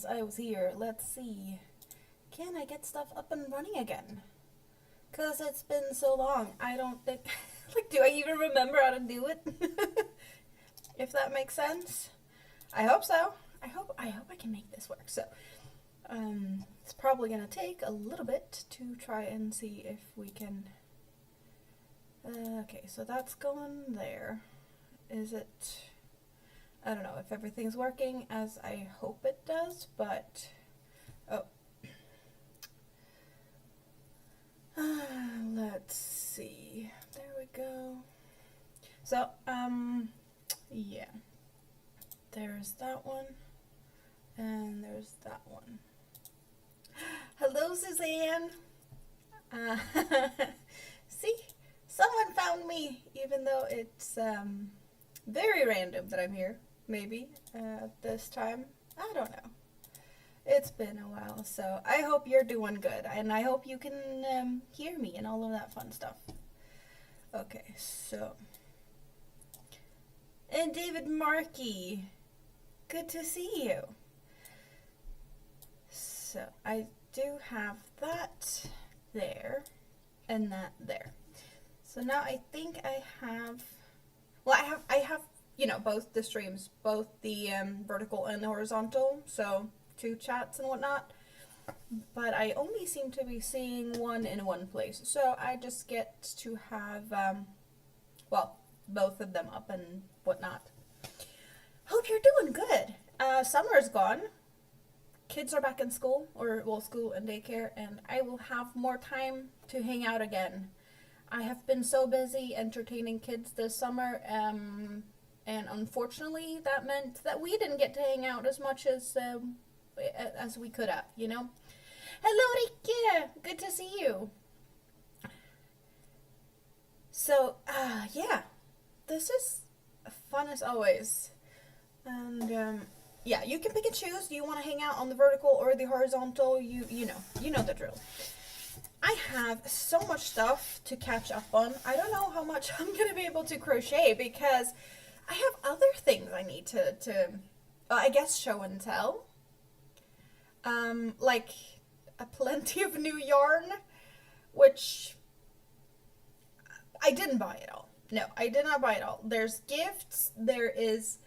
I was here. Let's see. Can I get stuff up and running again? Because it's been so long. I don't think. Like, do I even remember how to do it? If that makes sense. I hope so. I hope I can make this work. So, it's probably gonna take a little bit to try and see if we can. Okay, so that's going there. Is it? I don't know if everything's working as I hope it does, but oh. Let's see. There we go. So, yeah. There's that one, and there's that one. Hello, Suzanne. Uh, see, someone found me, even though it's very random that I'm here. Maybe this time. I don't know. It's been a while, so I hope you're doing good, and I hope you can hear me and all of that fun stuff. Okay, so. And David Markey, good to see you. So, I do have that there, and that there. So now I think I have, well, I have, both the streams, both the vertical and the horizontal, so 2 chats and whatnot, but I only seem to be seeing one in one place, so I just get to have, both of them up and whatnot. Hope you're doing good. Summer's gone. Kids are back in school, school and daycare, and I will have more time to hang out again. I have been so busy entertaining kids this summer, and unfortunately that meant that we didn't get to hang out as much as we could have, Hello, Rike! Good to see you. So, yeah, this is fun as always. And, yeah, you can pick and choose. Do you want to hang out on the vertical or the horizontal? You know the drill. I have so much stuff to catch up on. I don't know how much I'm going to be able to crochet because I have other things I need to I guess show and tell. Like a plenty of new yarn, which I didn't buy it all. No, I did not buy it all. There's gifts. There is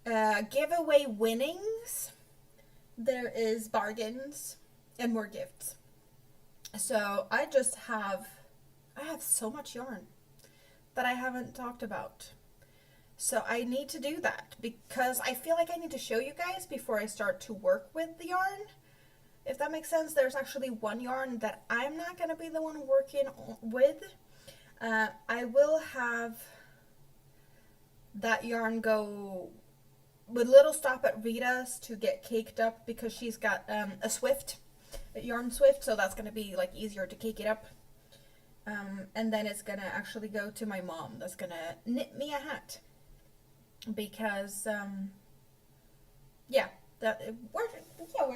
giveaway winnings. There is bargains and more gifts. So I have so much yarn that I haven't talked about. So I need to do that because I feel like I need to show you guys before I start to work with the yarn. If that makes sense, there's actually one yarn that I'm not going to be the one working with. I will have that yarn go with little stop at Rita's to get caked up because she's got a Swift, a yarn Swift, so that's going to be like easier to cake it up. And then it's going to actually go to my mom that's going to knit me a hat. Because, we're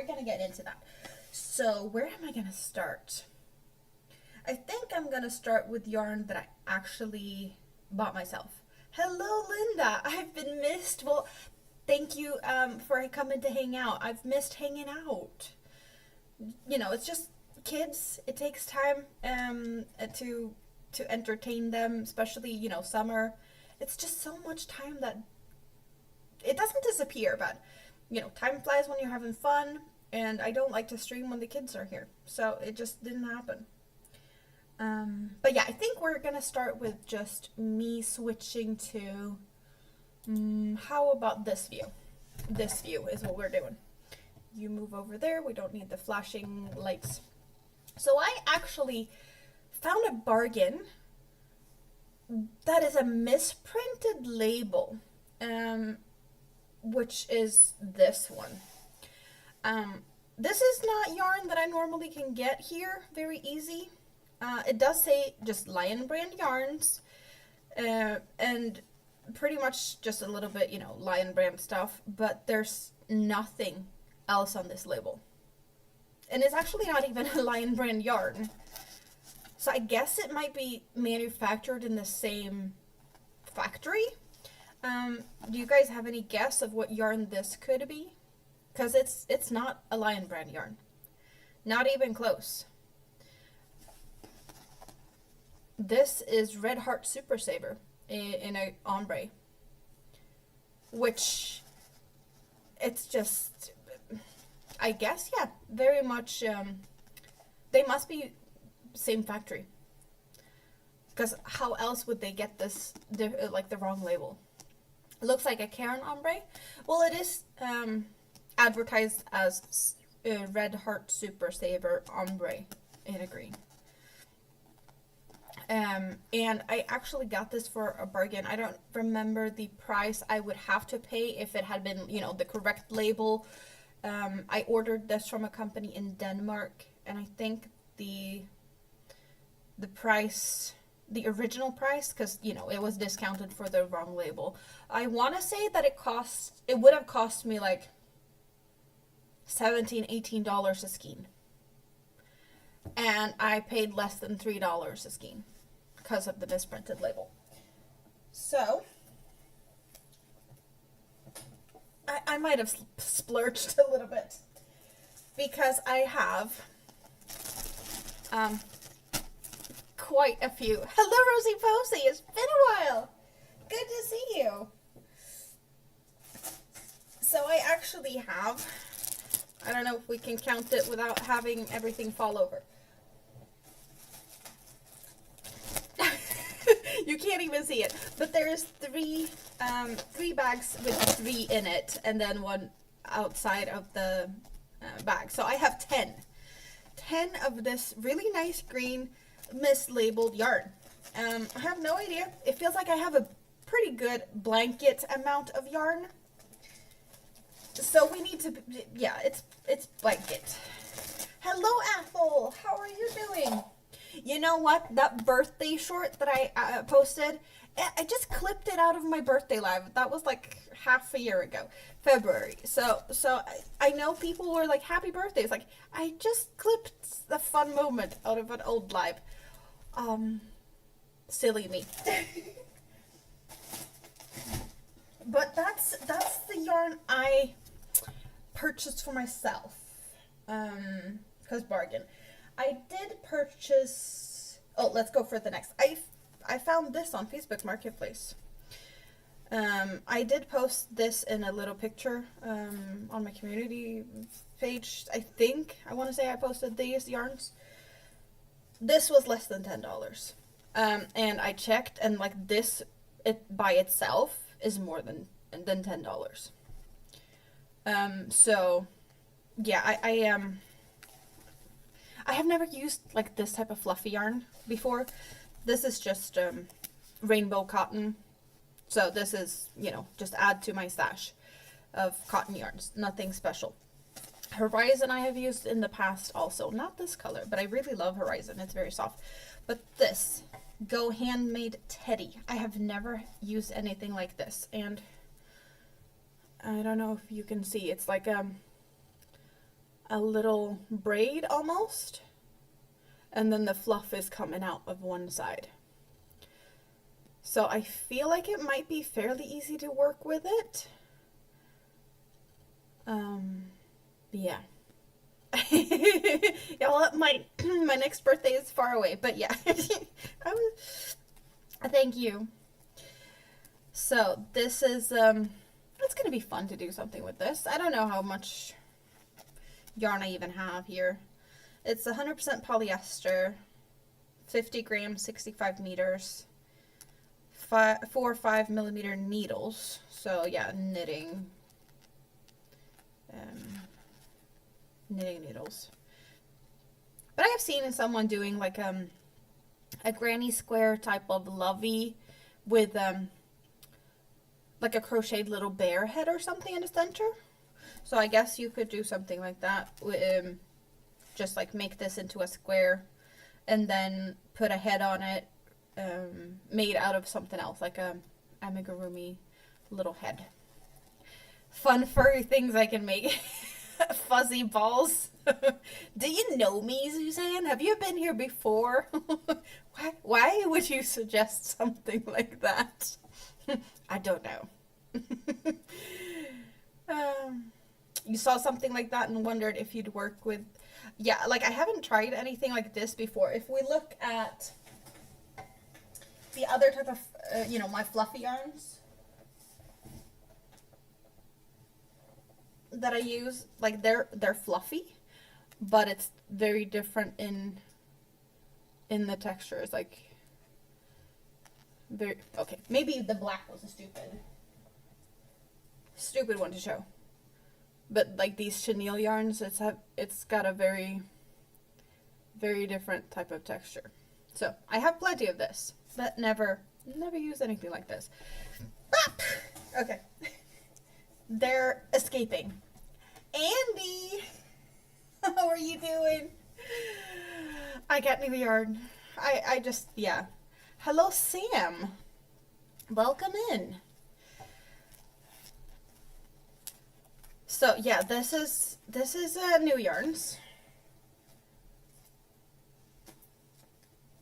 going to get into that. So where am I going to start? I think I'm going to start with yarn that I actually bought myself. Hello, Linda. I've been missed. Well, thank you for coming to hang out. I've missed hanging out. It's just kids. It takes time to entertain them, especially, summer. It's just so much time that it doesn't disappear, but, time flies when you're having fun, and I don't like to stream when the kids are here. So it just didn't happen. But yeah, I think we're going to start with just me switching to, how about this view? This view is what we're doing. You move over there. We don't need the flashing lights. So I actually found a bargain that is a misprinted label, which is this one. This is not yarn that I normally can get here very easy. It does say just Lion Brand yarns, and pretty much just a little bit, Lion Brand stuff, but there's nothing else on this label. And it's actually not even a Lion Brand yarn. So I guess it might be manufactured in the same factory. Do you guys have any guess of what yarn this could be? because it's not a Lion Brand yarn. Not even close. This is Red Heart Super Saver in a ombre, which it's just, I guess, yeah, very much, they must be same factory, because how else would they get this, like, the wrong label? It looks like a Caron ombre. Well, it is advertised as Red Heart Super Saver ombre in a green. And I actually got this for a bargain. I don't remember the price I would have to pay if it had been, you know, the correct label. I ordered this from a company in Denmark, and I think the price, the original price, because, you know, it was discounted for the wrong label. I want to say that it would have cost me like $17, $18 a skein. And I paid less than $3 a skein because of the misprinted label. So I might have splurged a little bit, because I have quite a few. Hello, Rosie Posey. It's been a while. Good to see you. So I actually have, I don't know if we can count it without having everything fall over. You can't even see it, but there's three bags with 3 in it, and then one outside of the bag. So I have 10 of this really nice green mislabeled yarn. I have no idea. It feels like I have a pretty good blanket amount of yarn. So we need to, yeah, it's blanket. Hello, Ethel. How are you doing? You know what? That birthday short that I posted, I just clipped it out of my birthday live. That was like half a year ago, February. So I know people were like, happy birthday. It's like, I just clipped the fun moment out of an old live. Silly me. But that's the yarn I purchased for myself. Because bargain. I did purchase, oh, let's go for the next. I found this on Facebook Marketplace. I did post this in a little picture on my community page. I want to say I posted these yarns. This was less than $10. And I checked, and like this, it by itself is more than $10. So yeah, I have never used like this type of fluffy yarn before. This is just rainbow cotton. So this is, you know, just add to my stash of cotton yarns. Nothing special. Horizon I have used in the past also. Not this color, but I really love Horizon. It's very soft. But this, Go Handmade Teddy. I have never used anything like this. And I don't know if you can see. It's like a little braid almost, and then the fluff is coming out of one side. So I feel like it might be fairly easy to work with it. Yeah. Yeah, well, my next birthday is far away, but yeah. Thank you. So this is it's gonna be fun to do something with this. I don't know how much yarn I even have here. It's 100% polyester, 50 grams, 65 meters, 4 or 5 millimeter needles. So yeah, knitting needles. But I have seen someone doing like a granny square type of lovey with like a crocheted little bear head or something in the center. So I guess you could do something like that. Just like make this into a square and then put a head on it made out of something else, like a amigurumi little head. Fun furry things I can make. Fuzzy balls. Do you know me, Suzanne? Have you been here before? Why would you suggest something like that? I don't know. you saw something like that and wondered if you'd work with, yeah, like I haven't tried anything like this before. If we look at the other type of, you know, my fluffy yarns that I use, like they're fluffy, but it's very different in the textures, like very, okay, maybe the black was a stupid one to show. But like these chenille yarns, it's got a very, very different type of texture. So I have plenty of this, but never use anything like this. Ah! Okay. They're escaping. Andy, how are you doing? I got new yarn. I just, yeah. Hello, Sam. Welcome in. So yeah, this is new yarns.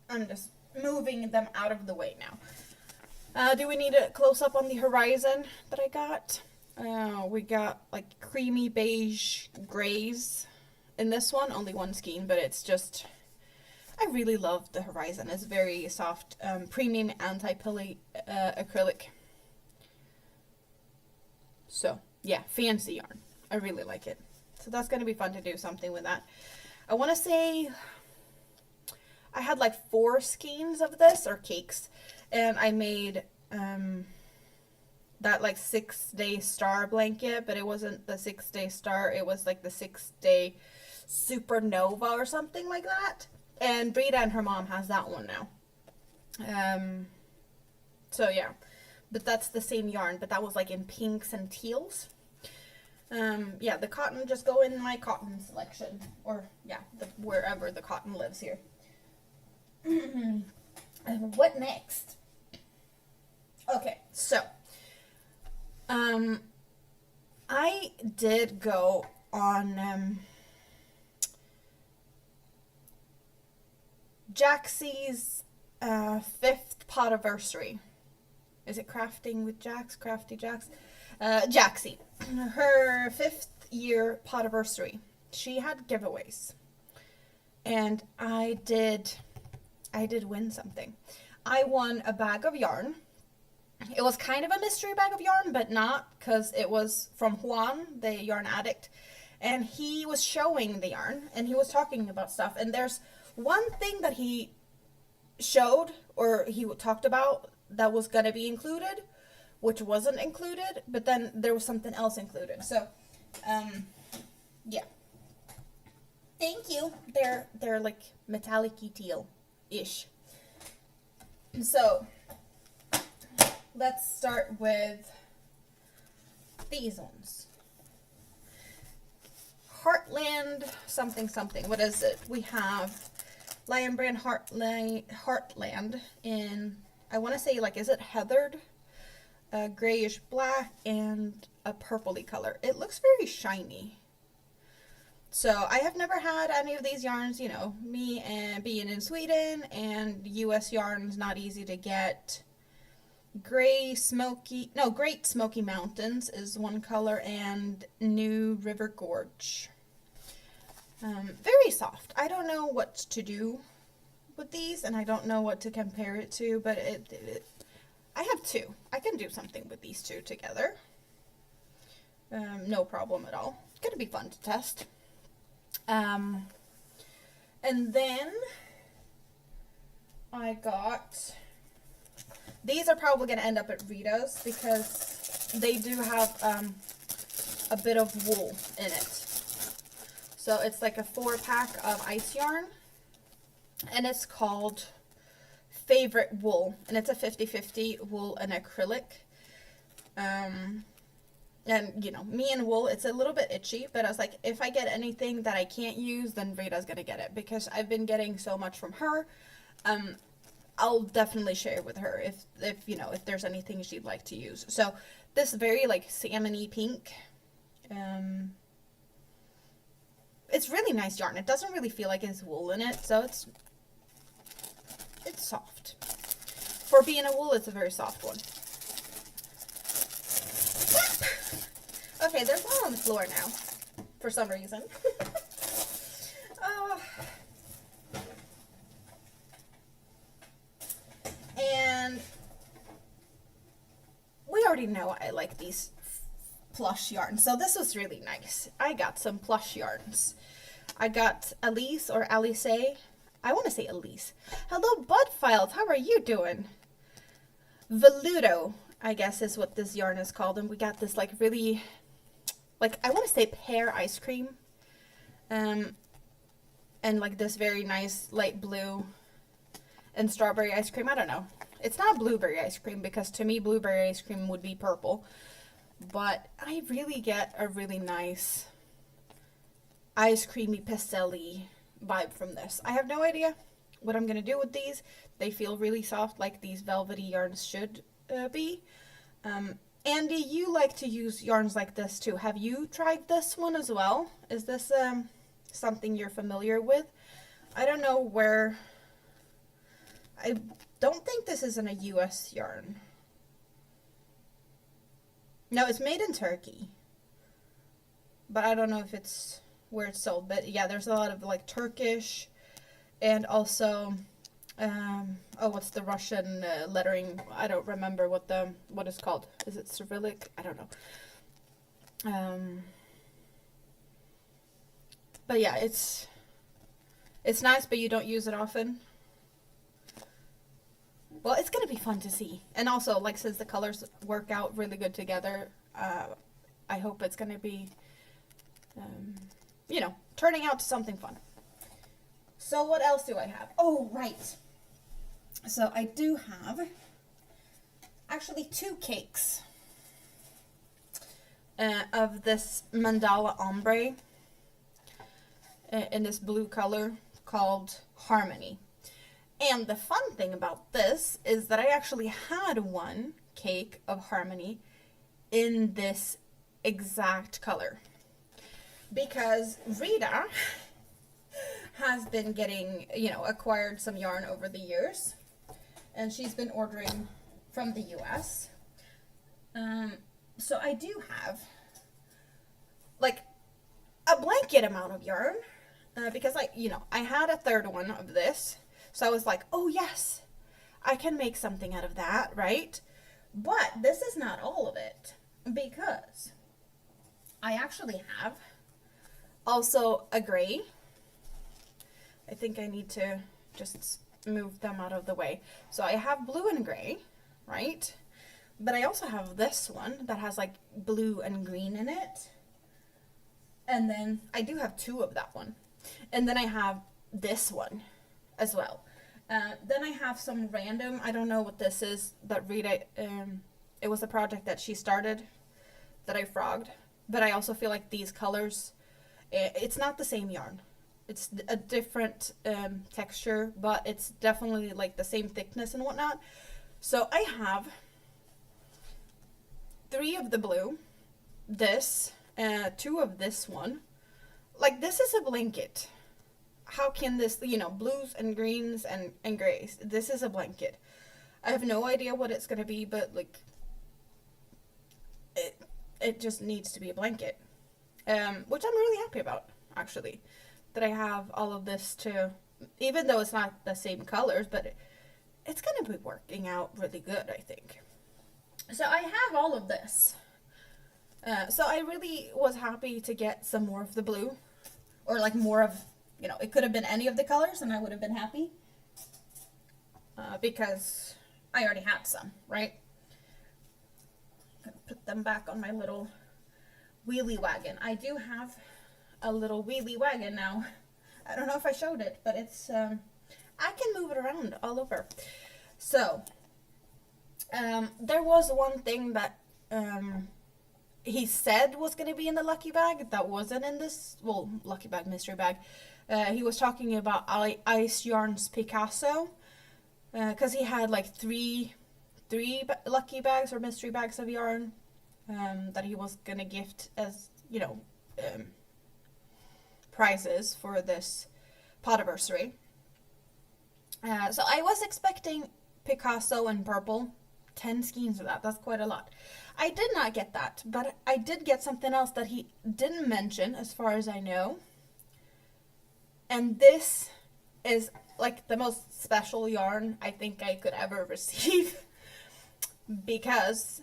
I'm just moving them out of the way now. Do we need a close up on the horizon that I got? We got like creamy beige grays in this one. Only one skein, but it's just, I really love the horizon. It's very soft, premium anti-pilly acrylic. So yeah, fancy yarn. I really like it. So that's going to be fun to do something with that. I want to say I had like 4 skeins of this, or cakes, and I made that like 6-day star blanket, but it wasn't the 6-day star, it was like the 6-day supernova or something like that. And Brita and her mom has that one now. So yeah, but that's the same yarn, but that was like in pinks and teals. Yeah, the cotton just go in my cotton selection, or yeah, wherever the cotton lives here. What next? Okay, so I did go on Jaxie's 5th podiversary. Is it Crafting with Jax? Crafty Jax? Jaxie. Her 5th year podiversary. She had giveaways. And I did win something. I won a bag of yarn. It was kind of a mystery bag of yarn, but not, because it was from Juan, the yarn addict. And he was showing the yarn, and he was talking about stuff. And there's one thing that he showed, or he talked about, that was going to be included, which wasn't included, but then there was something else included. So, yeah. Thank you. They're like metallic-y teal-ish. So, let's start with these ones. Heartland something something. What is it? We have Lion Brand Heartland in, I want to say, like, is it heathered? Grayish black and a purpley color. It looks very shiny. So I have never had any of these yarns, you know, me and being in Sweden, and US yarns not easy to get. Great Smoky Mountains is one color, and New River Gorge. Very soft. I don't know what to do with these, and I don't know what to compare it to, but I have 2. I can do something with these 2 together. No problem at all. It's gonna be fun to test. And then I got, these are probably going to end up at Rita's because they do have a bit of wool in it. So it's like a 4-pack of ice yarn, and it's called Favorite Wool, and it's a 50-50 wool and acrylic. And, you know, me and wool, it's a little bit itchy, but I was like, if I get anything that I can't use, then Rita's going to get it, because I've been getting so much from her. I'll definitely share with her if you know, if there's anything she'd like to use. So this very like salmon-y pink, it's really nice yarn. It doesn't really feel like it's wool in it, so it's soft. For being a wool, it's a very soft one. Okay, there's one on the floor now. for some reason. uh, and we already know I like these plush yarns, so this was really nice. I got some plush yarns. I got Elise or Alice. I want to say Elise. Hello, Budfiles. How are you doing? Veludo, I guess, is what this yarn is called. And we got this, like, really, like, I want to say pear ice cream. And, like, this very nice light blue and strawberry ice cream. I don't know. It's not blueberry ice cream, because to me, blueberry ice cream would be purple. But I really get a really nice ice creamy pastel-y vibe from this. I have no idea what I'm going to do with these. They feel really soft, like these velvety yarns should be. Andy, you like to use yarns like this too. Have you tried this one as well? Is this something you're familiar with? I don't know where... I don't think this is in a US yarn. No, it's made in Turkey. But I don't know if it's where it's sold. But yeah, there's a lot of like Turkish and also, oh, what's the Russian lettering? I don't remember what it's called. Is it Cyrillic? I don't know. But yeah, it's nice, but you don't use it often. Well, it's going to be fun to see. And also, like, since the colors work out really good together, I hope it's going to be, you know, turning out to something fun. So what else do I have? Oh, right. So I do have actually 2 cakes of this mandala ombre in this blue color called Harmony. And the fun thing about this is that I actually had one cake of Harmony in this exact color. Because Rita has been getting, you know, acquired some yarn over the years. And she's been ordering from the US. So I do have, like, a blanket amount of yarn. Because, I had a third one of this. So I was like, oh yes, I can make something out of that, right? But this is not all of it, because I actually have also a gray. I think I need to just move them out of the way. So I have blue and gray, right? But I also have this one that has like blue and green in it. And then I do have 2 of that one. And then I have this one as well. Then I have some random, I don't know what this is, that Rita, it was a project that she started that I frogged, but I also feel like these colors, it's not the same yarn. It's a different texture, but it's definitely like the same thickness and whatnot. So I have 3 of the blue, this, 2 of this one. Like, this is a blanket. How can this, blues and greens and grays, this is a blanket. I have no idea what it's going to be, but, like, it just needs to be a blanket. Which I'm really happy about, actually. That I have all of this to, even though it's not the same colors, but it's going to be working out really good, I think. So I have all of this. So I really was happy to get some more of the blue. Or, like, more of... it could have been any of the colors and I would have been happy. Because I already had some, right? I'm going to put them back on my little wheelie wagon. I do have a little wheelie wagon now. I don't know if I showed it, but it's, I can move it around all over. So, there was one thing that, he said was going to be in the lucky bag that wasn't in this, well, lucky bag, mystery bag. He was talking about Ice Yarns Picasso, because he had like three lucky bags or mystery bags of yarn that he was going to gift as, prizes for this Podiversary. So I was expecting Picasso in purple, 10 skeins of that. That's quite a lot. I did not get that, but I did get something else that he didn't mention as far as I know. And this is like the most special yarn I think I could ever receive because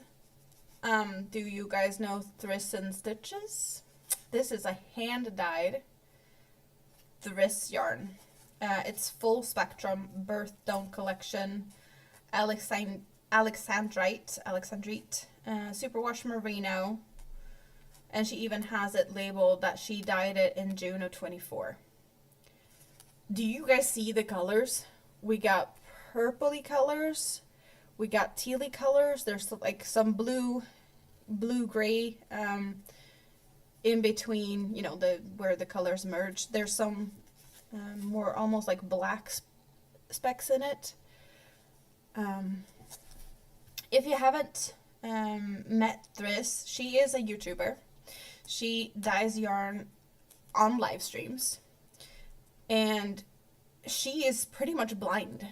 do you guys know Thriss and Stitches? This is a hand-dyed Thriss yarn. It's full spectrum Birthstone collection, Alexandrite, superwash merino, and she even has it labeled that she dyed it in June of 24. Do you guys see the colors? We got purpley colors, we got tealy colors, there's like some blue gray in between, you know, where the colors merge. There's some more almost like black specks in it. If you haven't met Thriss, she is a YouTuber. She dyes yarn on live streams, and she is pretty much blind.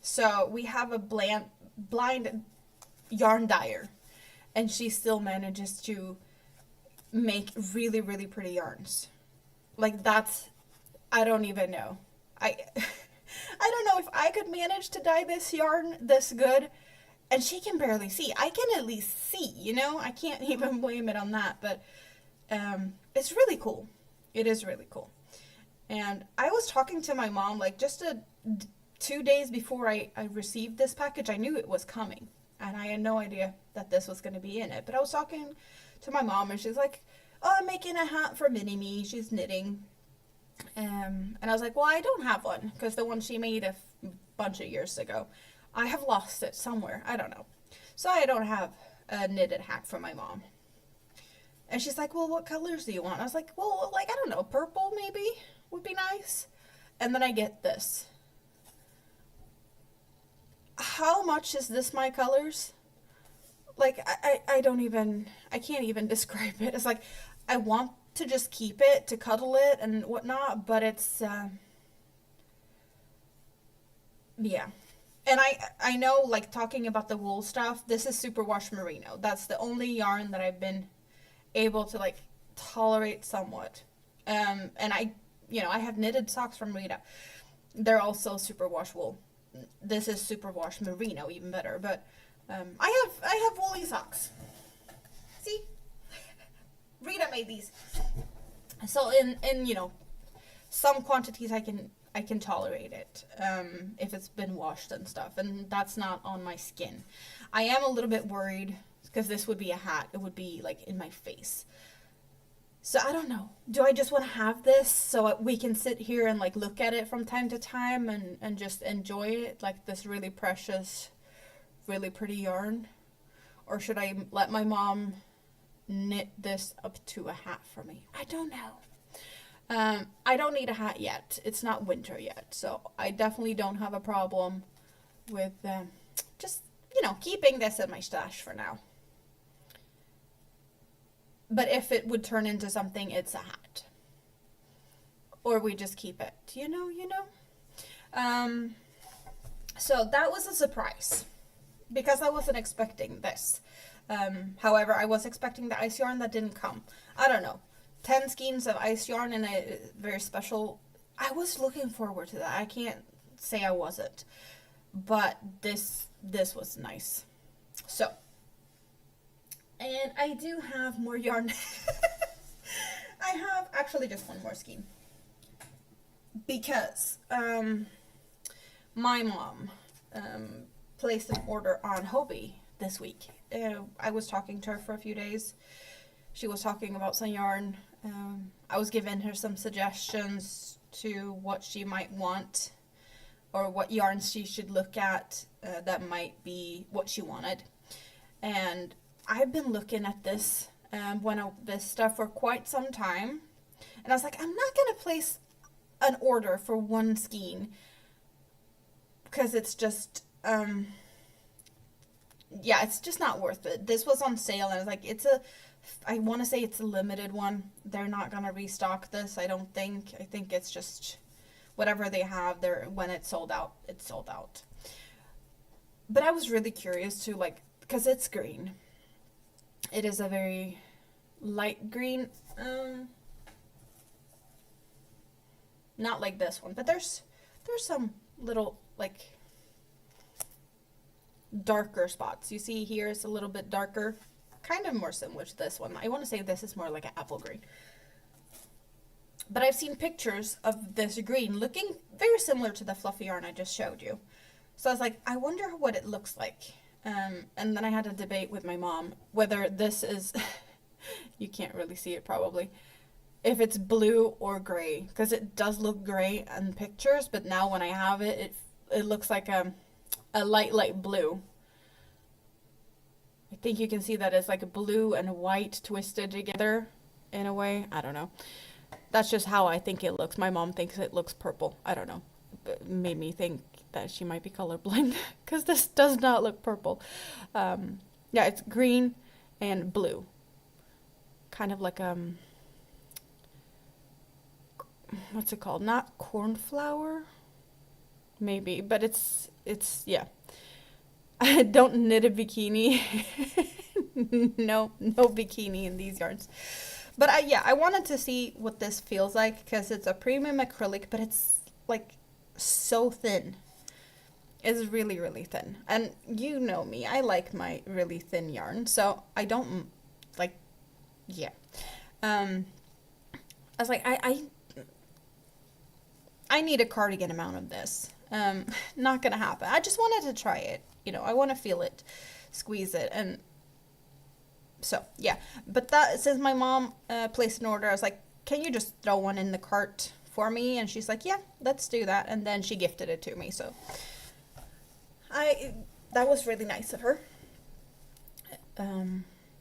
So we have a blind yarn dyer, and she still manages to make really, really pretty yarns. Like, that's, I don't even know. I don't know if I could manage to dye this yarn this good, and she can barely see. I can at least see, you know? I can't even blame it on that, but it's really cool. It is really cool. And I was talking to my mom, like, just 2 days before I received this package. I knew it was coming, and I had no idea that this was going to be in it. But I was talking to my mom, and she's like, oh, I'm making a hat for Mini-Me. She's knitting. And I was like, well, I don't have one, because the one she made a bunch of years ago, I have lost it somewhere. I don't know. So I don't have a knitted hat for my mom. And she's like, well, what colors do you want? I was like, well, like, I don't know, purple maybe would be nice. And then I get this. How much is this my colors? Like, I don't even, I can't even describe it. It's like, I want to just keep it, to cuddle it and whatnot, but it's, yeah. And I know, like, talking about the wool stuff, this is superwash merino. That's the only yarn that I've been able to, like, tolerate somewhat. And I, you know, I have knitted socks from Rita. They're also superwash wool. This is superwash merino, even better. But I have woolly socks. See, Rita made these. So in you know, some quantities I can tolerate it if it's been washed and stuff, and that's not on my skin. I am a little bit worried because this would be a hat. It would be like in my face. So I don't know. Do I just want to have this so we can sit here and like look at it from time to time and just enjoy it, like this really precious, really pretty yarn? Or should I let my mom knit this up to a hat for me? I don't know. I don't need a hat yet. It's not winter yet, so I definitely don't have a problem with just, you know, keeping this in my stash for now. But if it would turn into something, it's a hat. Or we just keep it, you know. So that was a surprise because I wasn't expecting this. However, I was expecting the ice yarn that didn't come. I don't know. 10 skeins of ice yarn and a very special. I was looking forward to that. I can't say I wasn't. But this was nice. So, and I do have more yarn. I have actually just one more skein. Because my mom placed an order on Hobbii this week. I was talking to her for a few days. She was talking about some yarn. I was giving her some suggestions to what she might want or what yarns she should look at that might be what she wanted. And I've been looking at this this stuff for quite some time, and I was like, I'm not gonna place an order for one skein because it's just yeah, it's just not worth it. This was on sale, and I was like, I want to say it's a limited one. They're not gonna restock this, I don't think. I think it's just whatever they have there. When it's sold out, it's sold out. But I was really curious to like, because it's green. It is a very light green. Not like this one, but there's some little like darker spots. You see here is a little bit darker, kind of more similar to this one. I want to say this is more like an apple green. But I've seen pictures of this green looking very similar to the fluffy yarn I just showed you. So I was like, I wonder what it looks like. And then I had a debate with my mom whether this is, you can't really see it probably, if it's blue or gray. Because it does look gray in pictures, but now when I have it, it looks like a light blue. I think you can see that it's like a blue and white twisted together in a way. I don't know. That's just how I think it looks. My mom thinks it looks purple. I don't know. It made me think that she might be colorblind because this does not look purple. Yeah, it's green and blue. Kind of like what's it called? Not cornflower, maybe, but it's yeah. Don't knit a bikini. No bikini in these yarns. But I wanted to see what this feels like because it's a premium acrylic, but it's like so thin. It's really, really thin. And you know me, I like my really thin yarn, so I don't like, yeah. I was like, I need a cardigan amount of this. Not gonna happen. I just wanted to try it. You know, I want to feel it, squeeze it, and so, yeah. But that, since my mom placed an order, I was like, can you just throw one in the cart for me? And she's like, yeah, let's do that. And then she gifted it to me. So, that was really nice of her.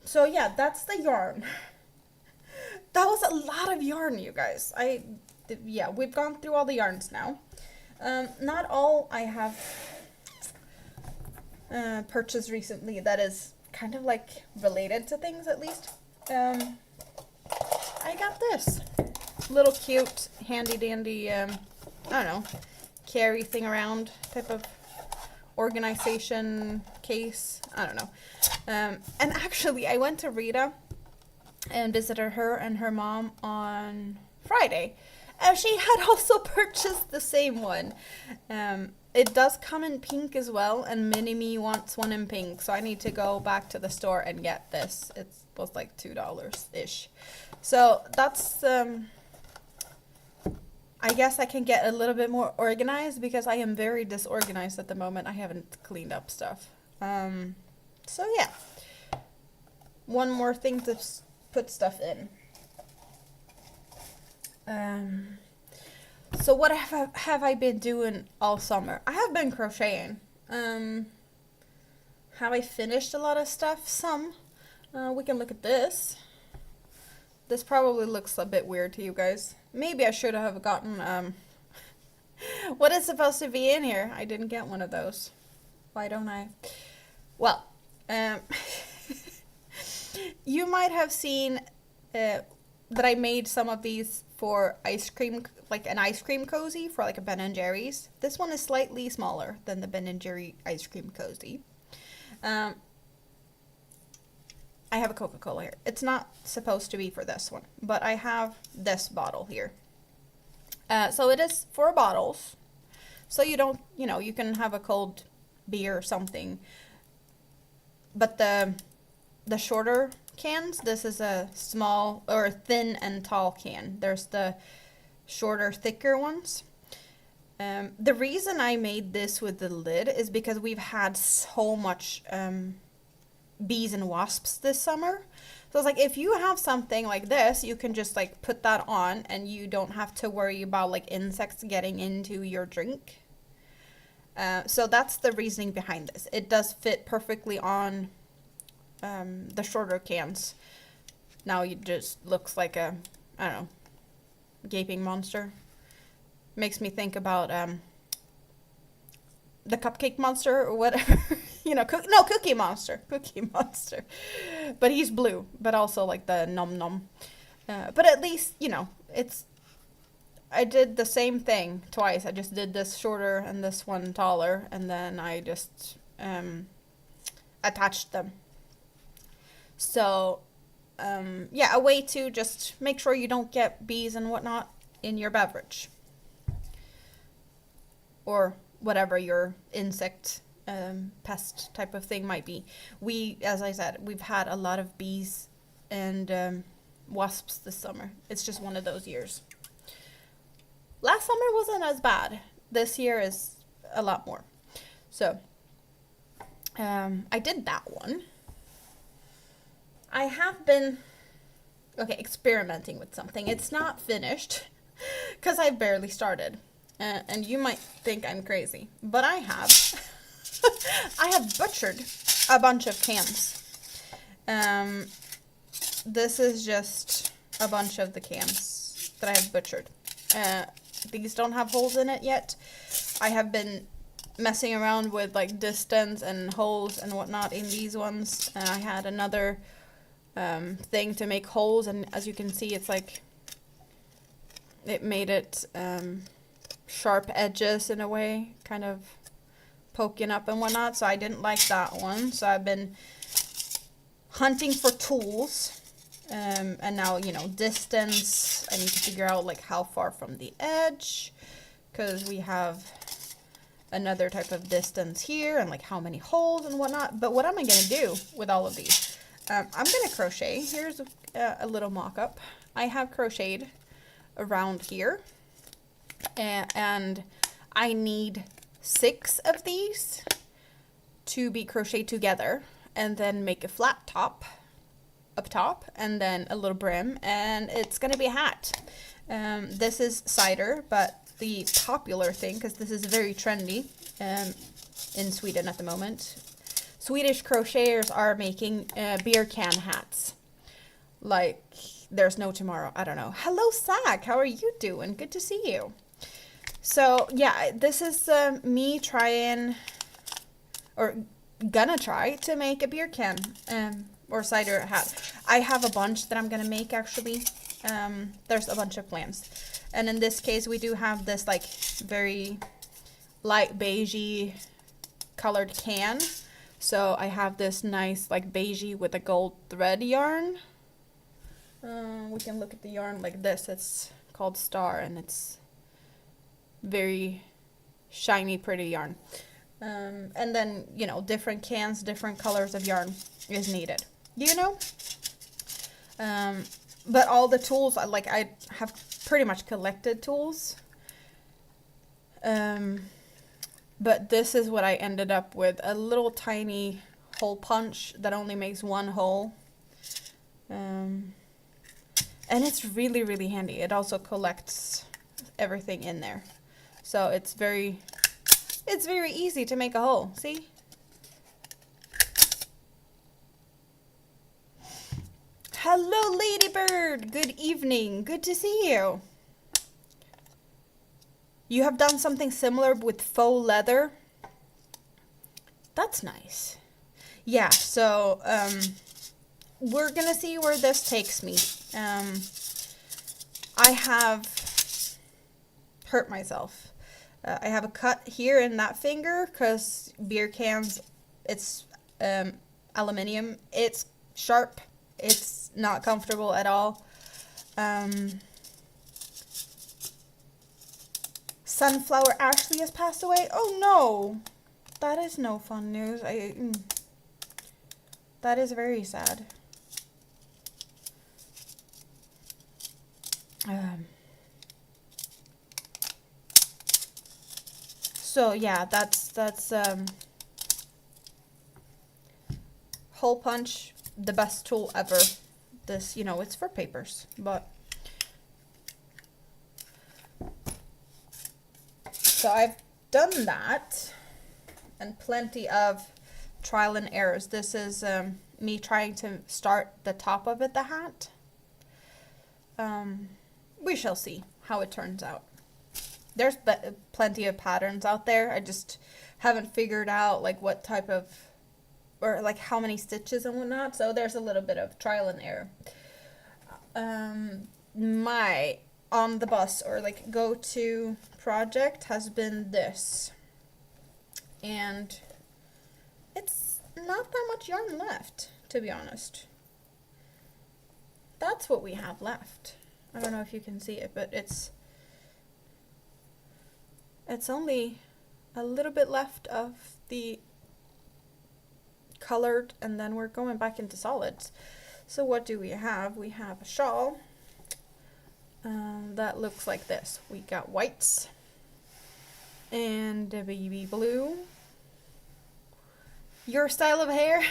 So, yeah, that's the yarn. That was a lot of yarn, you guys. Yeah, we've gone through all the yarns now. Not all I have purchased recently that is kind of like related to things, at least. I got this little cute handy dandy I don't know, carry thing around type of organization case. I don't know. And actually I went to Rita and visited her and her mom on Friday, and she had also purchased the same one. It does come in pink as well, and Mini-Me wants one in pink, so I need to go back to the store and get this. It was like $2-ish. So that's, I guess I can get a little bit more organized because I am very disorganized at the moment. I haven't cleaned up stuff. So yeah. One more thing to put stuff in. So what have I been doing all summer? I have been crocheting. Have I finished a lot of stuff? Some. We can look at this. This probably looks a bit weird to you guys. Maybe I should have gotten, what is supposed to be in here? I didn't get one of those. Why don't I? Well, you might have seen that I made some of these for ice cream, like an ice cream cozy for like a Ben & Jerry's. This one is slightly smaller than the Ben & Jerry ice cream cozy. I have a Coca-Cola here. It's not supposed to be for this one, but I have this bottle here. So it is 4 bottles. So you don't, you know, you can have a cold beer or something. But the shorter cans, this is a small or thin and tall can. There's the shorter, thicker ones. The reason I made this with the lid is because we've had so much bees and wasps this summer. So it's like, if you have something like this, you can just like put that on and you don't have to worry about like insects getting into your drink. So that's the reasoning behind this. It does fit perfectly on the shorter cans. Now it just looks like a, I don't know, gaping monster. Makes me think about the Cupcake Monster or whatever. You know, Cookie Monster. Cookie Monster. But he's blue, but also like the Nom Nom. But at least, you know, I did the same thing twice. I just did this shorter and this one taller, and then I just attached them. So yeah, a way to just make sure you don't get bees and whatnot in your beverage, or whatever your insect pest type of thing might be. As I said, we've had a lot of bees and wasps this summer. It's just one of those years. Last summer wasn't as bad. This year is a lot more. So I did that one. I have been experimenting with something. It's not finished because I barely started. And you might think I'm crazy, but I have. I have butchered a bunch of cans. This is just a bunch of the cans that I have butchered. These don't have holes in it yet. I have been messing around with like distance and holes and whatnot in these ones. I had another thing to make holes, and as you can see, it's like it made it sharp edges in a way, kind of poking up and whatnot, so I didn't like that one. So I've been hunting for tools, and now, you know, distance. I need to figure out like how far from the edge, because we have another type of distance here, and like how many holes and whatnot. But what am I gonna do with all of these? I'm gonna crochet. Here's a little mock-up. I have crocheted around here, and I need 6 of these to be crocheted together, and then make a flat top up top, and then a little brim, and it's gonna be a hat. This is cider, but the popular thing, because this is very trendy in Sweden at the moment, Swedish crocheters are making beer can hats. Like there's no tomorrow. I don't know. Hello, Zach. How are you doing? Good to see you. So yeah, this is me trying, or gonna try to make a beer can or cider hat. I have a bunch that I'm gonna make actually. There's a bunch of plans, and in this case we do have this like very light beigey colored can. So I have this nice like beigey with a gold thread yarn. We can look at the yarn like this. It's called Star, and it's very shiny, pretty yarn. And then, you know, different cans, different colors of yarn is needed, you know? But all the tools, like I have pretty much collected tools. But this is what I ended up with, a little tiny hole punch that only makes one hole. And it's really, really handy. It also collects everything in there. So it's very easy to make a hole, see? Hello, Ladybird! Good evening, good to see you. You have done something similar with faux leather. That's nice. Yeah, so we're gonna see where this takes me. I have hurt myself. I have a cut here in that finger because beer cans, it's aluminium. It's sharp. It's not comfortable at all. Sunflower Ashley has passed away. Oh no, that is no fun news. That is very sad. So yeah, that's hole punch, the best tool ever. This, you know, it's for papers, but so I've done that, and plenty of trial and errors. This is me trying to start the top of it, the hat. We shall see how it turns out. There's plenty of patterns out there. I just haven't figured out like what type of, or like how many stitches and whatnot. So there's a little bit of trial and error. My on the bus or like go-to project has been this, and it's not that much yarn left, to be honest. That's what we have left. I don't know if you can see it, but it's only a little bit left of the colored, and then we're going back into solids. So what do we have? We have a shawl that looks like this. We got whites and a baby blue. Your style of hair?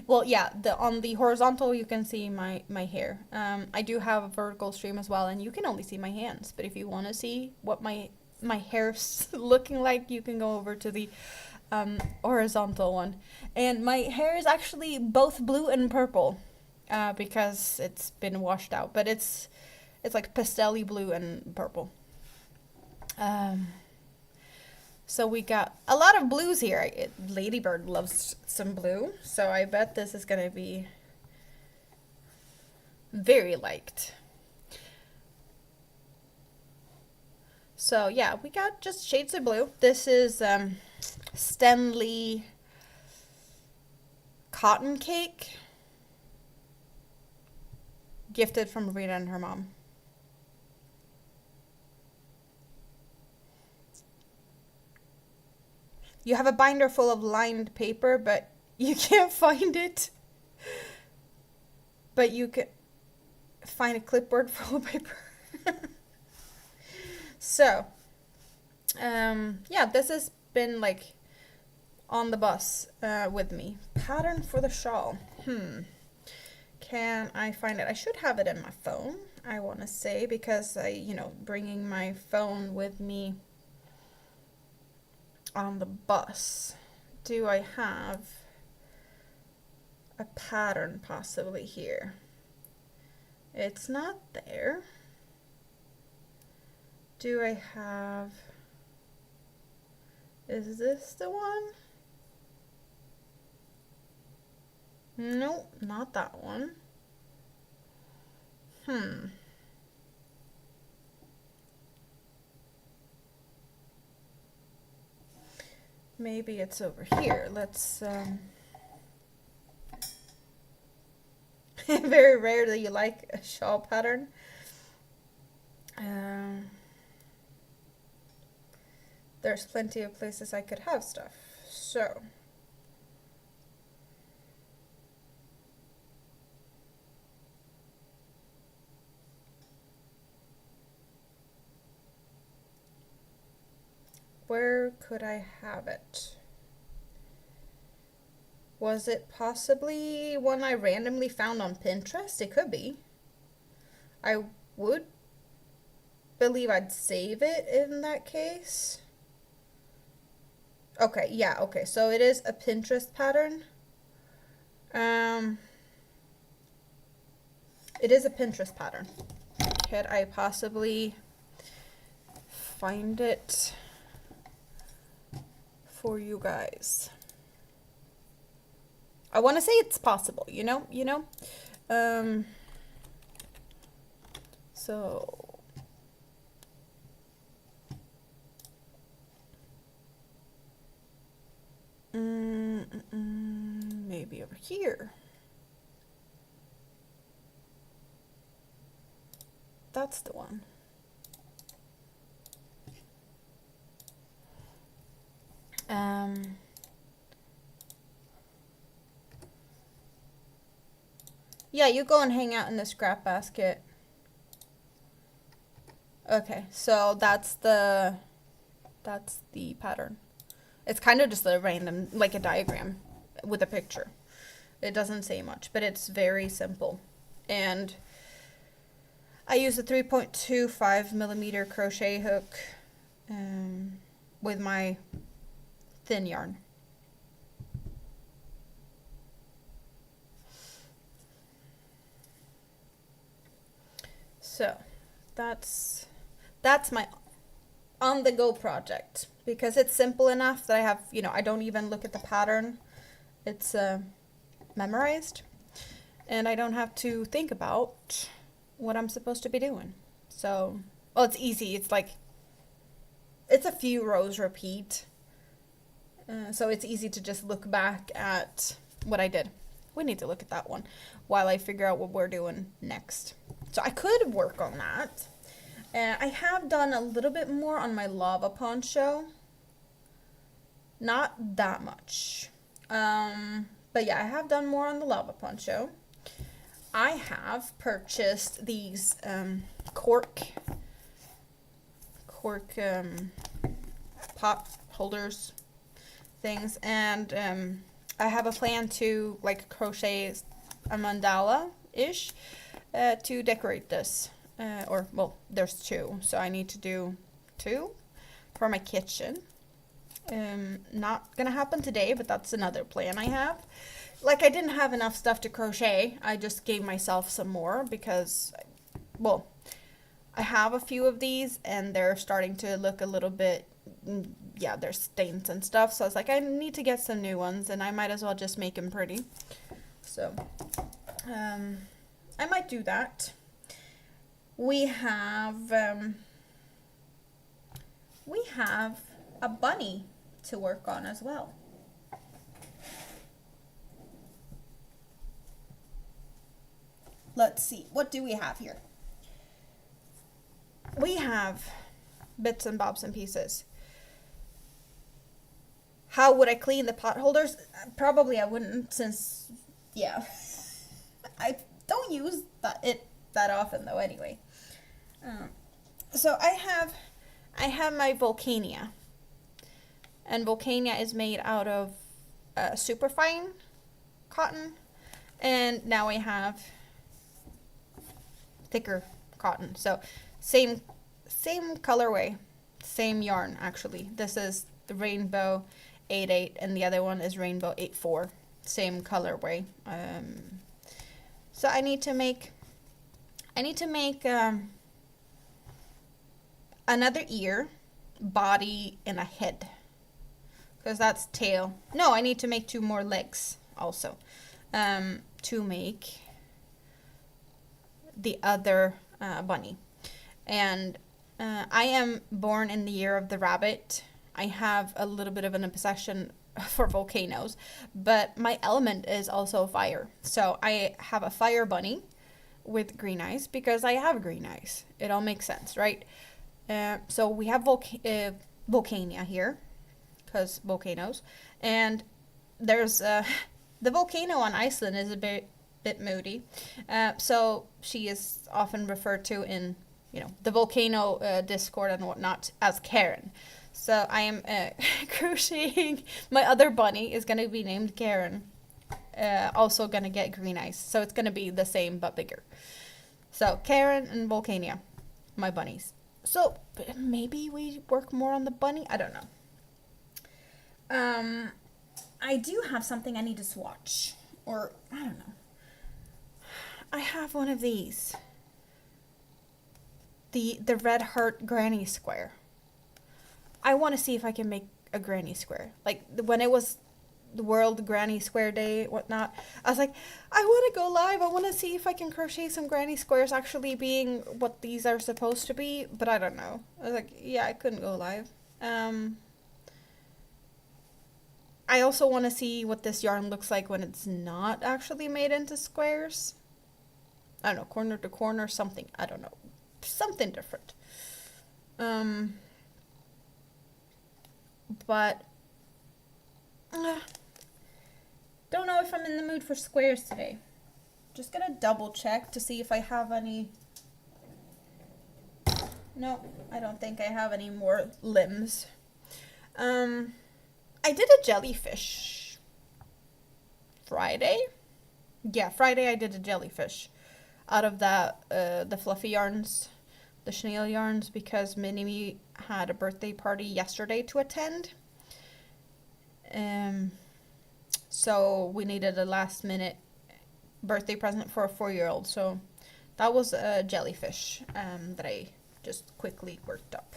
Well, yeah, on the horizontal you can see my hair. I do have a vertical stream as well, and you can only see my hands. But if you want to see what my hair's looking like, you can go over to the horizontal one. And my hair is actually both blue and purple because it's been washed out. But it's like pastel-y blue and purple. So we got a lot of blues here. Ladybird loves some blue, so I bet this is gonna be very liked. So yeah, we got just shades of blue. This is Stenley cotton cake, gifted from Rita and her mom. You have a binder full of lined paper, but you can't find it. But you can find a clipboard full of paper. So, yeah, this has been like on the bus with me. Pattern for the shawl. Can I find it? I should have it in my phone, I want to say, because bringing my phone with me on the bus. Do I have a pattern possibly here? It's not there. Do I have... Is this the one? Nope, not that one. Maybe it's over here. Let's, very rare that you like a shawl pattern. There's plenty of places I could have stuff. So, where could I have it? Was it possibly one I randomly found on Pinterest? It could be. I would believe I'd save it in that case. Okay, yeah, okay, so it is a Pinterest pattern. It is a Pinterest pattern. Could I possibly find it for you guys? I want to say it's possible, you know? So... maybe over here. That's the one. Yeah, you go and hang out in the scrap basket. Okay, so that's the pattern. It's kind of just a random, like a diagram with a picture. It doesn't say much, but it's very simple. And I use a 3.25 millimeter crochet hook with my thin yarn. So that's my on-the-go project, because it's simple enough that I have, I don't even look at the pattern. It's memorized, and I don't have to think about what I'm supposed to be doing. So, well, it's easy. It's like, it's a few rows repeat, So it's easy to just look back at what I did. We need to look at that one while I figure out what we're doing next. So I could work on that. I have done a little bit more on my lava poncho. Not that much. But yeah, I have done more on the lava poncho. I have purchased these cork pot holders things, and I have a plan to like crochet a mandala ish to decorate this, or well, there's two, so I need to do two for my kitchen. Not gonna happen today, but that's another plan I have. Like, I didn't have enough stuff to crochet. I just gave myself some more because, well, I have a few of these and they're starting to look a little bit, yeah, there's stains and stuff. So I was like, I need to get some new ones and I might as well just make them pretty. So, I might do that. We have a bunny to work on as well. Let's see, what do we have here? We have bits and bobs and pieces. How would I clean the pot holders? Probably I wouldn't, since, yeah, I don't use that often though anyway. So I have my Volcania. And Volcania is made out of superfine cotton. And now I have thicker cotton. So same colorway, same yarn actually. This is the Rainbow 88 and the other one is Rainbow 84. Same colorway. So I need to make another ear, body, and a head. Because that's tail. No, I need to make 2 more legs also. To make the other bunny. And I am born in the year of the rabbit. I have a little bit of an obsession for volcanoes, but my element is also fire. So I have a fire bunny with green eyes because I have green eyes. It all makes sense, right? So we have Volcania here, because volcanoes. And there's the volcano on Iceland is a bit moody. So she is often referred to in, the volcano Discord and whatnot as Karen. So I am crocheting. My other bunny is going to be named Karen. Also going to get green eyes. So it's going to be the same but bigger. So Karen and Volcania, my bunnies. So maybe we work more on the bunny. I don't know. I do have something I need to swatch. Or, I don't know. I have one of these. The Red Heart Granny Square. I want to see if I can make a granny square. Like, when it was the World Granny Square Day, whatnot, I was like, I want to go live. I want to see if I can crochet some granny squares actually being what these are supposed to be. But I don't know. I was like, yeah, I couldn't go live. I also want to see what this yarn looks like when it's not actually made into squares. I don't know, corner to corner, something. I don't know. Something different. But don't know if I'm in the mood for squares today. Just gonna double check to see if I have any. No, I don't think I have any more limbs. I did a jellyfish Friday. Yeah, Friday I did a jellyfish out of the fluffy yarns, the chenille yarns, because Minnie had a birthday party yesterday to attend. So we needed a last minute birthday present for a 4-year-old. So that was a jellyfish that I just quickly worked up.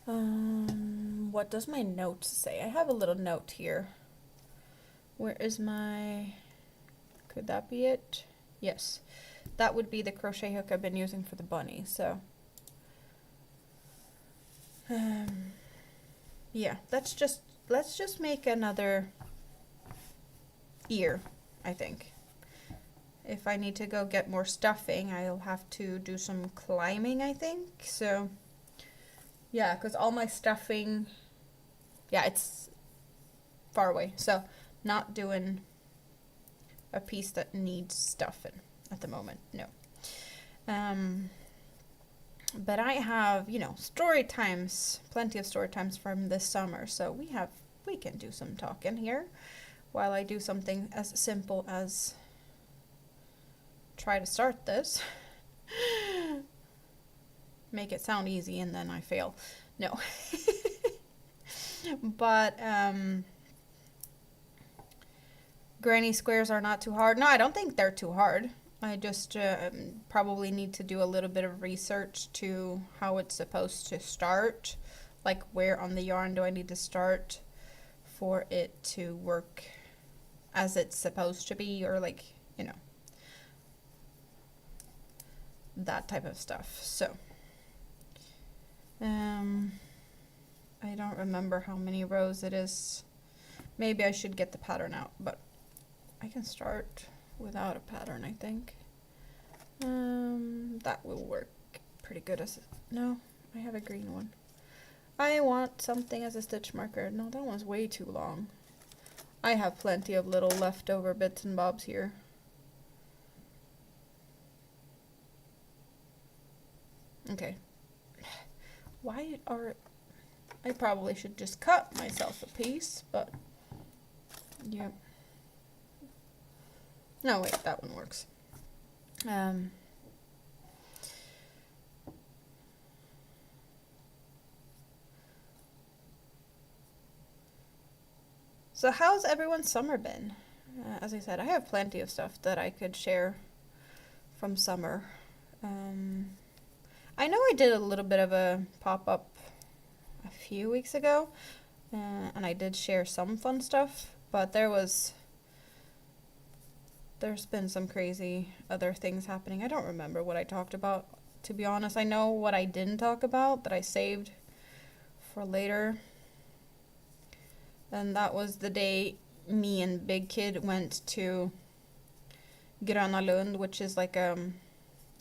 What does my note say? I have a little note here. Where is my... Could that be it? Yes. That would be the crochet hook I've been using for the bunny, so... Um, yeah, let's just make another ear, I think. If I need to go get more stuffing, I'll have to do some climbing, I think. So, yeah, because all my stuffing, yeah, it's far away. So, not doing a piece that needs stuffing at the moment, no. But I have, story times, plenty of story times from this summer. So we can do some talking here while I do something as simple as try to start this. Make it sound easy and then I fail. No. But granny squares are not too hard. No, I don't think they're too hard. I just probably need to do a little bit of research to how it's supposed to start. Like where on the yarn do I need to start for it to work as it's supposed to be, or like, that type of stuff. So, I don't remember how many rows it is. Maybe I should get the pattern out, but I can start without a pattern, I think. That will work pretty good as no, I have a green one. I want something as a stitch marker. No, that one's way too long. I have plenty of little leftover bits and bobs here. Okay. Why are... I probably should just cut myself a piece, but... Yep. No, wait, that one works. So how's everyone's summer been? As I said, I have plenty of stuff that I could share from summer. I know I did a little bit of a pop-up a few weeks ago, and I did share some fun stuff, but there's been some crazy other things happening. I don't remember what I talked about, to be honest. I know what I didn't talk about that I saved for later. And that was the day me and Big Kid went to Gröna Lund, which is like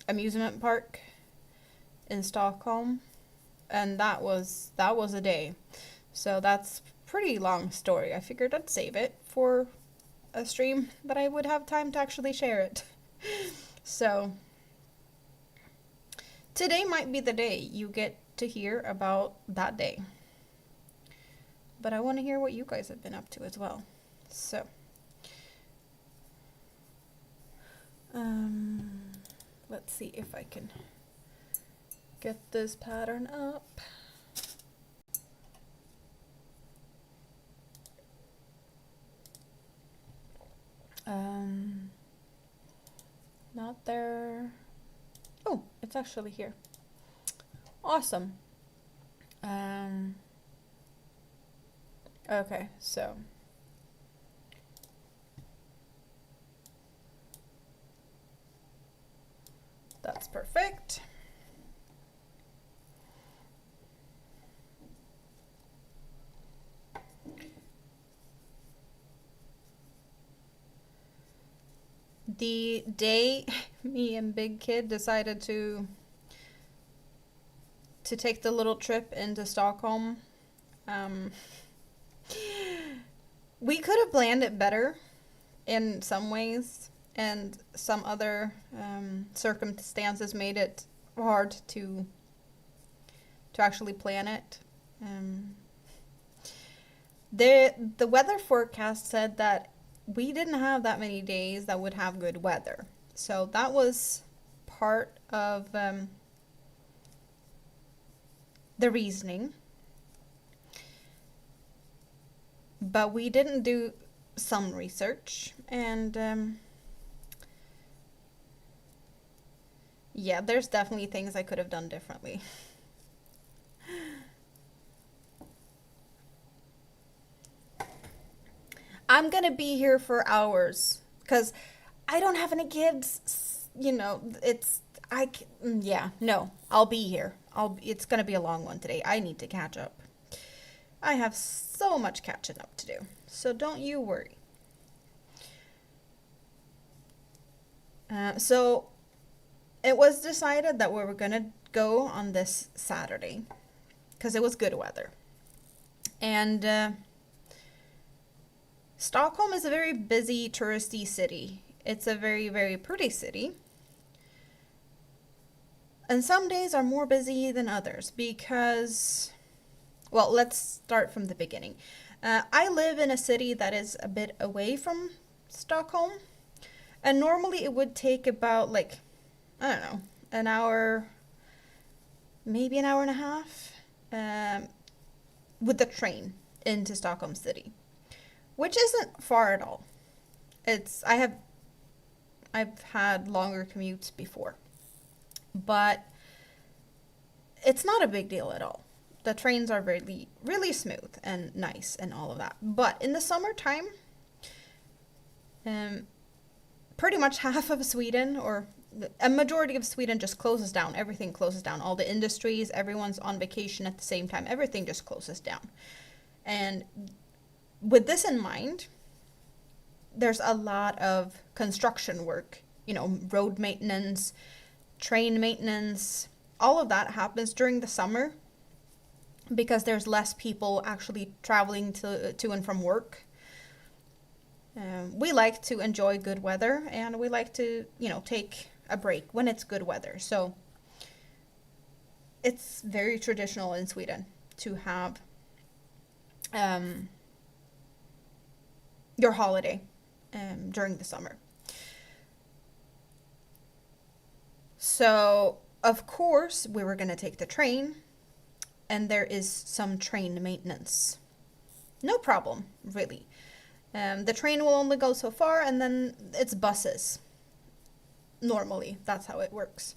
amusement park in Stockholm. And that was a day. So that's pretty long story. I figured I'd save it for a stream that I would have time to actually share it. So today might be the day you get to hear about that day. But I want to hear what you guys have been up to as well. So, let's see if I can get this pattern up. Not there. Oh, it's actually here. Awesome. Okay, so that's perfect. The day me and Big Kid decided to take the little trip into Stockholm, we could have planned it better in some ways, and some other circumstances made it hard to actually plan it. The weather forecast said that we didn't have that many days that would have good weather. So that was part of the reasoning. But we didn't do some research, and yeah, there's definitely things I could have done differently. I'm gonna be here for hours because I don't have any kids. Yeah, no, I'll be here. It's gonna be a long one today. I need to catch up. I have so much catching up to do, so don't you worry. So it was decided that we were gonna go on this Saturday because it was good weather, and Stockholm is a very busy touristy city. It's a very, very pretty city. And some days are more busy than others because, well, let's start from the beginning. I live in a city that is a bit away from Stockholm. And normally it would take about, like, I don't know, an hour, maybe an hour and a half, with the train into Stockholm City, which isn't far at all. I've had longer commutes before, but it's not a big deal at all. The trains are really, really smooth and nice and all of that. But in the summertime, pretty much half of Sweden, or a majority of Sweden, just closes down. Everything closes down. All the industries, everyone's on vacation at the same time. Everything just closes down. And with this in mind, there's a lot of construction work, road maintenance, train maintenance, all of that happens during the summer because there's less people actually traveling to and from work. We like to enjoy good weather, and we like to, take a break when it's good weather. So it's very traditional in Sweden to have your holiday during the summer. So, of course, we were going to take the train, and there is some train maintenance. No problem, really. The train will only go so far, and then it's buses. Normally, that's how it works.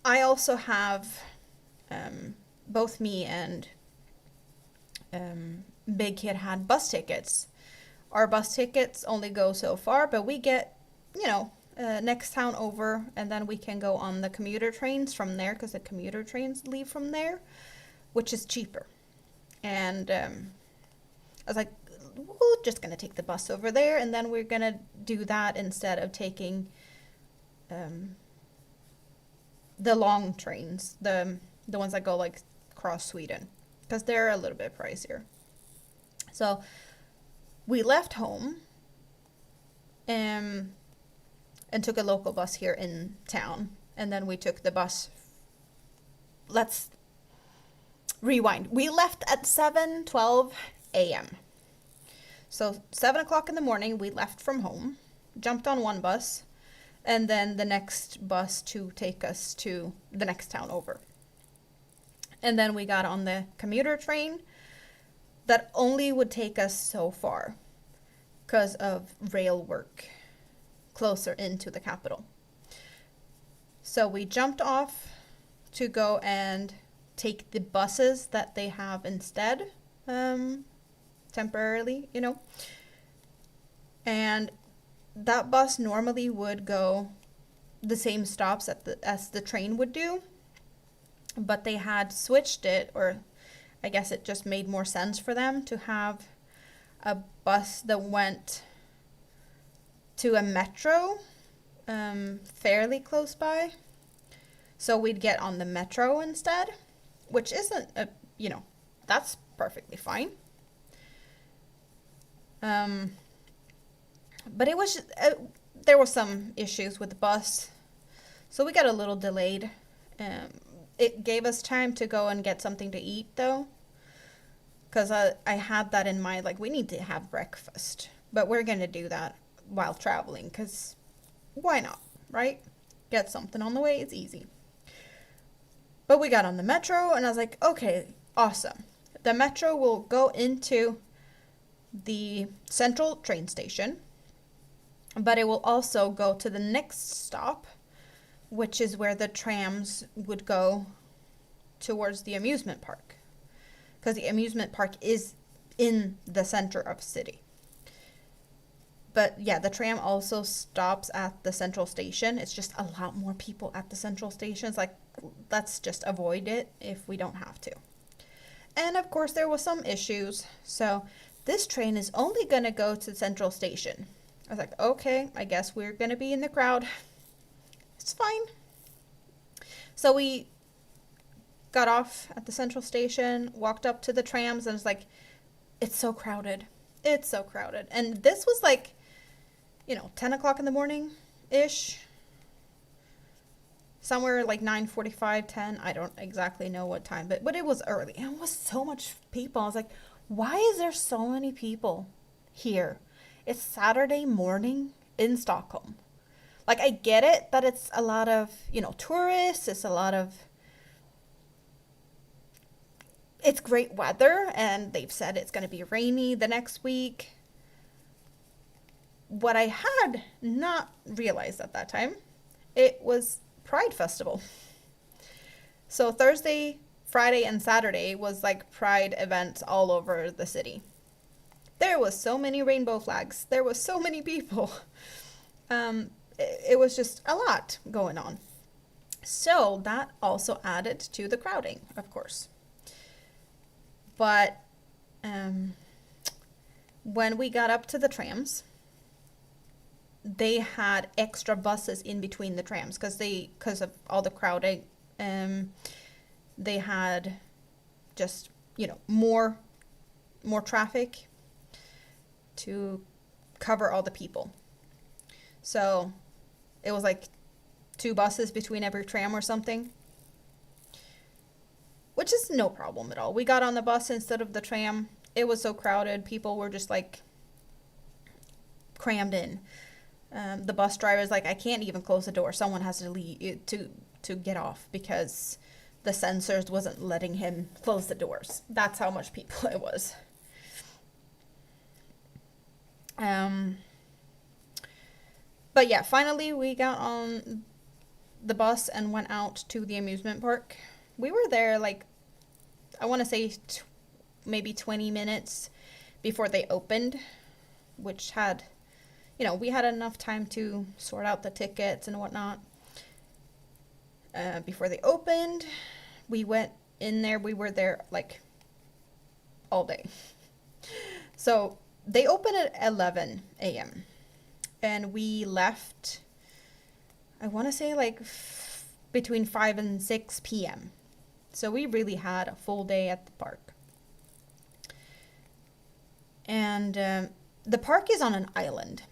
I also have, both me and Big Kid had bus tickets. Our bus tickets only go so far, but we get, next town over, and then we can go on the commuter trains from there, because the commuter trains leave from there, which is cheaper. And I was like, we're just going to take the bus over there, and then we're going to do that instead of taking the long trains, the ones that go like across Sweden, because they're a little bit pricier. So we left home and took a local bus here in town, and then we took the bus. Let's rewind. We left at 7:12 a.m. So 7 o'clock in the morning, we left from home, jumped on one bus, and then the next bus to take us to the next town over. And then we got on the commuter train that only would take us so far because of rail work closer into the capital. So we jumped off to go and take the buses that they have instead, temporarily, and that bus normally would go the same stops as the train would do, but they had switched it, or I guess it just made more sense for them to have a bus that went to a metro fairly close by. So we'd get on the metro instead, which isn't that's perfectly fine. But it was there were some issues with the bus, so we got a little delayed. It gave us time to go and get something to eat, though, because I had that in mind, like, we need to have breakfast, but we're going to do that while traveling, because why not, right? Get something on the way, it's easy. But we got on the metro, and I was like, okay, awesome. The metro will go into the central train station, but it will also go to the next stop, which is where the trams would go towards the amusement park, because the amusement park is in the center of the city. But yeah, the tram also stops at the central station. It's just a lot more people at the central station. It's like, let's just avoid it if we don't have to. And of course, there was some issues. So this train is only going to go to Central Station. I was like, okay, I guess we're going to be in the crowd. It's fine. So we got off at the Central Station, walked up to the trams, and it's like, it's so crowded. It's so crowded. And this was like, 10 o'clock in the morning-ish. Somewhere like 9:45, 10. I don't exactly know what time, but it was early. And it was so much people. I was like, why is there so many people here? It's Saturday morning in Stockholm. Like, I get it that it's a lot of, tourists. It's great weather, and they've said it's going to be rainy the next week. What I had not realized at that time, it was Pride Festival. So Thursday, Friday, and Saturday was like Pride events all over the city. There was so many rainbow flags. There was so many people. It was just a lot going on. So that also added to the crowding, of course. But when we got up to the trams, they had extra buses in between the trams because of all the crowding. They had just more traffic to cover all the people. So it was like 2 buses between every tram or something, which is no problem at all. We got on the bus instead of the tram. It was so crowded. People were just like crammed in. The bus driver is like, I can't even close the door. Someone has to leave to get off because the sensors wasn't letting him close the doors. That's how much people it was. But yeah, finally we got on the bus and went out to the amusement park. We were there like, I want to say maybe 20 minutes before they opened, which had, we had enough time to sort out the tickets and whatnot. Before they opened, we went in there. We were there like all day. So they opened at 11 a.m. and we left, I want to say like between 5 and 6 p.m. So we really had a full day at the park. And the park is on an island.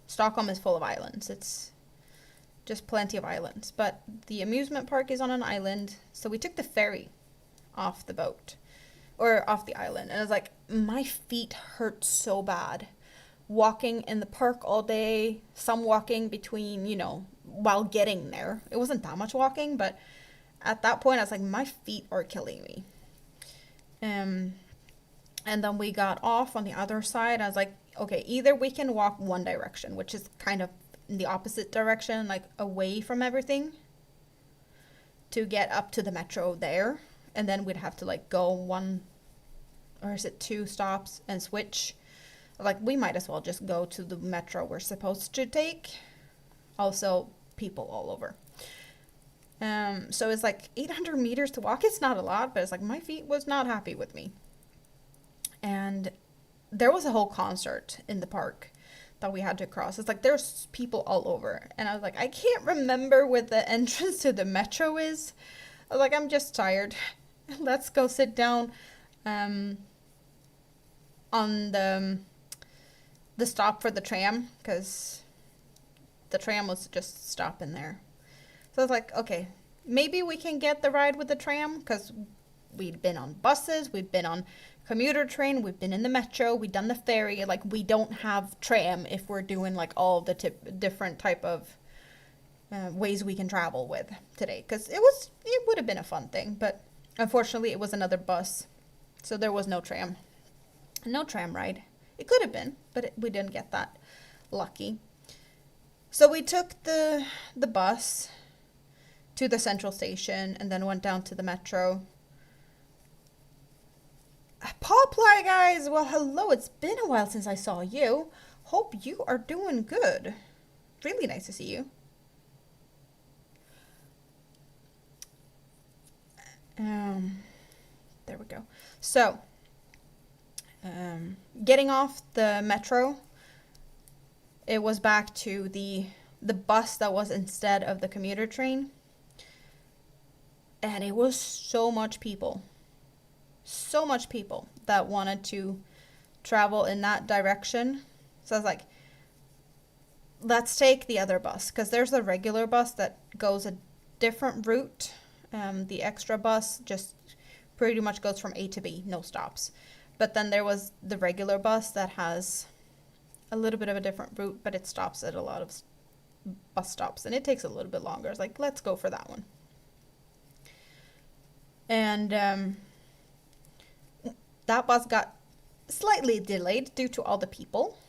Stockholm is full of islands. It's just plenty of islands. But the amusement park is on an island. So we took the ferry off the boat. Or off the island. And I was like, my feet hurt so bad. Walking in the park all day. Some walking between, while getting there. It wasn't that much walking. But at that point, I was like, my feet are killing me. And then we got off on the other side. I was like, okay, either we can walk one direction, which is kind of in the opposite direction, like away from everything, to get up to the metro there. And then we'd have to like go 1, or is it 2 stops and switch. Like, we might as well just go to the metro we're supposed to take. Also, people all over. So it's like 800 meters to walk. It's not a lot, but it's like my feet was not happy with me. And there was a whole concert in the park that we had to cross. It's like there's people all over. And I was like, I can't remember where the entrance to the metro is. I was like, I'm just tired. Let's go sit down on the stop for the tram, because the tram was just stopping there. So I was like, okay, maybe we can get the ride with the tram, because we'd been on buses, we've been on commuter train, we've been in the metro, we've done the ferry. Like, we don't have tram if we're doing like all the different type of ways we can travel with today, because it would have been a fun thing, but unfortunately it was another bus, so there was no tram ride. It could have been, but we didn't get that lucky. So we took the bus to the central station and then went down to the metro. Poplar, guys! Well, hello, it's been a while since I saw you. Hope you are doing good. Really nice to see you. There we go. So, getting off the metro, it was back to the bus that was instead of the commuter train. And it was so much people. So much people that wanted to travel in that direction. So I was like, let's take the other bus, because there's a regular bus that goes a different route. The extra bus just pretty much goes from A to B, no stops. But then there was the regular bus that has a little bit of a different route, but it stops at a lot of bus stops, and it takes a little bit longer. It's like, let's go for that one. And that bus got slightly delayed due to all the people,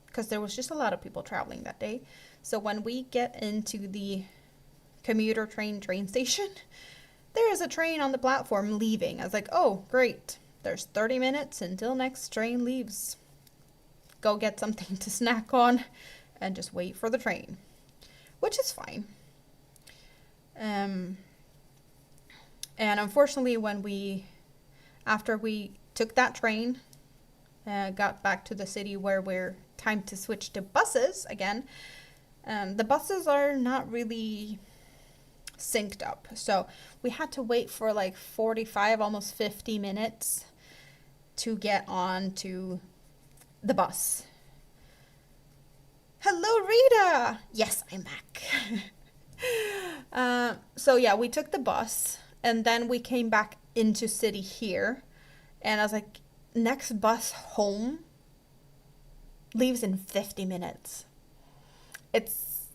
because there was just a lot of people traveling that day. So when we get into the commuter train station, there is a train on the platform leaving. I was like, oh, great. There's 30 minutes until next train leaves. Go get something to snack on and just wait for the train, which is fine. And unfortunately, after we took that train, got back to the city where we're time to switch to buses again, the buses are not really synced up. So we had to wait for like 45, almost 50 minutes to get on to the bus. Hello, Rita! Yes, I'm back. So yeah, we took the bus and then we came back into city here. And I was like, next bus home leaves in 50 minutes. It's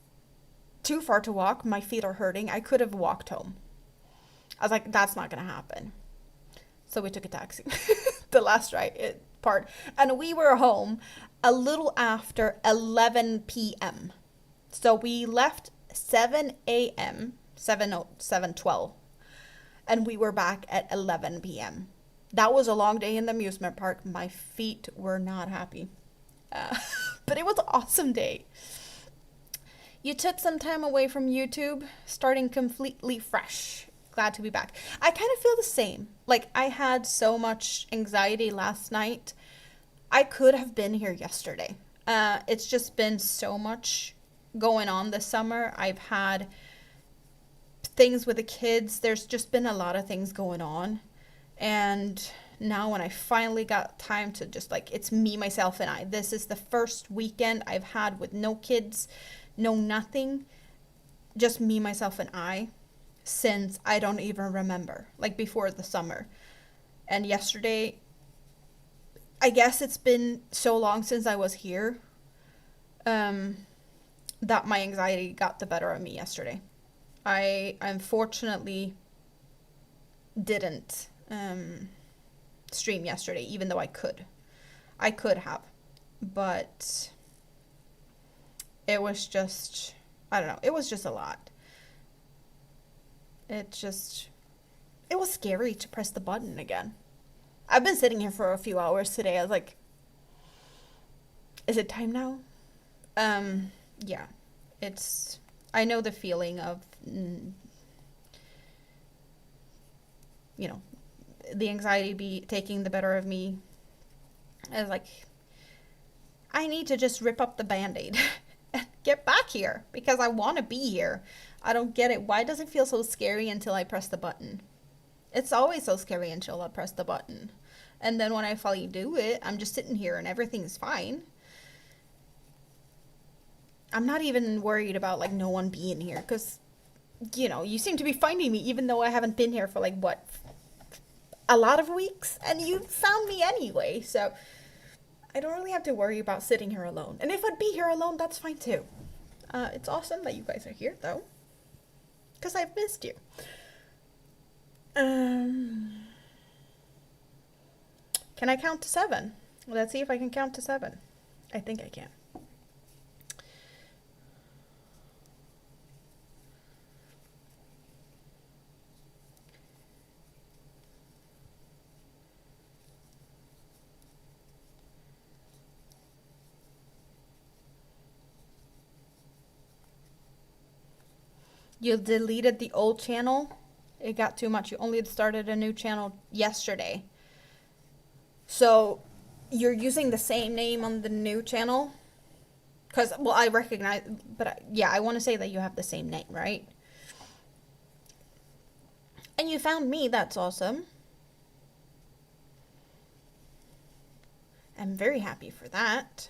too far to walk. My feet are hurting. I could have walked home. I was like, that's not going to happen. So we took a taxi. The last part. And we were home a little after 11 p.m. So we left 7 a.m., 7:12. And we were back at 11 p.m. That was a long day in the amusement park. My feet were not happy. But it was an awesome day. You took some time away from YouTube, starting completely fresh. Glad to be back. I kind of feel the same. Like, I had so much anxiety last night. I could have been here yesterday. It's just been so much going on this summer. I've had things with the kids. There's just been a lot of things going on. And now when I finally got time to just like, it's me, myself, and I. This is the first weekend I've had with no kids, no nothing. Just me, myself, and I since I don't even remember, like before the summer. And yesterday, I guess it's been so long since I was here, that my anxiety got the better of me yesterday. I unfortunately didn't stream yesterday, even though I could. I could have, but it was just, I don't know, it was just a lot. It was scary to press the button again. I've been sitting here for a few hours today. I was like, is it time now? Yeah, I know the feeling of, the anxiety be taking the better of me. I was like, I need to just rip up the Band-Aid and get back here because I want to be here. I don't get it. Why does it feel so scary until I press the button? It's always so scary until I press the button. And then when I finally do it, I'm just sitting here and everything's fine. I'm not even worried about like no one being here because, you seem to be finding me even though I haven't been here for like what? A lot of weeks, and you found me anyway, so I don't really have to worry about sitting here alone. And if I'd be here alone, that's fine too. It's awesome that you guys are here though, because I've missed you. Can I count to 7? Let's see if I can count to 7. I think I can. You deleted the old channel. It got too much. You only started a new channel yesterday. So you're using the same name on the new channel? Because, well, I recognize, but yeah, I want to say that you have the same name, right? And you found me. That's awesome. I'm very happy for that.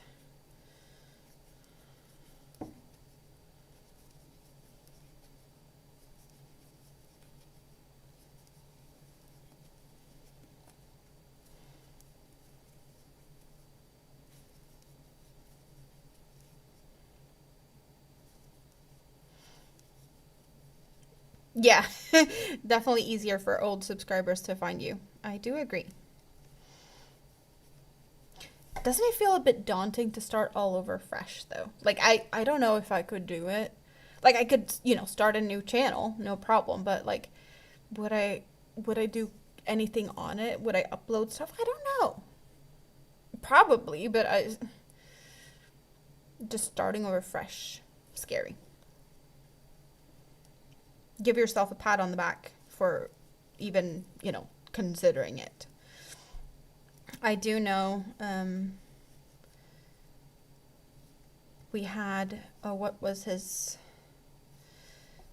Yeah, definitely easier for old subscribers to find you. I do agree. Doesn't it feel a bit daunting to start all over fresh though? Like I don't know if I could do it. Like I could, start a new channel, no problem, but like would I would I do anything on it? Would I upload stuff? I don't know. Probably, but I just starting over fresh. Scary. Give yourself a pat on the back for even, considering it. I do know we had, what was his,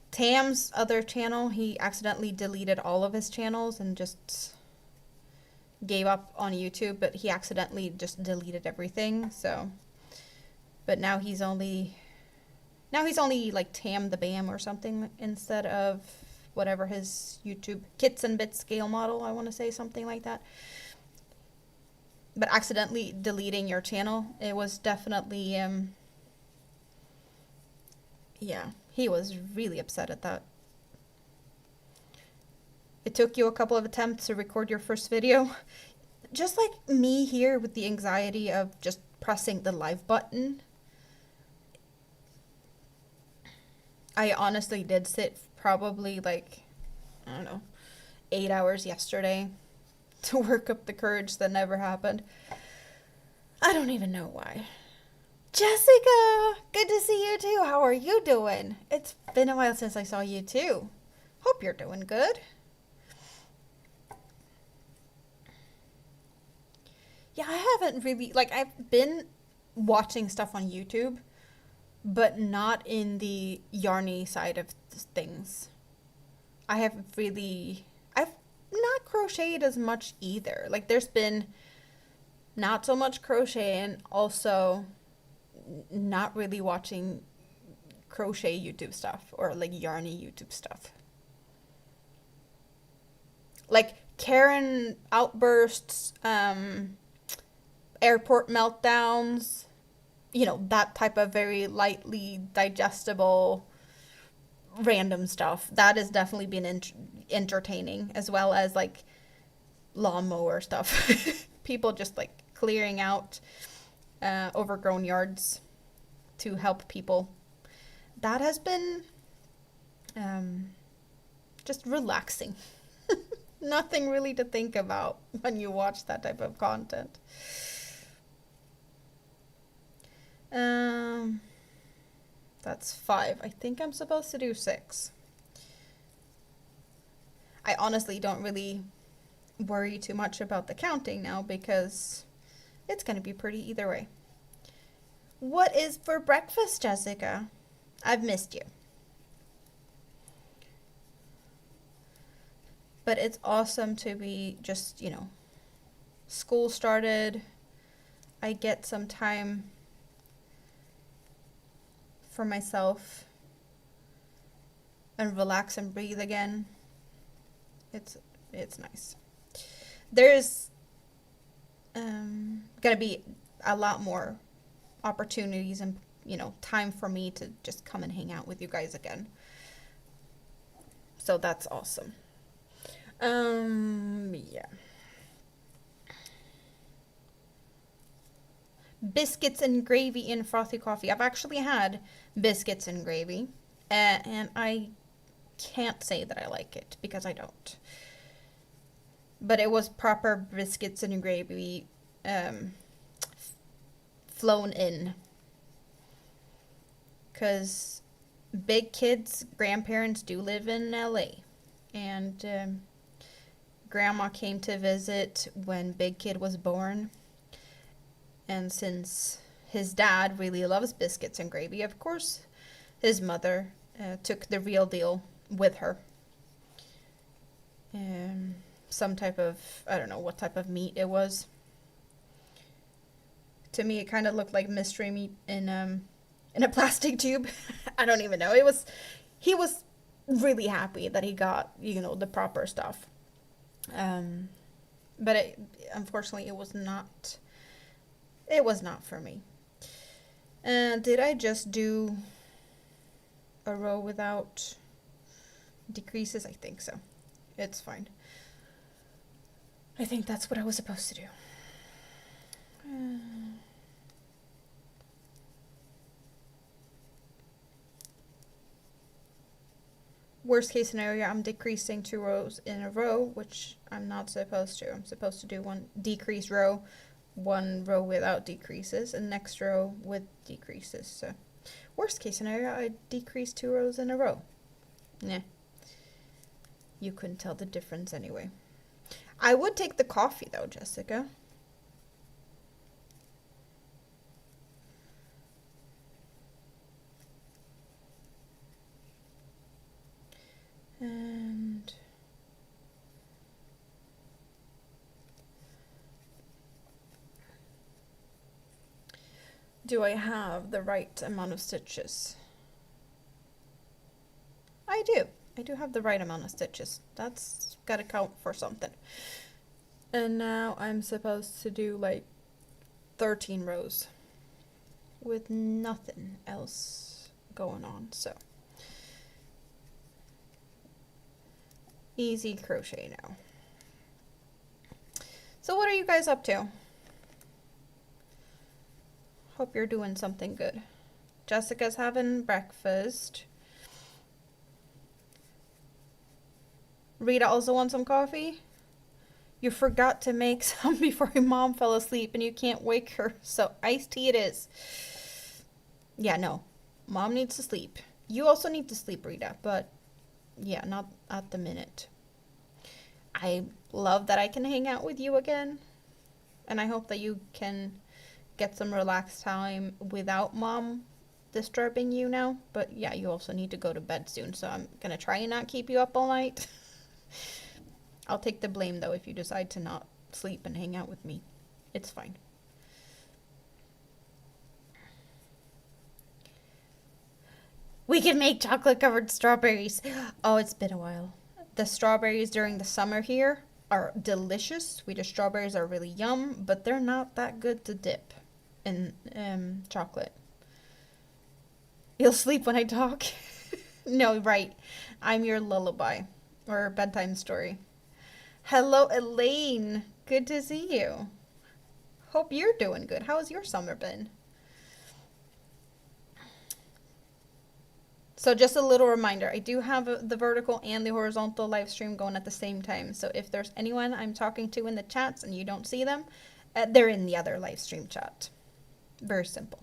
Tam's other channel. He accidentally deleted all of his channels and just gave up on YouTube, but he accidentally just deleted everything. So, but now he's only like Tam the Bam or something instead of whatever his YouTube Kits and Bits scale model, I want to say something like that. But accidentally deleting your channel, it was definitely yeah, he was really upset at that. It took you a couple of attempts to record your first video. Just like me here with the anxiety of just pressing the live button. I honestly did sit probably like, I don't know, 8 hours yesterday to work up the courage that never happened. I don't even know why. Jessica, good to see you too. How are you doing? It's been a while since I saw you too. Hope you're doing good. Yeah, I haven't really, like, I've been watching stuff on YouTube, but not in the yarny side of things. I've not crocheted as much either. Like, there's been not so much crochet and also not really watching crochet YouTube stuff or like yarny YouTube stuff. Like Karen outbursts, airport meltdowns, that type of very lightly digestible random stuff. That has definitely been entertaining, as well as like lawnmower stuff. People just like clearing out overgrown yards to help people. That has been just relaxing. Nothing really to think about when you watch that type of content. Um, that's 5. I think I'm supposed to do 6. I honestly don't really worry too much about the counting now because it's going to be pretty either way. What is for breakfast, Jessica? I've missed you. But it's awesome to be just, school started. I get some time for myself and relax and breathe again. It's nice. There's gonna be a lot more opportunities and time for me to just come and hang out with you guys again. So that's awesome. Yeah. Biscuits and gravy in frothy coffee. I've actually had biscuits and gravy, and I can't say that I like it because I don't. But it was proper biscuits and gravy, flown in. Because Big Kid's grandparents do live in LA. And Grandma came to visit when Big Kid was born. And since his dad really loves biscuits and gravy, of course, his mother took the real deal with her. Some type of, I don't know what type of meat it was. To me, it kind of looked like mystery meat in a plastic tube. I don't even know. He was really happy that he got, the proper stuff. But unfortunately, it was not for me. Did I just do a row without decreases? I think so. It's fine. I think that's what I was supposed to do. Worst case scenario, I'm decreasing 2 rows in a row, which I'm not supposed to. I'm supposed to do 1 decrease row, 1 row without decreases, and next row with decreases. So worst case scenario, I decrease 2 rows in a row. Nah. You couldn't tell the difference anyway. I would take the coffee though, Jessica. And do I have the right amount of stitches? I do. I do have the right amount of stitches. That's gotta count for something. And now I'm supposed to do like 13 rows with nothing else going on, so easy crochet now. So what are you guys up to? Hope you're doing something good. Jessica's having breakfast. Rita also wants some coffee. You forgot to make some before your mom fell asleep and you can't wake her, so iced tea it is. Yeah, no. Mom needs to sleep. You also need to sleep, Rita, but yeah, not at the minute. I love that I can hang out with you again, and I hope that you can get some relaxed time without Mom disturbing you now. But yeah, you also need to go to bed soon, so I'm gonna try and not keep you up all night. I'll take the blame though if you decide to not sleep and hang out with me. It's fine. We can make chocolate covered strawberries. Oh, it's been a while. The strawberries during the summer here are delicious. Swedish strawberries are really yum, but they're not that good to dip in chocolate. You'll sleep when I talk? No, right. I'm your lullaby or bedtime story. Hello, Elaine. Good to see you. Hope you're doing good. How has your summer been? So just a little reminder, I do have the vertical and the horizontal live stream going at the same time. So if there's anyone I'm talking to in the chats and you don't see them, they're in the other live stream chat. Very simple.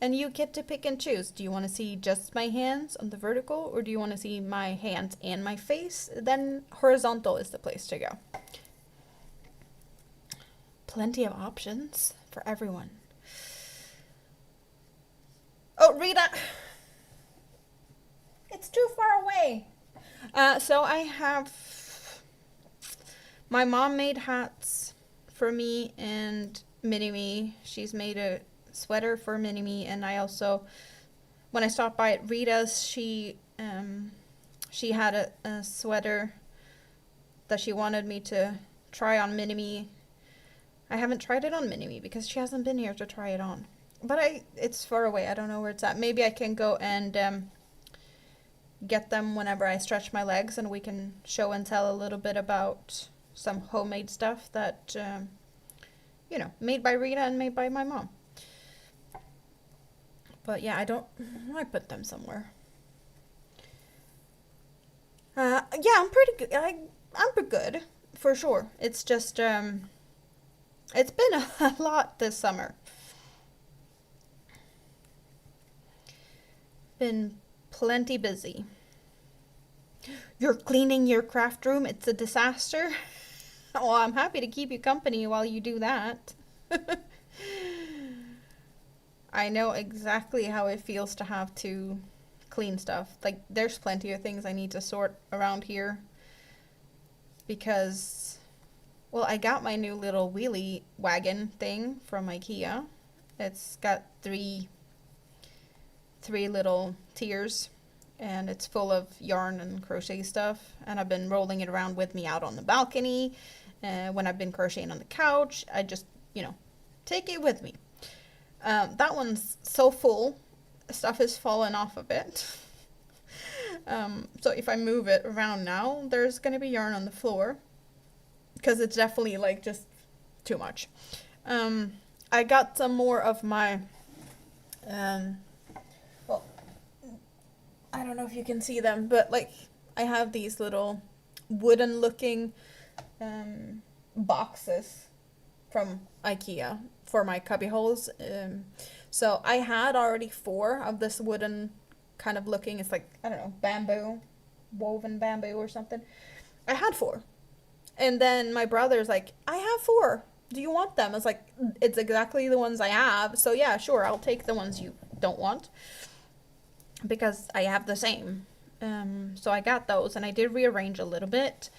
And you get to pick and choose. Do you want to see just my hands on the vertical, or do you want to see my hands and my face? Then horizontal is the place to go. Plenty of options for everyone. Oh, Rita! It's too far away. So I have... My mom made hats for me and Mini-Me. She's made a sweater for Mini-Me, and I also, when I stopped by at Rita's, she had a sweater that she wanted me to try on Mini-Me. I haven't tried it on Mini-Me because she hasn't been here to try it on. But it's far away. I don't know where it's at. Maybe I can go and get them whenever I stretch my legs, and we can show and tell a little bit about some homemade stuff that, made by Rita and made by my mom. But yeah, I put them somewhere. Yeah, I'm pretty good. I'm pretty good, for sure. It's just, it's been a lot this summer. Been plenty busy. You're cleaning your craft room? It's a disaster? Well, I'm happy to keep you company while you do that. I know exactly how it feels to have to clean stuff. Like, there's plenty of things I need to sort around here. Because, well, I got my new little wheelie wagon thing from IKEA. It's got three little tiers, and it's full of yarn and crochet stuff. And I've been rolling it around with me out on the balcony. When I've been crocheting on the couch, I just, take it with me. That one's so full, stuff is falling off of it. So if I move it around now, there's going to be yarn on the floor, because it's definitely like just too much. I got some more of my, well, I don't know if you can see them, but like I have these little wooden looking boxes from IKEA for my cubby holes. So I had already 4 of this wooden kind of looking, it's like, I don't know, bamboo, woven bamboo or something. I had 4. And then my brother's like, I have 4. Do you want them? I was like, it's exactly the ones I have. So yeah, sure, I'll take the ones you don't want, because I have the same. So I got those, and I did rearrange a little bit,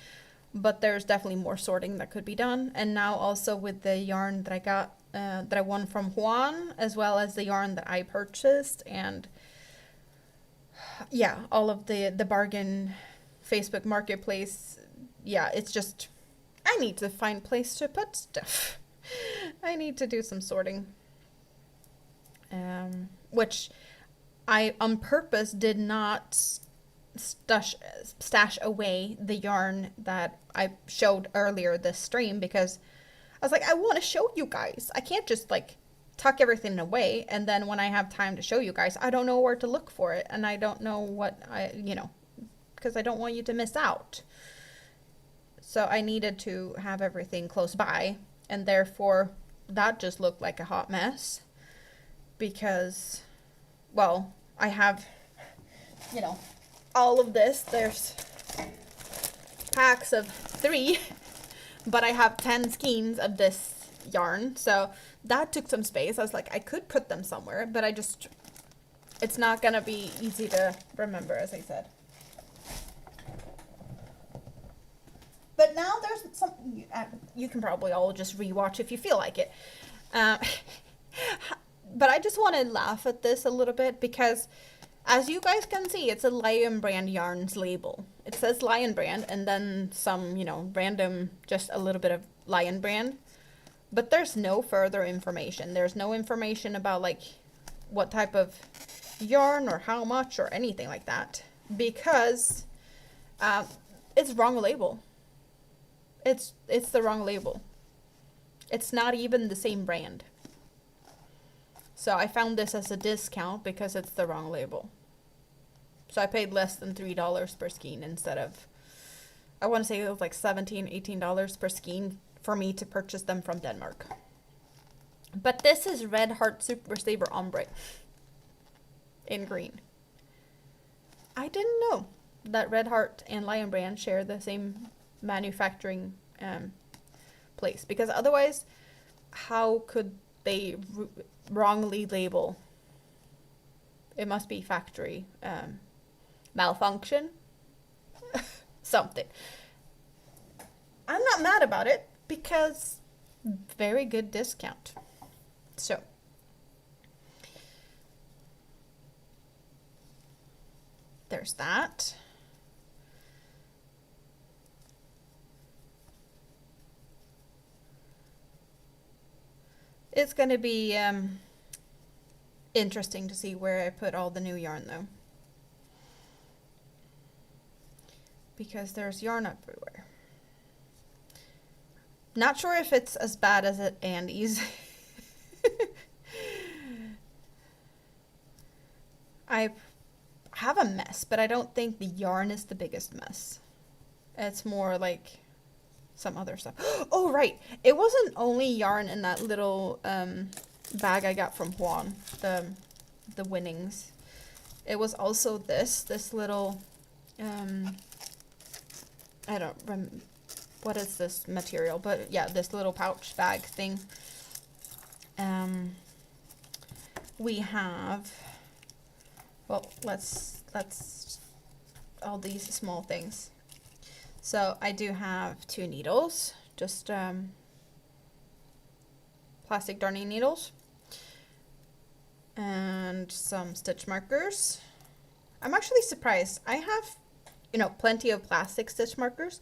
but there's definitely more sorting that could be done. And now also with the yarn that I got, that I won from Juan, as well as the yarn that I purchased, and yeah, all of the bargain Facebook marketplace. Yeah, it's just, I need to find a place to put stuff. I need to do some sorting. Which I on purpose did not stash away the yarn that I showed earlier this stream, because I was like, I want to show you guys. I can't just like tuck everything away, and then when I have time to show you guys, I don't know where to look for it, and I don't know what because I don't want you to miss out. So I needed to have everything close by, and therefore that just looked like a hot mess, because, well, I have, all of this. There's packs of 3, but I have 10 skeins of this yarn, so that took some space. I was like, I could put them somewhere, but it's not gonna be easy to remember, as I said. But now there's some, you can probably all just rewatch if you feel like it. But I just want to laugh at this a little bit, because as you guys can see, it's a Lion Brand Yarns label. It says Lion Brand, and then some, random, just a little bit of Lion Brand. But there's no further information. There's no information about like what type of yarn or how much or anything like that, because it's wrong label. It's the wrong label. It's not even the same brand. So I found this as a discount because it's the wrong label. So I paid less than $3 per skein instead of, I want to say it was like $17, $18 per skein for me to purchase them from Denmark. But this is Red Heart Super Saver Ombre in green. I didn't know that Red Heart and Lion Brand share the same manufacturing place, because otherwise how could they wrongly label? It must be factory malfunction. Something. I'm not mad about it, because very good discount. So there's that. It's going to be interesting to see where I put all the new yarn, though, because there's yarn everywhere. Not sure if it's as bad as at Andy's. I have a mess, but I don't think the yarn is the biggest mess. It's more like some other stuff. Oh, right. It wasn't only yarn in that little bag I got from Juan, the winnings. It was also this little, I don't remember what is this material, but yeah, this little pouch bag thing. We have, well, let's all these small things. So I do have 2 needles, just plastic darning needles, and some stitch markers. I'm actually surprised. I have, you know, plenty of plastic stitch markers,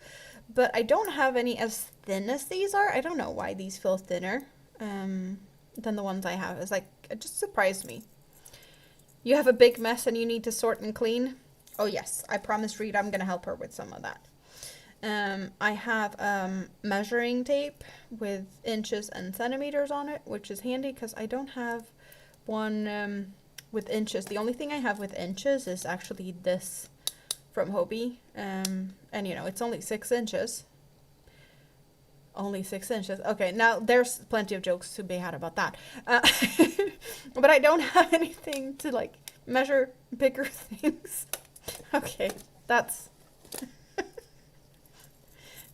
but I don't have any as thin as these are. I don't know why these feel thinner than the ones I have. It's like, it just surprised me. You have a big mess and you need to sort and clean? Oh yes, I promised Rita I'm gonna help her with some of that. I have measuring tape with inches and centimeters on it, which is handy because I don't have one with inches. The only thing I have with inches is actually this from Hobbii, and you know, it's only 6 inches. Only 6 inches. Okay, now there's plenty of jokes to be had about that. But I don't have anything to like measure bigger things. Okay, that's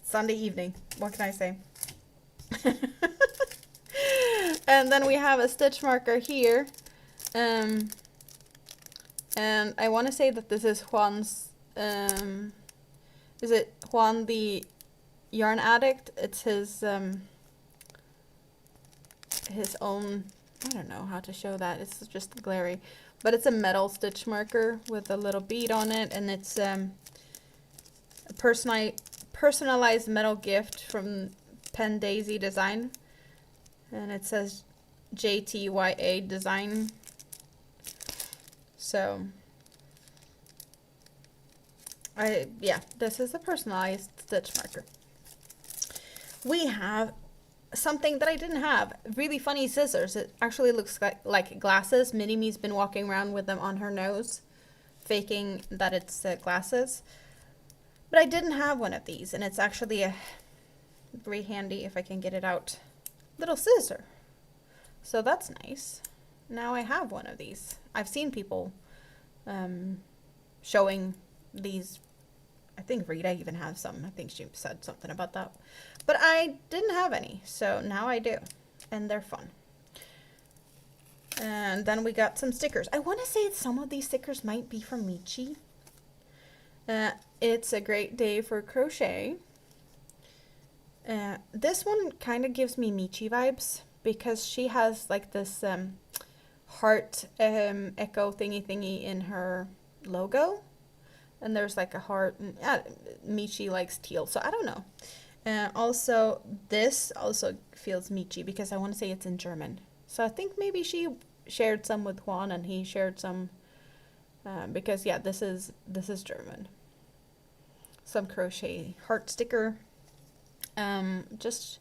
Sunday evening. What can I say? And then we have a stitch marker here. And I want to say that this is Juan's, is it Juan the Yarn Addict? It's his own, I don't know how to show that. It's just glary. But it's a metal stitch marker with a little bead on it, and it's a personalized metal gift from Pen Daisy Design. And it says JTYA Design. So yeah, this is a personalized stitch marker. We have something that I didn't have. Really funny scissors. It actually looks like glasses. Mini-Me's been walking around with them on her nose, faking that it's glasses. But I didn't have one of these, and it's actually a very handy, if I can get it out, little scissor. So that's nice. Now I have one of these. I've seen people showing these. I think Rita even has some. I think she said something about that. But I didn't have any, so now I do. And they're fun. And then we got some stickers. I want to say some of these stickers might be from Michi. It's a great day for crochet. This one kind of gives me Michi vibes because she has like this heart echo thingy in her logo. And there's like a heart. Michi likes teal, so I don't know. Also, this also feels Michi because I want to say it's in German. So I think maybe she shared some with Juan and he shared some because yeah, this is German. Some crochet heart sticker. Just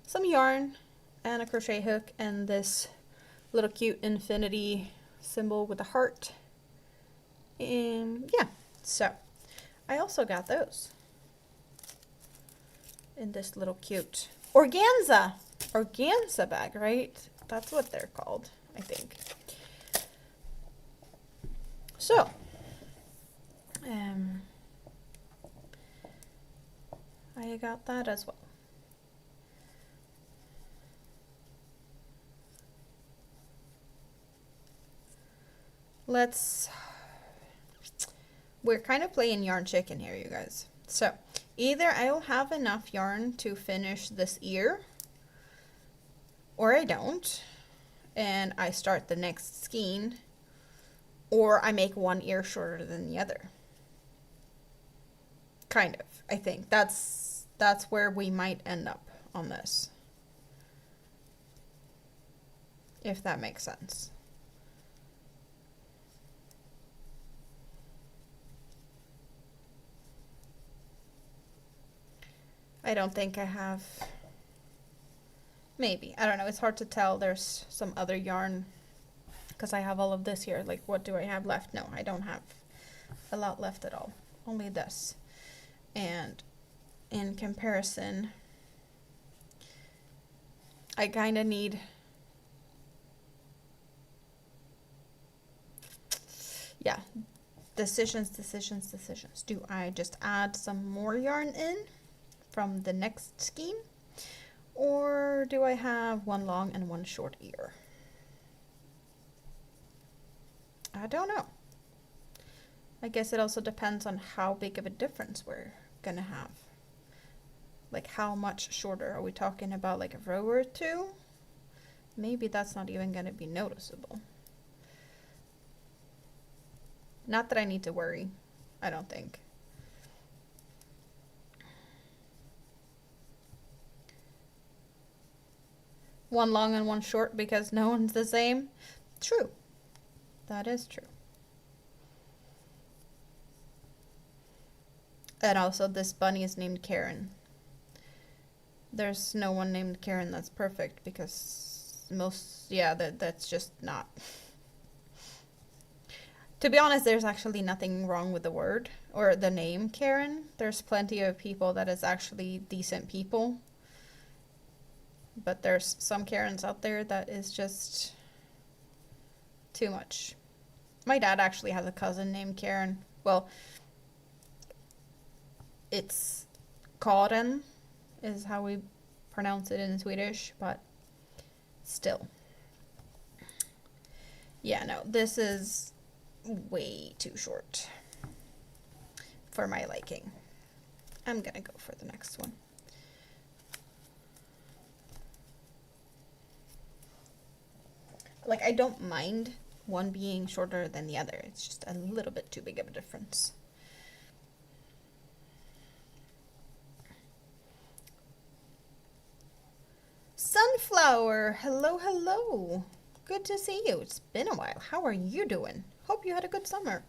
some yarn and a crochet hook and this little cute infinity symbol with a heart. And yeah. So, I also got those in this little cute organza bag, right? That's what they're called, I think. So, I got that as well. We're kind of playing yarn chicken here, you guys. So, either I'll have enough yarn to finish this ear, or I don't, and I start the next skein, or I make one ear shorter than the other. Kind of, I think. That's where we might end up on this. If that makes sense. I don't think I have, maybe, I don't know, it's hard to tell. There's some other yarn because I have all of this here. Like, what do I have left? No, I don't have a lot left at all, only this. And in comparison, I kind of need, Yeah, decisions, decisions, decisions. Do I just add some more yarn in from the next skein? Or do I have one long and one short ear? I don't know. I guess it also depends on how big of a difference we're gonna have. Like how much shorter? Are we talking about like a row or two? Maybe that's not even gonna be noticeable. Not that I need to worry, I don't think. One long and one short because no one's the same? True. That is true. And also this bunny is named Karen. There's no one named Karen that's perfect because that's just not. To be honest, there's actually nothing wrong with the word or the name Karen. There's plenty of people that is actually decent people. But there's some Karens out there that is just too much. My dad actually has a cousin named Karen. Well, it's Karen is how we pronounce it in Swedish, but still. Yeah, no, this is way too short for my liking. I'm gonna go for the next one. Like, I don't mind one being shorter than the other. It's just a little bit too big of a difference. Sunflower, hello, hello. Good to see you. It's been a while. How are you doing? Hope you had a good summer.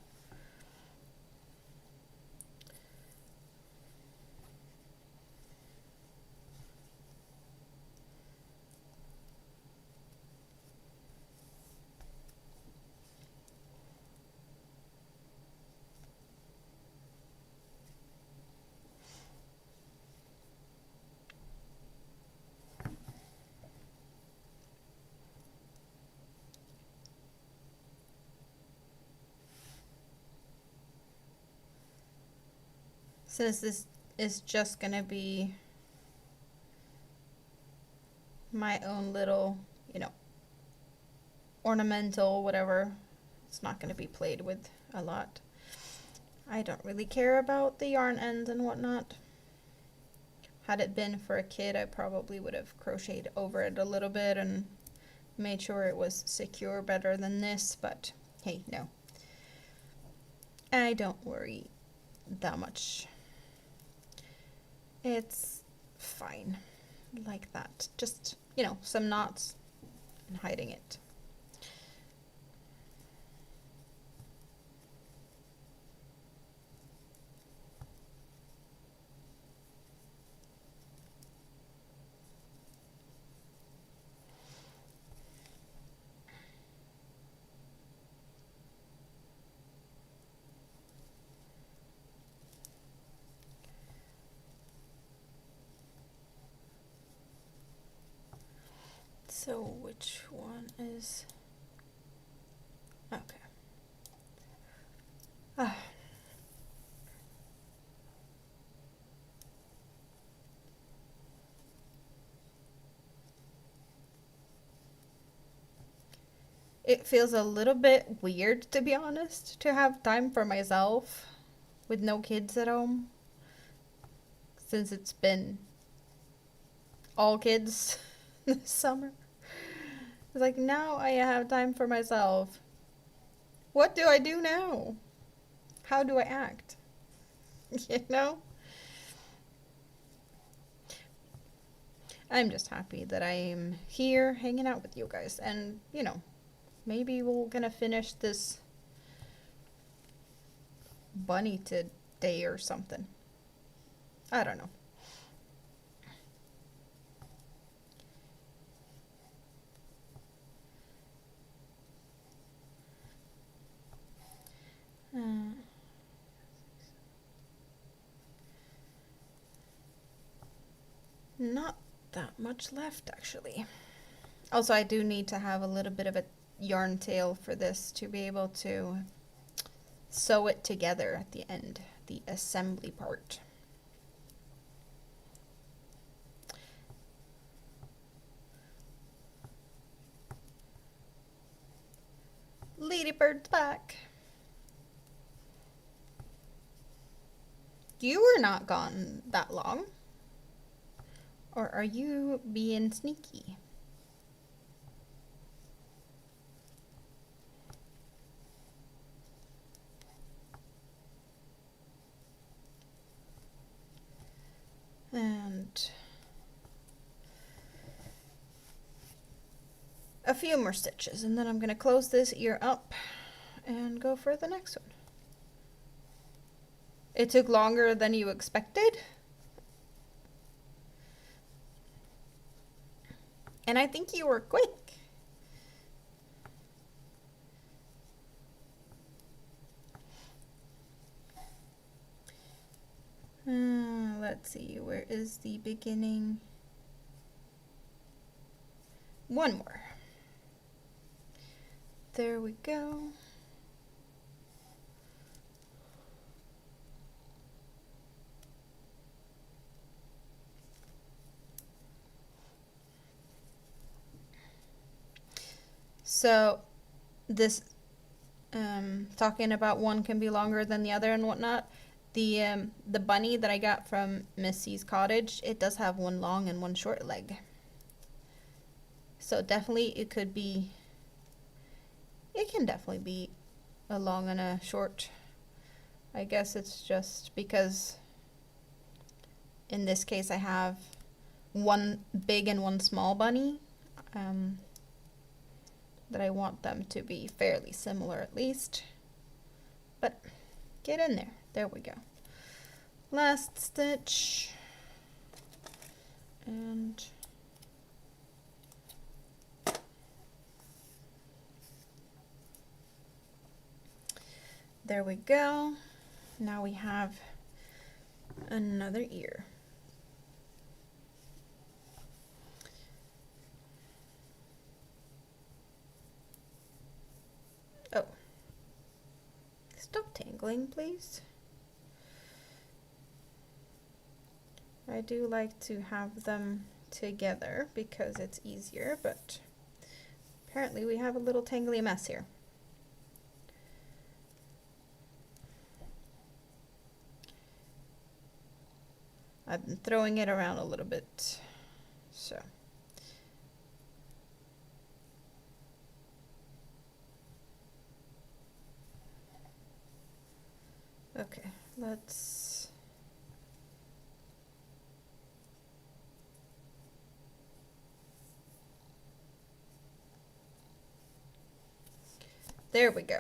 Since this is just gonna be my own little, ornamental, whatever. It's not gonna be played with a lot. I don't really care about the yarn ends and whatnot. Had it been for a kid, I probably would have crocheted over it a little bit and made sure it was secure better than this, but hey, no. I don't worry that much. It's fine like that. Just, some knots and hiding it. So which one is... Okay. It feels a little bit weird, to be honest, to have time for myself with no kids at home. Since it's been all kids this summer. It's like, now I have time for myself. What do I do now? How do I act? I'm just happy that I'm here hanging out with you guys. And, maybe we're gonna finish this bunny today or something. I don't know. Not that much left, actually. Also, I do need to have a little bit of a yarn tail for this to be able to sew it together at the end, the assembly part. Ladybird's back. You were not gone that long. Or are you being sneaky? And a few more stitches, and then I'm going to close this ear up and go for the next one. It took longer than you expected. And I think you were quick. Let's see, where is the beginning? One more. There we go. So this talking about one can be longer than the other and whatnot. The bunny that I got from Missy's cottage, it does have one long and one short leg. So definitely it can definitely be a long and a short. I guess it's just because in this case I have one big and one small bunny, that I want them to be fairly similar at least. But get in there. There we go. Last stitch. And there we go. Now we have another ear. Oh. Stop tangling, please. I do like to have them together because it's easier, but apparently we have a little tangly mess here. I've been throwing it around a little bit, so. Okay, let's. There we go.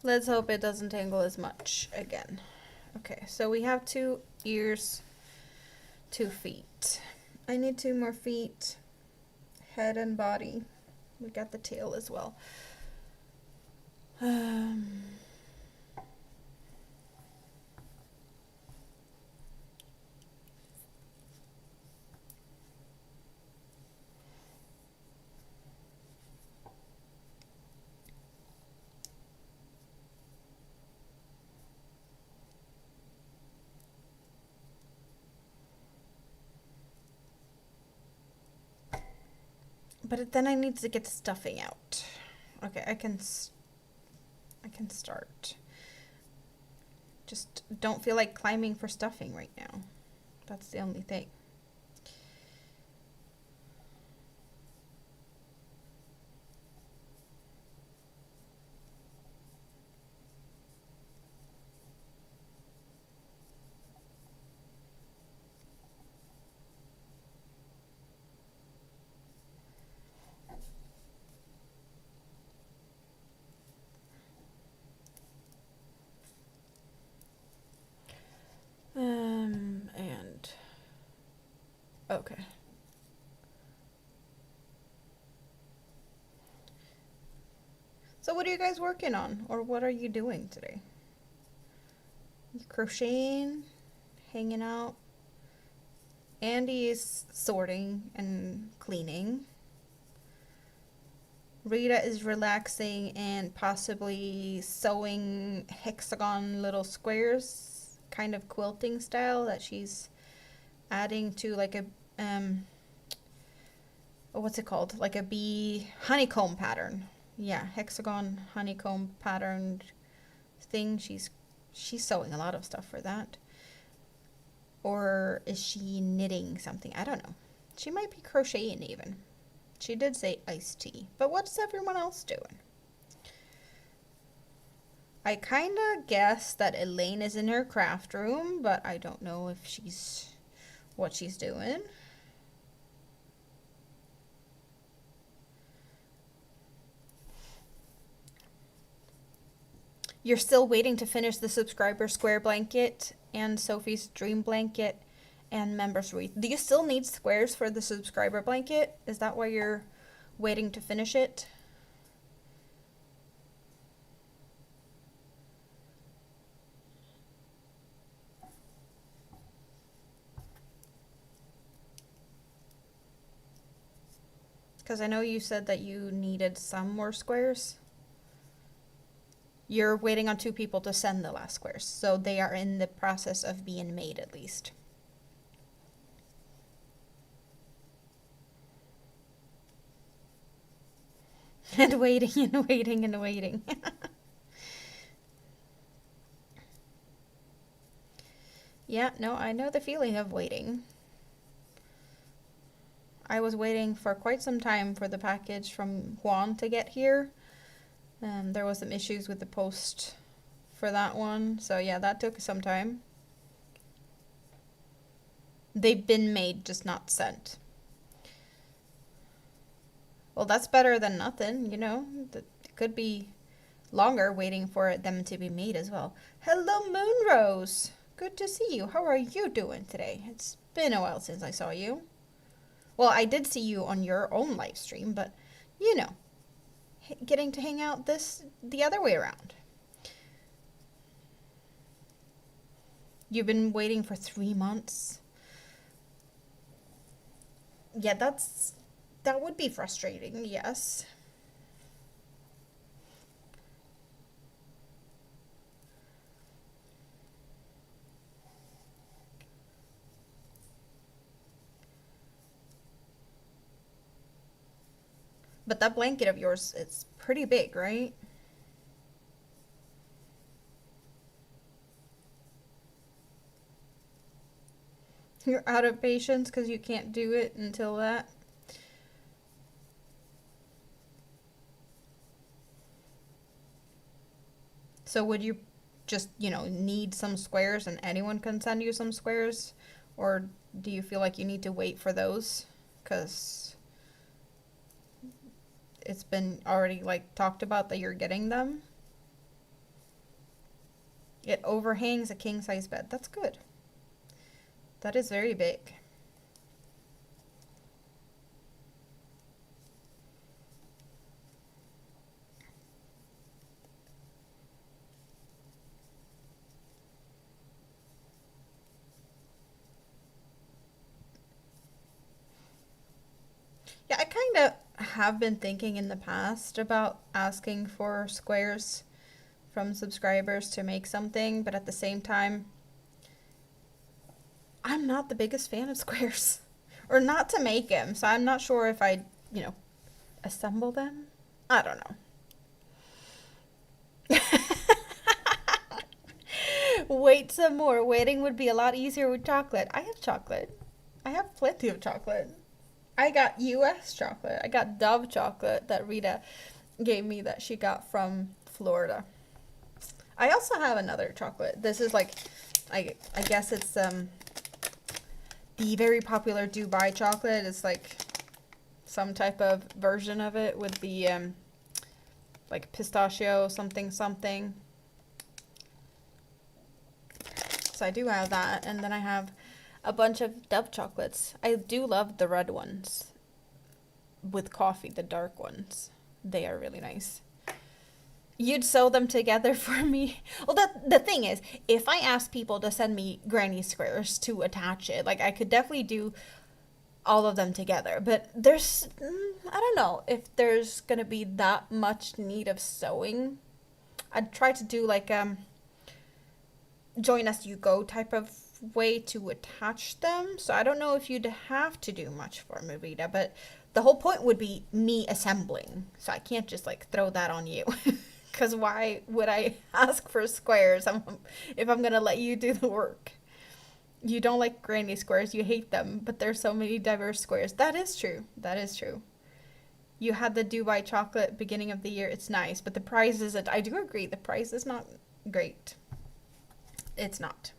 Let's hope it doesn't tangle as much again. Okay, so we have 2 ears, 2 feet. I need 2 more feet, head and body. We got the tail as well. But then I need to get the stuffing out. Okay, I can start. Just don't feel like climbing for stuffing right now. That's the only thing. And okay. So what are you guys working on, or what are you doing today? crocheting, hanging out. Andy is sorting and cleaning. Rita is relaxing and possibly sewing hexagon little squares, kind of quilting style that she's adding to like a what's it called? Like a bee honeycomb pattern. Yeah, hexagon honeycomb patterned thing. She's sewing a lot of stuff for that. Or is she knitting something? I don't know. She might be crocheting even. She did say iced tea. But what's everyone else doing? I kind of guess that Elaine is in her craft room, but I don't know if what she's doing. You're still waiting to finish the subscriber square blanket and Sophie's dream blanket and members wreath. Do you still need squares for the subscriber blanket? Is that why you're waiting to finish it? Because I know you said that you needed some more squares. You're waiting on 2 people to send the last squares, so they are in the process of being made at least. And waiting and waiting and waiting. Yeah, no, I know the feeling of waiting. I was waiting for quite some time for the package from Juan to get here. There was some issues with the post for that one, so yeah, that took some time. They've been made, just not sent. Well, that's better than nothing, you know. It could be longer waiting for them to be made as well. Hello, Moonrose. Good to see you. How are you doing today? It's been a while since I saw you. Well, I did see you on your own live stream, but you know, getting to hang out the other way around. You've been waiting for 3 months. Yeah, that would be frustrating, yes. But that blanket of yours, it's pretty big, right? You're out of patience because you can't do it until that. So would you just, need some squares and anyone can send you some squares? Or do you feel like you need to wait for those? Because it's been already, talked about that you're getting them. It overhangs a king-size bed. That's good. That is very big. Yeah, I kind of have been thinking in the past about asking for squares from subscribers to make something, but at the same time, I'm not the biggest fan of squares. Or not to make them, so I'm not sure if I'd, assemble them. I don't know. Wait some more. Waiting would be a lot easier with chocolate. I have chocolate. I have plenty of chocolate. I got US chocolate. I got Dove chocolate that Rita gave me that she got from Florida. I also have another chocolate. This is I guess it's the very popular Dubai chocolate. It's like some type of version of it with the like pistachio something something. So I do have that, and then I have a bunch of Dove chocolates. I do love the red ones with coffee, the dark ones. They are really nice. You'd sew them together for me. Well, the thing is, if I ask people to send me granny squares to attach it, like I could definitely do all of them together. But I don't know if there's gonna be that much need of sewing. I'd try to do like join as you go type of way to attach them. So I don't know if you'd have to do much for Merida, but the whole point would be me assembling. So I can't just like throw that on you. Because why would I ask for squares if I'm gonna let you do the work? You don't like granny squares, you hate them, but there's so many diverse squares. That is true. That is true. You had the Dubai chocolate beginning of the year. It's nice, but the price isn't. I do agree. The price is not great. It's not.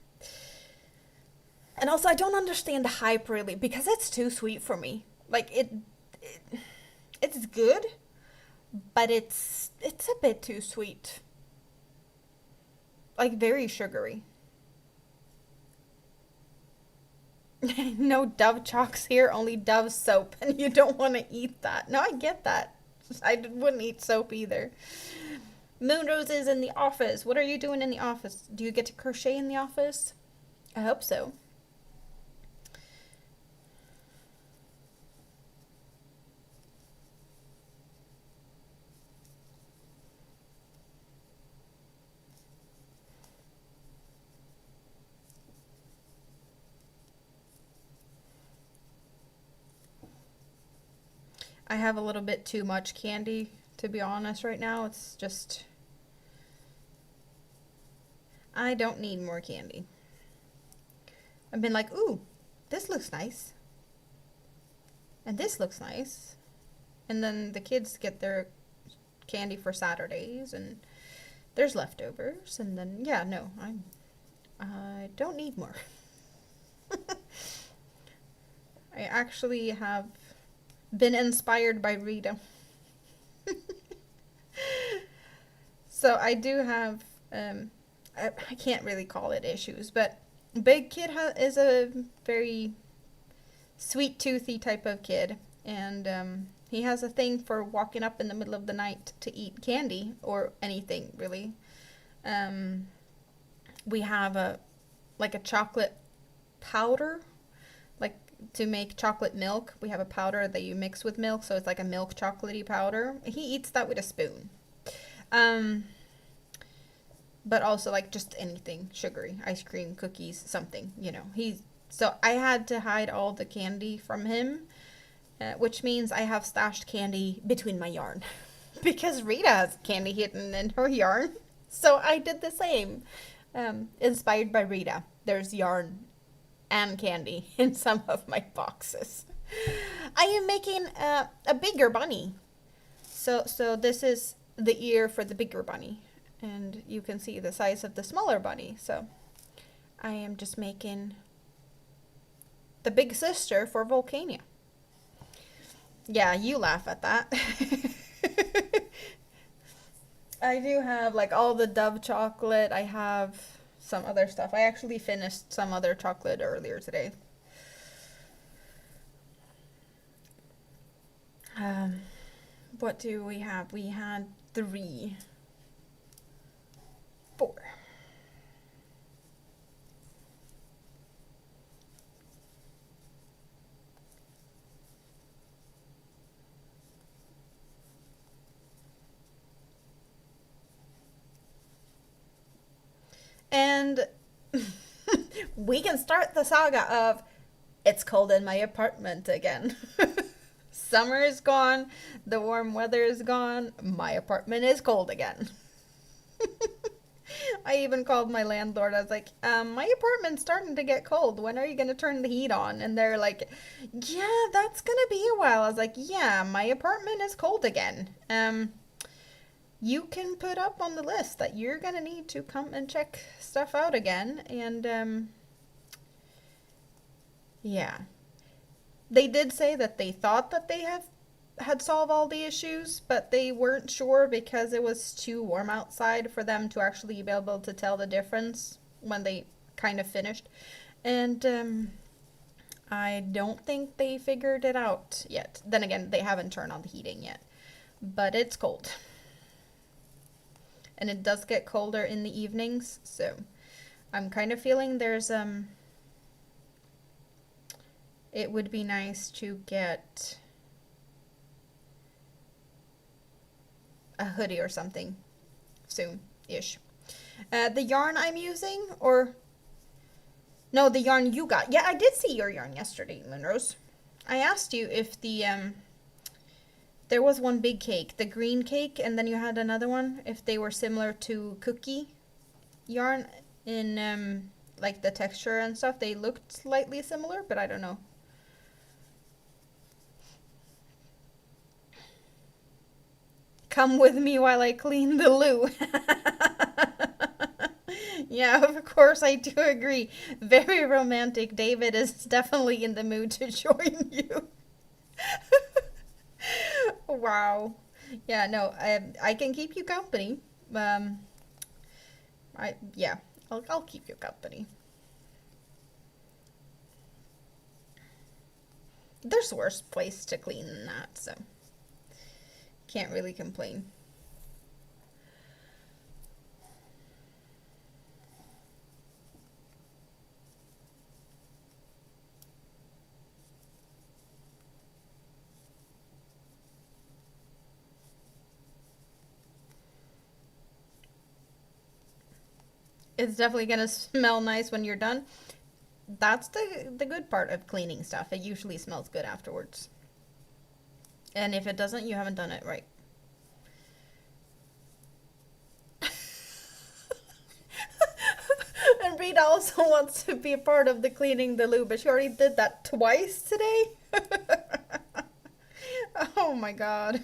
And also, I don't understand the hype really because it's too sweet for me. Like it's good, but it's a bit too sweet. Like very sugary. No Dove chalks here, only Dove soap, and you don't want to eat that. No, I get that. Wouldn't eat soap either. Moonrose is in the office. What are you doing in the office? Do you get to crochet in the office? I hope so. I have a little bit too much candy, to be honest, right now. It's just, I don't need more candy. I've been like, ooh, this looks nice. And this looks nice. And then the kids get their candy for Saturdays, and there's leftovers. And then, yeah, no, I don't need more. I actually have been inspired by Rita. So I do have, I can't really call it issues, but Big Kid is a very sweet toothy type of kid, and he has a thing for walking up in the middle of the night to eat candy or anything really. Um, we have a chocolate powder, like to make chocolate milk. We have a powder that you mix with milk, so it's like a milk chocolatey powder. He eats that with a spoon. Um, but also like just anything sugary, ice cream, cookies, something, so I had to hide all the candy from him, which means I have stashed candy between my yarn because Rita has candy hidden in her yarn. So I did the same. Inspired by Rita. There's yarn and candy in some of my boxes. I am making a bigger bunny. So this is the ear for the bigger bunny. And you can see the size of the smaller bunny. So I am just making the big sister for Volcania. Yeah, you laugh at that. I do have like all the Dove chocolate. I have some other stuff. I actually finished some other chocolate earlier today. Um, what do we have? We had 3, 4. And we can start the saga of it's cold in my apartment again. Summer is gone, the warm weather is gone, my apartment is cold again. I even called my landlord. I was like, my apartment's starting to get cold. When are you going to turn the heat on? And they're like, yeah, that's going to be a while. I was like, yeah, my apartment is cold again. You can put up on the list that you're going to need to come and check stuff out again. And, yeah. They did say that they thought that they had solved all the issues, but they weren't sure because it was too warm outside for them to actually be able to tell the difference when they kind of finished. And I don't think they figured it out yet. Then again, they haven't turned on the heating yet, but it's cold. and it does get colder in the evenings, so I'm kind of feeling there's it would be nice to get a hoodie or something soon-ish. The yarn I'm using, or no, the yarn you got. Yeah, I did see your yarn yesterday, Moonrose. I asked you if there was one big cake, the green cake, and then you had another one, if they were similar to cookie yarn in like the texture and stuff. They looked slightly similar, but I don't know. Come with me while I clean the loo. Yeah, of course, I do agree. Very romantic. David is definitely in the mood to join you. Wow. Yeah, no, I can keep you company. Um, yeah, I'll keep you company. There's worse place to clean than that, so can't really complain. It's definitely gonna smell nice when you're done. That's the good part of cleaning stuff. It usually smells good afterwards. And if it doesn't, you haven't done it right. And Rita also wants to be a part of the cleaning the loo, but she already did that twice today. Oh my god.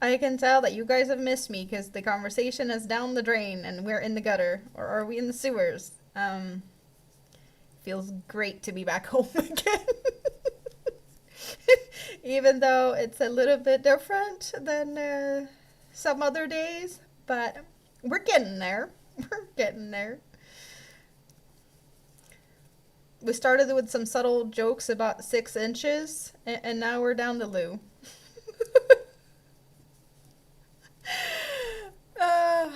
I can tell that you guys have missed me because the conversation is down the drain and we're in the gutter. Or are we in the sewers? Feels great to be back home again. Even though it's a little bit different than some other days, but we're getting there. We're getting there. We started with some subtle jokes about 6 inches, and now we're down to loo. uh,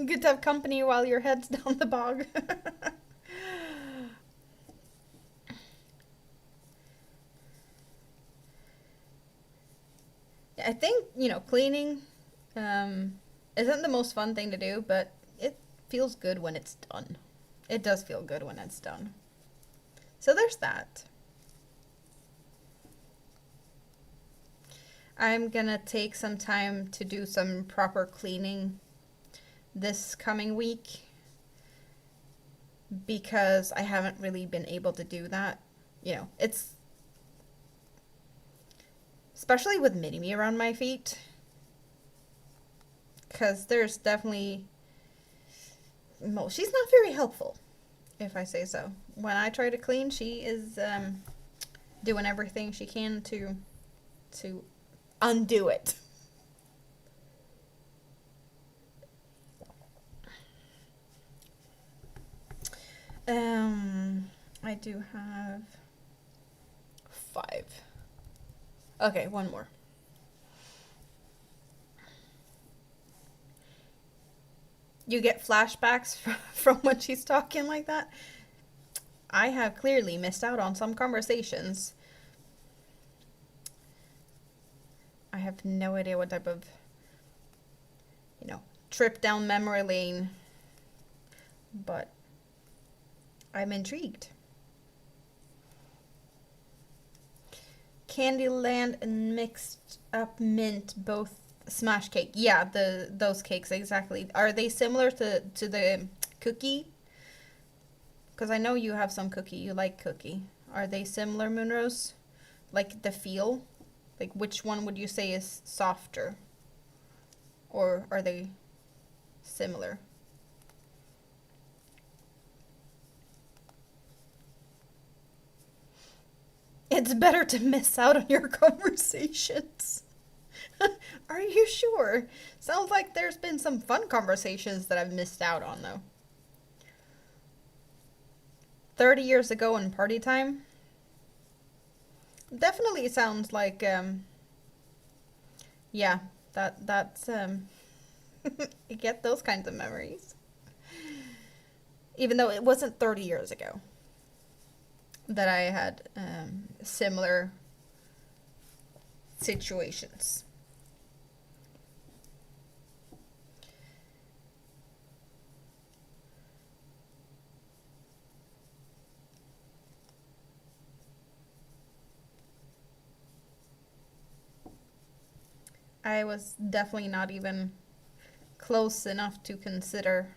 Good to have company while your head's down the bog. I think, cleaning isn't the most fun thing to do, but it feels good when it's done. It does feel good when it's done. So there's that. I'm gonna take some time to do some proper cleaning this coming week because I haven't really been able to do that. It's especially with Minnie around my feet, because there's definitely, well, she's not very helpful, if I say so. When I try to clean, she is doing everything she can to undo it. I do have 5. Okay, one more. You get flashbacks from when she's talking like that? I have clearly missed out on some conversations. I have no idea what type of, trip down memory lane, but I'm intrigued. Candyland and mixed up mint, both smash cake. Yeah, those cakes exactly. Are they similar to the cookie? Because I know you have some cookie. You like cookie. Are they similar, Moonrose? Like the feel? Like which one would you say is softer? Or are they similar? It's better to miss out on your conversations. Are you sure? Sounds like there's been some fun conversations that I've missed out on, though. 30 years ago in party time? Definitely sounds like, yeah, that's, you get those kinds of memories. Even though it wasn't 30 years ago that I had similar situations. I was definitely not even close enough to consider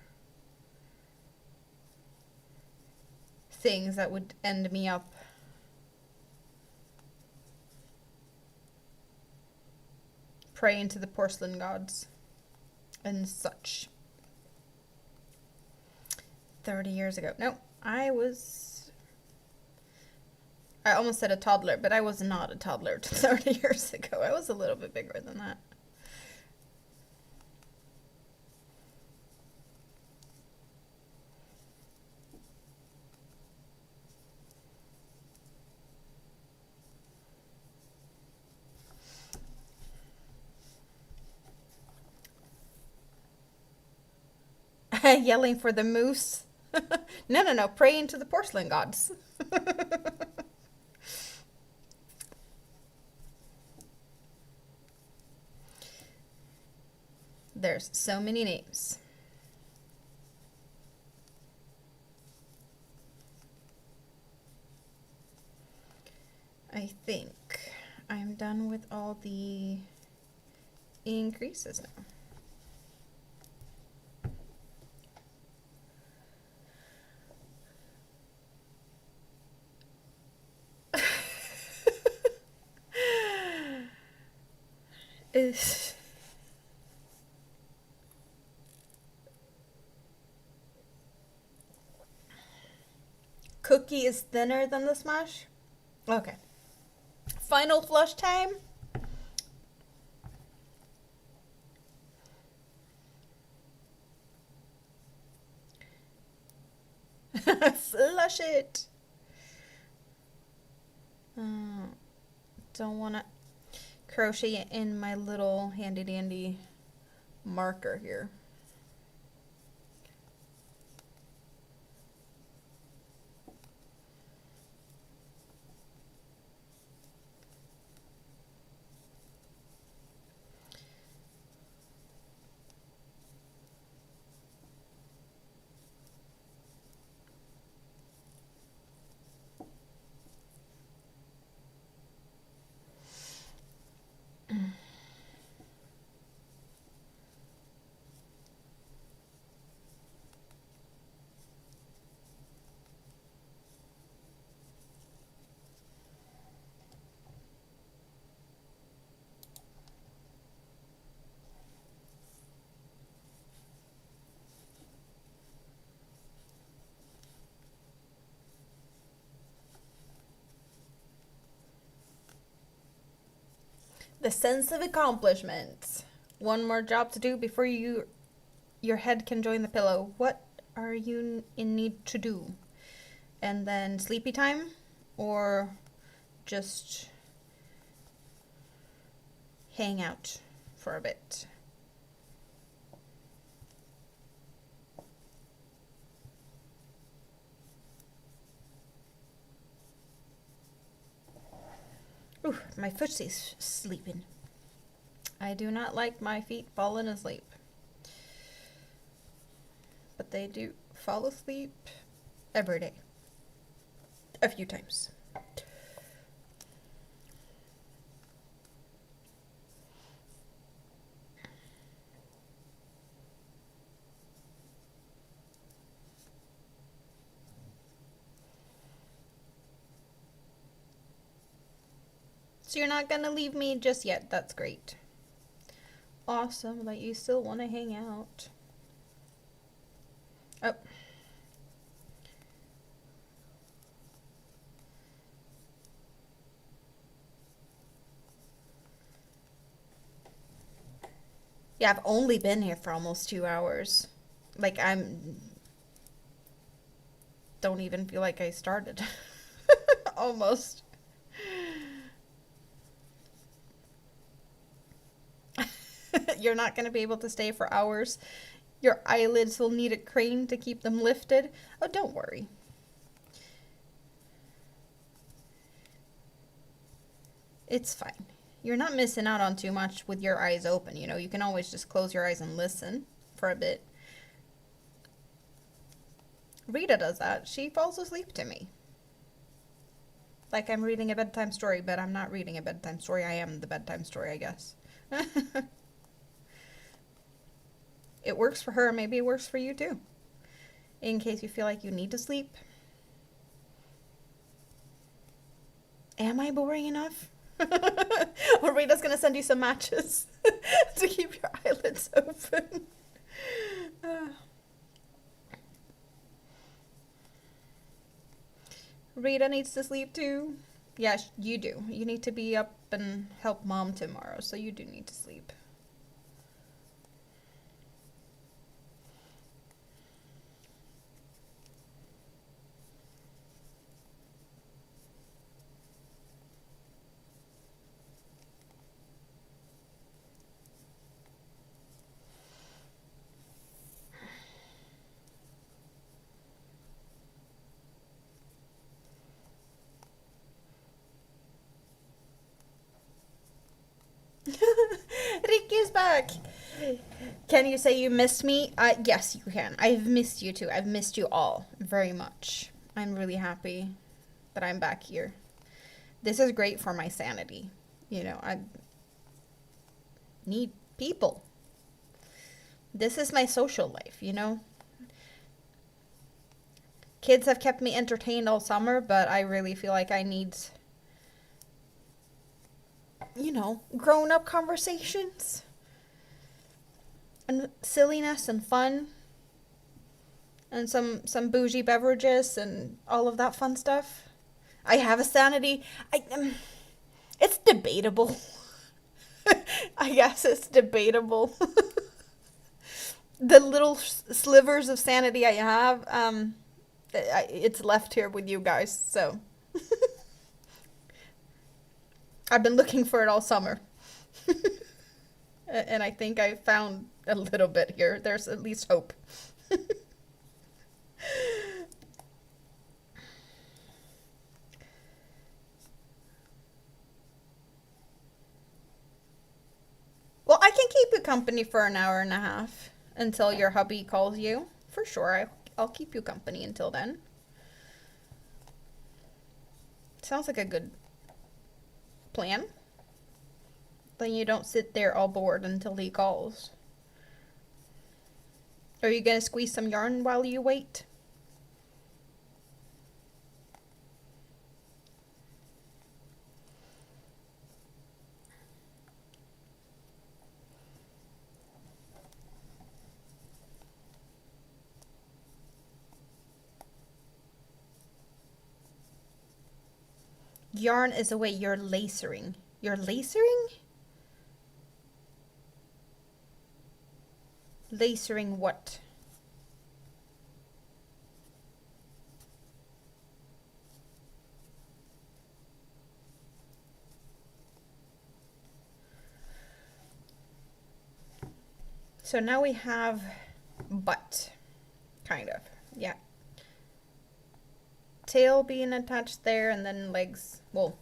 things that would end me up praying to the porcelain gods and such. 30 years ago. No, I almost said a toddler, but I was not a toddler 30 years ago. I was a little bit bigger than that. Yelling for the moose. No, praying to the porcelain gods. There's so many names. I think I'm done with all the increases now. Cookie is thinner than the Smash? Okay. Final flush time? Flush it! Don't want to crochet in my little handy dandy marker here. The sense of accomplishment. One more job to do before your head can join the pillow. What are you in need to do? And then sleepy time, or just hang out for a bit. Ooh, my footsy's sleeping. I do not like my feet falling asleep. But they do fall asleep every day. A few times. So you're not gonna leave me just yet. That's great. Awesome that you still want to hang out. Oh. Yeah, I've only been here for almost 2 hours. Like, I'm don't even feel like I started. Almost. You're not going to be able to stay for hours. Your eyelids will need a crane to keep them lifted. Oh, don't worry. It's fine. You're not missing out on too much with your eyes open. You know, you can always just close your eyes and listen for a bit. Rita does that. She falls asleep to me. Like I'm reading a bedtime story, but I'm not reading a bedtime story. I am the bedtime story, I guess. It works for her. Maybe it works for you too. In case you feel like you need to sleep. Am I boring enough? Or Rita's gonna send you some matches to keep your eyelids open. Rita needs to sleep too. Yes, you do. You need to be up and help mom tomorrow, so you do need to sleep. Ricky's back. Can you say you missed me? Yes, you can. I've missed you too. I've missed you all very much. I'm really happy that I'm back here. This is great for my sanity. You know, I need people. This is my social life, you know? Kids have kept me entertained all summer, but I really feel like I need, you know, grown-up conversations and silliness and fun and some bougie beverages and all of that fun stuff. I have a sanity. It's debatable. I guess it's debatable. The little slivers of sanity I have, it's left here with you guys, so. I've been looking for it all summer. And I think I found a little bit here. There's at least hope. Well, I can keep you company for an hour and a half until your hubby calls you. For sure, I'll keep you company until then. Sounds like a good plan. Then you don't sit there all bored until he calls. Are you gonna squeeze some yarn while you wait? Yarn is the way you're lacering. You're lacering? Lacering what? So now we have butt, kind of, yeah. Tail being attached there and then legs, well,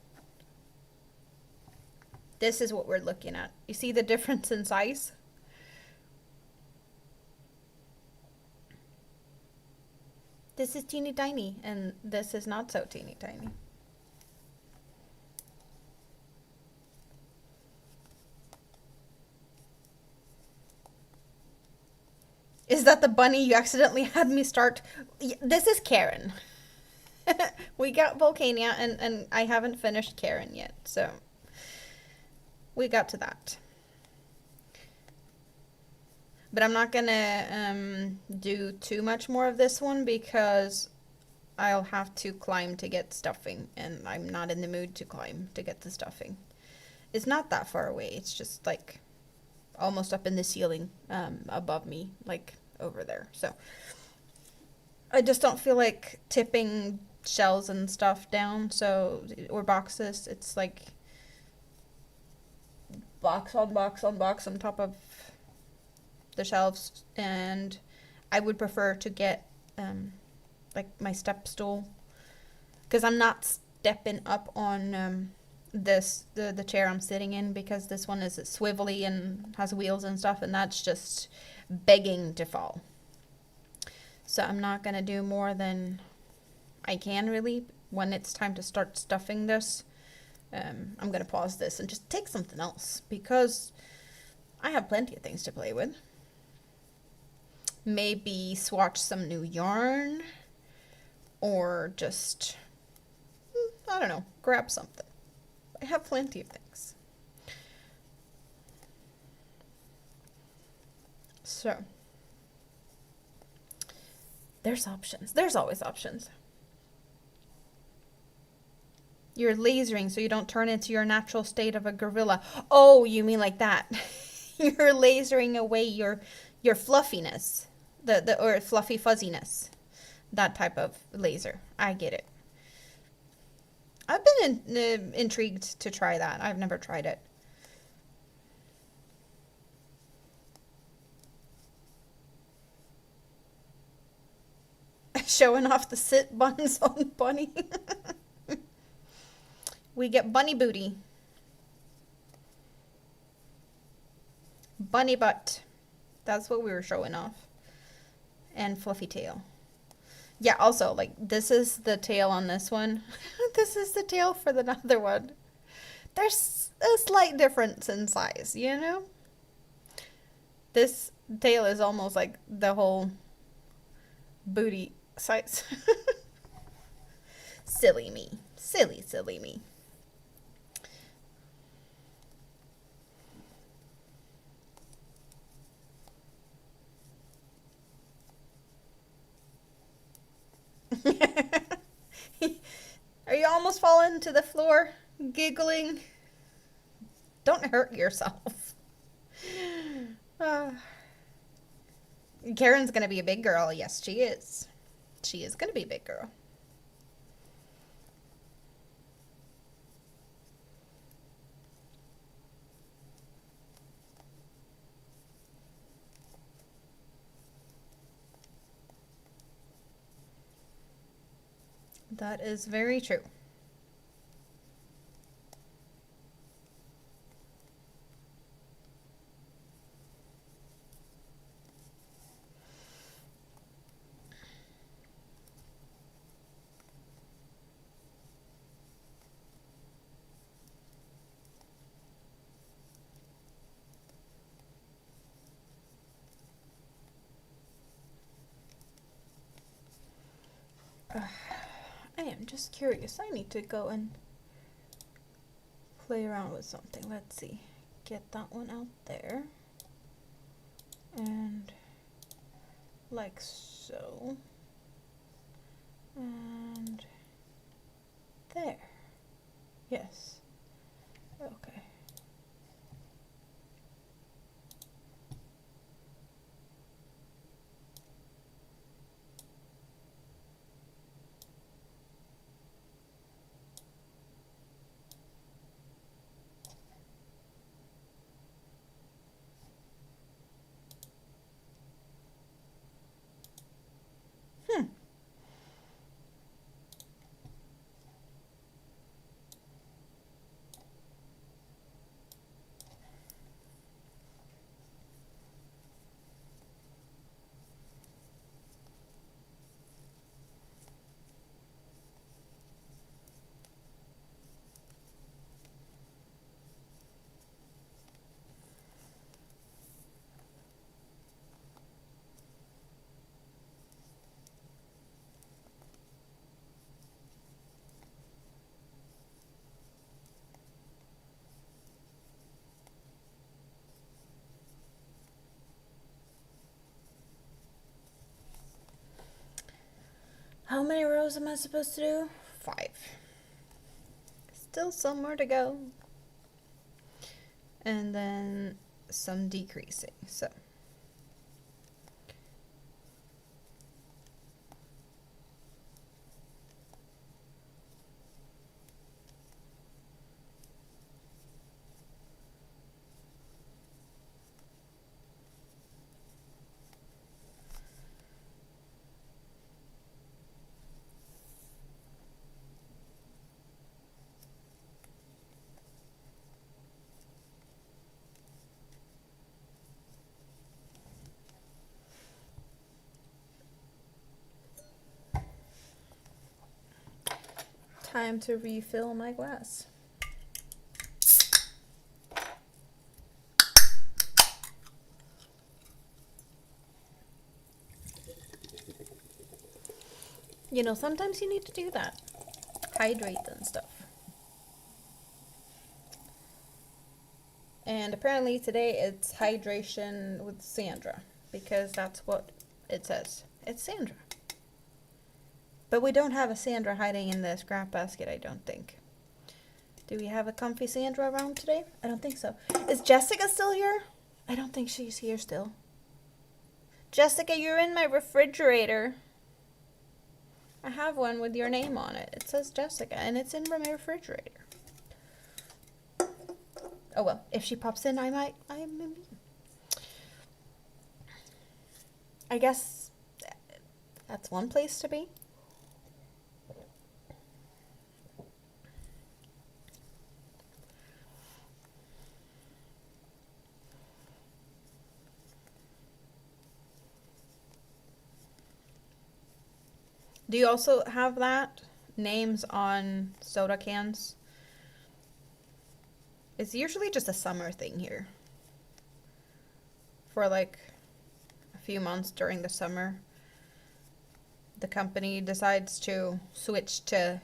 this is what we're looking at. You see the difference in size? This is teeny tiny and this is not so teeny tiny. Is that the bunny you accidentally had me start? This is Karen. We got Volcania and I haven't finished Karen yet, so we got to that. But I'm not gonna do too much more of this one because I'll have to climb to get stuffing and I'm not in the mood to climb to get the stuffing. It's not that far away, it's just like almost up in the ceiling above me, like over there. So I just don't feel like tipping shells and stuff down, so, or boxes. It's like box on box on box on top of the shelves, and I would prefer to get like my step stool, because I'm not stepping up on the chair I'm sitting in, because this one is swivelly and has wheels and stuff, and that's just begging to fall. So I'm not gonna do more than I can really. When it's time to start stuffing this, I'm gonna pause this and just take something else, because I have plenty of things to play with. Maybe swatch some new yarn, or just, I don't know, grab something. I have plenty of things. So, there's options. There's always options. You're lasering so you don't turn into your natural state of a gorilla. Oh, you mean like that. You're lasering away your fluffiness. The or fluffy fuzziness. That type of laser. I get it. I've been intrigued to try that. I've never tried it. Showing off the sit buns on Bunny. We get bunny booty. Bunny butt. That's what we were showing off. And fluffy tail. Yeah, also, like, this is the tail on this one. This is the tail for the other one. There's a slight difference in size, you know? This tail is almost like the whole booty size. Silly me. Silly, silly me. Are you almost falling to the floor, giggling? Don't hurt yourself. Karen's gonna be a big girl. Yes, she is. She is gonna be a big girl. That is very true. I am just curious. I need to go and play around with something. Let's see. Get that one out there. And like so. And there. Yes. Okay. How many rows am I supposed to do? 5. Still some more to go. And then some decreasing. So time to refill my glass. You know, sometimes you need to do that. Hydrate and stuff. And apparently today it's hydration with Sandra, because that's what it says. It's Sandra. But we don't have a Sandra hiding in the scrap basket, I don't think. Do we have a comfy Sandra around today? I don't think so. Is Jessica still here? I don't think she's here still. Jessica, you're in my refrigerator. I have one with your name on it. It says Jessica, and it's in my refrigerator. Oh well, if she pops in, I guess that's one place to be. Do you also have that? Names on soda cans? It's usually just a summer thing here. For like a few months during the summer, the company decides to switch to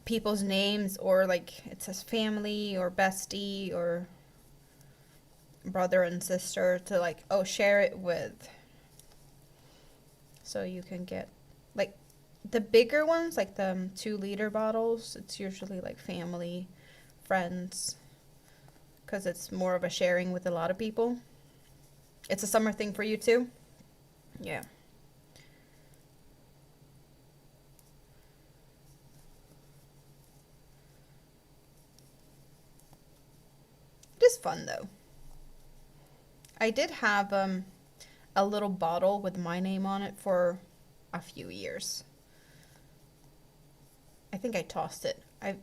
people's names, or like it says family or bestie or brother and sister, to like, oh, share it with. So you can get like the bigger ones, like the 2-liter bottles, it's usually like family, friends, because it's more of a sharing with a lot of people. It's a summer thing for you too? Yeah. It is fun though. I did have a little bottle with my name on it for a few years. I think I tossed it. I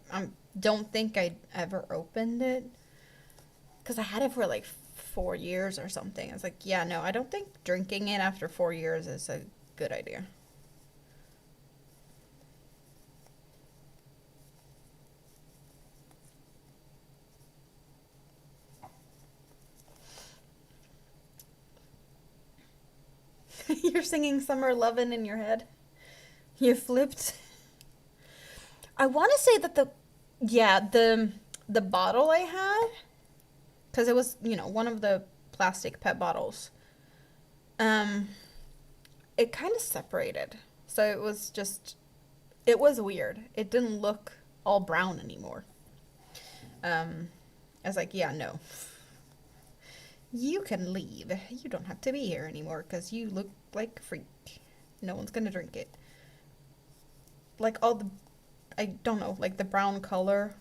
don't think I ever opened it, because I had it for like 4 years or something. I was like, yeah, no, I don't think drinking it after 4 years is a good idea. You're singing Summer Lovin' in your head. You flipped. I want to say that the bottle I had, because it was, one of the plastic pet bottles, it kind of separated. So it was weird. It didn't look all brown anymore. I was like, yeah, no. You can leave. You don't have to be here anymore because you look like a freak. No one's gonna drink it. Like I don't know, like the brown color,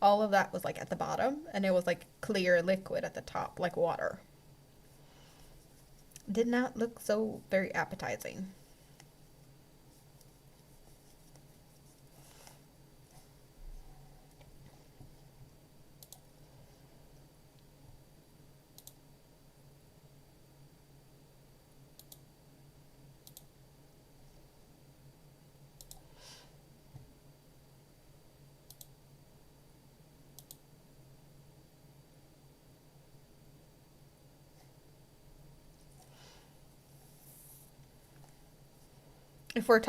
all of that was like at the bottom, and it was like clear liquid at the top, like water. Did not look so very appetizing. If we're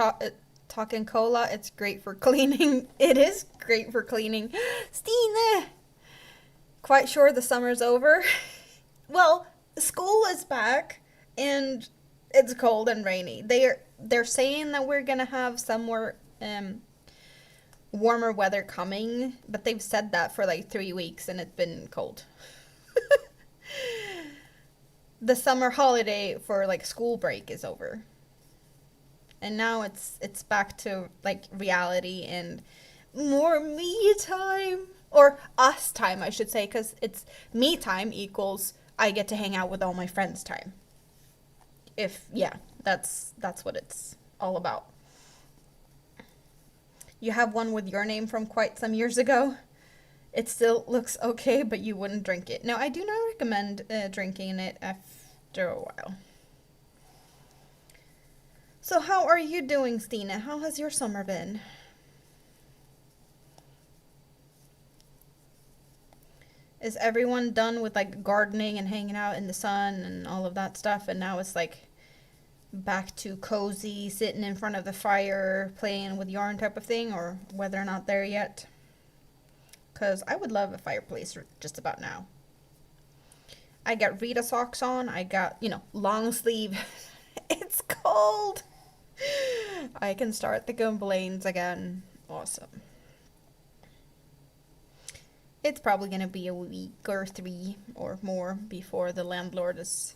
talking cola, it's great for cleaning. It is great for cleaning. Stine! Quite sure the summer's over. Well, school is back and it's cold and rainy. They're saying that we're gonna have some more warmer weather coming, but they've said that for like 3 weeks and it's been cold. the summer holiday for like school break is over. And now it's back to like reality and more me time, or us time I should say, cuz it's me time equals I get to hang out with all my friends time. If yeah, that's what it's all about. You have one with your name from quite some years ago. It still looks okay, but you wouldn't drink it. No, I do not recommend drinking it after a while. So, how are you doing, Stina? How has your summer been? Is everyone done with like gardening and hanging out in the sun and all of that stuff? And now it's like back to cozy, sitting in front of the fire, playing with yarn type of thing, or whether or not there yet? Because I would love a fireplace just about now. I got Rita socks on. I got, long sleeve. It's cold. I can start the complaints again. Awesome. It's probably going to be a week or 3 or more before the landlord is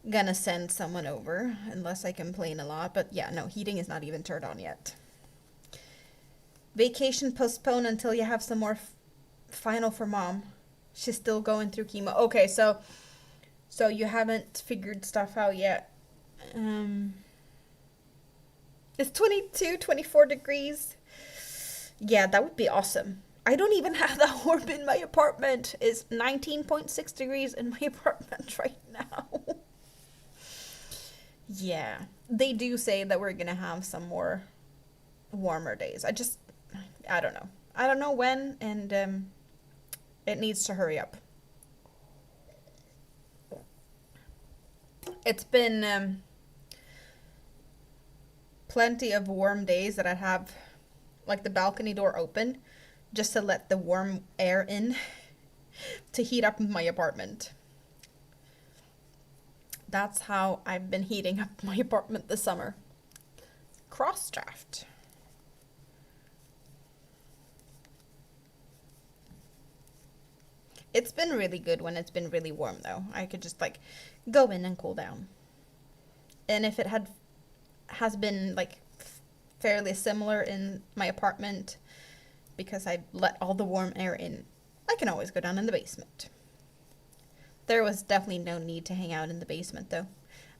gonna send someone over, unless I complain a lot. But yeah, no, heating is not even turned on yet. Vacation postponed until you have some more final for mom. She's still going through chemo. Okay, so you haven't figured stuff out yet. It's 22, 24 degrees. Yeah, that would be awesome. I don't even have that warm in my apartment. It's 19.6 degrees in my apartment right now. Yeah, they do say that we're gonna have some more warmer days. I don't know. I don't know when, and it needs to hurry up. It's been plenty of warm days that I have like the balcony door open just to let the warm air in to heat up my apartment. That's how I've been heating up my apartment this summer. Cross draft. It's been really good when it's been really warm though. I could just like go in and cool down. And if it has been like fairly similar in my apartment because I let all the warm air in, I can always go down in the basement. There was definitely no need to hang out in the basement though.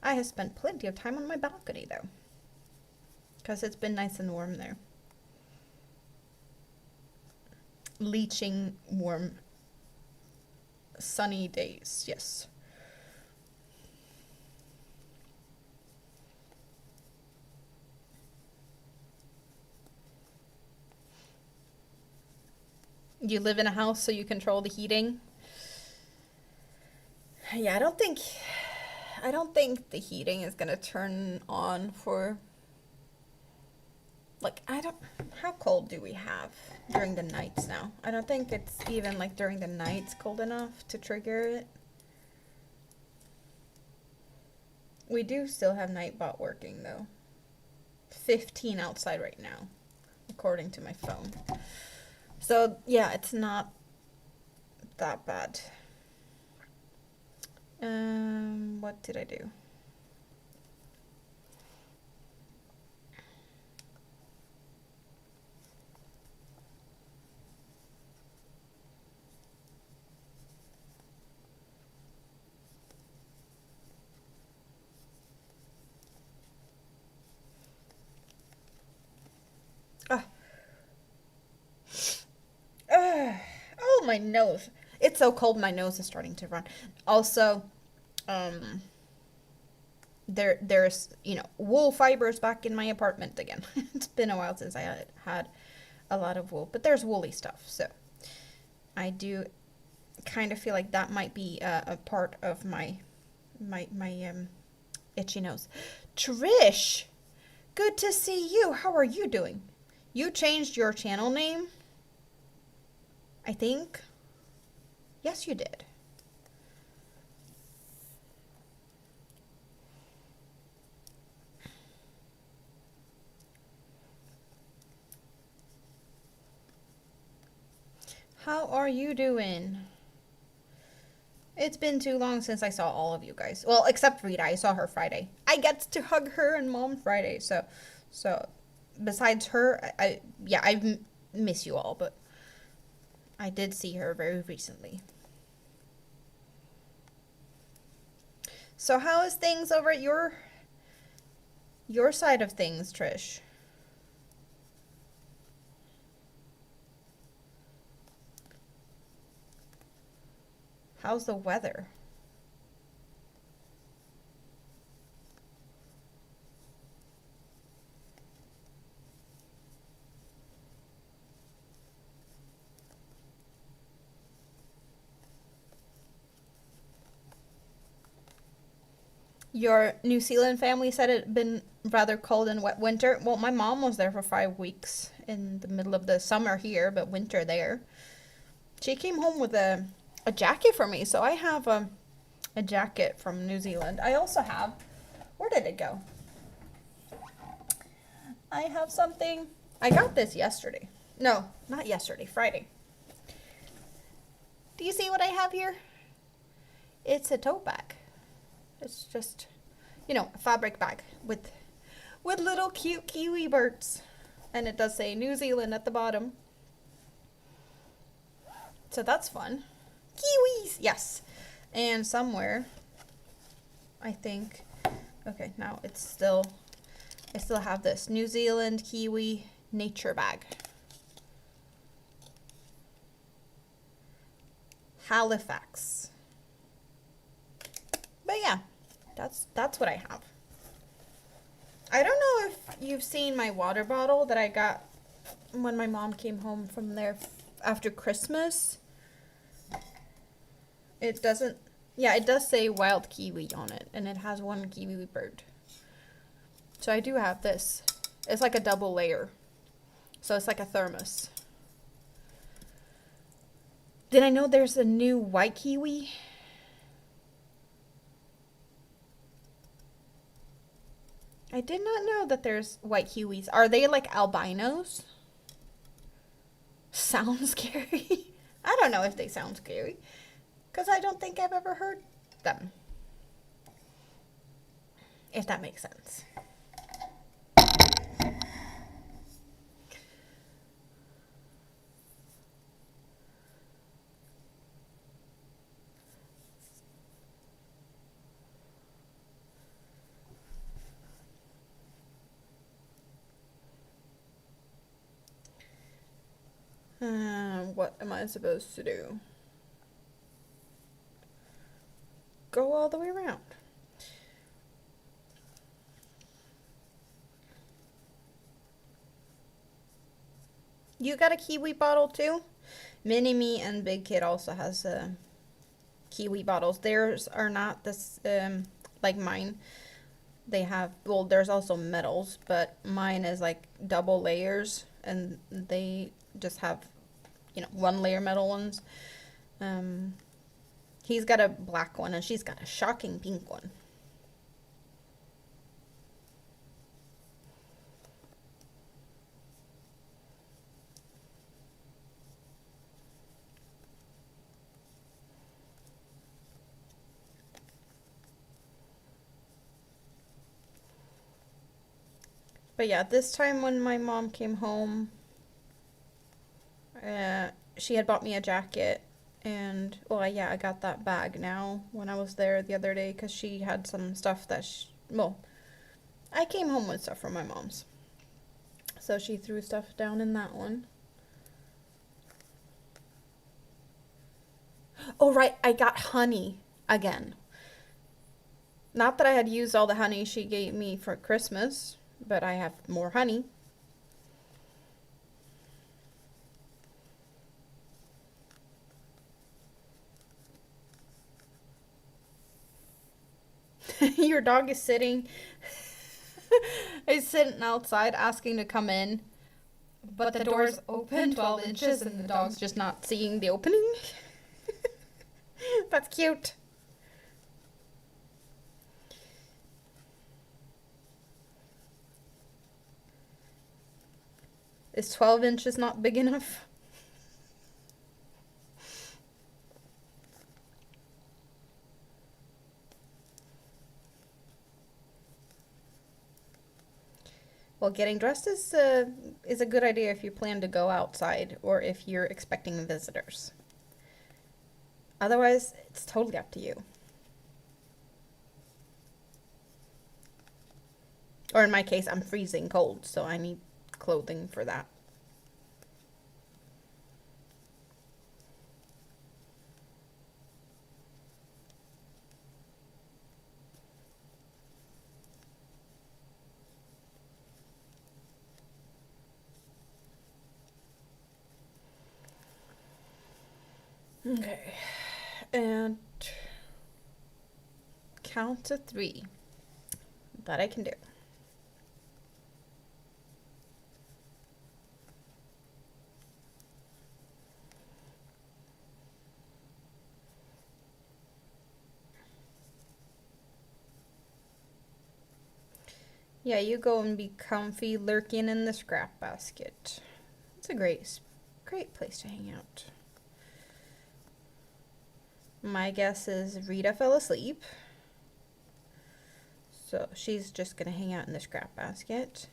I have spent plenty of time on my balcony though, because it's been nice and warm there. Leaching warm sunny days, yes. You live in a house so you control the heating? Yeah, I don't think the heating is gonna turn on for like I don't how cold do we have during the nights now? I don't think it's even like during the nights cold enough to trigger it. We do still have Nightbot working though. 15 outside right now, according to my phone. So yeah, it's not that bad. What did I do? Ah, oh, my nose. It's so cold, my nose is starting to run. Also, um, there's wool fibers back in my apartment again. It's been a while since I had a lot of wool, but there's woolly stuff. So I do kind of feel like that might be a part of my itchy nose. Trish, good to see you. How are you doing? You changed your channel name, I think. Yes, you did. How are you doing? It's been too long since I saw all of you guys. Well, except Rita. I saw her Friday. I get to hug her and Mom Friday. So besides her, yeah, miss you all, but I did see her very recently. So how is things over at your side of things, Trish? How's the weather? Your New Zealand family said it had been rather cold and wet winter. Well, my mom was there for 5 weeks in the middle of the summer here, but winter there. She came home with a jacket for me, so I have a jacket from New Zealand. I also have, where did it go? I have something, I got this yesterday. No, not yesterday, Friday. Do you see what I have here? It's a tote bag. It's just, a fabric bag with little cute kiwi birds. And it does say New Zealand at the bottom. So that's fun. Kiwis! Yes. And somewhere, I think, okay, now I still have this New Zealand kiwi nature bag. Halifax. But yeah, that's what I have. I don't know if you've seen my water bottle that I got when my mom came home from there after Christmas. It doesn't, yeah, it does say wild kiwi on it, and it has one kiwi bird. So I do have this. It's like a double layer. So it's like a thermos. Did I know there's a new white kiwi? I did not know that there's white kiwis. Are they like albinos? Sound scary? I don't know if they sound scary, because I don't think I've ever heard them. If that makes sense. What am I supposed to do? Go all the way around. You got a kiwi bottle too? Mini Me and Big Kid also has kiwi bottles. Theirs are not this like mine. They have, well, there's also metals, but mine is like double layers, and they just have, one layer metal ones. He's got a black one, and she's got a shocking pink one. But yeah, this time when my mom came home, she had bought me a jacket, and well, yeah, I got that bag now when I was there the other day, because she had some stuff that well, I came home with stuff from my mom's, so she threw stuff down in that one. Oh right, I got honey again. Not that I had used all the honey she gave me for Christmas, but I have more honey. Your dog is sitting. He's sitting outside asking to come in, but the door's open 12 inches and the dog's just not seeing the opening. That's cute. Is 12 inches not big enough? Well, getting dressed is a good idea if you plan to go outside or if you're expecting visitors. Otherwise, it's totally up to you. Or in my case, I'm freezing cold, so I need clothing for that. Okay. And count to 3. That I can do. Yeah, you go and be comfy lurking in the scrap basket. It's a great place to hang out. My guess is Rita fell asleep. So she's just going to hang out in the scrap basket.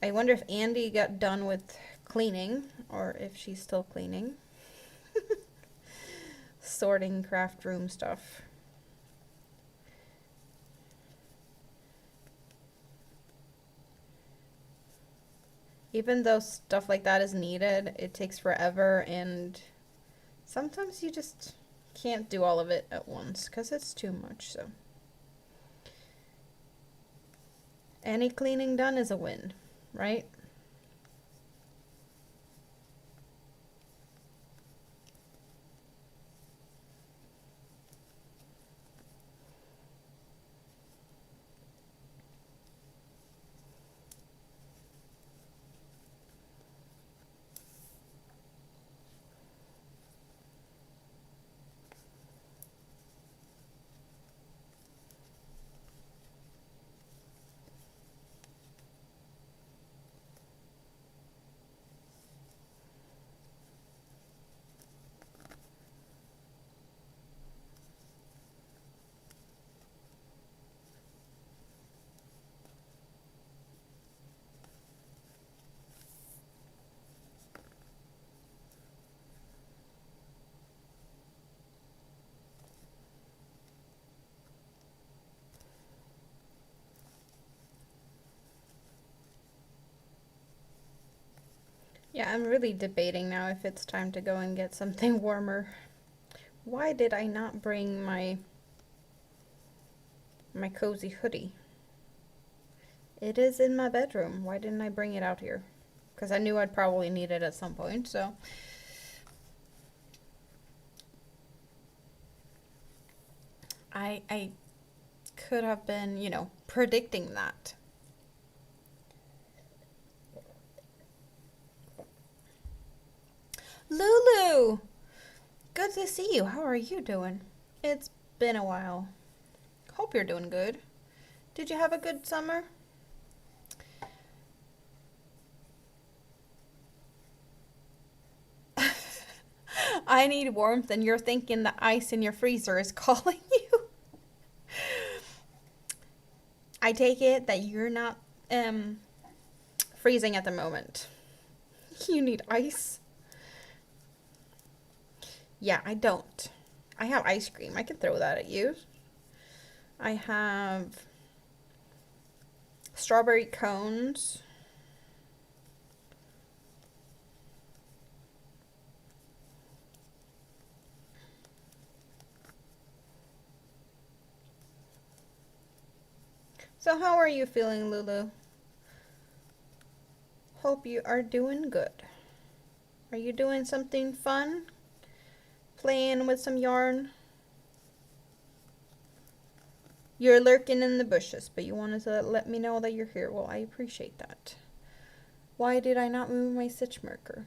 I wonder if Andy got done with cleaning or if she's still cleaning. Sorting craft room stuff. Even though stuff like that is needed, it takes forever, and sometimes you just can't do all of it at once because it's too much. So any cleaning done is a win, right? Yeah, I'm really debating now if it's time to go and get something warmer. Why did I not bring my cozy hoodie? It is in my bedroom. Why didn't I bring it out here? Because I knew I'd probably need it at some point, so. I could have been, predicting that. Lulu! Good to see you. How are you doing? It's been a while. Hope you're doing good. Did you have a good summer? I need warmth, and you're thinking the ice in your freezer is calling you. I take it that you're not freezing at the moment. You need ice. Yeah, I don't. I have ice cream. I can throw that at you. I have strawberry cones. So how are you feeling, Lulu? Hope you are doing good. Are you doing something fun? Playing with some yarn? You're lurking in the bushes, but you wanted to let me know that you're here. Well, I appreciate that. Why did I not move my stitch marker?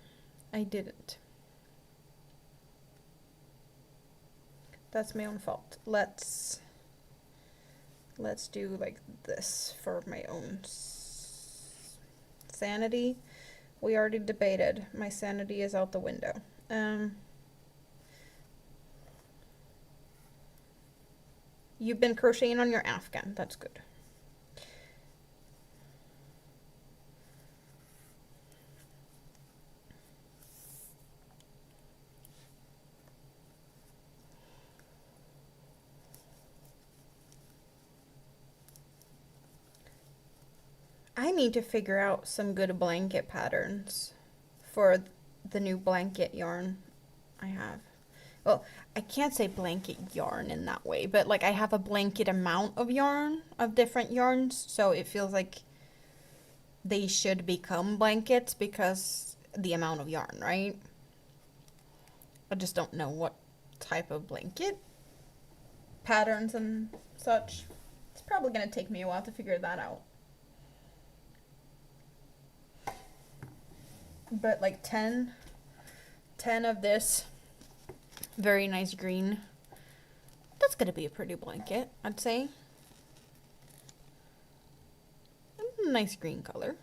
I didn't. That's my own fault. Let's do like this for my own sanity. We already debated. My sanity is out the window. You've been crocheting on your Afghan. That's good. I need to figure out some good blanket patterns for the new blanket yarn I have. Well, I can't say blanket yarn in that way, but like I have a blanket amount of yarn, of different yarns, so it feels like they should become blankets because the amount of yarn, right? I just don't know what type of blanket patterns and such. It's probably going to take me a while to figure that out. But like 10 of this very nice green. That's going to be a pretty blanket, I'd say. Nice green color.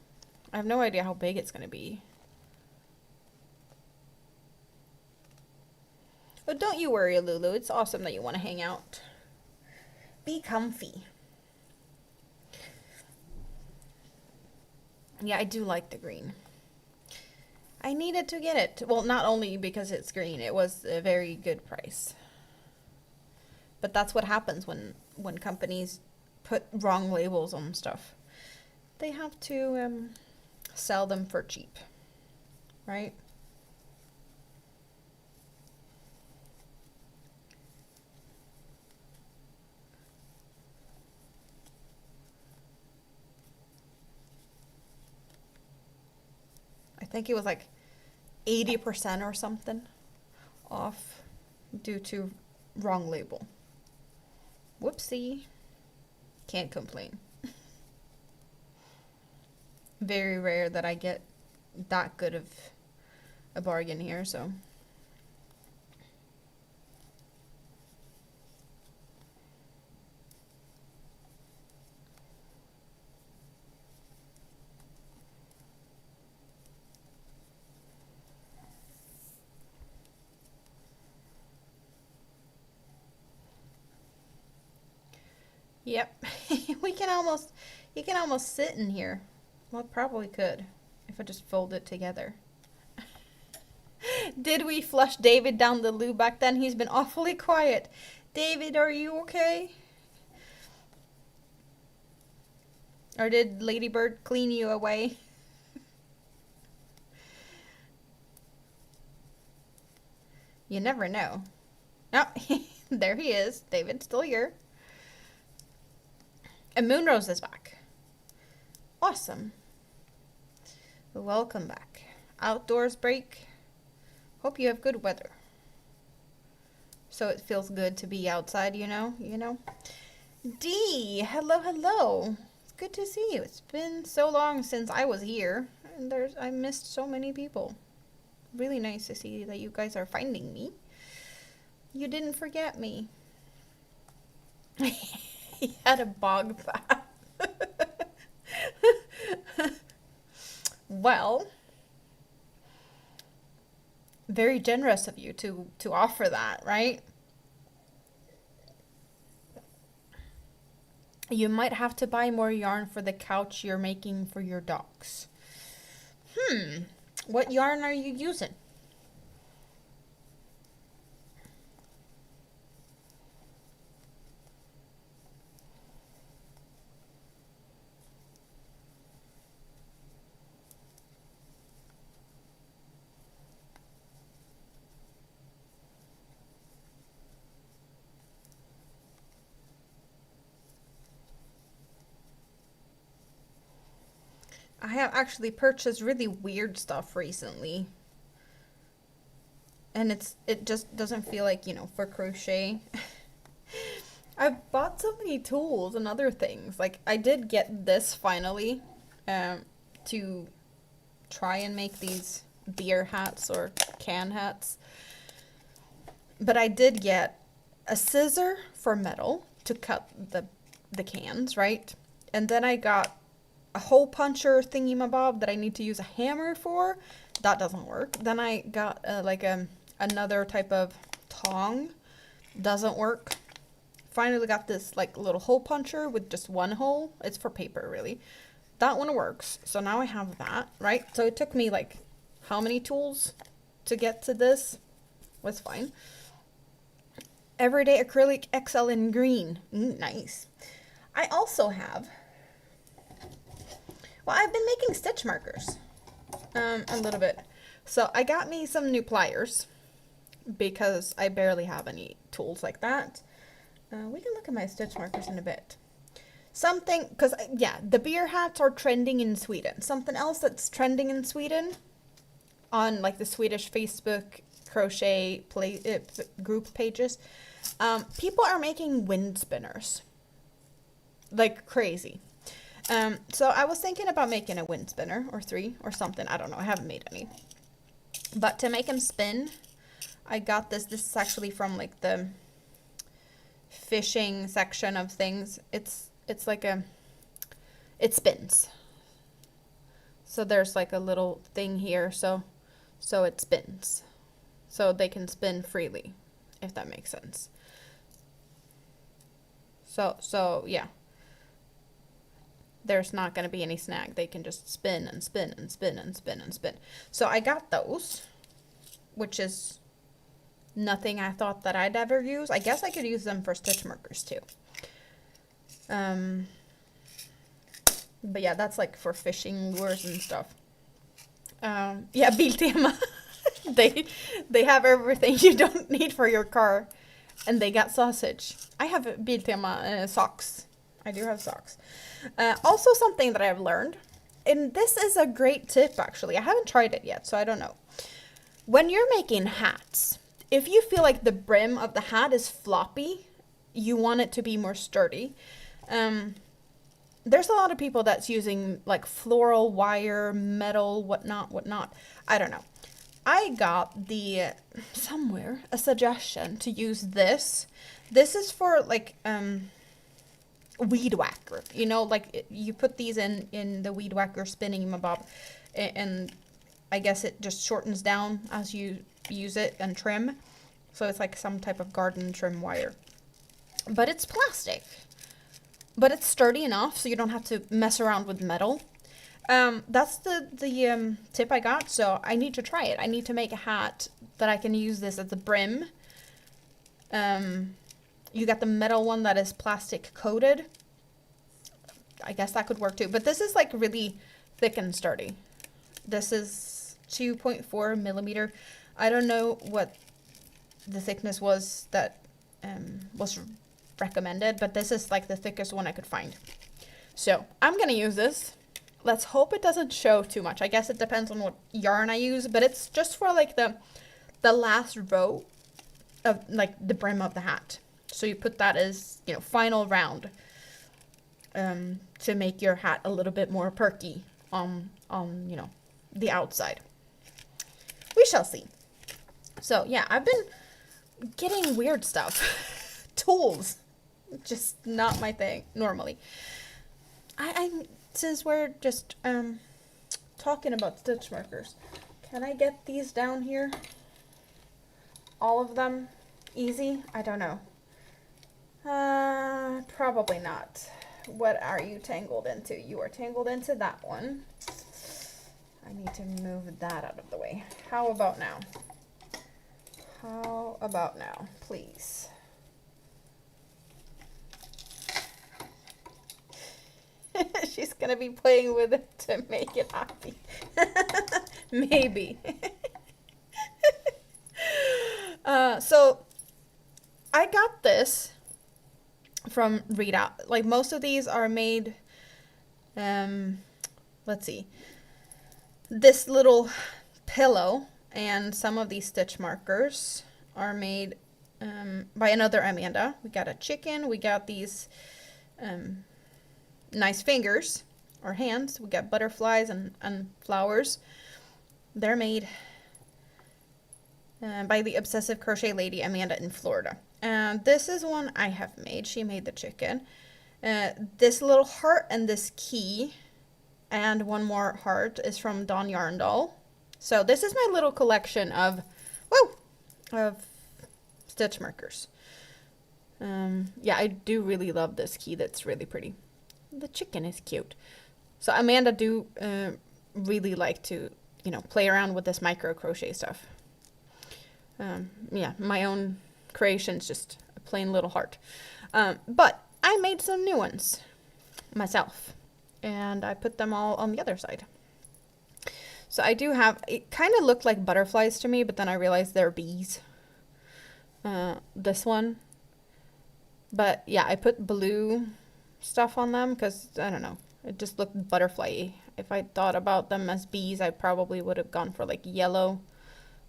I have no idea how big it's going to be. But don't you worry, Lulu. It's awesome that you want to hang out. Be comfy. Yeah, I do like the green. I needed to get it. Well, not only because it's green, it was a very good price. But that's what happens when companies put wrong labels on stuff. They have to sell them for cheap, right? I think it was like 80% or something off due to wrong label. Whoopsie. Can't complain. Very rare that I get that good of a bargain here, so. Yep. You can almost sit in here. Well, probably could if I just fold it together. Did we flush David down the loo back then? He's been awfully quiet. David, are you okay? Or did Ladybird clean you away? You never know. Oh, there he is. David's still here. And Moonrose is back. Awesome. Welcome back. Outdoors break. Hope you have good weather. So it feels good to be outside, you know? Dee, hello, hello. It's good to see you. It's been so long since I was here. And I missed so many people. Really nice to see that you guys are finding me. You didn't forget me. He had a bog bath. Well, very generous of you to offer that, right? You might have to buy more yarn for the couch you're making for your dogs. What yarn are you using? I have actually purchased really weird stuff recently. And it just doesn't feel like, for crochet. I've bought so many tools and other things. Like, I did get this finally to try and make these beer hats or can hats. But I did get a scissor for metal to cut the cans, right? And then I got a hole puncher thingy-mabob that I need to use a hammer for. That doesn't work. Then I got another type of tong. Doesn't work. Finally got this little hole puncher with just one hole. It's for paper, really. That one works. So now I have that, right? So it took me how many tools to get to this? Was fine. Everyday acrylic XL in green. Nice. I also have, Well, I've been making stitch markers a little bit. So I got me some new pliers because I barely have any tools like that. We can look at my stitch markers in a bit. Something, because yeah, the beer hats are trending in Sweden. Something else that's trending in Sweden on like the Swedish Facebook crochet group pages, people are making wind spinners like crazy. So I was thinking about making a wind spinner or 3 or something. I don't know. I haven't made any. But to make them spin, I got this. This is actually from like the fishing section of things. It's like it spins. So there's like a little thing here. So it spins. So they can spin freely, if that makes sense. So yeah. There's not going to be any snag. They can just spin and spin and spin and spin and spin. So I got those, which is nothing I thought that I'd ever use. I guess I could use them for stitch markers too. But yeah, that's like for fishing lures and stuff. Yeah, Biltema. They have everything you don't need for your car. And they got sausage. I have Biltema socks. I do have socks. Also something that I've learned, and this is a great tip actually. I haven't tried it yet, so I don't know. When you're making hats, if you feel like the brim of the hat is floppy, you want it to be more sturdy. There's a lot of people that's using like floral wire, metal, whatnot. I don't know. I got somewhere a suggestion to use this. This is for like weed whacker, you know, like you put these in the weed whacker spinning bob, and I guess it just shortens down as you use it and trim. So it's like some type of garden trim wire, but it's plastic, but it's sturdy enough so you don't have to mess around with metal. That's the tip I got, so I need to try it. I need to make a hat that I can use this as the brim. You got the metal one that is plastic coated. I guess that could work too. But this is like really thick and sturdy. This is 2.4 millimeter. I don't know what the thickness was that was recommended, but this is like the thickest one I could find. So I'm going to use this. Let's hope it doesn't show too much. I guess it depends on what yarn I use, but it's just for like the last row of like the brim of the hat. So you put that as, you know, final round to make your hat a little bit more perky on you know, the outside. We shall see. So yeah, I've been getting weird stuff. Tools. Just not my thing normally. I'm since we're just talking about stitch markers, can I get these down here? All of them easy? I don't know. Probably not. What are you tangled into? You are tangled into that one. I need to move that out of the way. How about now? How about now, please? She's gonna be playing with it to make it happy. Maybe. So I got this from Rita. Like most of these are made, let's see, this little pillow and some of these stitch markers are made by another Amanda. We got a chicken, we got these nice fingers or hands, we got butterflies and flowers. They're made by the Obsessive Crochet Lady Amanda in Florida. This is one I have made. She made the chicken. This little heart and this key and one more heart is from Dawn Yarndoll. So this is my little collection of stitch markers. Yeah, I do really love this key. That's really pretty. The chicken is cute. So Amanda do really like to, you know, play around with this micro crochet stuff. Yeah, my own creation's just a plain little heart. But I made some new ones myself. and I put them all on the other side. So I do have, it kind of looked like butterflies to me, but then I realized they're bees. This one. But yeah, I put blue stuff on them because, I don't know, it just looked butterfly-y. If I thought about them as bees, I probably would have gone for like yellow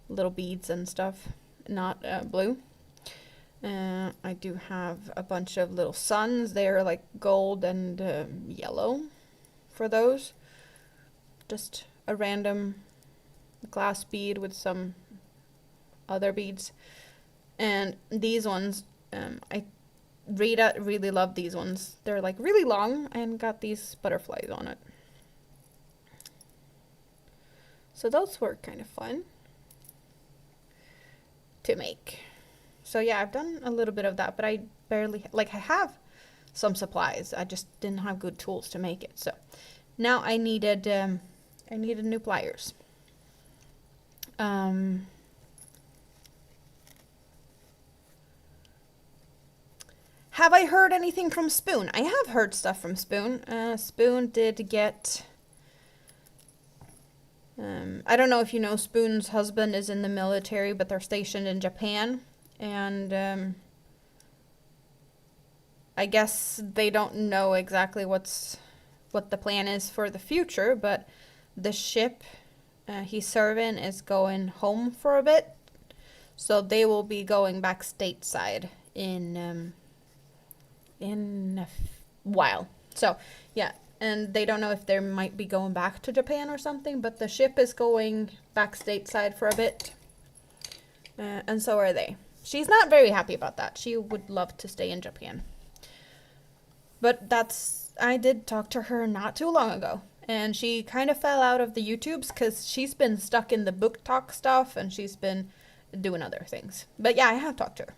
little beads and stuff, not blue. I do have a bunch of little suns. They're like gold and yellow for those. Just a random glass bead with some other beads. And these ones, Rita really loved these ones. They're like really long and got these butterflies on it. So those were kind of fun to make. So yeah, I've done a little bit of that, but I barely, like I have some supplies. I just didn't have good tools to make it. So now I needed new pliers. Have I heard anything from Spoon? I have heard stuff from Spoon. Spoon did get... I don't know if you know, Spoon's husband is in the military, but they're stationed in Japan. And I guess they don't know exactly what the plan is for the future, but the ship he's serving is going home for a bit. So they will be going back stateside in a while. So yeah, and they don't know if they might be going back to Japan or something, but the ship is going back stateside for a bit, and so are they. She's not very happy about that. She would love to stay in Japan, but I did talk to her not too long ago, and she kind of fell out of the YouTubes because she's been stuck in the book talk stuff, and she's been doing other things. But yeah, I have talked to her.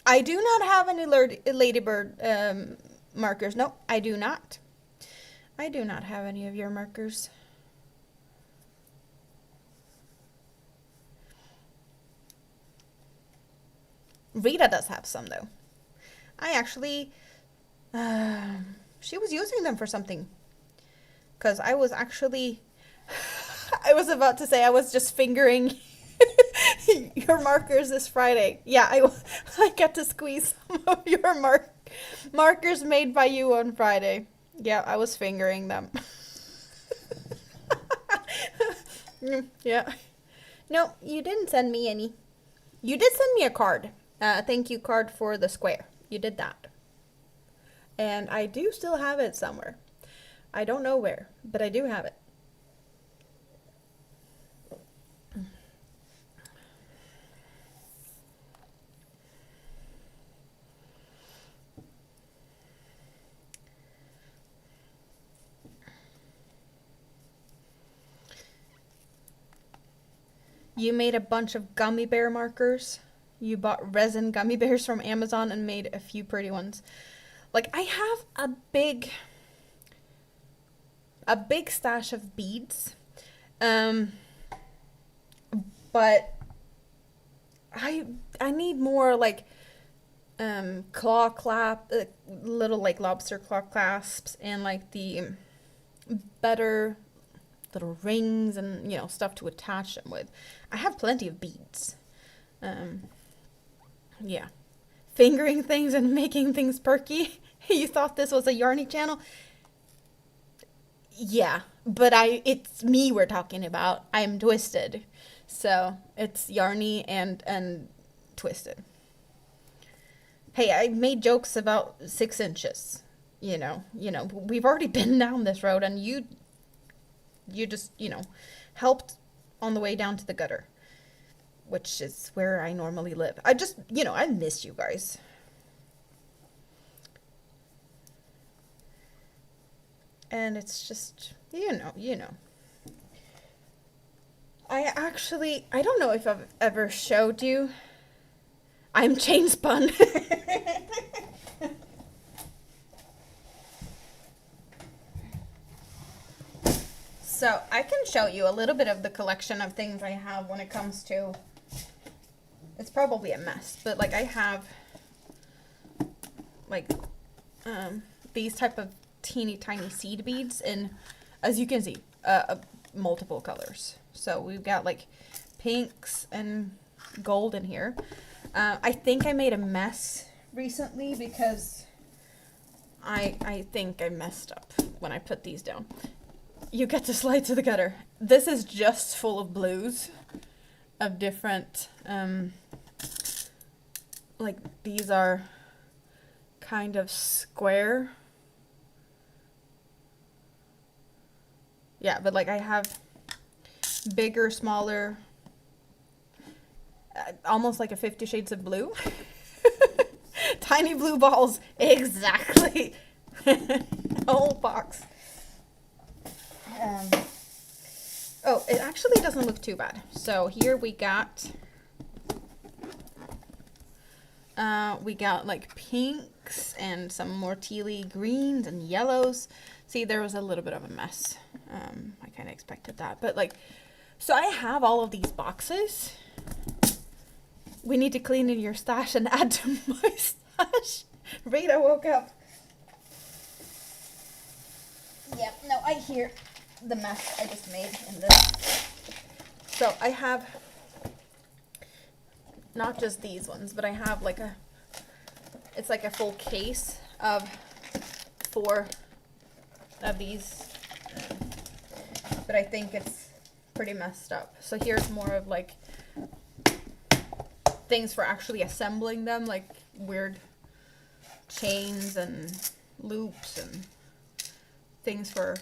I do not have any ladybird markers. No, I do not. I do not have any of your markers. Rita does have some, though. I actually... she was using them for something. Because I was actually... I was about to say I was just fingering... your markers this Friday. Yeah, I got to squeeze some of your markers made by you on Friday. Yeah, I was fingering them. Yeah. No, you didn't send me any. You did send me a card. A thank you card for the square. You did that. And I do still have it somewhere. I don't know where, but I do have it. You made a bunch of gummy bear markers. You bought resin gummy bears from Amazon and made a few pretty ones. Like, I have a big stash of beads. But I need more like claw clasp, little like lobster claw clasps, and like the better little rings and, you know, stuff to attach them with. I have plenty of beads. Yeah. Fingering things and making things perky. You thought this was a Yarny channel? Yeah, but it's me we're talking about. I'm Twisted. So, it's Yarny and Twisted. Hey, I made jokes about 6 inches. You know, we've already been down this road, and you just, helped on the way down to the gutter, which is where I normally live. I just, I miss you guys. And it's just, I don't know if I've ever showed you. I'm chain spun. So I can show you a little bit of the collection of things I have when it comes to It's probably a mess, but like I have like these type of teeny tiny seed beads in, as you can see, multiple colors. So we've got like pinks and gold in here. I think I made a mess recently because I think I messed up when I put these down. You get to slide to the gutter. This is just full of blues of different, like these are kind of square. Yeah, but like I have bigger, smaller, almost like a 50 Shades of Blue. Tiny blue balls, exactly. Whole box. Oh, it actually doesn't look too bad. So here we got like pinks and some more tealy greens and yellows. See, there was a little bit of a mess. I kind of expected that, but like, so I have all of these boxes. We need to clean in your stash and add to my stash. Rita woke up. Yeah, no, I hear the mess I just made in this. So I have not just these ones, but I have like it's like a full case of 4 of these. But I think it's pretty messed up. So here's more of like things for actually assembling them, like weird chains and loops and things for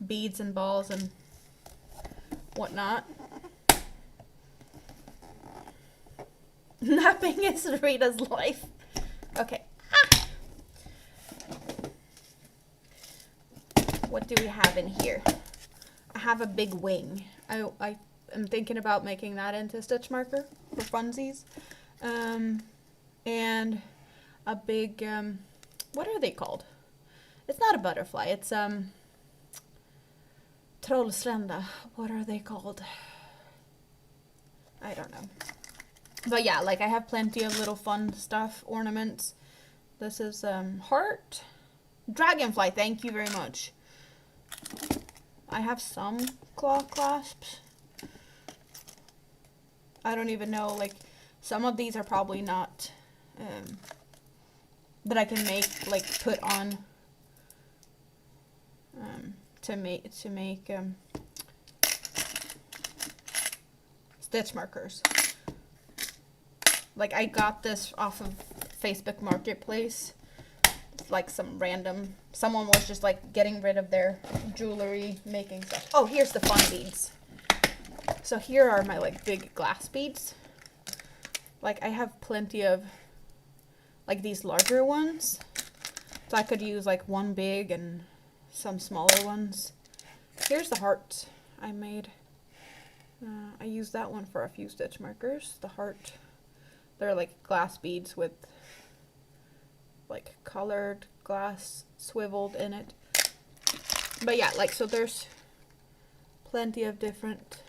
beads and balls and whatnot. Napping is Rita's life. Okay. Ah. What do we have in here? I have a big wing. I am thinking about making that into a stitch marker for funsies. And a big, what are they called? It's not a butterfly. It's, Trollslända. What are they called? I don't know. But yeah, like I have plenty of little fun stuff, ornaments. This is, heart. Dragonfly, thank you very much. I have some claw clasps. I don't even know, like, some of these are probably not, that I can make, like, put on, to make stitch markers. Like, I got this off of Facebook Marketplace. Like some random, someone was just like getting rid of their jewelry, making stuff. Oh, here's the fun beads. So here are my like big glass beads. Like I have plenty of like these larger ones. So I could use like one big and some smaller ones. Here's the heart I made. I used that one for a few stitch markers. The heart, they're like glass beads with like colored glass swiveled in it. But yeah, like, so there's plenty of different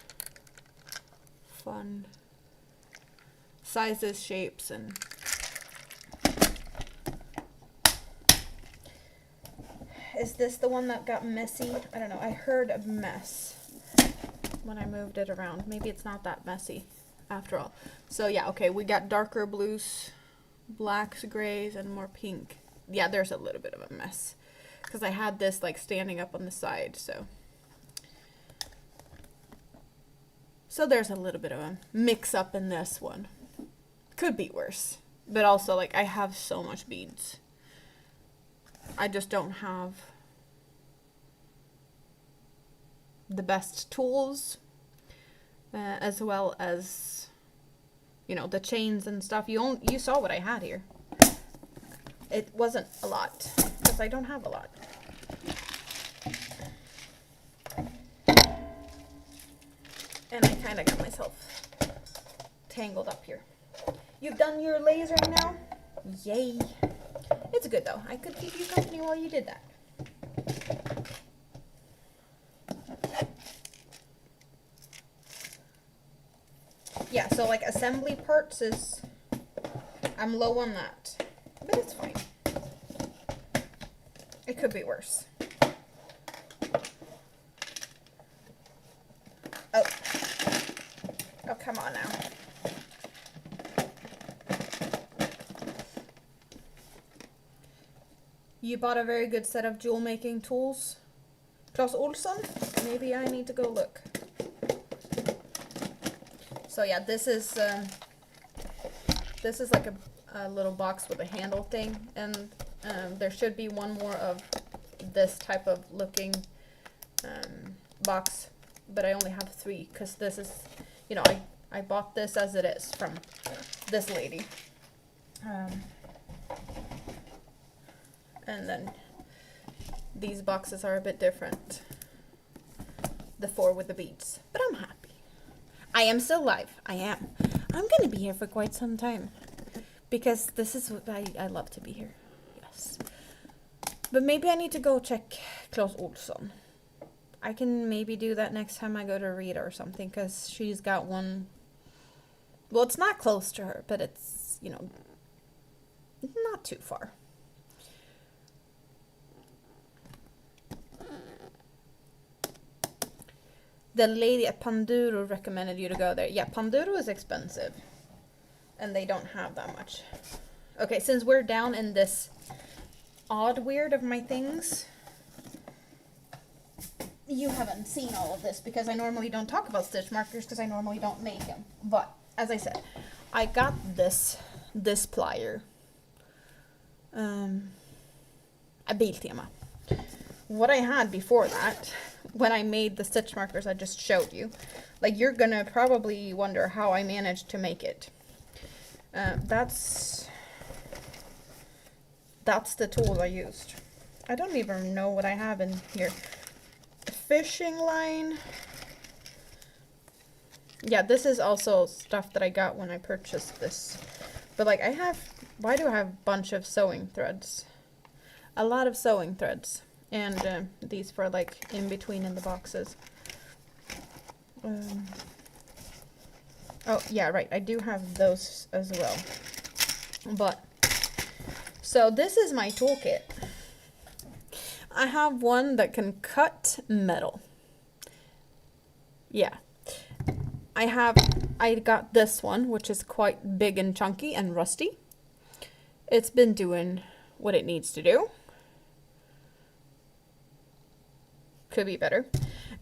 fun sizes, shapes, and is this the one that got messy? I don't know. I heard a mess when I moved it around. Maybe it's not that messy after all. So yeah, okay, we got darker blues, blacks, grays, and more pink. Yeah, there's a little bit of a mess because I had this like standing up on the side, so there's a little bit of a mix up in this one. Could be worse, but also like I have so much beads. I just don't have the best tools, as well as, you know, the chains and stuff. You saw what I had here. It wasn't a lot because I don't have a lot. And I kind of got myself tangled up here. You've done your laser now? Yay. It's good though. I could keep you company while you did that. Yeah, so like assembly parts is, I'm low on that, but it's fine. It could be worse. Oh. Oh, come on now. You bought a very good set of jewel making tools. Clas Ohlson? Maybe I need to go look. So yeah, this is like a little box with a handle thing, and there should be one more of this type of looking box, but I only have 3 because this is, you know, I bought this as it is from this lady. And then these boxes are a bit different. The 4 with the beads, but I'm happy. I am still live. I am. I'm gonna be here for quite some time because this is what I love to be here. Yes. But maybe I need to go check Clas Ohlson. I can maybe do that next time I go to Rita or something, because she's got one. Well, it's not close to her, but it's, you know, not too far. The lady at Panduro recommended you to go there. Yeah, Panduro is expensive. And they don't have that much. Okay, since we're down in this odd weird of my things, you haven't seen all of this because I normally don't talk about stitch markers because I normally don't make them. But, as I said, I got this plier. A Biltema. What I had before that, when I made the stitch markers I just showed you, like, you're gonna probably wonder how I managed to make it. That's the tool I used. I don't even know what I have in here. Fishing line. Yeah, this is also stuff that I got when I purchased this. But like, why do I have a bunch of sewing threads? A lot of sewing threads. And these for like in between in the boxes. Oh yeah, right, I do have those as well. But, so this is my toolkit. I have one that can cut metal. Yeah. I got this one, which is quite big and chunky and rusty. It's been doing what it needs to do. Could be better.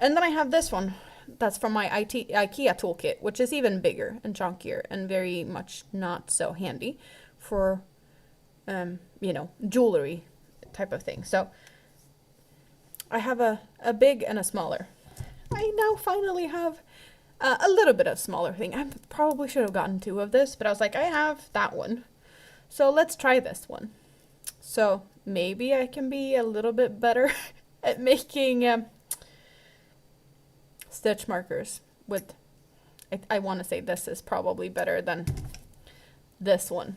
And then I have this one. That's from my IKEA toolkit, which is even bigger and chunkier and very much not so handy for, you know, jewelry type of thing. So I have a big and a smaller. I now finally have a little bit of smaller thing. I probably should have gotten 2 of this, but I was like, I have that one. So let's try this one. So maybe I can be a little bit better at making stitch markers with, I want to say this is probably better than this one,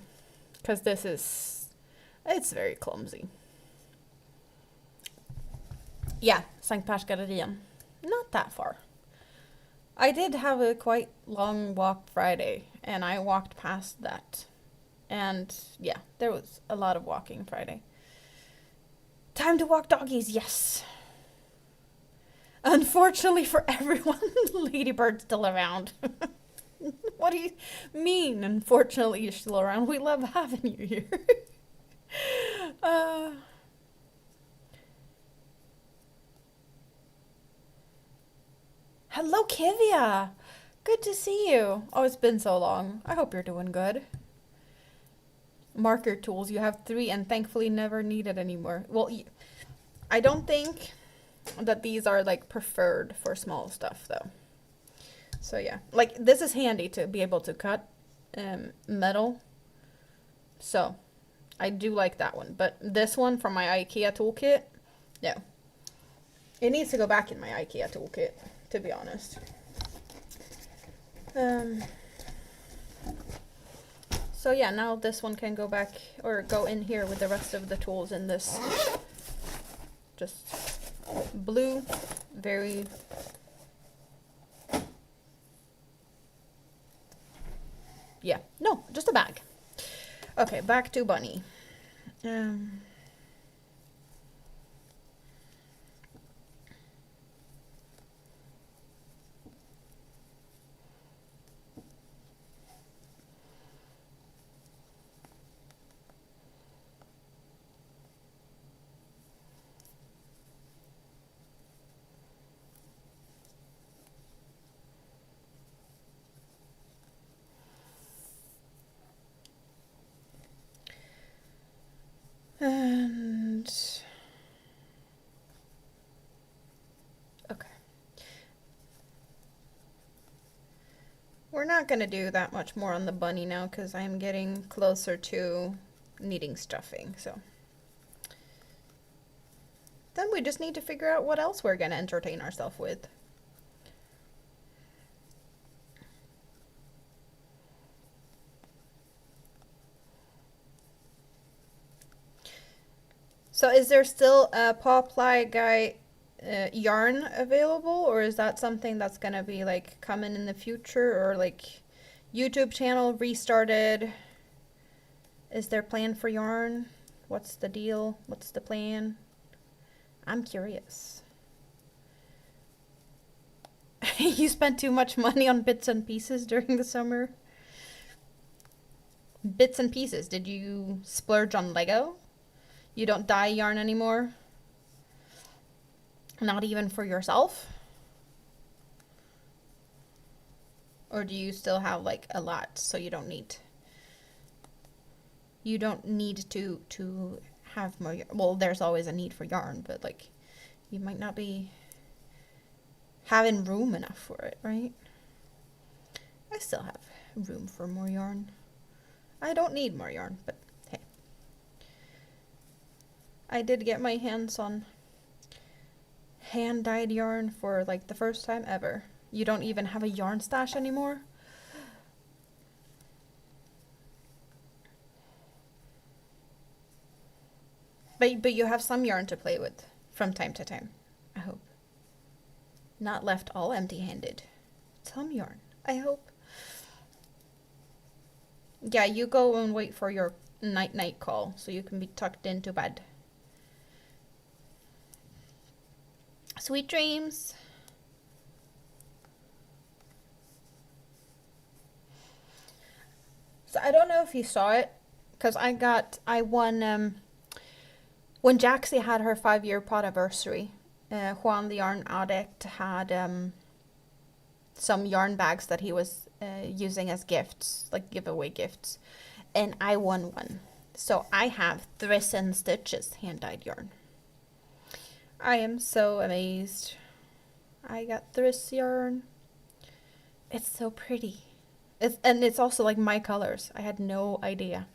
because this is, it's very clumsy. Yeah, Sankt Pers Gallerian. Not that far. I did have a quite long walk Friday, and I walked past that. And yeah, there was a lot of walking Friday. Time to walk doggies, yes. Unfortunately for everyone, Ladybird's still around. What do you mean, unfortunately you're still around? We love having you here. Hello, Kivia. Good to see you. Oh, it's been so long. I hope you're doing good. Marker tools. You have 3 and thankfully never needed anymore. Well, I don't think that these are like preferred for small stuff though. So yeah, like this is handy to be able to cut metal. So I do like that one. But this one from my IKEA toolkit, no. It needs to go back in my IKEA toolkit, to be honest. So yeah, now this one can go back or go in here with the rest of the tools in this just blue, very Yeah, no, just a bag. Okay, back to Bunny. Um, and okay. We're not gonna do that much more on the bunny now because I'm getting closer to needing stuffing, so. Then we just need to figure out what else we're gonna entertain ourselves with. So is there still a Paw Ply Guy yarn available, or is that something that's gonna be like coming in the future, or like YouTube channel restarted? Is there plan for yarn? What's the deal? What's the plan? I'm curious. You spent too much money on bits and pieces during the summer? Bits and pieces. Did you splurge on Lego? You don't dye yarn anymore? Not even for yourself? Or do you still have like a lot so you don't need to have more yarn? Well, there's always a need for yarn, but like you might not be having room enough for it, right? I still have room for more yarn. I don't need more yarn, but hey. I did get my hands on hand-dyed yarn for like the first time ever. You don't even have a yarn stash anymore? But you have some yarn to play with from time to time, I hope. Not left all empty-handed. Some yarn, I hope. Yeah, you go and wait for your night-night call so you can be tucked into bed. Sweet dreams. So I don't know if you saw it, because I won, when Jaxie had her 5-year podiversary, Juan the Yarn Addict had some yarn bags that he was using as gifts, like giveaway gifts, and I won one. So I have Thriss and Stitches hand-dyed yarn. I am so amazed. I got Thriss yarn. It's so pretty. It's also like my colors. I had no idea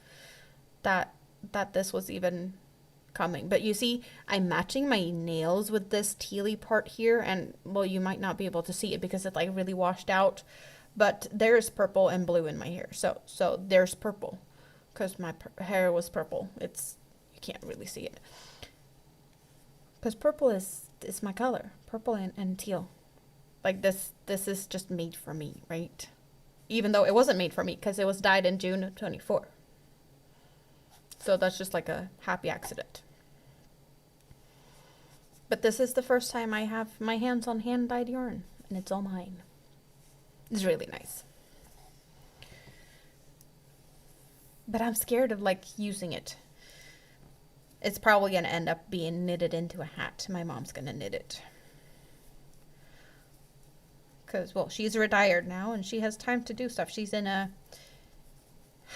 that this was even coming. But you see, I'm matching my nails with this tealy part here, and well, you might not be able to see it because it's like really washed out. But there's purple and blue in my hair. So there's purple because my hair was purple. You can't really see it. Because purple is my color. Purple and teal. Like this is just made for me, right? Even though it wasn't made for me because it was dyed in June of 24. So that's just like a happy accident. But this is the first time I have my hands on hand-dyed yarn, and it's all mine. It's really nice. But I'm scared of like using it. It's probably going to end up being knitted into a hat. My mom's going to knit it. Because, well, she's retired now and she has time to do stuff. She's in a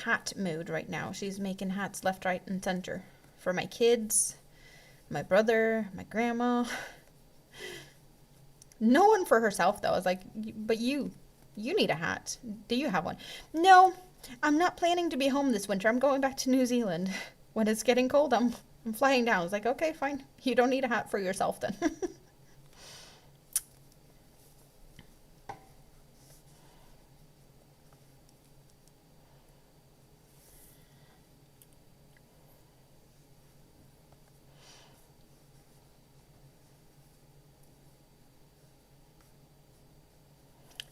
hat mood right now. She's making hats left, right, and center for my kids, my brother, my grandma. No one for herself, though. I was like, but you need a hat. Do you have one? No, I'm not planning to be home this winter. I'm going back to New Zealand. When it's getting cold, I'm flying down. I was like, okay, fine. You don't need a hat for yourself then.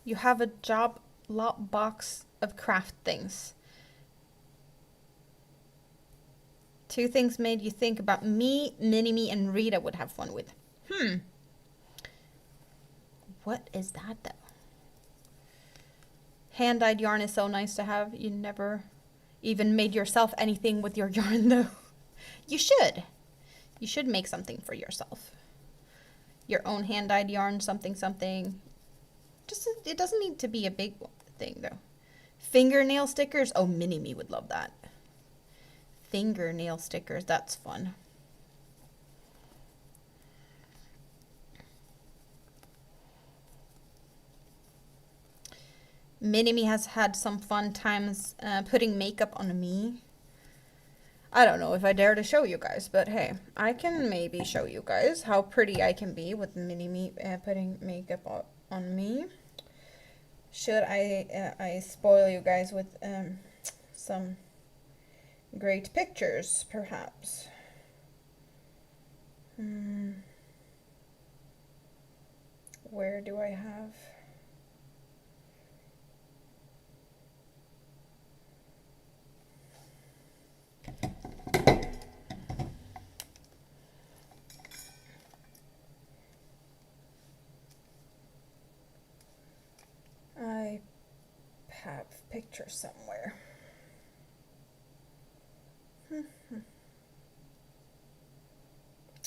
You have a job lot box of craft things. Two things made you think about me, Mini-Me, and Rita would have fun with. What is that, though? Hand-dyed yarn is so nice to have. You never even made yourself anything with your yarn, though. You should. You should make something for yourself. Your own hand-dyed yarn, something, something. Just, it doesn't need to be a big thing, though. Fingernail stickers. Oh, Mini-Me would love that. Fingernail stickers. That's fun. Mini-Me has had some fun times putting makeup on me. I don't know if I dare to show you guys, but hey, I can maybe show you guys how pretty I can be with Mini-Me putting makeup on me. Should I spoil you guys with some great pictures, perhaps? Where do I have? I have pictures somewhere.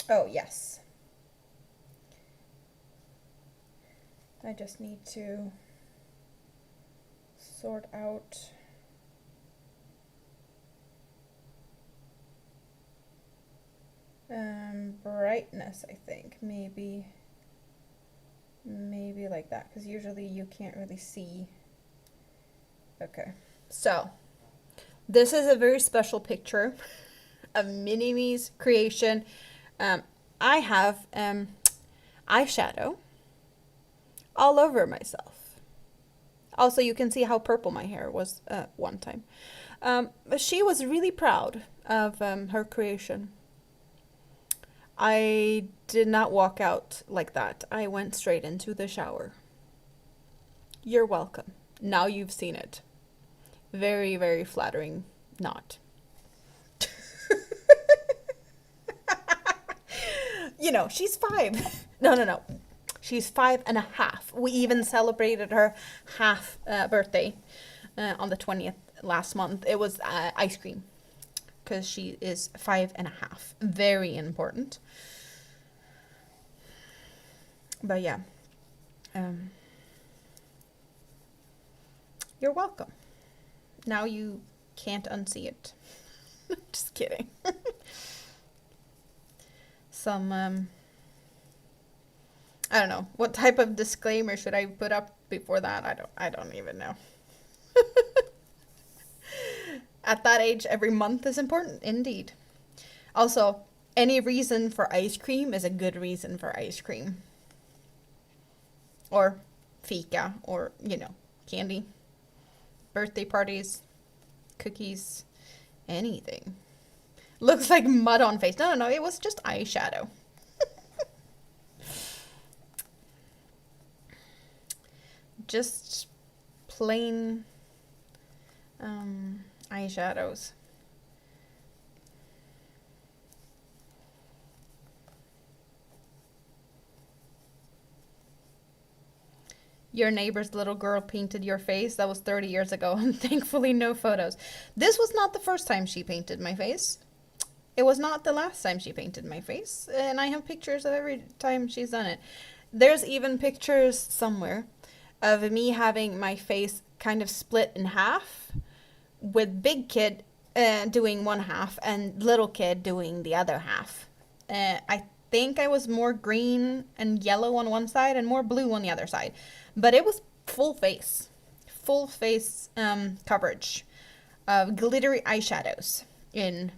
Oh, yes. I just need to sort out brightness, I think. Maybe like that, because usually you can't really see. Okay, so this is a very special picture of Mini-Me's creation. I have eyeshadow all over myself. Also, you can see how purple my hair was one time. She was really proud of her creation. I did not walk out like that. I went straight into the shower. You're welcome. Now you've seen it. Very, very flattering knot. You know, she's 5. No. She's 5.5. We even celebrated her half birthday on the 20th last month. It was ice cream, because she is 5.5. Very important. But yeah. You're welcome. Now you can't unsee it. Just kidding. Some, I don't know. What type of disclaimer should I put up before that? I don't even know. At that age, every month is important, indeed. Also, any reason for ice cream is a good reason for ice cream. Or fika, or, you know, candy. Birthday parties, cookies, anything. Looks like mud on face. No, it was just eyeshadow. Just plain eyeshadows. Your neighbor's little girl painted your face. That was 30 years ago, and thankfully no photos. This was not the first time she painted my face. It was not the last time she painted my face, and I have pictures of every time she's done it. There's even pictures somewhere of me having my face kind of split in half, with big kid doing one half and little kid doing the other half. I think I was more green and yellow on one side and more blue on the other side. But it was full face coverage of glittery eyeshadows in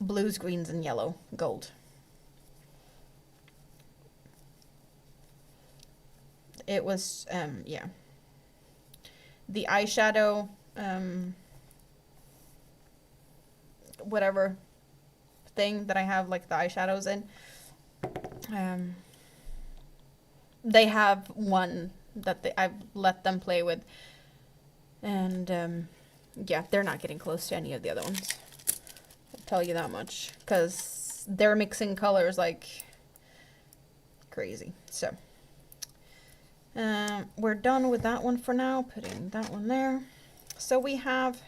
blues, greens, and yellow, gold. It was, yeah. The eyeshadow, whatever thing that I have, like, the eyeshadows in, they have one that I've let them play with. And yeah, they're not getting close to any of the other ones. I'll tell you that much, because they're mixing colors like crazy. So we're done with that one for now, putting that one there. So we have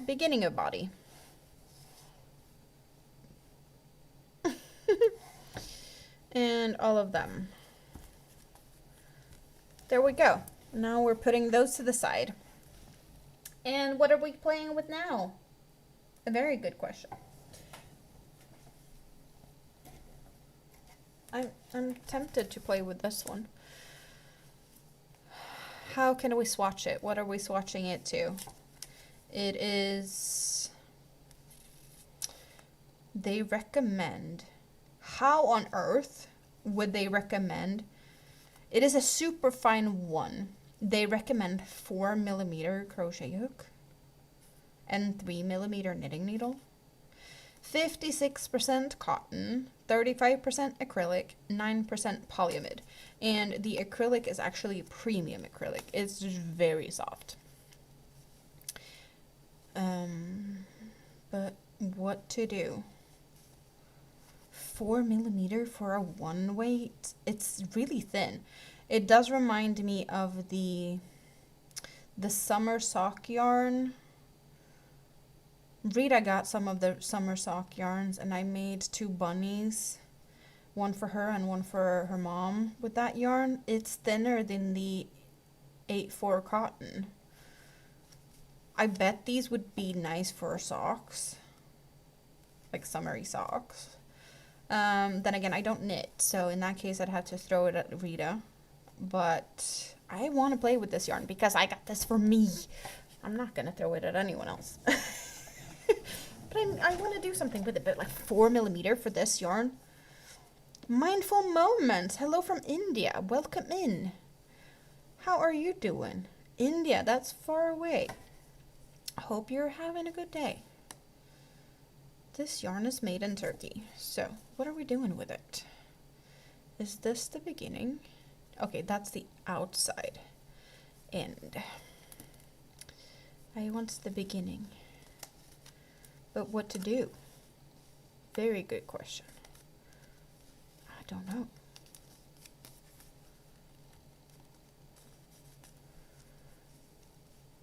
beginning of body. And all of them. There we go. Now we're putting those to the side. And what are we playing with now? A very good question. I'm tempted to play with this one. How can we swatch it? What are we swatching it to? It is... They recommend... How on earth would they recommend... It is a super fine one. They recommend 4mm crochet hook and 3mm knitting needle. 56% cotton, 35% acrylic, 9% polyamide. And the acrylic is actually premium acrylic. It's just very soft. But what to do? 4mm for a one weight? It's really thin. It does remind me of the summer sock yarn. Rita got some of the summer sock yarns, and I made 2 bunnies, one for her and one for her mom with that yarn. It's thinner than the 8/4 cotton. I bet these would be nice for socks, like summery socks. Then again, I don't knit, so in that case I'd have to throw it at Rita. But I want to play with this yarn because I got this for me. I'm not going to throw it at anyone else. But I want to do something with it. But like 4mm for this yarn. Mindful Moments. Hello from India. Welcome in. How are you doing? India, that's far away. Hope you're having a good day. This yarn is made in Turkey. So what are we doing with it? Is this the beginning? Okay, that's the outside. And I want the beginning. But what to do? Very good question. I don't know.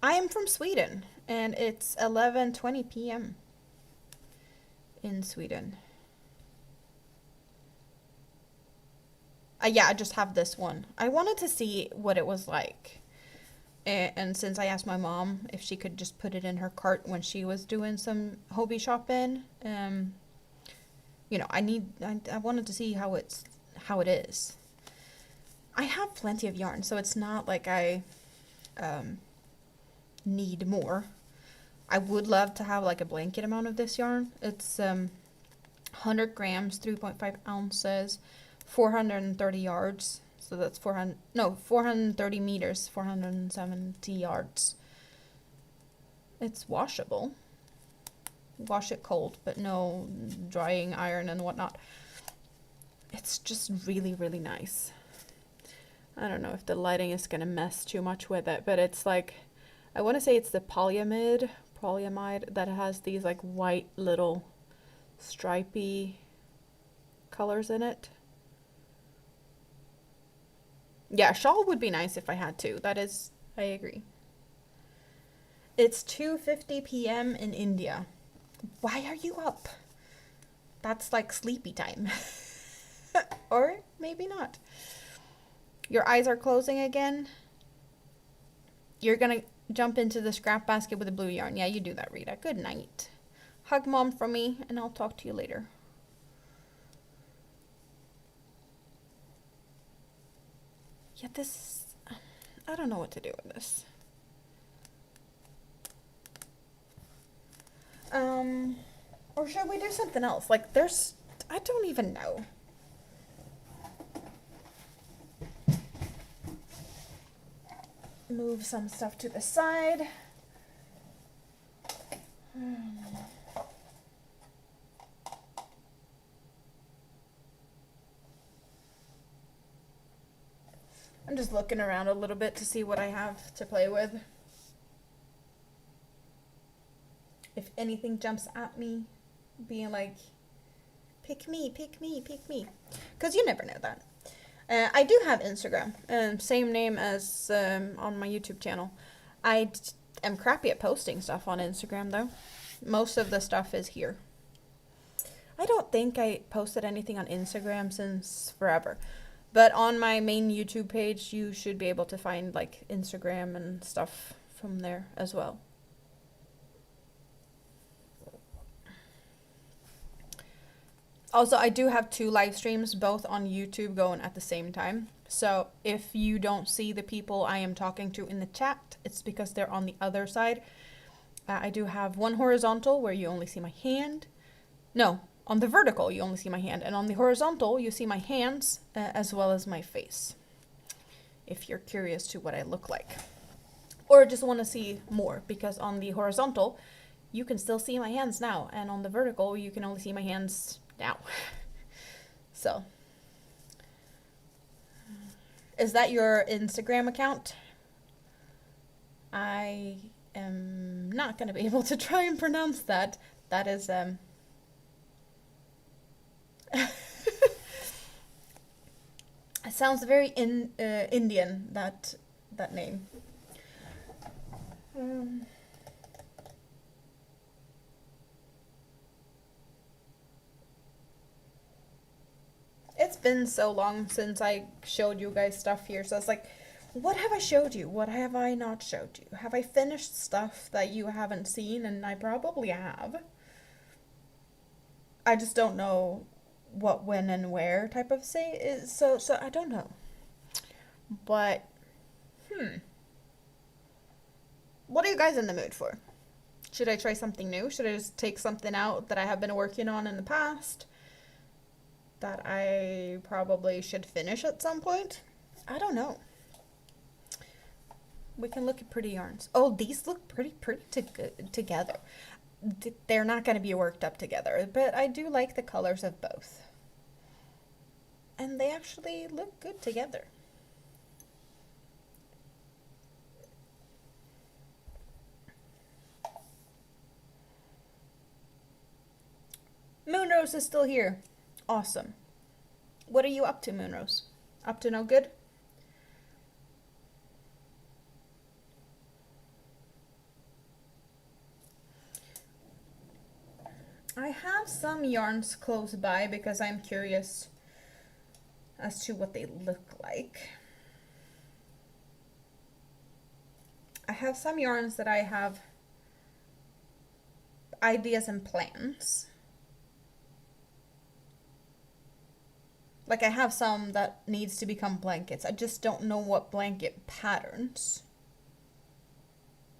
I am from Sweden, and it's 11:20 p.m. in Sweden. Yeah, I just have this one. I wanted to see what it was like. And since I asked my mom if she could just put it in her cart when she was doing some hobby shopping, you know, I wanted to see how it is. I have plenty of yarn, so it's not like I need more. I would love to have like a blanket amount of this yarn. It's 100 grams, 3.5 ounces, 430 yards. So that's 430 meters, 470 yards. It's washable. Wash it cold, but no drying iron and whatnot. It's just really, really nice. I don't know if the lighting is gonna mess too much with it, but it's like, I want to say it's the polyamide that has these like white little stripy colors in it. Yeah, shawl would be nice if I had to. That is, I agree. It's 2:50 p.m. in India. Why are you up? That's like sleepy time. Or maybe not. Your eyes are closing again. You're gonna jump into the scrap basket with the blue yarn. Yeah, you do that, Rita. Good night. Hug mom from me, and I'll talk to you later. Yeah, this... I don't know what to do with this. Or should we do something else? Like, there's... I don't even know. Move some stuff to the side. I'm just looking around a little bit to see what I have to play with. If anything jumps at me, being like, pick me, pick me, pick me. Because you never know that. I do have Instagram, same name as on my YouTube channel. I am crappy at posting stuff on Instagram though. Most of the stuff is here. I don't think I posted anything on Instagram since forever. But on my main YouTube page, you should be able to find like Instagram and stuff from there as well. Also, I do have 2 live streams, both on YouTube going at the same time. So if you don't see the people I am talking to in the chat, it's because they're on the other side. I do have one horizontal where you only see my hand. No, on the vertical you only see my hand. And on the horizontal you see my hands as well as my face. If you're curious to what I look like. Or just want to see more, because on the horizontal you can still see my hands now. And on the vertical you can only see my hands now. So, is that your Instagram account? I am not going to be able to try and pronounce that. That is, it sounds very Indian, that name. It's been so long since I showed you guys stuff here, so I was like, what have I showed you? What have I not showed you? Have I finished stuff that you haven't seen? And I probably have. I just don't know what, when, and where type of say is, so I don't know. But, what are you guys in the mood for? Should I try something new? Should I just take something out that I have been working on in the past that I probably should finish at some point? I don't know. We can look at pretty yarns. Oh, these look pretty together. They're not going to be worked up together, but I do like the colors of both. And they actually look good together. Moonrose is still here. Awesome. What are you up to, Moonrose? Up to no good? I have some yarns close by because I'm curious as to what they look like. I have some yarns that I have ideas and plans. Like, I have some that needs to become blankets. I just don't know what blanket patterns.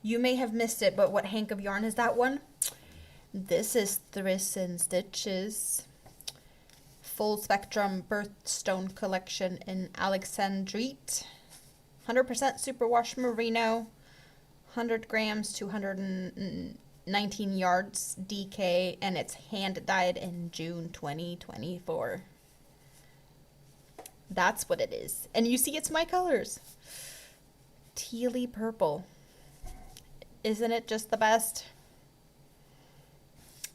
You may have missed it, but what hank of yarn is that one? This is Thriss & Stitches Full Spectrum Birthstone Collection in Alexandrite. 100% superwash merino. 100 grams, 219 yards DK, and it's hand dyed in June 2024. That's what it is. And you see, it's my colors. Tealy purple. Isn't it just the best?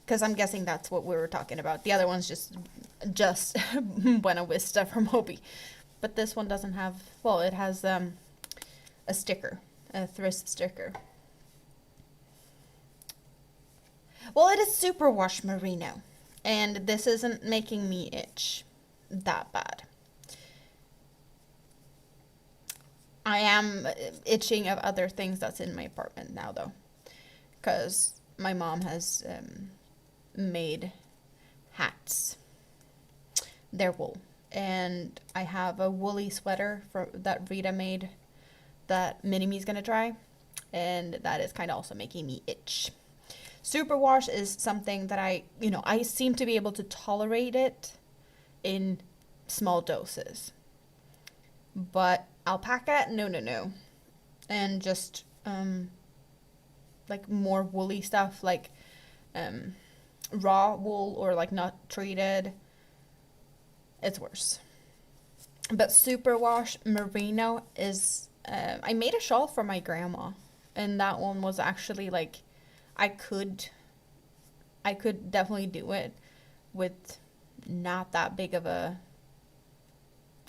Because I'm guessing that's what we were talking about. The other one's just Buena Vista from Hobbii. But this one doesn't have, well, it has a sticker, a Thriss sticker. Well, it is superwash merino. And this isn't making me itch that bad. I am itching of other things that's in my apartment now, though, because my mom has made hats. They're wool, and I have a woolly sweater that Rita made that Mini-Me's gonna try, and that is kind of also making me itch. Superwash is something that I seem to be able to tolerate it in small doses, but alpaca, no. And just like more woolly stuff, like raw wool or like not treated, it's worse. But Superwash Merino is, I made a shawl for my grandma, and that one was actually like, I could, I could definitely do it with not that big of a,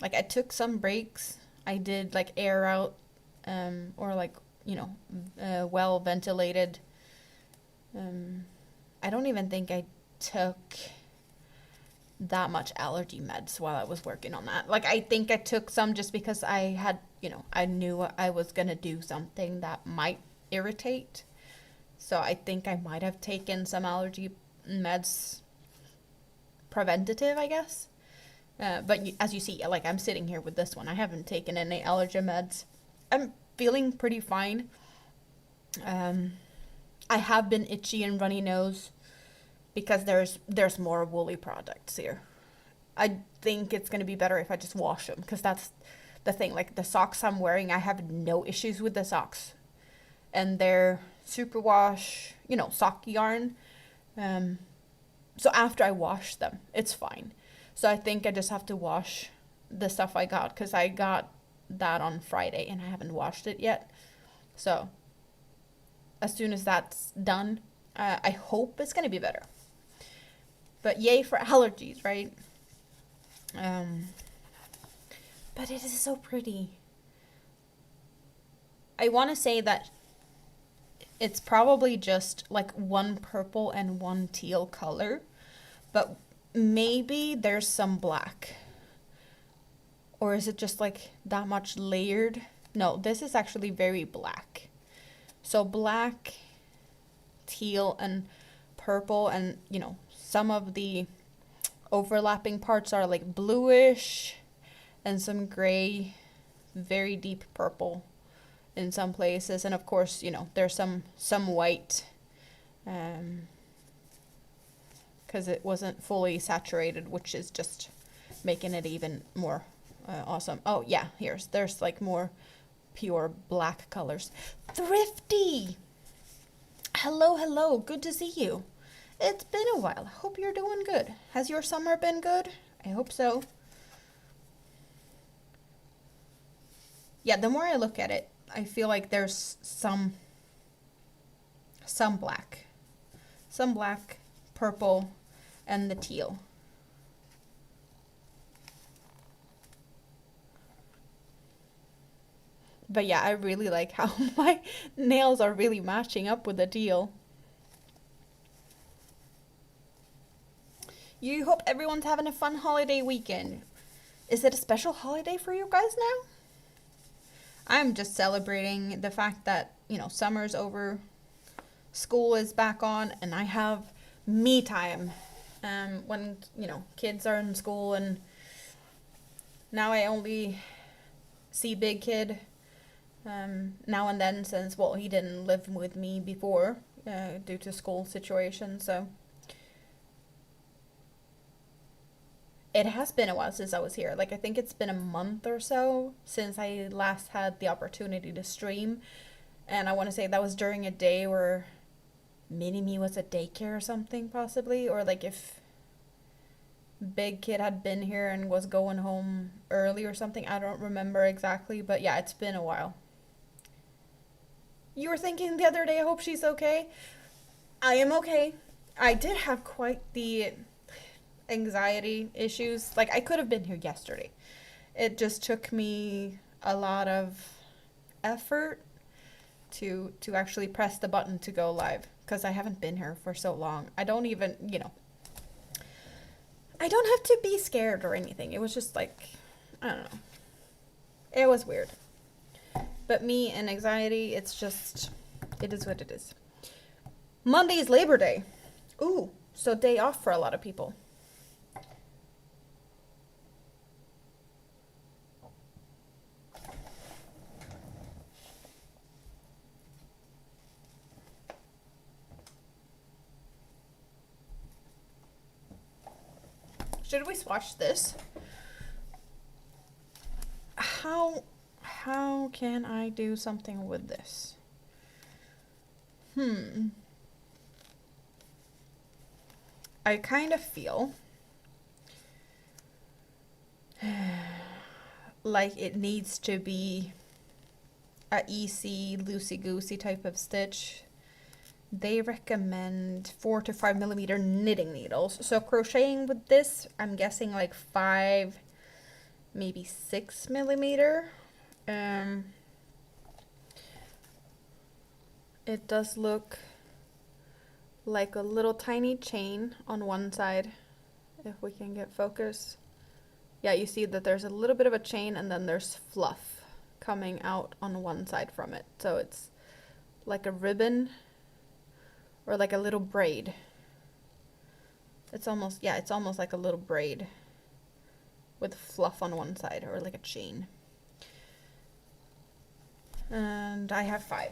like I took some breaks. I did like air out, or like, you know, well ventilated. I don't even think I took that much allergy meds while I was working on that. Like, I think I took some just because I had, you know, I knew I was gonna do something that might irritate. So I think I might have taken some allergy meds preventative, I guess. But as you see, like I'm sitting here with this one, I haven't taken any allergy meds. I'm feeling pretty fine. Um, I have been itchy and runny nose because there's more woolly products here. I think it's gonna be better if I just wash them because that's the thing. Like the socks I'm wearing, I have no issues with the socks, and they're superwash, you know, sock yarn. Um, so after I wash them, it's fine. So I think I just have to wash the stuff I got because I got that on Friday and I haven't washed it yet. So as soon as that's done, I hope it's gonna be better. But yay for allergies, right? Um, but it is so pretty. I want to say that it's probably just like one purple and one teal color, but maybe there's some black. Or is it just like that much layered? No, this is actually very black. So black, teal, and purple, and you know, some of the overlapping parts are like bluish and some gray, very deep purple in some places, and of course, you know, there's some white, because it wasn't fully saturated, which is just making it even more awesome. Oh yeah, there's like more pure black colors. Thrifty, hello, hello, good to see you. It's been a while. Hope you're doing good. Has your summer been good? I hope so. Yeah, the more I look at it, I feel like there's some black. Some black, purple, and the teal. But yeah, I really like how my nails are really matching up with the teal. You hope everyone's having a fun holiday weekend. Is it a special holiday for you guys now? I'm just celebrating the fact that, you know, summer's over, school is back on, and I have me time. When, you know, kids are in school, and now I only see Big Kid now and then since, well, he didn't live with me before due to school situation, so it has been a while since I was here. Like, I think it's been a month or so since I last had the opportunity to stream. And I want to say that was during a day where Mini Me was at daycare or something, possibly. Or, like, if Big Kid had been here and was going home early or something. I don't remember exactly. But yeah, it's been a while. You were thinking the other day, I hope she's okay. I am okay. I did have quite the anxiety issues. Like, I could have been here yesterday. It just took me a lot of effort to actually press the button to go live because I haven't been here for so long. I don't even, you know, I don't have to be scared or anything. It was just like, I don't know. It was weird. But me and anxiety, it's just, it is what it is. Monday is Labor Day. Ooh, so day off for a lot of people. Should we swatch this? How can I do something with this? I kind of feel like it needs to be a easy, loosey-goosey type of stitch, they recommend 4 to 5 millimeter knitting needles. So crocheting with this, I'm guessing like 5, maybe 6 millimeter. It does look like a little tiny chain on one side, if we can get focus. Yeah, you see that there's a little bit of a chain and then there's fluff coming out on one side from it. So it's like a ribbon or like a little braid. It's almost, yeah, it's almost like a little braid with fluff on one side, or like a chain. And I have 5.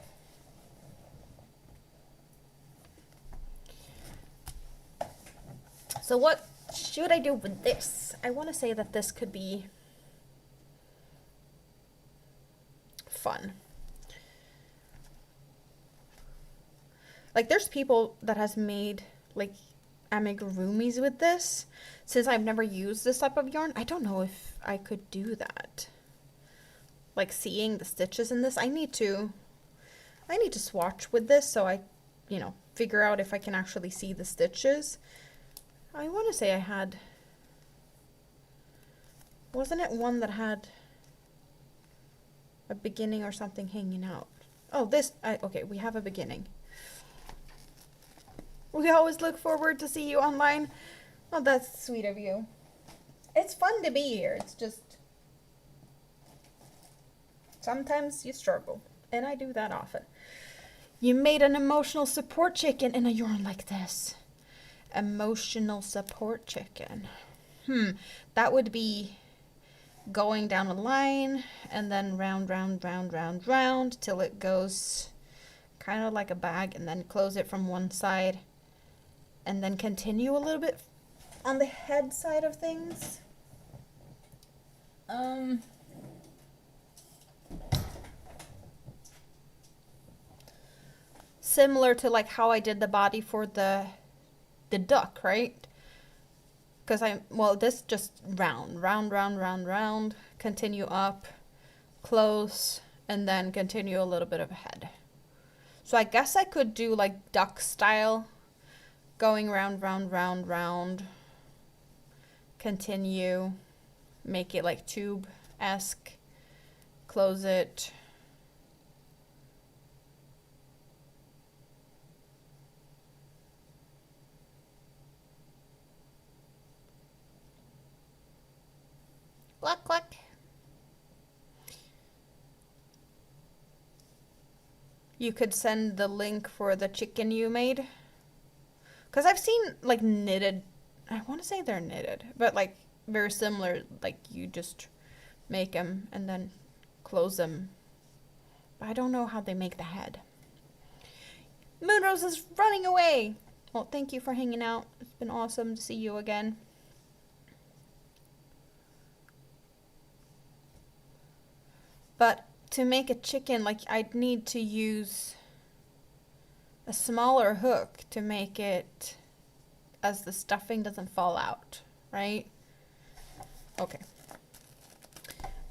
So what should I do with this? I want to say that this could be fun. Like there's people that has made like amigurumis with this. Since I've never used this type of yarn, I don't know if I could do that. Like seeing the stitches in this, I need to swatch with this so I, figure out if I can actually see the stitches. I want to say I had, wasn't it one that had a beginning or something hanging out? Oh, this, okay, we have a beginning. We always look forward to see you online. Oh, that's sweet of you. It's fun to be here. It's just sometimes you struggle, and I do that often. You made an emotional support chicken in a yarn like this. Emotional support chicken. That would be going down a line and then round, round, round, round, round till it goes kind of like a bag, and then close it from one side and then continue a little bit on the head side of things. Similar to like how I did the body for the duck, right? Because this just round, round, round, round, round, continue up, close, and then continue a little bit of a head. So I guess I could do like duck style, going round, round, round, round, continue, make it like tube-esque, close it. Cluck, cluck. You could send the link for the chicken you made. Because I've seen like knitted, I want to say they're knitted, but like very similar, like you just make them and then close them. But I don't know how they make the head. Moonrose is running away. Well, thank you for hanging out. It's been awesome to see you again. But to make a chicken, like I'd need to use a smaller hook to make it as the stuffing doesn't fall out, right? Okay.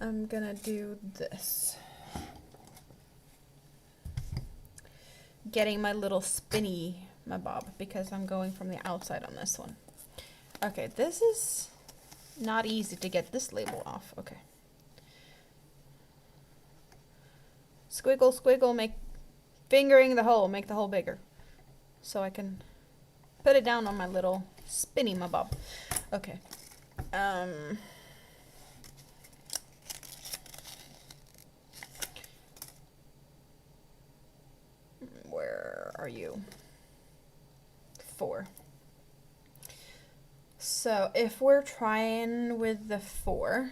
I'm gonna do this. Getting my little spinny bob because I'm going from the outside on this one. Okay, this is not easy to get this label off. Okay. Squiggle, squiggle, make fingering the hole, make the hole bigger. So I can put it down on my little spinny bob. Okay. Where are you? 4. So if we're trying with the 4,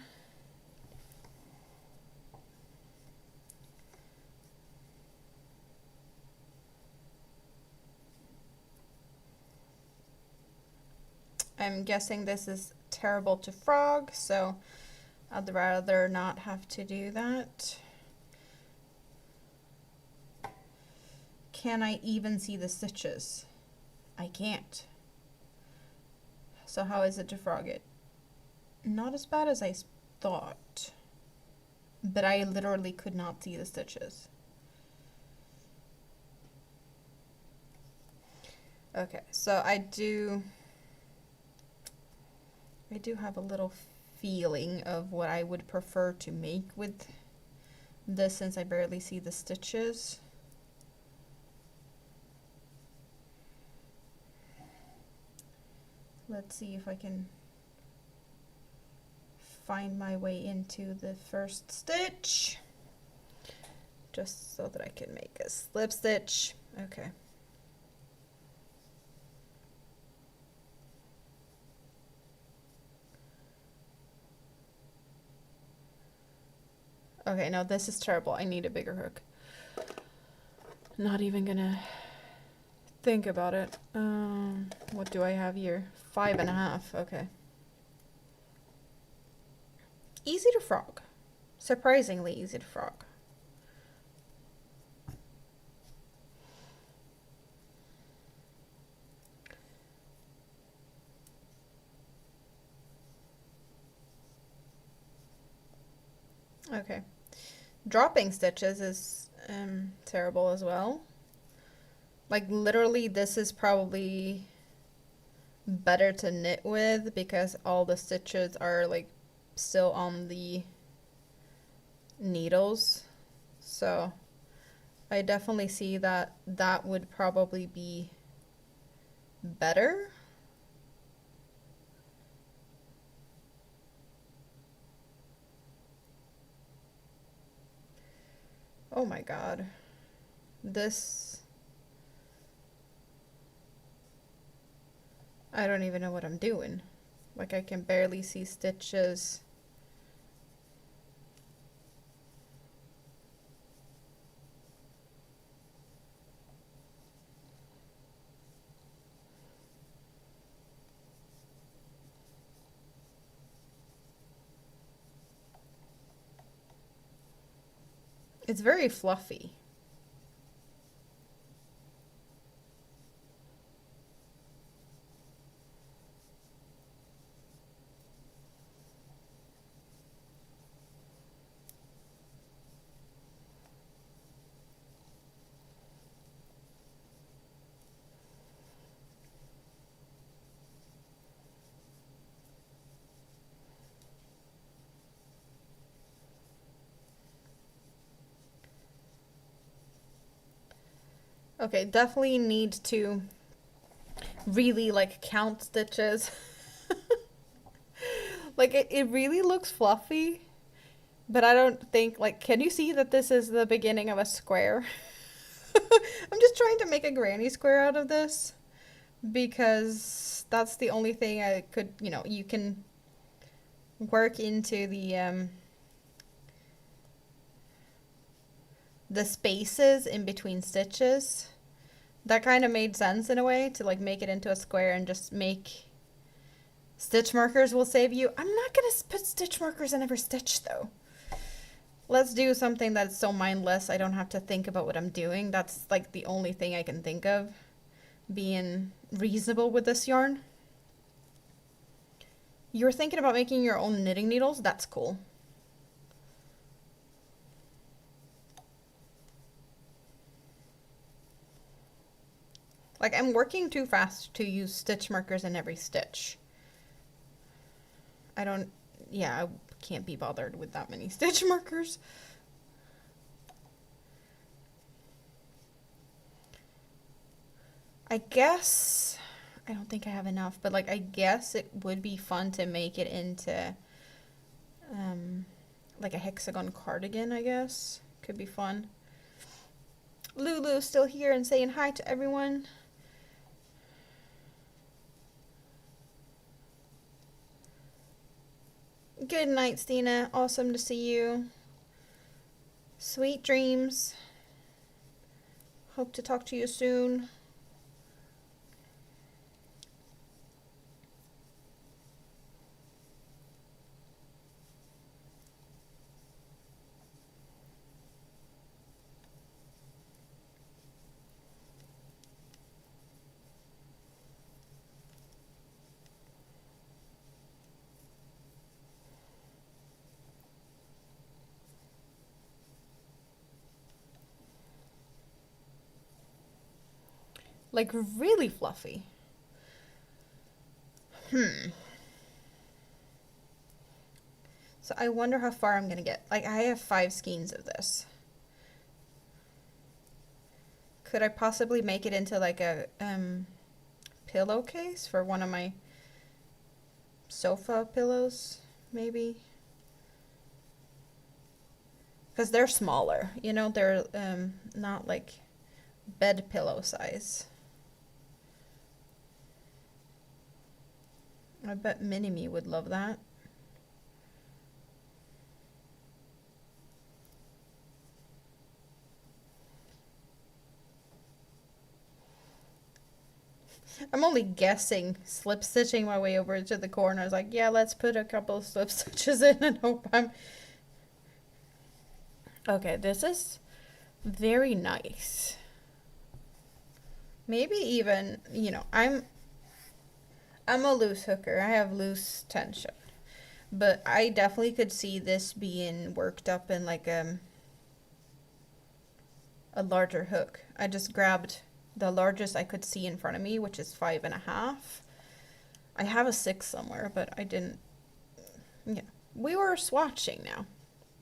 I'm guessing this is terrible to frog, so I'd rather not have to do that. Can I even see the stitches? I can't. So how is it to frog it? Not as bad as I thought. but I literally could not see the stitches. Okay, so I do have a little feeling of what I would prefer to make with this since I barely see the stitches. Let's see if I can find my way into the first stitch just so that I can make a slip stitch. Okay. Okay, no, this is terrible. I need a bigger hook. Not even gonna think about it. What do I have here? 5.5. Okay. Easy to frog. Surprisingly easy to frog. Okay. Dropping stitches is terrible as well. Like literally this is probably better to knit with because all the stitches are like still on the needles. So I definitely see that that would probably be better. Oh my god. This... I don't even know what I'm doing. Like I can barely see stitches. It's very fluffy. Okay, definitely need to really like count stitches. Like it really looks fluffy, but I don't think like, can you see that this is the beginning of a square? I'm just trying to make a granny square out of this because that's the only thing I could, you know, you can work into the spaces in between stitches. That kind of made sense in a way to like make it into a square and just make stitch markers will save you. I'm not gonna put stitch markers in every stitch though. Let's do something that's so mindless I don't have to think about what I'm doing. That's like the only thing I can think of being reasonable with this yarn. You're thinking about making your own knitting needles? That's cool. Like, I'm working too fast to use stitch markers in every stitch. I don't... Yeah, I can't be bothered with that many stitch markers. I guess... I don't think I have enough, but, like, I guess it would be fun to make it into, like, a hexagon cardigan, I guess. Could be fun. Lulu still here and saying hi to everyone. Good night, Stina. Awesome to see you. Sweet dreams. Hope to talk to you soon. Like really fluffy. So I wonder how far I'm gonna get. Like I have 5 skeins of this. Could I possibly make it into like a pillowcase for one of my sofa pillows, maybe? Because they're smaller, you know, they're not like bed pillow size. I bet Mini-Me would love that. I'm only guessing, slip stitching my way over to the corner. I was like, yeah, let's put a couple of slip stitches in and hope I'm... Okay, this is very nice. Maybe even, you know, I'm a loose hooker. I have loose tension. But I definitely could see this being worked up in like a larger hook. I just grabbed the largest I could see in front of me, which is 5.5. I have a 6 somewhere, but I didn't. Yeah, we were swatching now,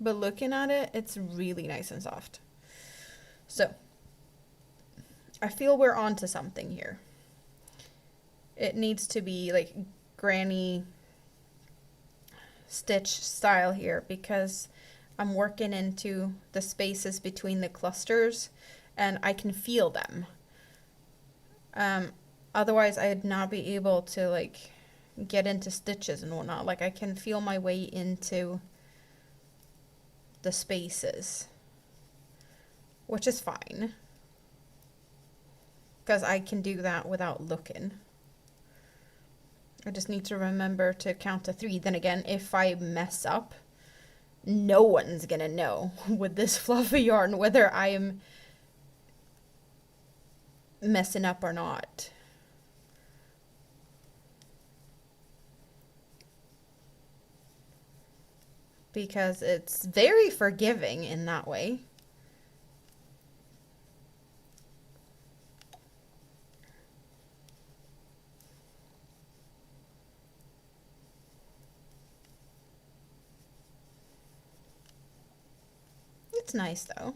but looking at it, it's really nice and soft. So I feel we're onto something here. It needs to be like granny stitch style here because I'm working into the spaces between the clusters and I can feel them. Otherwise I'd not be able to like get into stitches and whatnot. Like I can feel my way into the spaces, which is fine because I can do that without looking. I just need to remember to count to 3. Then again, if I mess up, no one's gonna know with this fluffy yarn whether I am messing up or not. Because it's very forgiving in that way. It's nice though.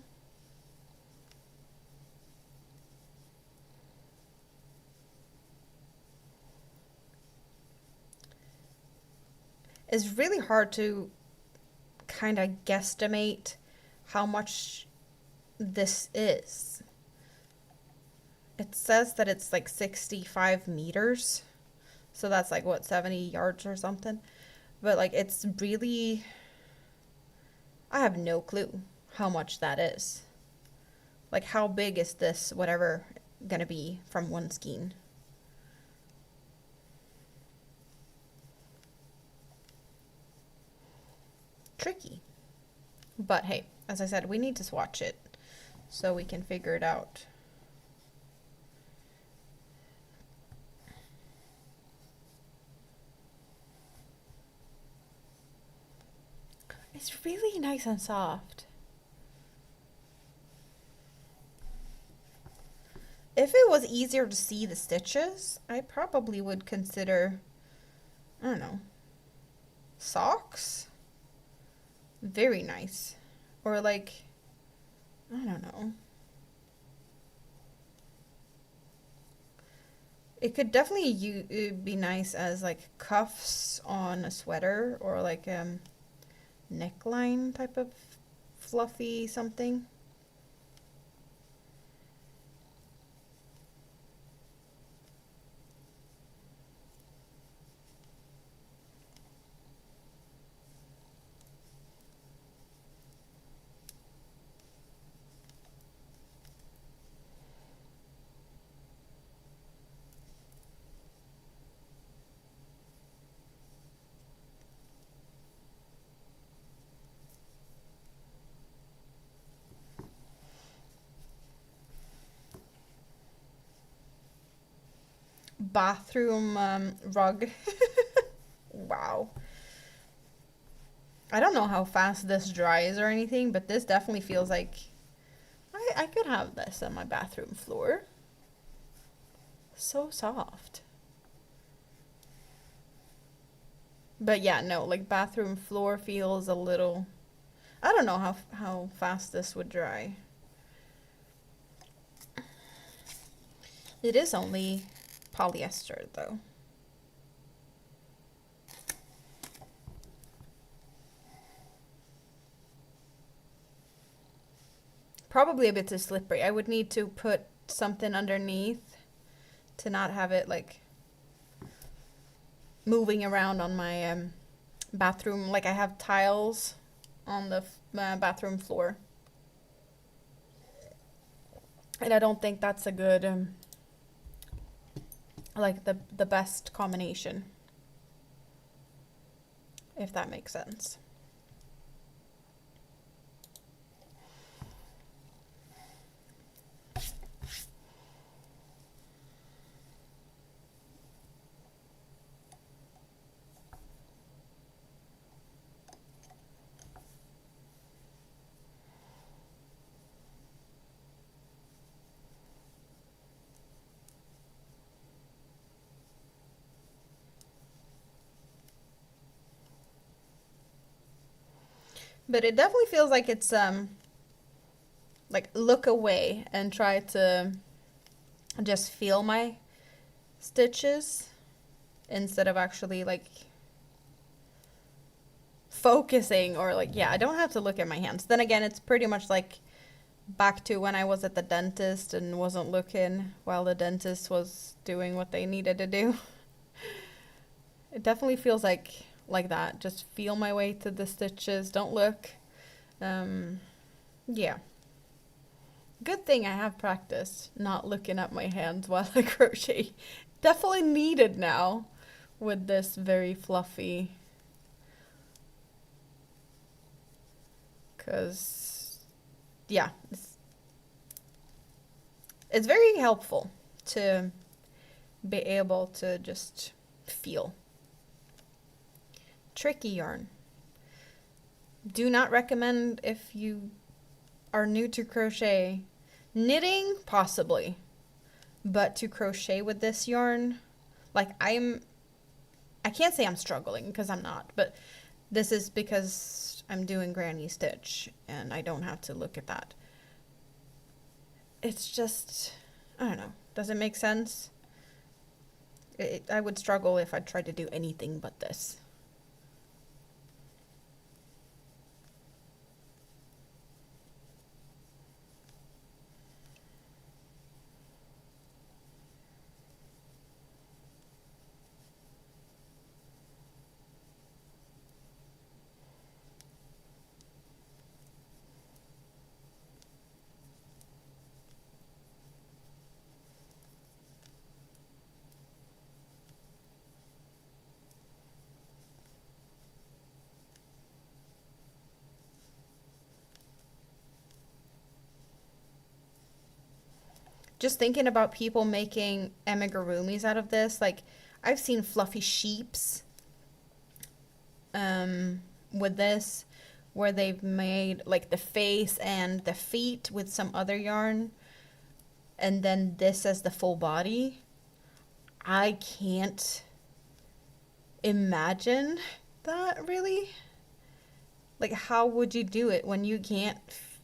It's really hard to kind of guesstimate how much this is. It says that it's like 65 meters. So that's like what, 70 yards or something. But like it's really, I have no clue how much that is. Like how big is this whatever gonna be from one skein? Tricky. But hey, as I said, we need to swatch it so we can figure it out. It's really nice and soft. If it was easier to see the stitches, I probably would consider, I don't know, socks? Very nice. Or like, I don't know. It could definitely be nice as like cuffs on a sweater or like neckline type of fluffy something. Bathroom rug. Wow. I don't know how fast this dries or anything, but this definitely feels like I could have this on my bathroom floor. So soft. But yeah, no, like bathroom floor feels a little. I don't know how fast this would dry. It is only polyester though. Probably a bit too slippery. I would need to put something underneath to not have it like moving around on my bathroom. Like I have tiles on the bathroom floor. And I don't think that's a good, like the best combination, if that makes sense. But it definitely feels like it's like look away and try to just feel my stitches instead of actually like focusing or like yeah, I don't have to look at my hands. Then again, it's pretty much like back to when I was at the dentist and wasn't looking while the dentist was doing what they needed to do. It definitely feels like that. Just feel my way to the stitches. Don't look. Yeah. Good thing I have practiced not looking at my hands while I crochet. Definitely needed now with this very fluffy. Because, yeah, it's very helpful to be able to just feel. Tricky yarn. Do not recommend if you are new to crochet. Knitting, possibly. But to crochet with this yarn, like I can't say I'm struggling because I'm not, but this is because I'm doing granny stitch and I don't have to look at that. It's just, I don't know. Does it make sense? I would struggle if I tried to do anything but this. Just thinking about people making amigurumis out of this, like I've seen fluffy sheeps with this where they've made like the face and the feet with some other yarn and then this as the full body. I can't imagine that really. Like how would you do it when you can't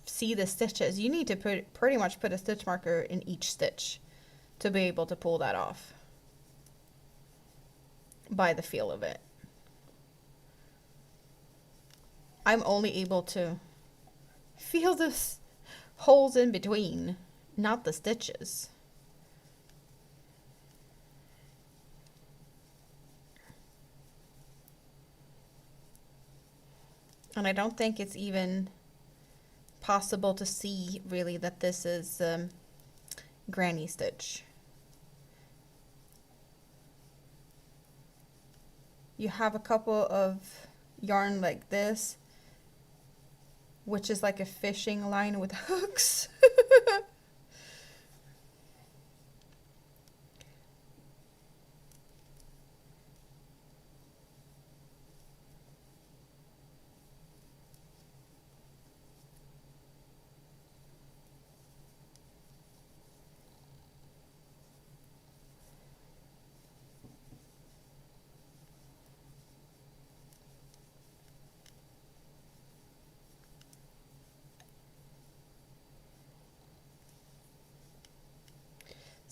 see the stitches? You need to pretty much put a stitch marker in each stitch to be able to pull that off by the feel of it. I'm only able to feel the holes in between, not the stitches. And I don't think it's even possible to see really that this is granny stitch. You have a couple of yarn like this, which is like a fishing line with hooks.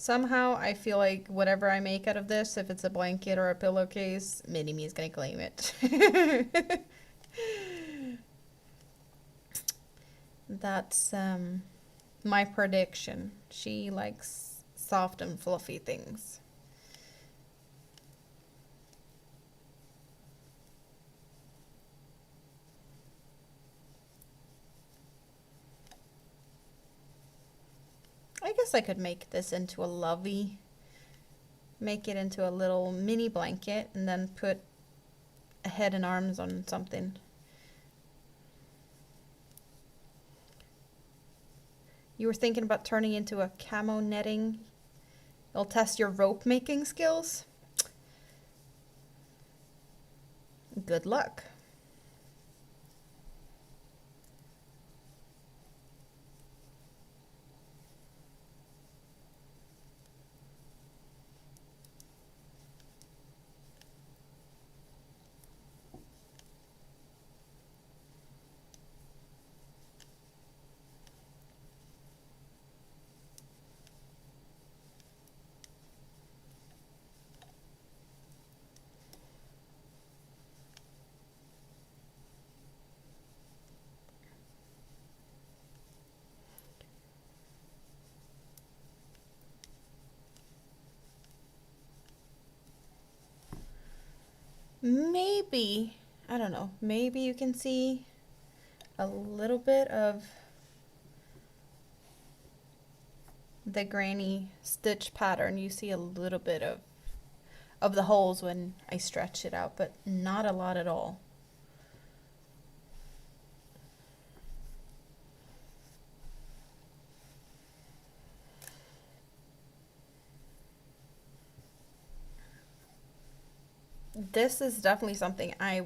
Somehow I feel like whatever I make out of this, if it's a blanket or a pillowcase, Mini-Me is gonna claim it. That's my prediction. She likes soft and fluffy things. I guess I could make this into a lovey. Make it into a little mini blanket and then put a head and arms on something. You were thinking about turning into a camo netting? It'll test your rope making skills? Good luck. Maybe, I don't know, maybe you can see a little bit of the granny stitch pattern. You see a little bit of the holes when I stretch it out, but not a lot at all. This is definitely something I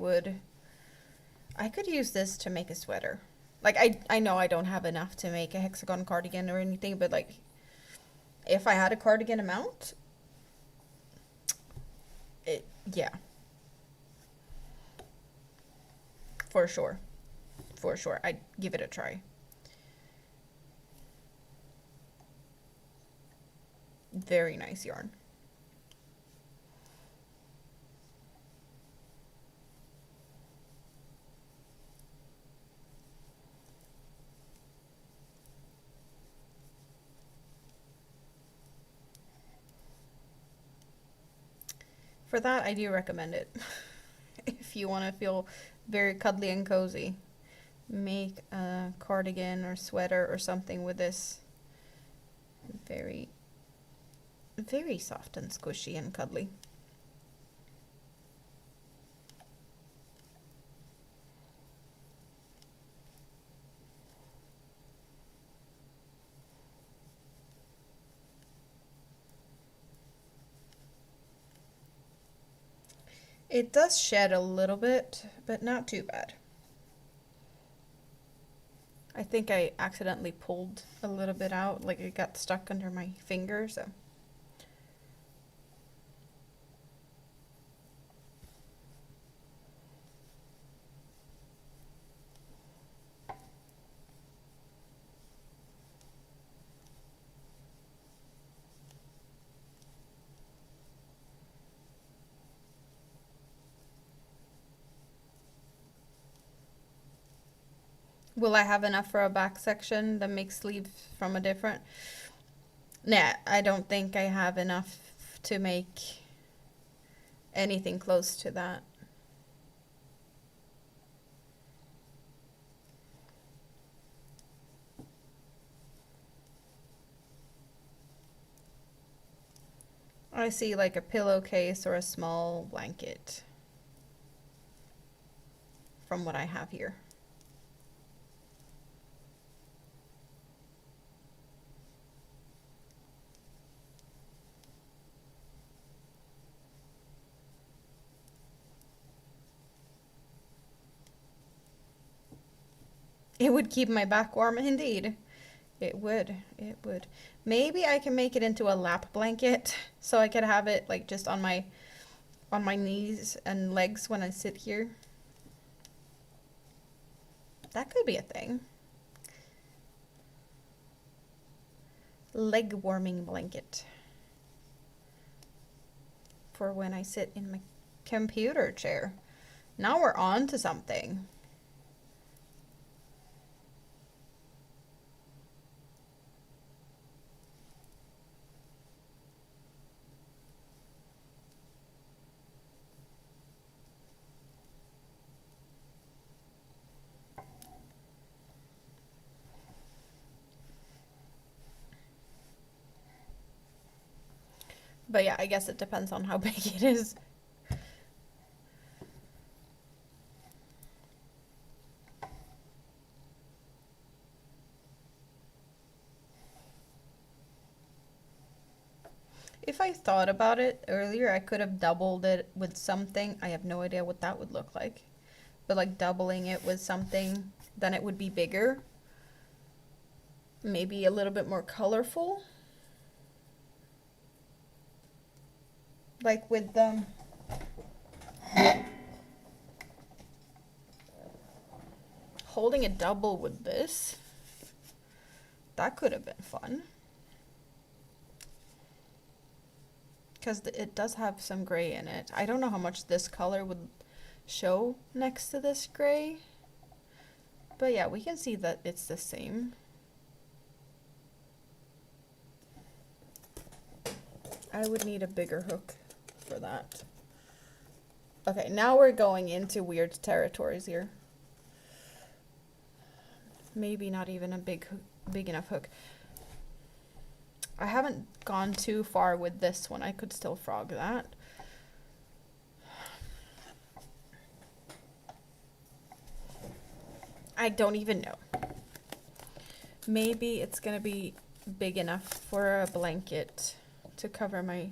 could use this to make a sweater. Like I know I don't have enough to make a hexagon cardigan or anything, but like if I had a cardigan amount, yeah. For sure. For sure. I'd give it a try. Very nice yarn. For that, I do recommend it. If you want to feel very cuddly and cozy, make a cardigan or sweater or something with this. Very, very soft and squishy and cuddly. It does shed a little bit, but not too bad. I think I accidentally pulled a little bit out, like it got stuck under my finger, so. Will I have enough for a back section that makes sleeves from a different? Nah, I don't think I have enough to make anything close to that. I see like a pillowcase or a small blanket from what I have here. It would keep my back warm indeed. It would. It would. Maybe I can make it into a lap blanket so I could have it like just on my knees and legs when I sit here. That could be a thing. Leg warming blanket. for when I sit in my computer chair. Now we're on to something. But yeah, I guess it depends on how big it is. If I thought about it earlier, I could have doubled it with something. I have no idea what that would look like. But like doubling it with something, then it would be bigger. Maybe a little bit more colorful. Like with holding a double with this. That could have been fun. Because it does have some gray in it. I don't know how much this color would show next to this gray. But yeah, we can see that it's the same. I would need a bigger hook for that. Okay, now we're going into weird territories here. Maybe not even a big enough hook. I haven't gone too far with this one. I could still frog that. I don't even know. Maybe it's gonna be big enough for a blanket to cover my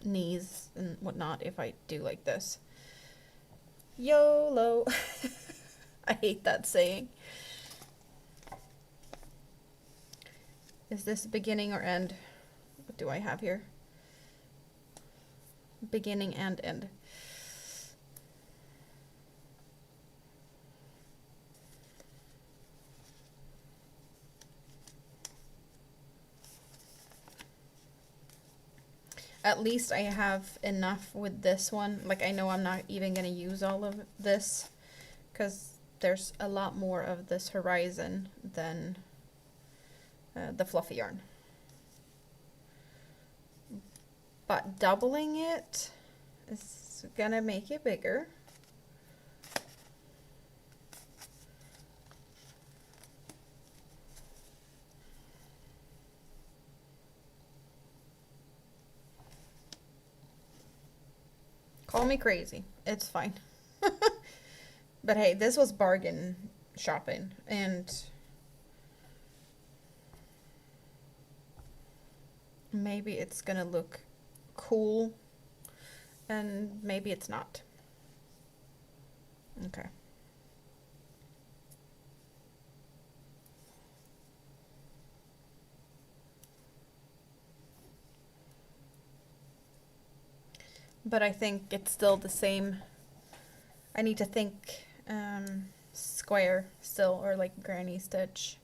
knees and whatnot if I do like this. YOLO. I hate that saying. Is this beginning or end? What do I have here? Beginning and end. At least I have enough with this one. Like, I know I'm not even going to use all of this because there's a lot more of this horizon than the fluffy yarn. But doubling it is going to make it bigger. Call me crazy. It's fine. But hey, this was bargain shopping, and maybe it's gonna look cool, and maybe it's not. Okay. But I think it's still the same. I need to think square still, or like granny stitch.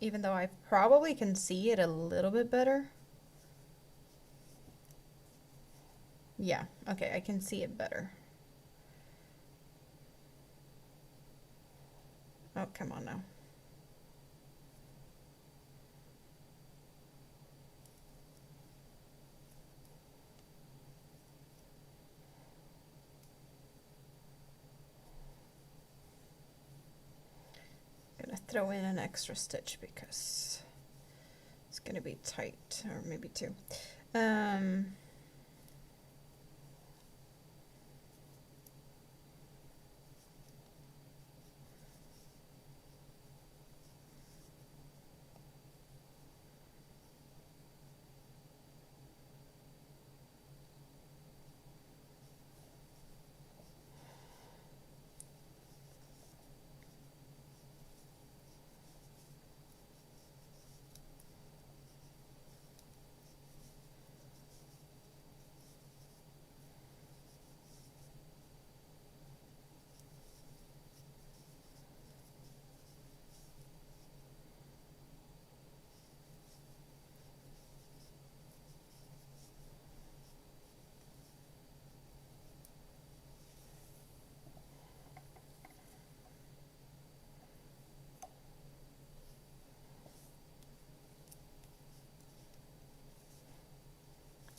Even though I probably can see it a little bit better. Yeah, okay, I can see it better. Oh, come on now. Gonna throw in an extra stitch because it's gonna be tight, or maybe two.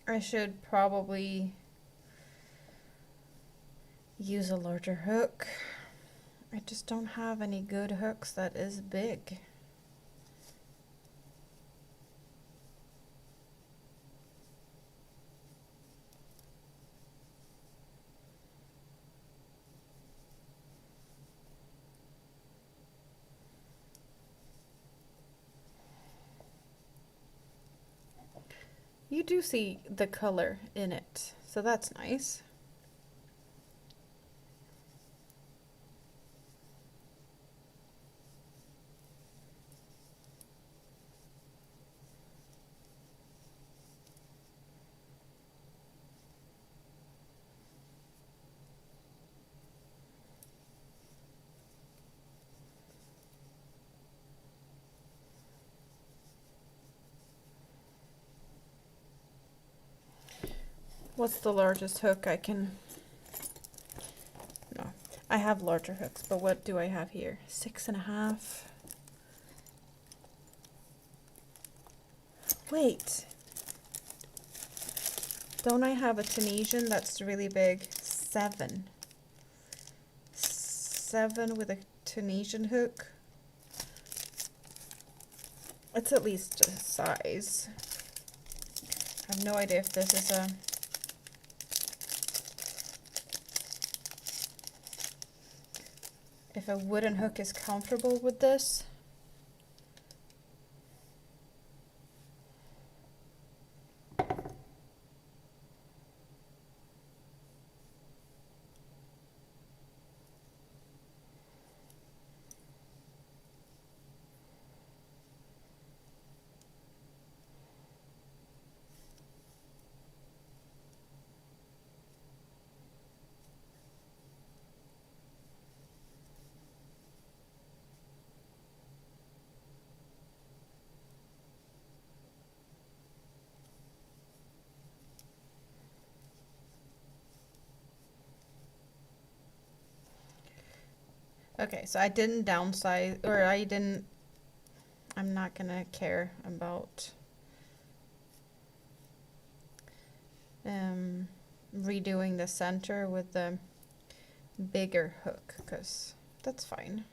I should probably use a larger hook. I just don't have any good hooks that is big. You do see the color in it, so that's nice. What's the largest hook I can... No, I have larger hooks, but what do I have here? 6.5. Wait. Don't I have a Tunisian that's really big? 7. 7 with a Tunisian hook. It's at least a size. I have no idea if this is a... If a wooden hook is comfortable with this. Okay, so I didn't downsize, or I'm not gonna care about redoing the center with the bigger hook, because that's fine.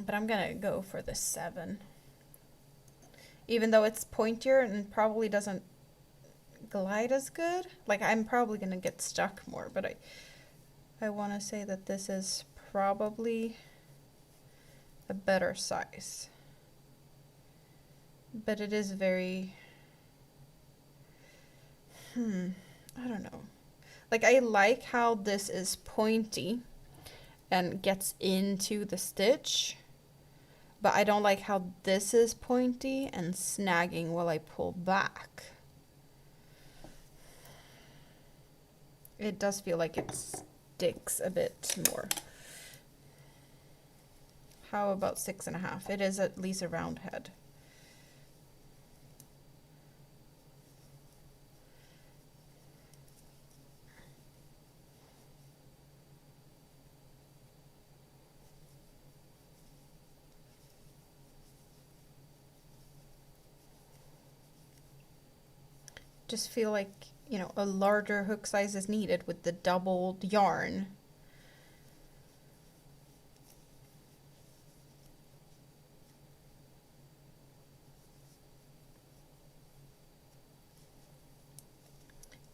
But I'm gonna go for the 7. Even though it's pointier and probably doesn't glide as good. Like, I'm probably gonna get stuck more, but I want to say that this is probably a better size. But it is very... I don't know. Like, I like how this is pointy and gets into the stitch. But I don't like how this is pointy and snagging while I pull back. It does feel like it sticks a bit more. How about 6.5? It is at least a round head. Just feel like, you know, a larger hook size is needed with the doubled yarn.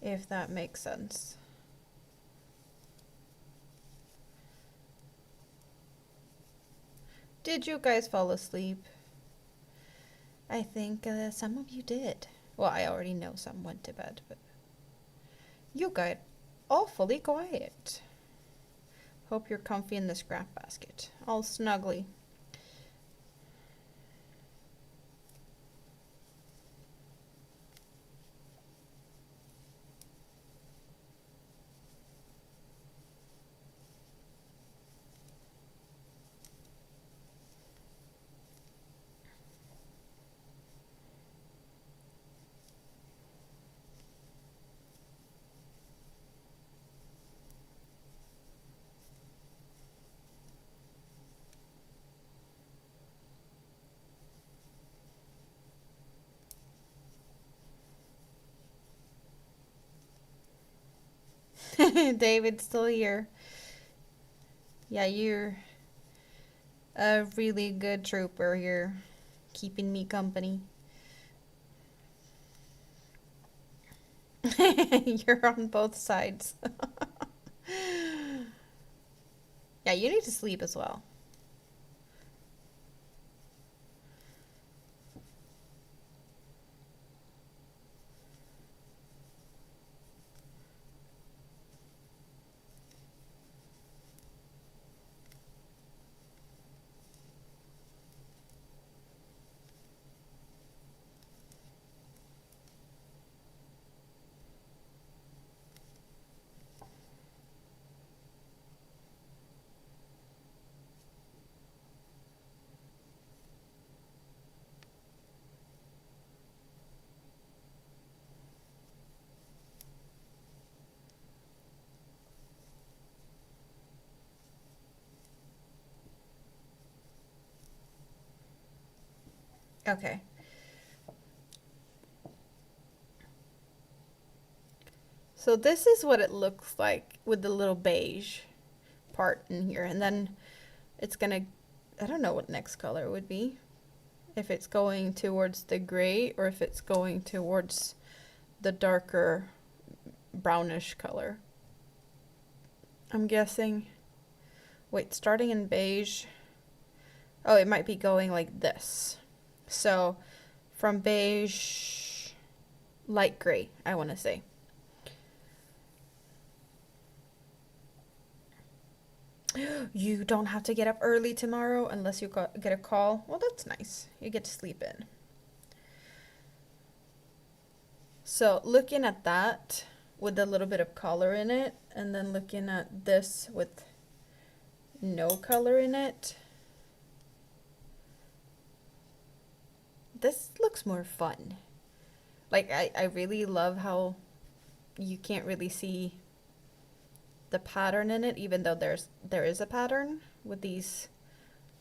If that makes sense. Did you guys fall asleep? I think some of you did. Well, I already know some went to bed, but you got awfully quiet. Hope you're comfy in the scrap basket, all snuggly. David's still here. Yeah, you're a really good trooper here, keeping me company. You're on both sides. Yeah, you need to sleep as well. Okay. So this is what it looks like with the little beige part in here. And then it's gonna, I don't know what next color would be. If it's going towards the gray or if it's going towards the darker brownish color. I'm guessing, wait, starting in beige. Oh, it might be going like this. So from beige, light gray, I want to say. You don't have to get up early tomorrow unless you get a call. Well, that's nice. You get to sleep in. So looking at that with a little bit of color in it, and then looking at this with no color in it, this looks more fun. Like, I really love how you can't really see the pattern in it, even though there is a pattern with these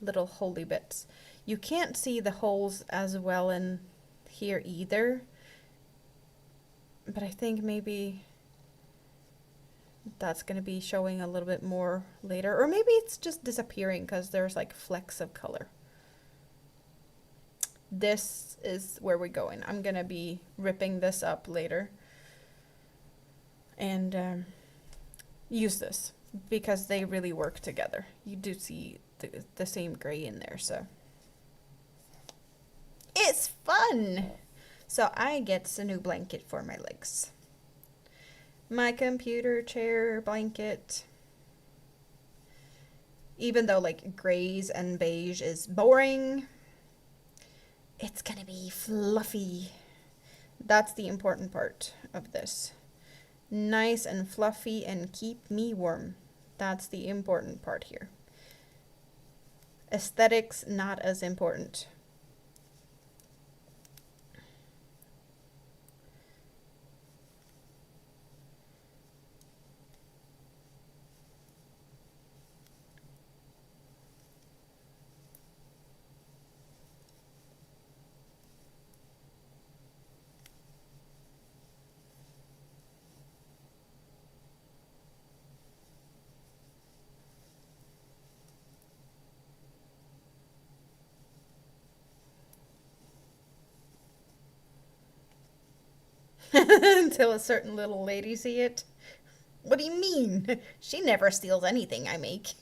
little holy bits. You can't see the holes as well in here either, but I think maybe that's going to be showing a little bit more later, or maybe it's just disappearing because there's like flecks of color. This is where we're going. I'm going to be ripping this up later and use this because they really work together. You do see the same gray in there, so it's fun. So I get a new blanket for my legs. My computer chair blanket. Even though like grays and beige is boring, it's gonna be fluffy. That's the important part of this. Nice and fluffy and keep me warm. That's the important part here. Aesthetics, not as important. Until a certain little lady see it. What do you mean? She never steals anything I make.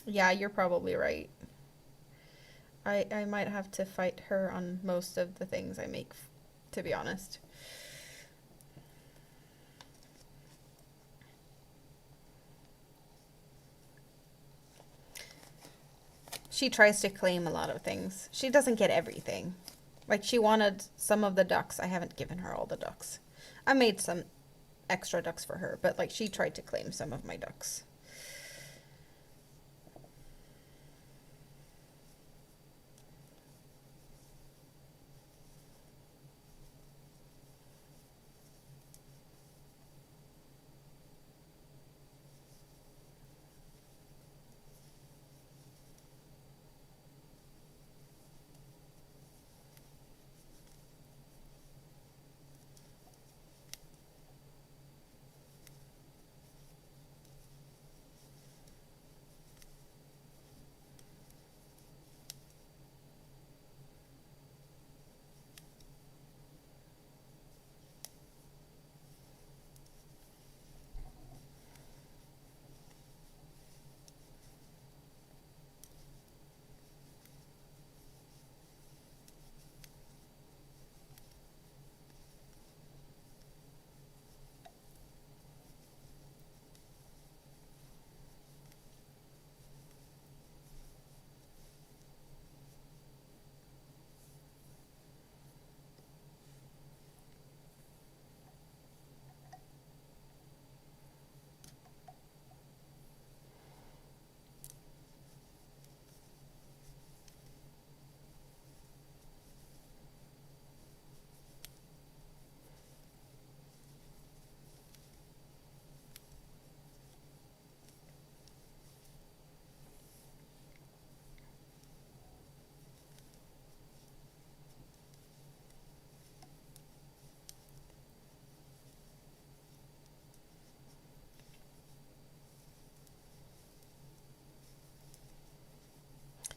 Yeah, you're probably right. I might have to fight her on most of the things I make, to be honest. She tries to claim a lot of things. She doesn't get everything. Like, she wanted some of the ducks. I haven't given her all the ducks. I made some extra ducks for her, but like, she tried to claim some of my ducks.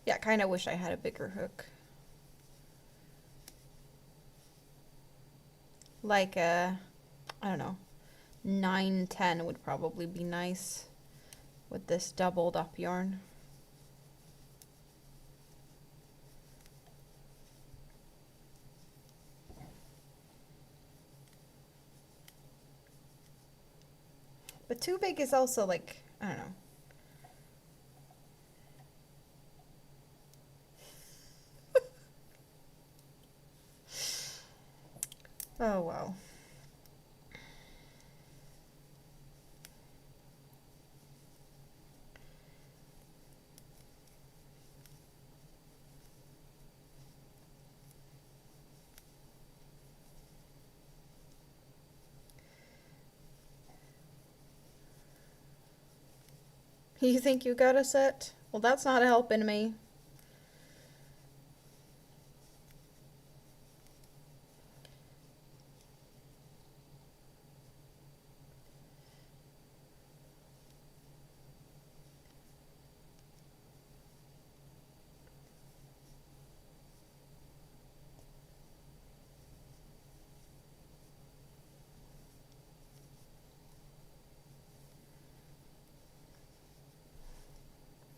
Yeah, kind of wish I had a bigger hook. Like a, I don't know, 9-10 would probably be nice with this doubled up yarn. But too big is also like, I don't know. Oh well. You think you got a set? Well, that's not helping me.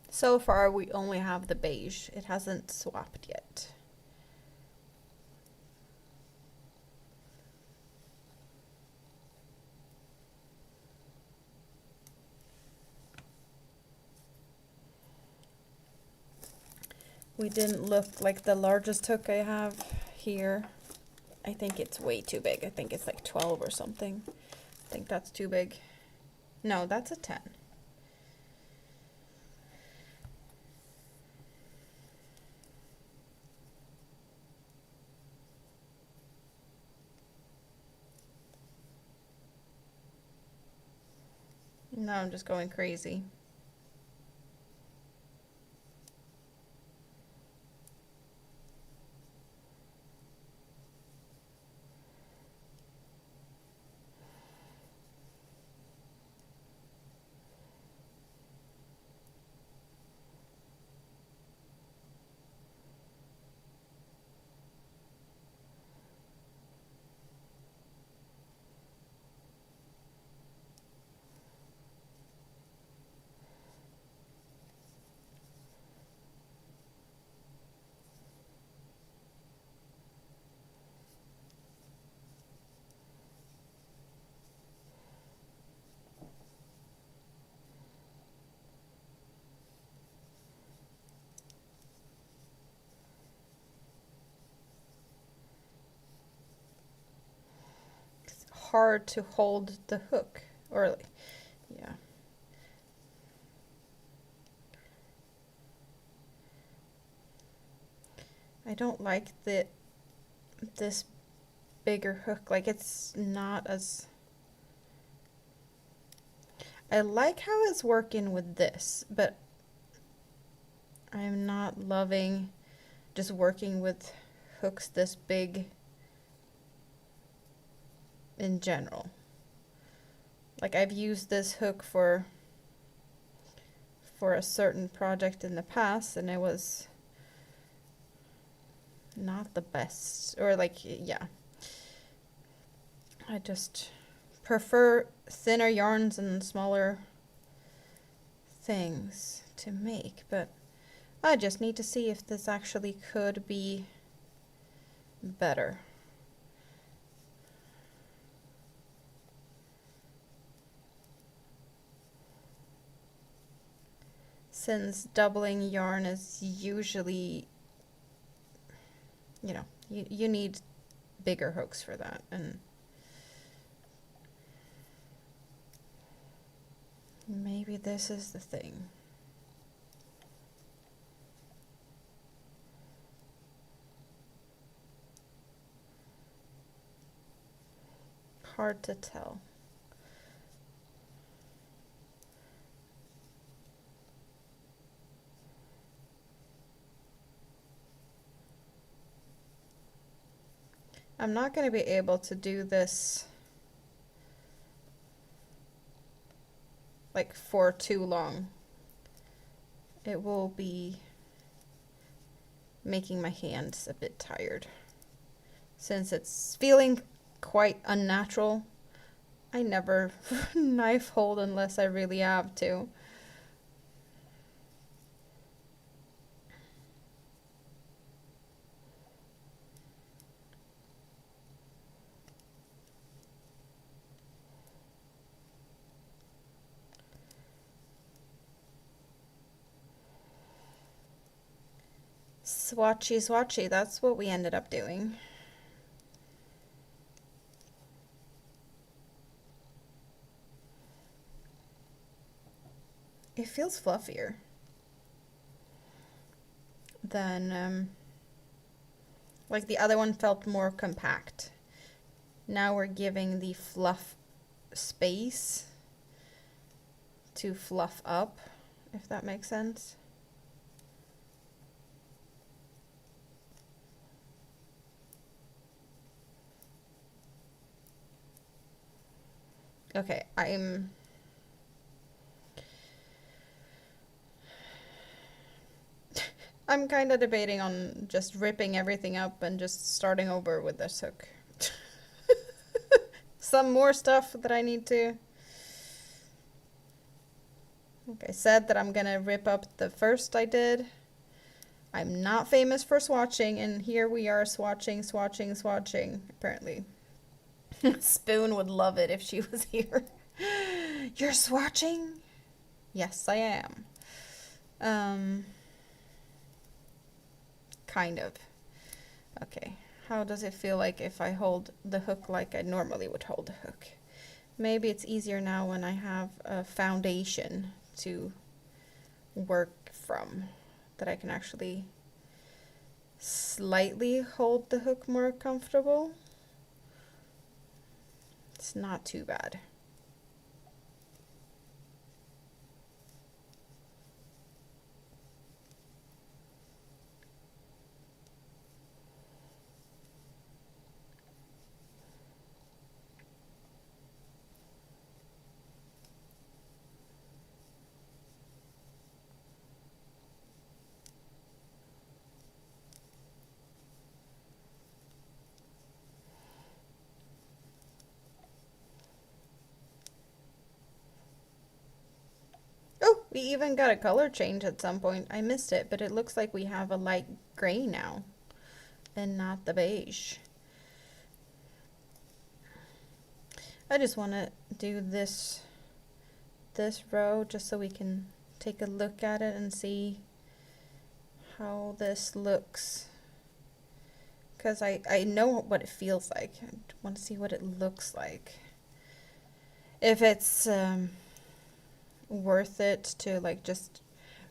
So far, we only have the beige. It hasn't swapped yet. We didn't look like the largest hook I have here. I think it's way too big. I think it's like 12 or something. I think that's too big. No, that's a 10. Now I'm just going crazy. It's hard to hold the hook. Or, yeah. I don't like this bigger hook. Like, it's not as... I like how it's working with this, but I'm not loving just working with hooks this big in general. Like, I've used this hook for a certain project in the past, and it was not the best. Or like, yeah. I just prefer thinner yarns and smaller things to make, but I just need to see if this actually could be better. Since doubling yarn is usually, you know, you need bigger hooks for that, and maybe this is the thing. Hard to tell. I'm not going to be able to do this like for too long. It will be making my hands a bit tired. Since it's feeling quite unnatural, I never knife hold unless I really have to. Swatchy, swatchy, that's what we ended up doing. It feels fluffier than, like the other one felt more compact. Now we're giving the fluff space to fluff up, if that makes sense. Okay, I'm kind of debating on just ripping everything up and just starting over with this hook. Some more stuff that I need to... Like I said that I'm gonna rip up the first I did. I'm not famous for swatching, and here we are swatching, swatching, swatching, apparently. Spoon would love it if she was here. You're swatching? Yes, I am. Kind of. Okay, how does it feel like if I hold the hook like I normally would hold the hook? Maybe it's easier now when I have a foundation to work from, that I can actually slightly hold the hook more comfortable. It's not too bad. Oh, we even got a color change at some point. I missed it, but it looks like we have a light gray now and not the beige. I just want to do this row just so we can take a look at it and see how this looks. Because I know what it feels like. I want to see what it looks like. If it's worth it to like just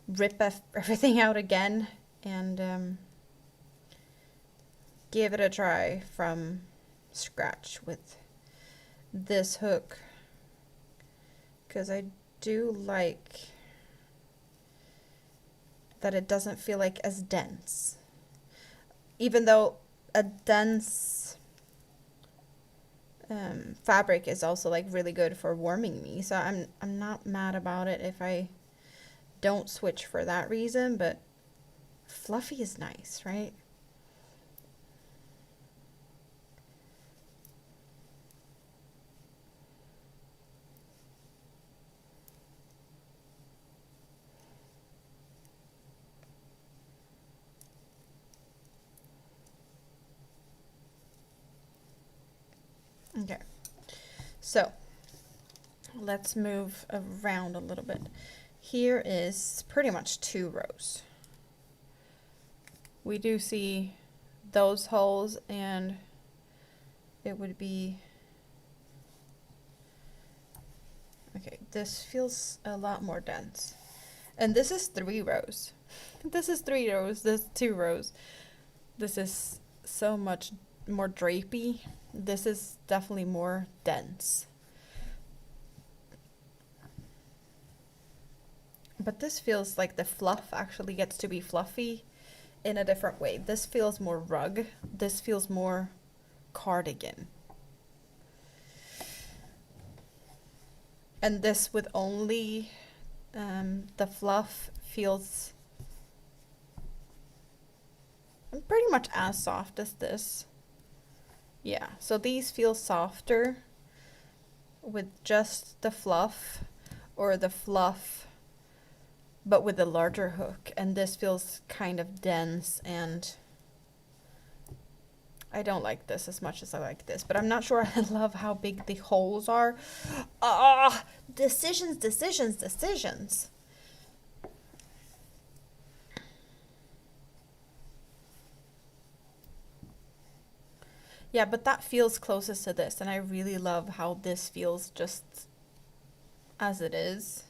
rip everything out again and give it a try from scratch with this hook, because I do like that it doesn't feel like as dense, even though a dense fabric is also like really good for warming me, so I'm not mad about it if I don't switch for that reason. But fluffy is nice, right? Okay, so let's move around a little bit. Here is pretty much 2 rows. We do see those holes, and it would be... Okay, this feels a lot more dense. And this is 3 rows. This is 3 rows, this is 2 rows. This is so much more drapey. This is definitely more dense. But this feels like the fluff actually gets to be fluffy in a different way. This feels more rug. This feels more cardigan. And this with only the fluff feels pretty much as soft as this. Yeah, so these feel softer with just the fluff, or the fluff but with a larger hook, and this feels kind of dense, and I don't like this as much as I like this, but I'm not sure I love how big the holes are. Ah, decisions, decisions, decisions. Yeah, but that feels closest to this, and I really love how this feels just as it is.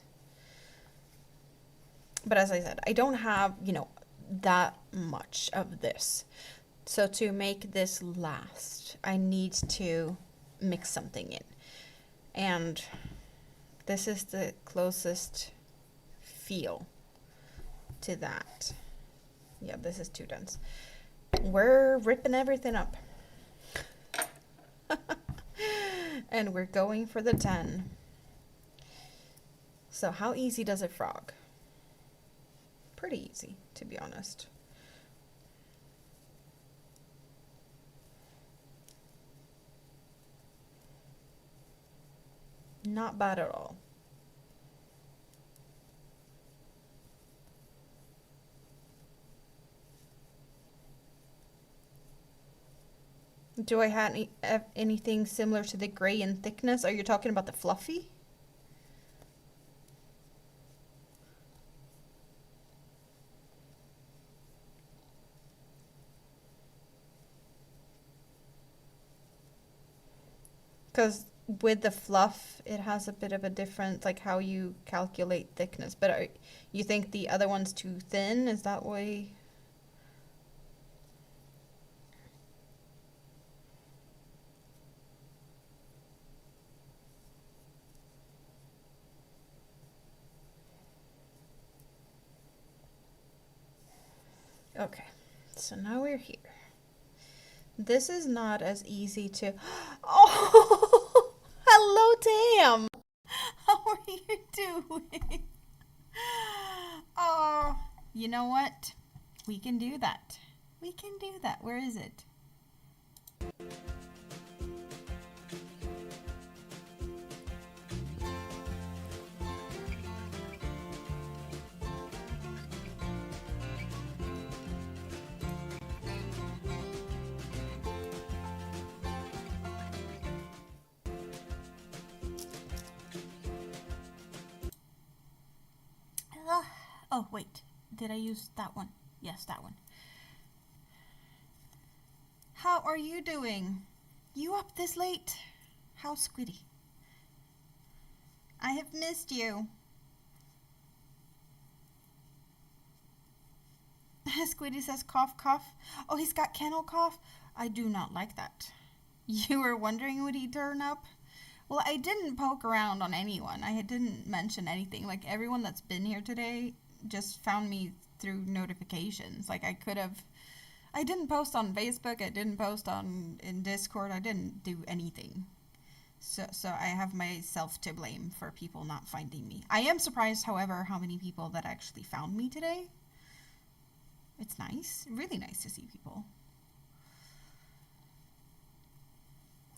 But as I said, I don't have, that much of this. So to make this last, I need to mix something in. And this is the closest feel to that. Yeah, this is too dense. We're ripping everything up. And we're going for the 10. So how easy does it frog? Pretty easy, to be honest. Not bad at all. Do I have anything similar to the gray in thickness? Are you talking about the fluffy? Because with the fluff, it has a bit of a different, like how you calculate thickness. But you think the other one's too thin? Is that way? Okay, so now we're here. This is not as easy to... Oh, hello, Tam. How are you doing? Oh, you know what? We can do that. We can do that. Where is it? Oh, wait. Did I use that one? Yes, that one. How are you doing? You up this late? How's Squiddy? I have missed you. Squiddy says cough, cough. Oh, he's got kennel cough? I do not like that. You were wondering would he turn up? Well, I didn't poke around on anyone. I didn't mention anything. Like, everyone that's been here today just found me through notifications. Like, I didn't post on Facebook. I didn't post in Discord. I didn't do anything. So I have myself to blame for people not finding me. I am surprised, however, how many people that actually found me today. It's nice. Really nice to see people.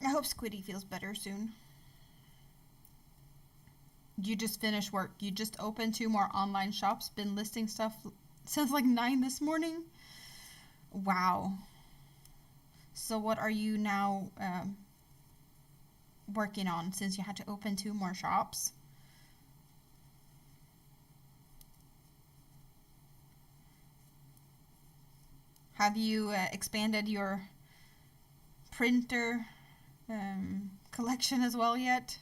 I hope Squiddy feels better soon. You just finished work. You just opened 2 more online shops. Been listing stuff since like 9 this morning. Wow. So what are you now working on since you had to open 2 more shops? Have you expanded your printer collection as well yet?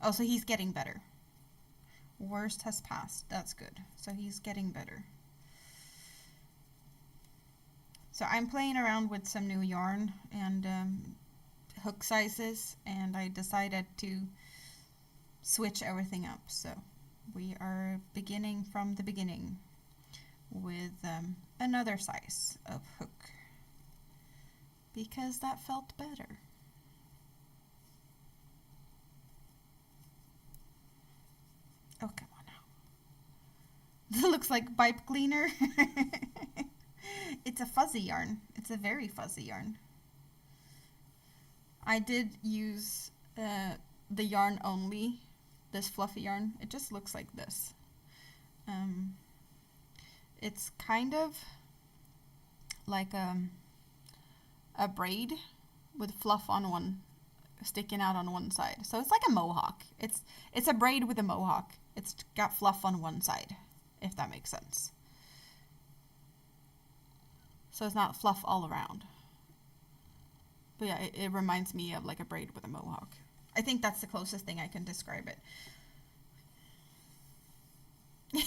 Oh, so he's getting better. Worst has passed. That's good. So he's getting better. So I'm playing around with some new yarn and hook sizes, and I decided to switch everything up. So we are beginning from the beginning with another size of hook because that felt better. Oh, come on now. It looks like pipe cleaner. It's a fuzzy yarn. It's a very fuzzy yarn. I did use the yarn only, this fluffy yarn. It just looks like this. It's kind of like a braid with fluff on one, sticking out on one side. So it's like a mohawk. It's a braid with a mohawk. It's got fluff on one side, if that makes sense. So it's not fluff all around. But yeah, it reminds me of like a braid with a mohawk. I think that's the closest thing I can describe it.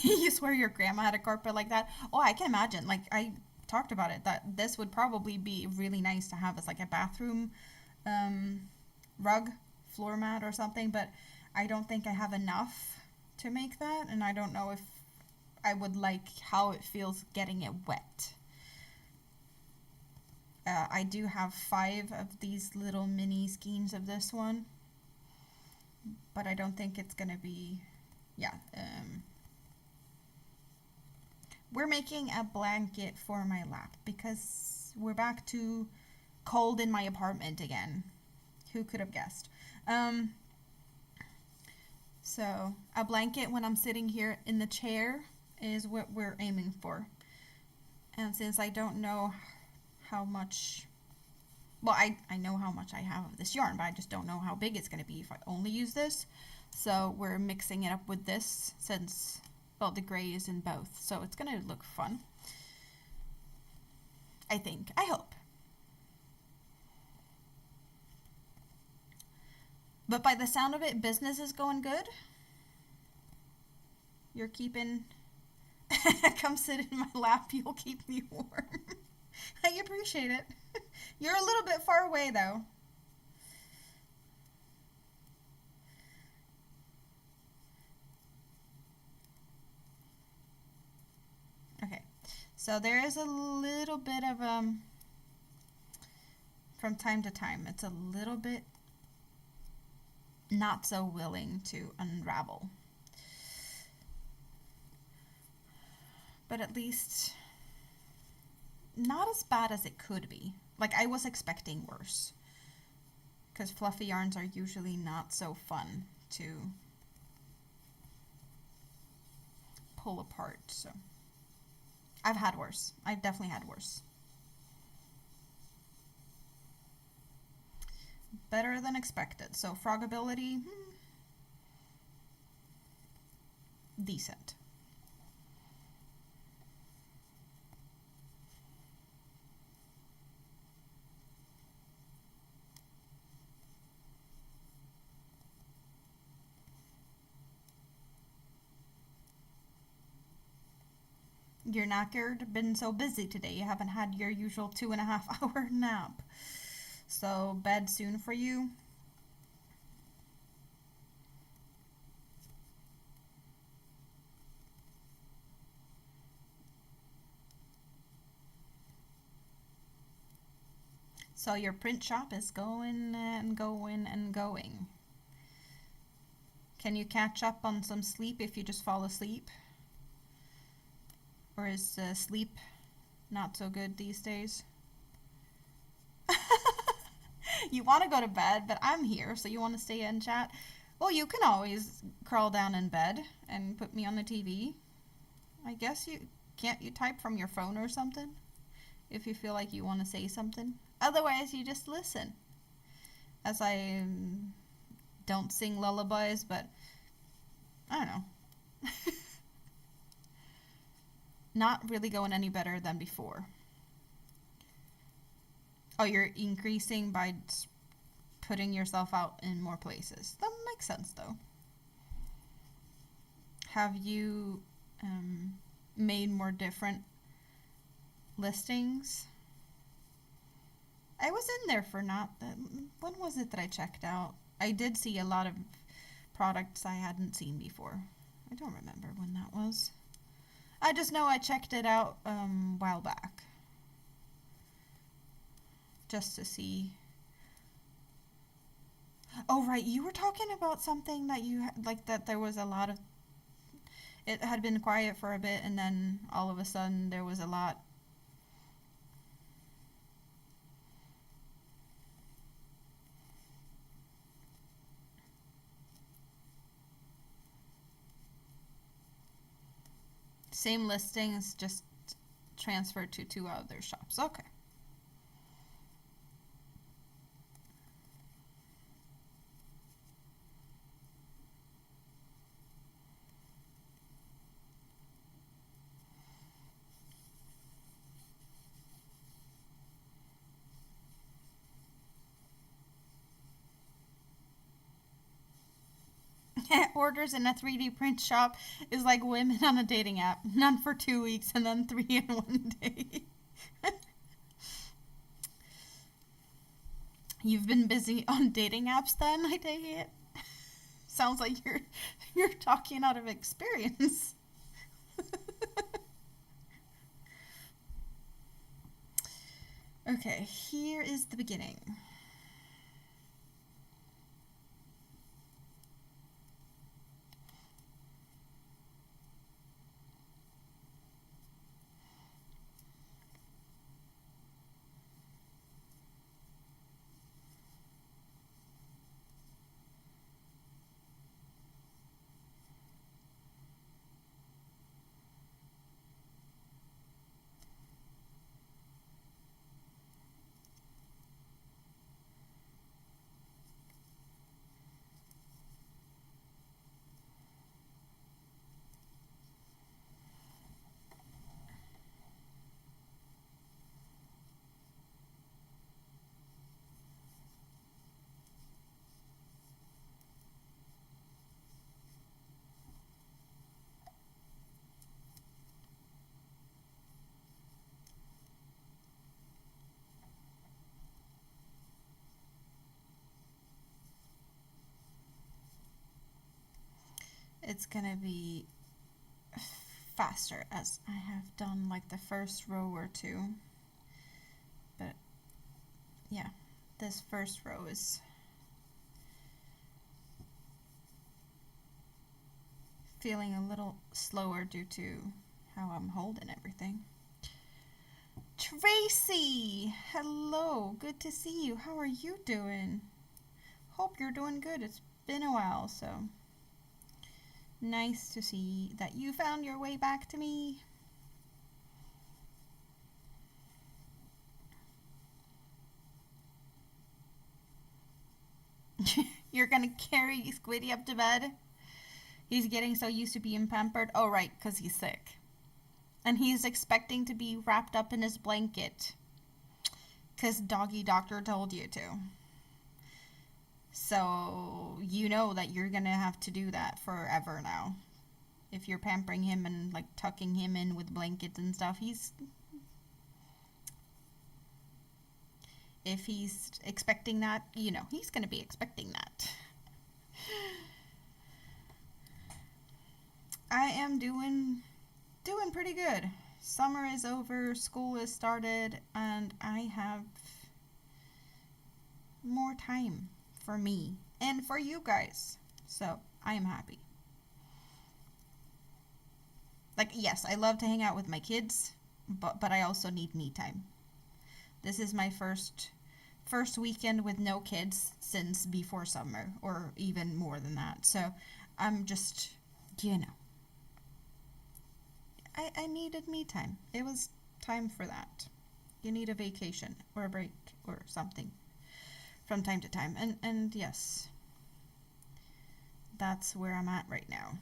You swear your grandma had a carpet like that? Oh, I can imagine. Like, I talked about it, that this would probably be really nice to have as like a bathroom rug, floor mat or something, but I don't think I have enough to make that, and I don't know if I would like how it feels getting it wet. I do have 5 of these little mini skeins of this one, but I don't think it's gonna be, yeah. We're making a blanket for my lap because we're back to cold in my apartment again. Who could have guessed? So a blanket when I'm sitting here in the chair is what we're aiming for. And since I don't know how much, well, I know how much I have of this yarn, but I just don't know how big it's going to be if I only use this. So we're mixing it up with this since, well, the gray is in both. So it's going to look fun. I think. I hope. But by the sound of it, business is going good. You're keeping... Come sit in my lap, you'll keep me warm. I appreciate it. You're a little bit far away, though. Okay, so there is a little bit of, from time to time, it's a little bit not so willing to unravel. But at least not as bad as it could be. Like, I was expecting worse. Because fluffy yarns are usually not so fun to pull apart, so. I've had worse. I've definitely had worse. Better than expected. So frogability, decent. You're knackered, been so busy today. You haven't had your usual 2.5 hour nap. So bed soon for you. So your print shop is going and going and going. Can you catch up on some sleep if you just fall asleep? Or is sleep not so good these days? You want to go to bed, but I'm here, so you want to stay and chat? Well, you can always crawl down in bed and put me on the TV. I guess can't you type from your phone or something? If you feel like you want to say something. Otherwise, you just listen. As I don't sing lullabies, but I don't know. Not really going any better than before. Oh, you're increasing by putting yourself out in more places. That makes sense, though. Have you made more different listings? I was in there for not... when was it that I checked out? I did see a lot of products I hadn't seen before. I don't remember when that was. I just know I checked it out a while back. Just to see. Oh, right. You were talking about something that you like, that there was a lot of... It had been quiet for a bit, and then all of a sudden there was a lot. Same listings, just transferred to two other shops. Okay. Orders in a 3D print shop is like women on a dating app. None for 2 weeks and then three in one day. You've been busy on dating apps then, I take it? Sounds like you're talking out of experience. Okay, here is the beginning. It's gonna be faster as I have done like the first row or two. But yeah, this first row is feeling a little slower due to how I'm holding everything. Tracy! Hello, good to see you. How are you doing? Hope you're doing good. It's been a while, so nice to see that you found your way back to me. You're gonna carry Squiddy up to bed? He's getting so used to being pampered. Oh, right, because he's sick. And he's expecting to be wrapped up in his blanket. Because doggy doctor told you to. So, you know that you're gonna have to do that forever now. If you're pampering him and, like, tucking him in with blankets and stuff, if he's expecting that, you know, he's gonna be expecting that. I am doing pretty good. Summer is over, school is started, and I have more time for me and for you guys. So, I am happy. Like, yes, I love to hang out with my kids, but I also need me time. This is my first weekend with no kids since before summer, or even more than that. So, I'm just, you know, I needed me time. It was time for that. You need a vacation or a break or something from time to time. And yes, that's where I'm at right now.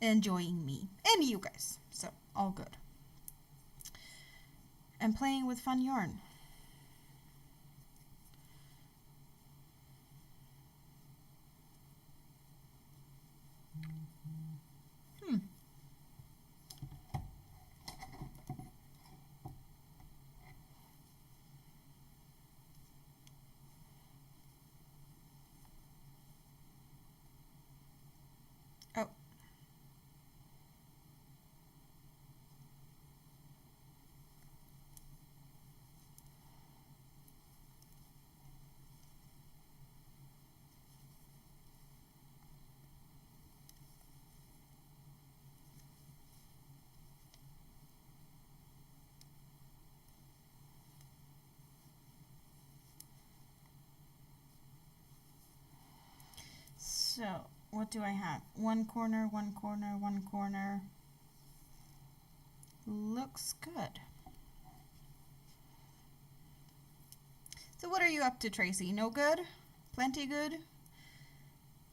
Enjoying me and you guys. So, all good. And playing with fun yarn. Oh. So, what do I have? One corner, one corner, one corner. Looks good. So what are you up to, Tracy? No good? Plenty good?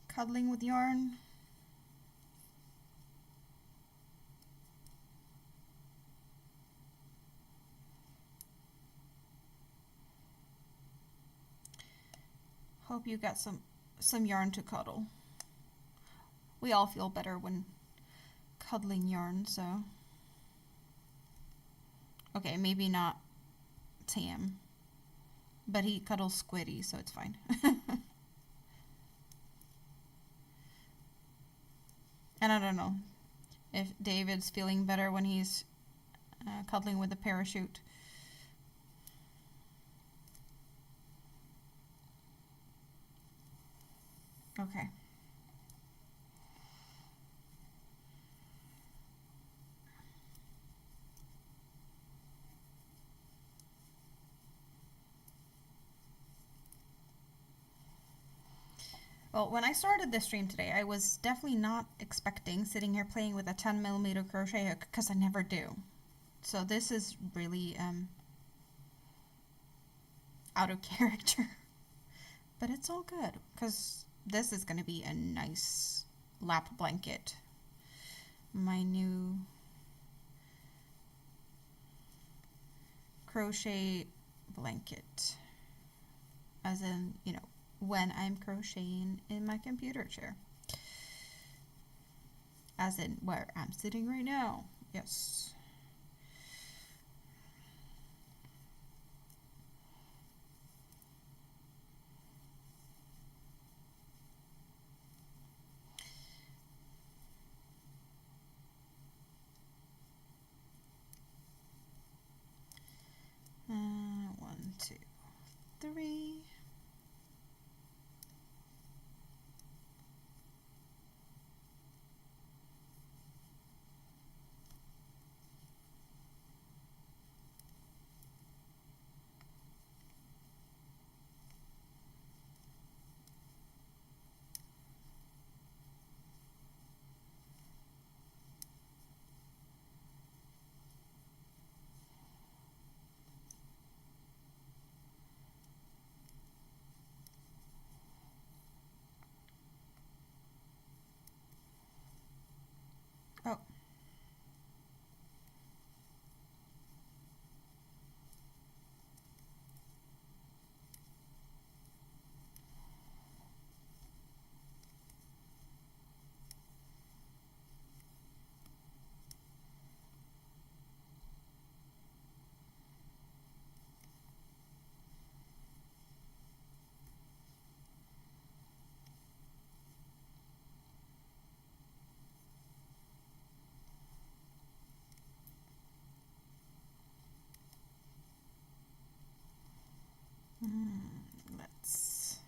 Cuddling with yarn? Hope you got some yarn to cuddle. We all feel better when cuddling yarn, so. Okay, maybe not Tam, but he cuddles Squiddy, so it's fine. And I don't know if David's feeling better when he's cuddling with a parachute. Okay. Well, when I started this stream today, I was definitely not expecting sitting here playing with a 10mm crochet hook, because I never do. So this is really out of character. But it's all good, because this is going to be a nice lap blanket. My new crochet blanket. As in, you know, when I'm crocheting in my computer chair. As in where I'm sitting right now. Yes. One, two, three. Oh. Let's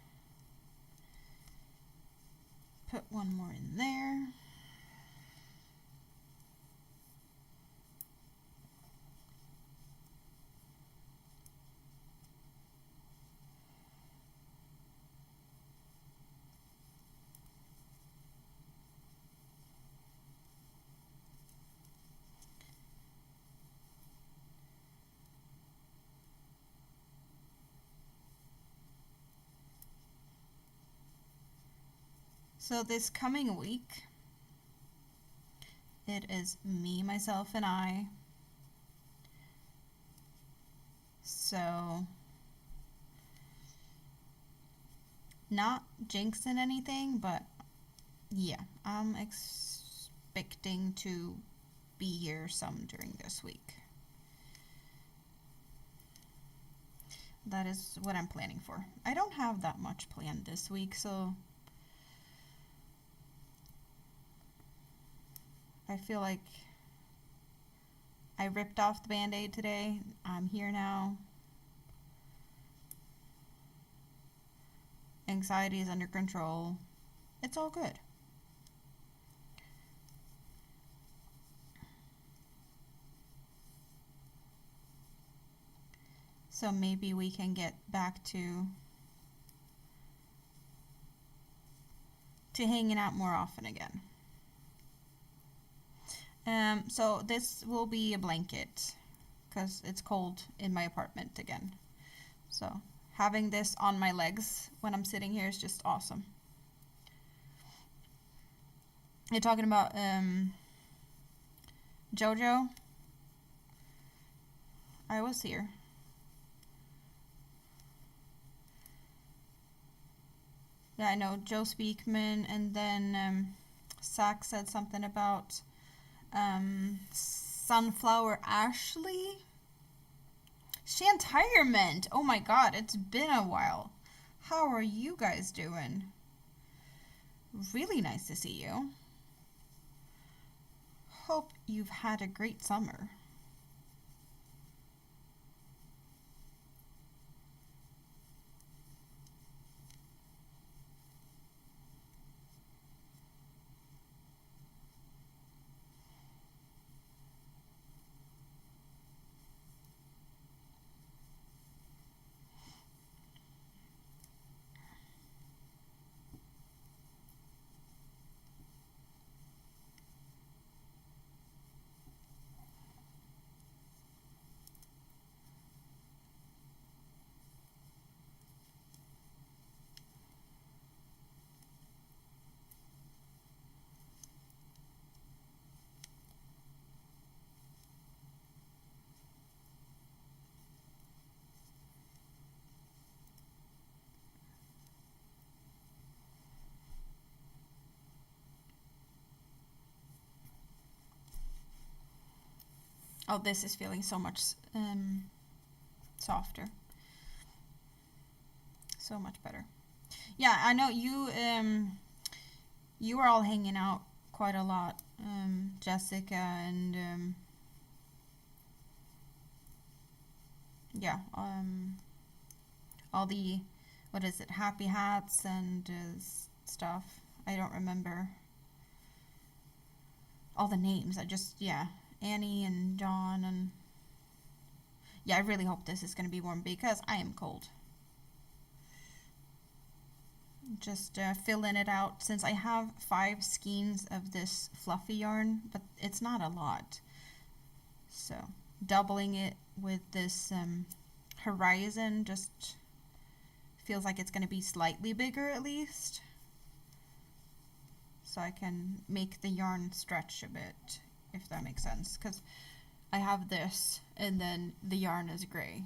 put one more in there. So this coming week, it is me, myself, and I. So, not jinxing anything, but yeah, I'm expecting to be here some during this week. That is what I'm planning for. I don't have that much planned this week, so I feel like I ripped off the Band-Aid today. I'm here now. Anxiety is under control. It's all good. So maybe we can get back to to hanging out more often again. So this will be a blanket because it's cold in my apartment again. So having this on my legs when I'm sitting here is just awesome. You're talking about Jojo? I was here. Yeah, I know Joe Speakman, and then Zach said something about Sunflower Ashley. Shantirement! Oh my god, it's been a while. How are you guys doing? Really nice to see you. Hope you've had a great summer. Oh, this is feeling so much softer. So much better. Yeah, I know you were all hanging out quite a lot, Jessica and yeah, all the, what is it, happy hats and stuff. I don't remember all the names. I just, yeah, Annie and John, and yeah, I really hope this is going to be warm because I am cold. Just filling it out since I have 5 skeins of this fluffy yarn, but it's not a lot. So doubling it with this Horizon just feels like it's going to be slightly bigger at least. So I can make the yarn stretch a bit, if that makes sense. Because I have this, and then the yarn is gray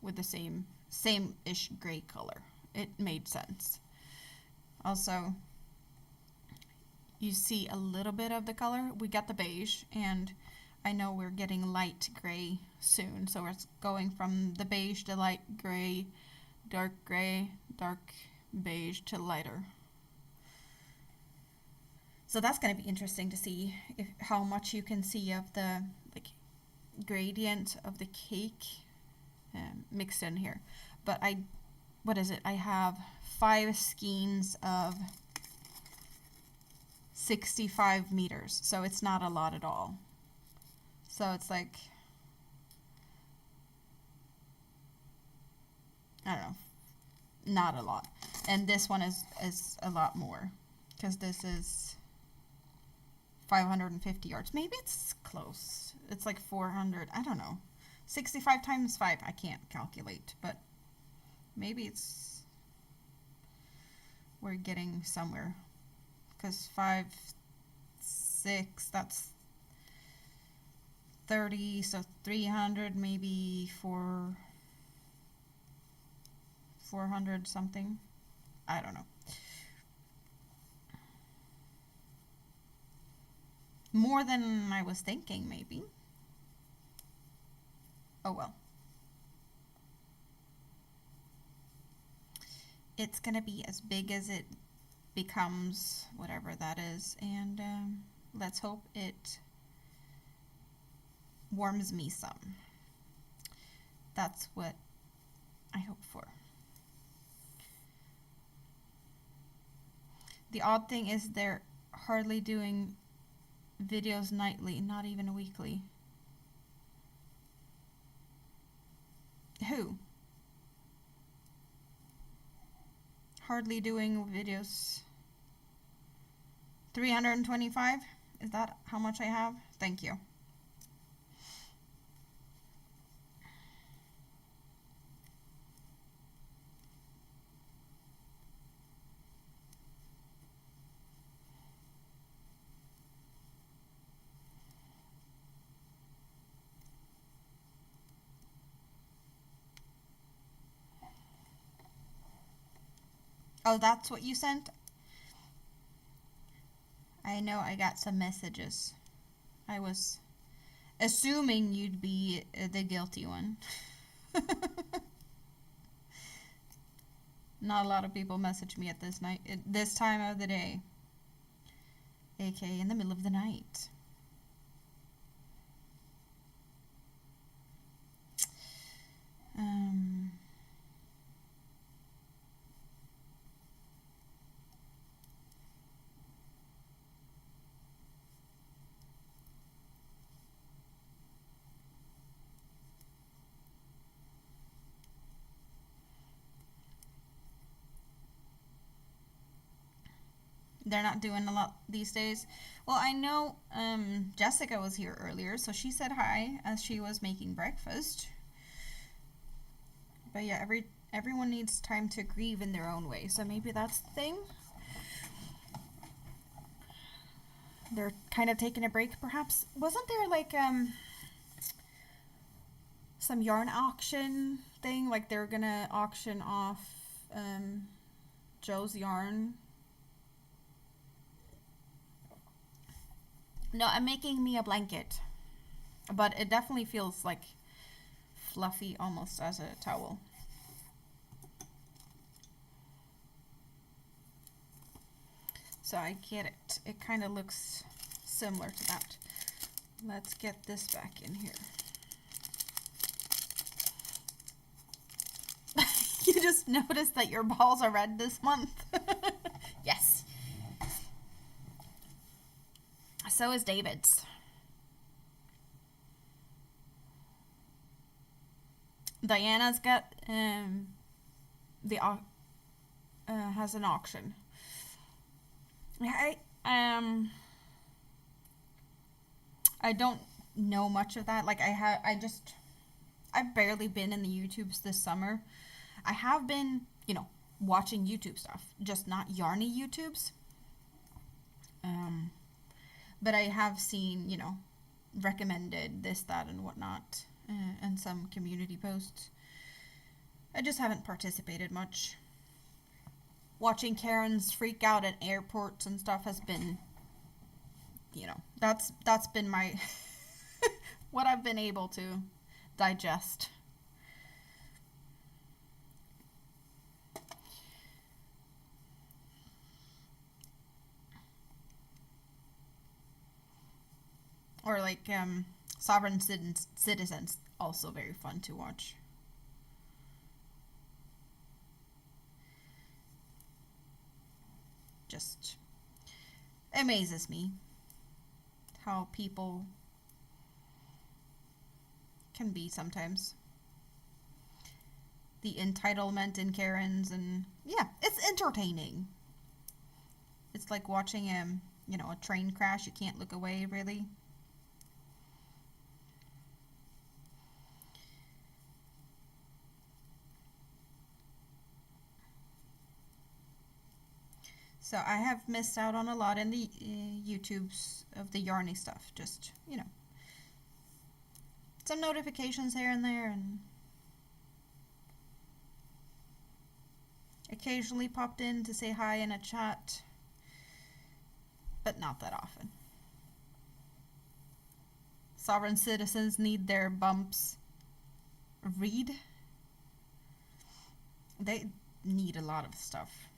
with the same-ish gray color. It made sense. Also, you see a little bit of the color. We got the beige, and I know we're getting light gray soon. So it's going from the beige to light gray, dark beige to lighter. So that's going to be interesting to see how much you can see of the gradient of the cake mixed in here. But what is it? I have 5 skeins of 65 meters, so it's not a lot at all. So it's like, I don't know, not a lot. And this one is a lot more, because this is 550 yards. Maybe it's close. It's like 400. I don't know. 65 times 5. I can't calculate, but maybe we're getting somewhere. Because 5, 6, that's 30, so 300, maybe 400 something. I don't know. More than I was thinking, maybe. Oh well. It's gonna be as big as it becomes, whatever that is, and let's hope it warms me some. That's what I hope for. The odd thing is they're hardly doing videos nightly, not even weekly. Who? Hardly doing videos. 325? Is that how much I have? Thank you. Oh, that's what you sent? I know I got some messages. I was assuming you'd be the guilty one. Not a lot of people message me at this time of the day, aka in the middle of the night. Um, they're not doing a lot these days. Well, I know Jessica was here earlier, so she said hi as she was making breakfast. But yeah, everyone needs time to grieve in their own way, so maybe that's the thing. They're kind of taking a break, perhaps. Wasn't there like some yarn auction thing? Like they're gonna auction off Joe's yarn. No, I'm making me a blanket, but it definitely feels like fluffy almost as a towel. So I get it. It kind of looks similar to that. Let's get this back in here. You just noticed that your balls are red this month. Yes. So is David's. Diana's got has an auction. I don't know much of that. Like I've barely been in the YouTubes this summer. I have been, watching YouTube stuff, just not yarny YouTubes. But I have seen, recommended this, that, and whatnot, and some community posts. I just haven't participated much. Watching Karens freak out at airports and stuff has been, that's been my what I've been able to digest. Or like Sovereign Citizens, also very fun to watch. Just amazes me how people can be sometimes. The entitlement in Karens, and yeah, it's entertaining. It's like watching a train crash. You can't look away, really. So I have missed out on a lot in the YouTubes of the yarny stuff. Just, some notifications here and there, and occasionally popped in to say hi in a chat, but not that often. Sovereign Citizens need their bumps. Read? They need a lot of stuff.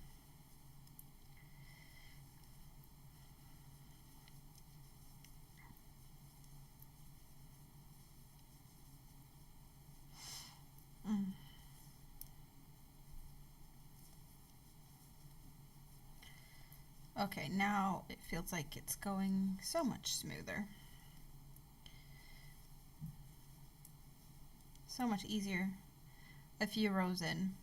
Okay, now it feels like it's going so much smoother. So much easier a few rows in.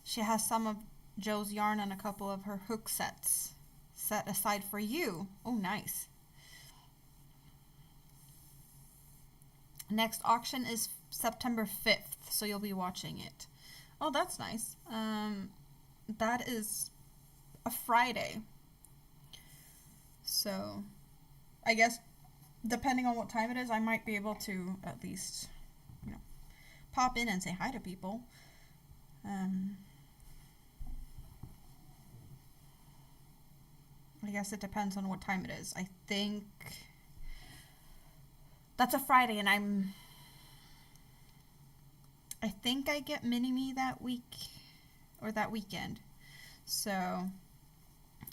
She has some of Joe's yarn and a couple of her hook sets set aside for you. Oh, nice. Next auction is September 5th, so you'll be watching it. Oh, that's nice. That is a Friday. So, I guess depending on what time it is, I might be able to at least, pop in and say hi to people. I guess it depends on what time it is. I think that's a Friday, and I think I get Mini-Me that week or that weekend. So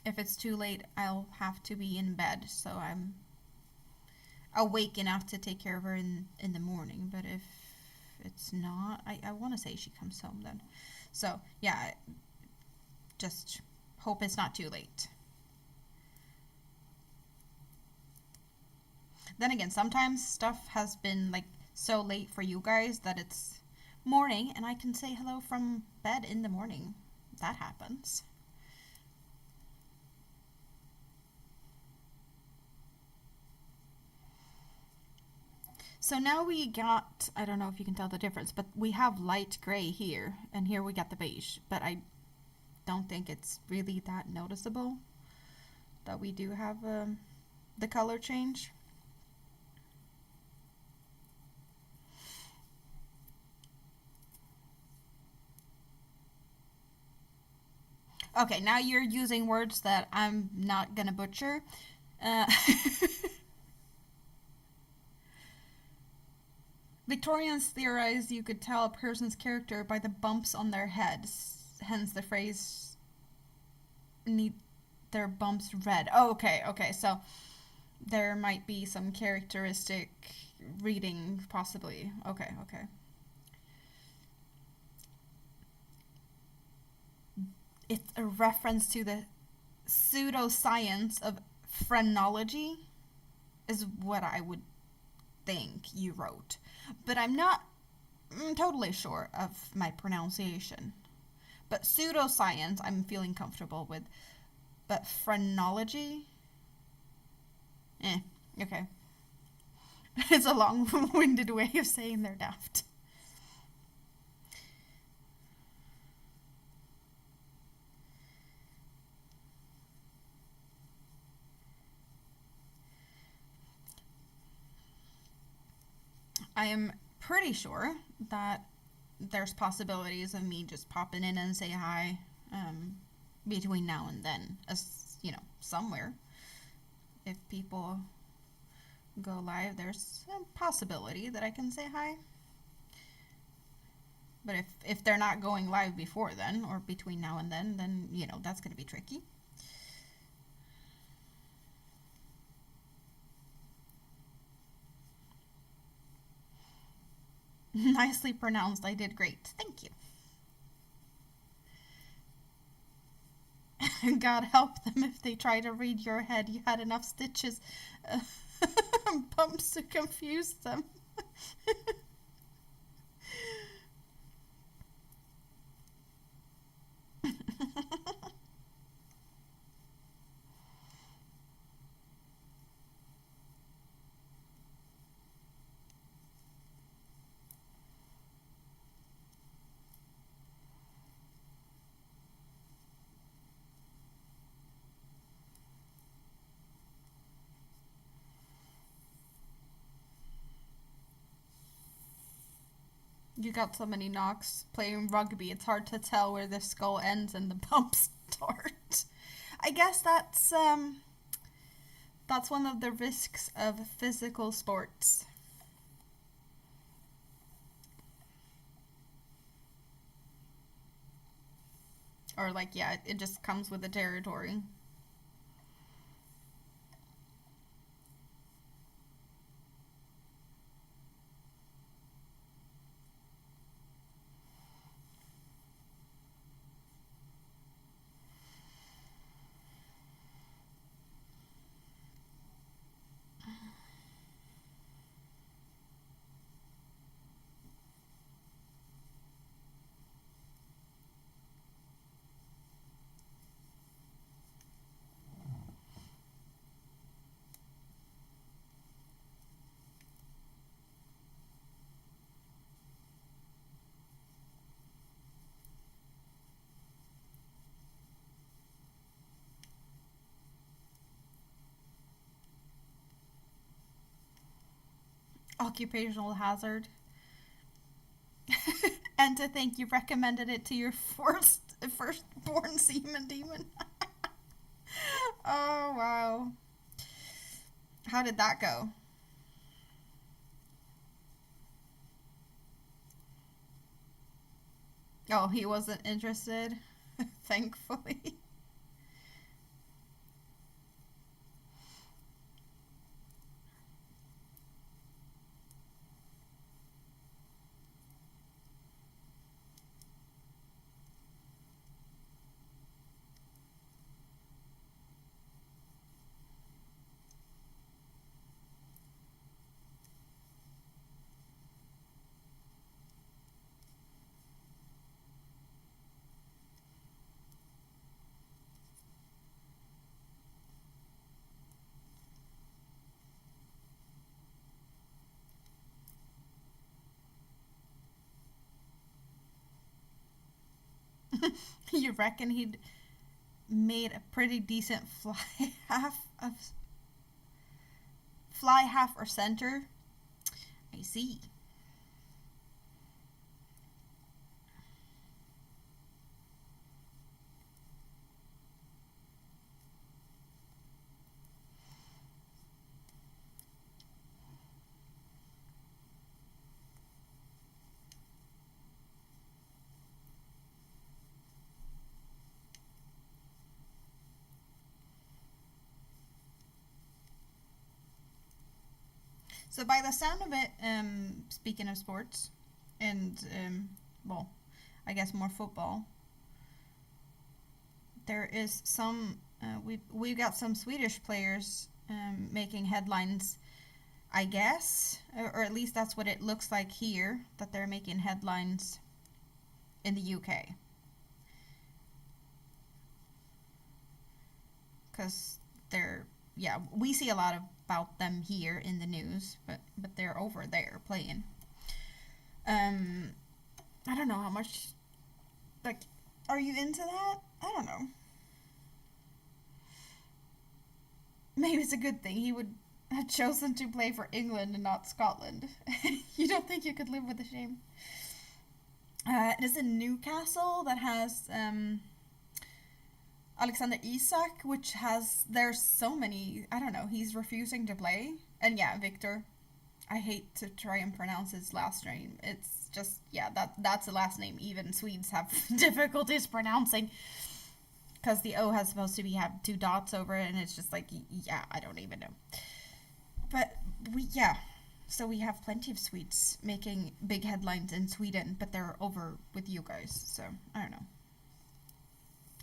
if it's too late, I'll have to be in bed. So I'm awake enough to take care of her in the morning. But if it's not, I want to say she comes home then. So yeah, just hope it's not too late. Then again, sometimes stuff has been like so late for you guys that it's morning and I can say hello from bed in the morning. That happens. So now we got, I don't know if you can tell the difference, but we have light gray here, and here we got the beige, but I don't think it's really that noticeable that we do have the color change. Okay, now you're using words that I'm not gonna butcher. Victorians theorized you could tell a person's character by the bumps on their heads, hence the phrase need their bumps red. Oh, okay, so there might be some characteristic reading, possibly. Okay. It's a reference to the pseudoscience of phrenology, is what I would think you wrote. But I'm not totally sure of my pronunciation. But pseudoscience, I'm feeling comfortable with. But phrenology? Okay. It's a long-winded way of saying they're daft. I am pretty sure that there's possibilities of me just popping in and say hi between now and then, as somewhere. If people go live, there's a possibility that I can say hi. But if they're not going live before then or between now and then that's going to be tricky. Nicely pronounced. I did great. Thank you. God help them if they try to read your head. You had enough stitches, bumps to confuse them. You got so many knocks playing rugby, it's hard to tell where the skull ends and the bumps start. I guess that's one of the risks of physical sports. Or it just comes with the territory. Occupational hazard. And to think you recommended it to your firstborn semen demon. Oh, wow. How did that go? Oh, he wasn't interested. Thankfully. You reckon he'd made a pretty decent fly half or center? I see. So by the sound of it, speaking of sports, and well, I guess more football, there is some. We've got some Swedish players making headlines. I guess, or at least that's what it looks like here. That they're making headlines in the UK. Because they're, yeah, we see a lot about them here in the news, but they're over there playing. Um, I don't know how much. Like, are you into that? I don't know. Maybe it's a good thing he would have chosen to play for England and not Scotland. You don't think you could live with the shame? It is in Newcastle that has Alexander Isak, which has, there's so many, I don't know, he's refusing to play. And yeah, Victor. I hate to try and pronounce his last name. It's just, yeah, that's a last name even Swedes have difficulties pronouncing. Because the O has supposed to be have two dots over it, and it's just like, yeah, I don't even know. But yeah, so we have plenty of Swedes making big headlines in Sweden, but they're over with you guys, so I don't know.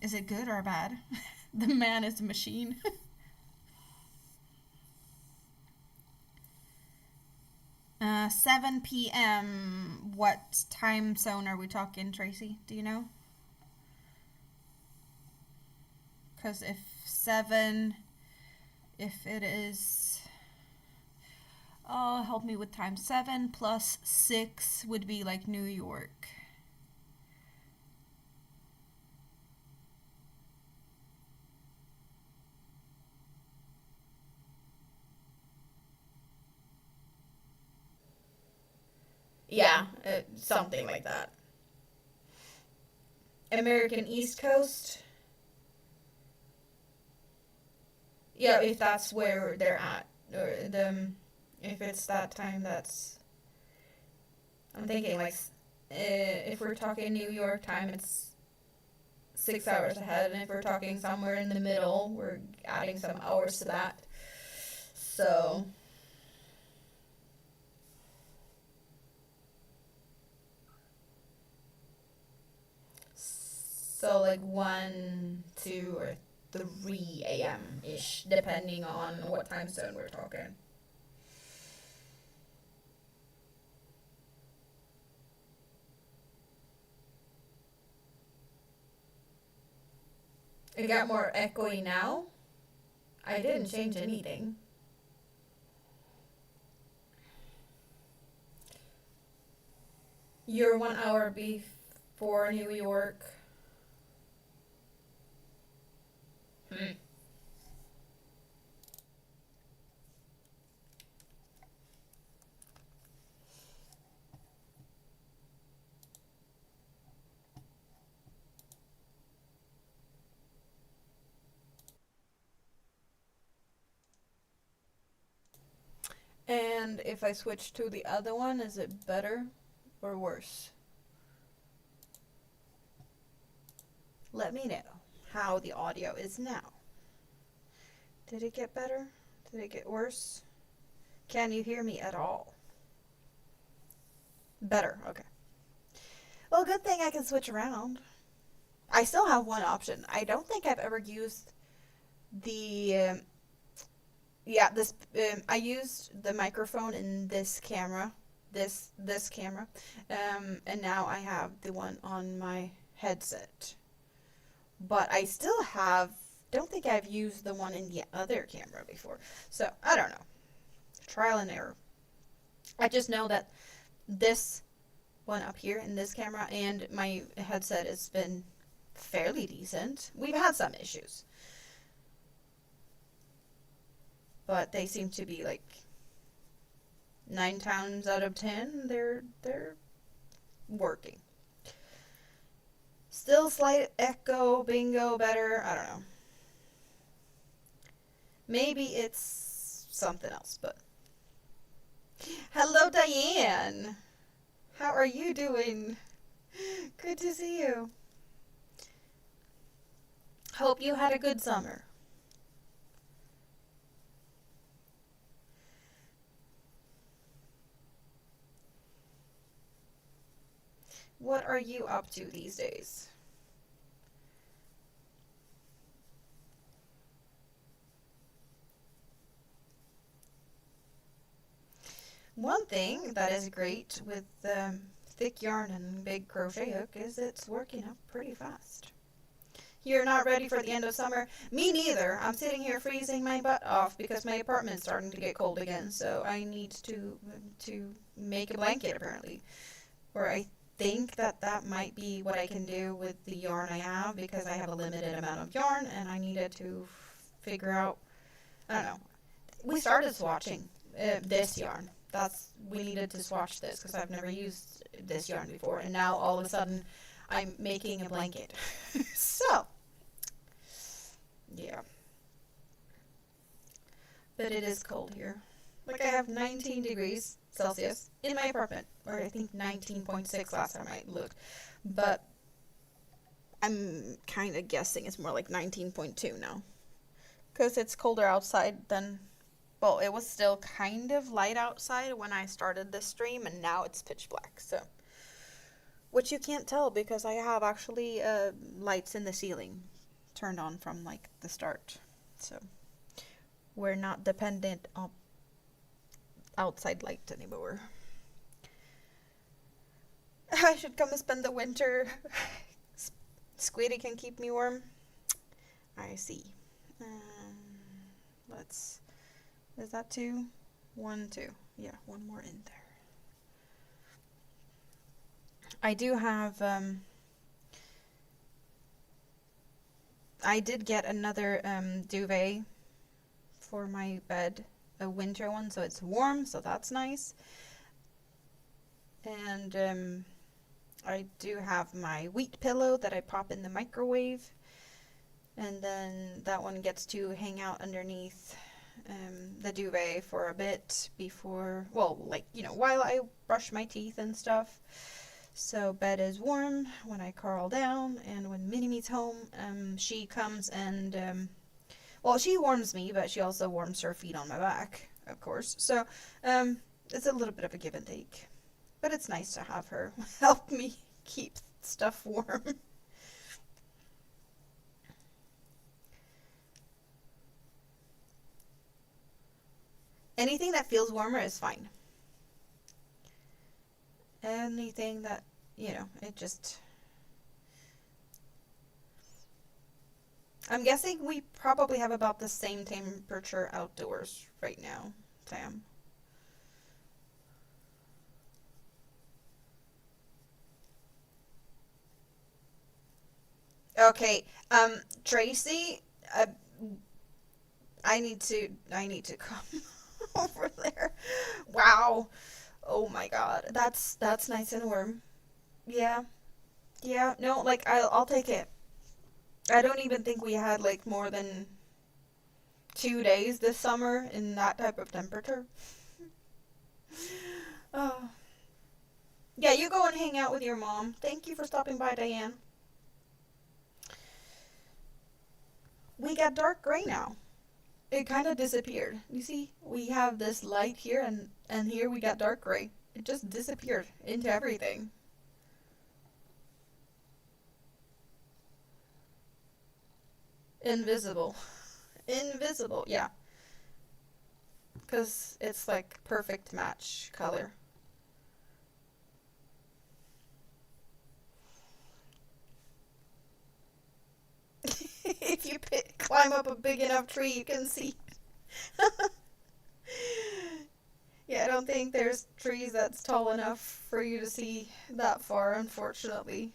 Is it good or bad? The man is a machine. 7 p.m. What time zone are we talking, Tracy? Do you know? Because if 7, if it is. Oh, help me with time. 7 plus 6 would be like New York. Yeah, something like that. American East Coast. Yeah, if that's where they're at, or if it's that time, that's. I'm thinking like, if we're talking New York time, it's 6 hours ahead, and if we're talking somewhere in the middle, we're adding some hours to that. So. So like 1, 2, or 3 a.m. ish, depending on what time zone we're talking. It got more echoey now. I didn't change anything. You're 1 hour before New York. Hmm. And if I switch to the other one, is it better or worse? Let me know how the audio is now. Did it get better? Did it get worse? Can you hear me at all? Better, okay. Well, good thing I can switch around. I still have one option. I don't think I've ever used the, I used the microphone in this camera, this camera, and now I have the one on my headset. But I still don't think I've used the one in the other camera before. So, I don't know. Trial and error. I just know that this one up here in this camera and my headset has been fairly decent. We've had some issues, but they seem to be like 9 times out of 10 they're working. Still slight echo, bingo, better, I don't know. Maybe it's something else, but hello Diane. How are you doing? Good to see you. Hope you had a good summer. What are you up to these days? One thing that is great with thick yarn and big crochet hook is it's working up pretty fast. You're not ready for the end of summer? Me neither. I'm sitting here freezing my butt off because my apartment's starting to get cold again, so I need to make a blanket apparently. Or I think that might be what I can do with the yarn I have, because I have a limited amount of yarn and I needed to figure out, I don't know. We started swatching this yarn. We needed to swatch this because I've never used this yarn before, and now all of a sudden I'm making a blanket. So, yeah. But it is cold here. Like, I have 19 degrees Celsius in my apartment, or I think 19.6 last time I looked, but I'm kind of guessing it's more like 19.2 now, because it's colder outside than, well, it was still kind of light outside when I started this stream, and now it's pitch black, so, which you can't tell because I have actually lights in the ceiling turned on from like the start, so we're not dependent on outside light anymore. I should come and spend the winter. Squiddy can keep me warm. I see. Is that 2? 1, 2. Yeah, one more in there. I do have, I did get another duvet for my bed, a winter one, so it's warm, so that's nice. And I do have my wheat pillow that I pop in the microwave, and then that one gets to hang out underneath the duvet for a bit before, well, like, you know, while I brush my teeth and stuff. So bed is warm when I curl down, and when Minnie Me's home, she comes and, well, she warms me, but she also warms her feet on my back, of course. So, it's a little bit of a give and take. But it's nice to have her help me keep stuff warm. Anything that feels warmer is fine. Anything that, you know, it just... I'm guessing we probably have about the same temperature outdoors right now, Tam. Okay, Tracy, I need to come over there. Wow. Oh my god. That's nice and warm. Yeah. Yeah, no, like I'll take it. I don't even think we had like more than 2 days this summer in that type of temperature. Oh. Yeah, you go and hang out with your mom. Thank you for stopping by, Diane. We got dark gray now. It kind of disappeared. You see, we have this light here, and here we got dark gray. It just disappeared into everything. Invisible. Invisible, yeah. Because it's like perfect match color. If you climb up a big enough tree, you can see. Yeah, I don't think there's trees that's tall enough for you to see that far, unfortunately.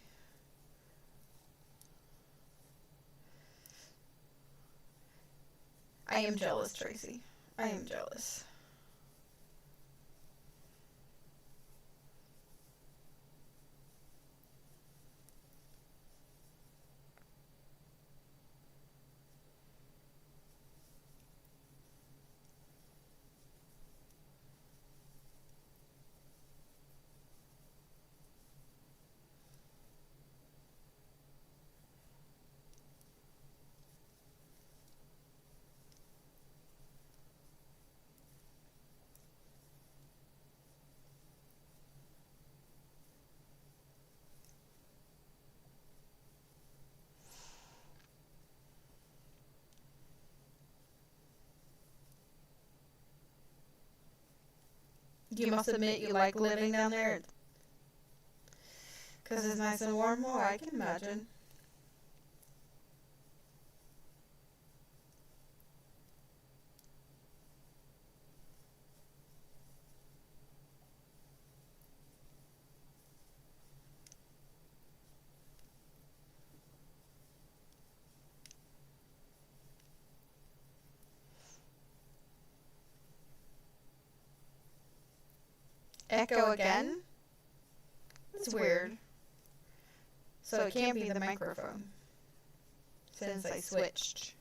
I am jealous, Tracy. I am jealous. You must admit you like living down there. Because it's nice and warm. Oh, I can imagine. Echo again? That's weird. So it can't be the microphone. Since I switched.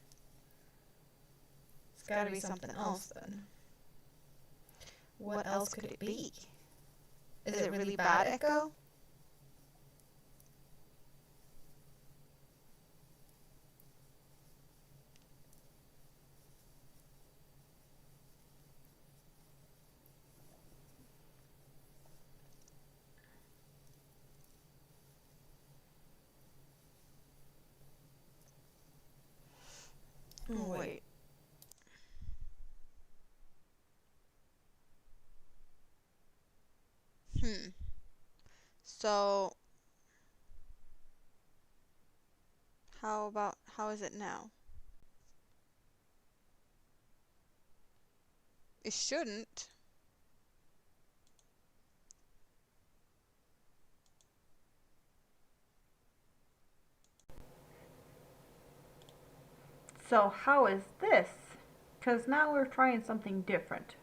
It's gotta be something else then. What else could it be? Is it really bad echo? Oh, wait. So, how is it now? It shouldn't. So how is this? Because now we're trying something different.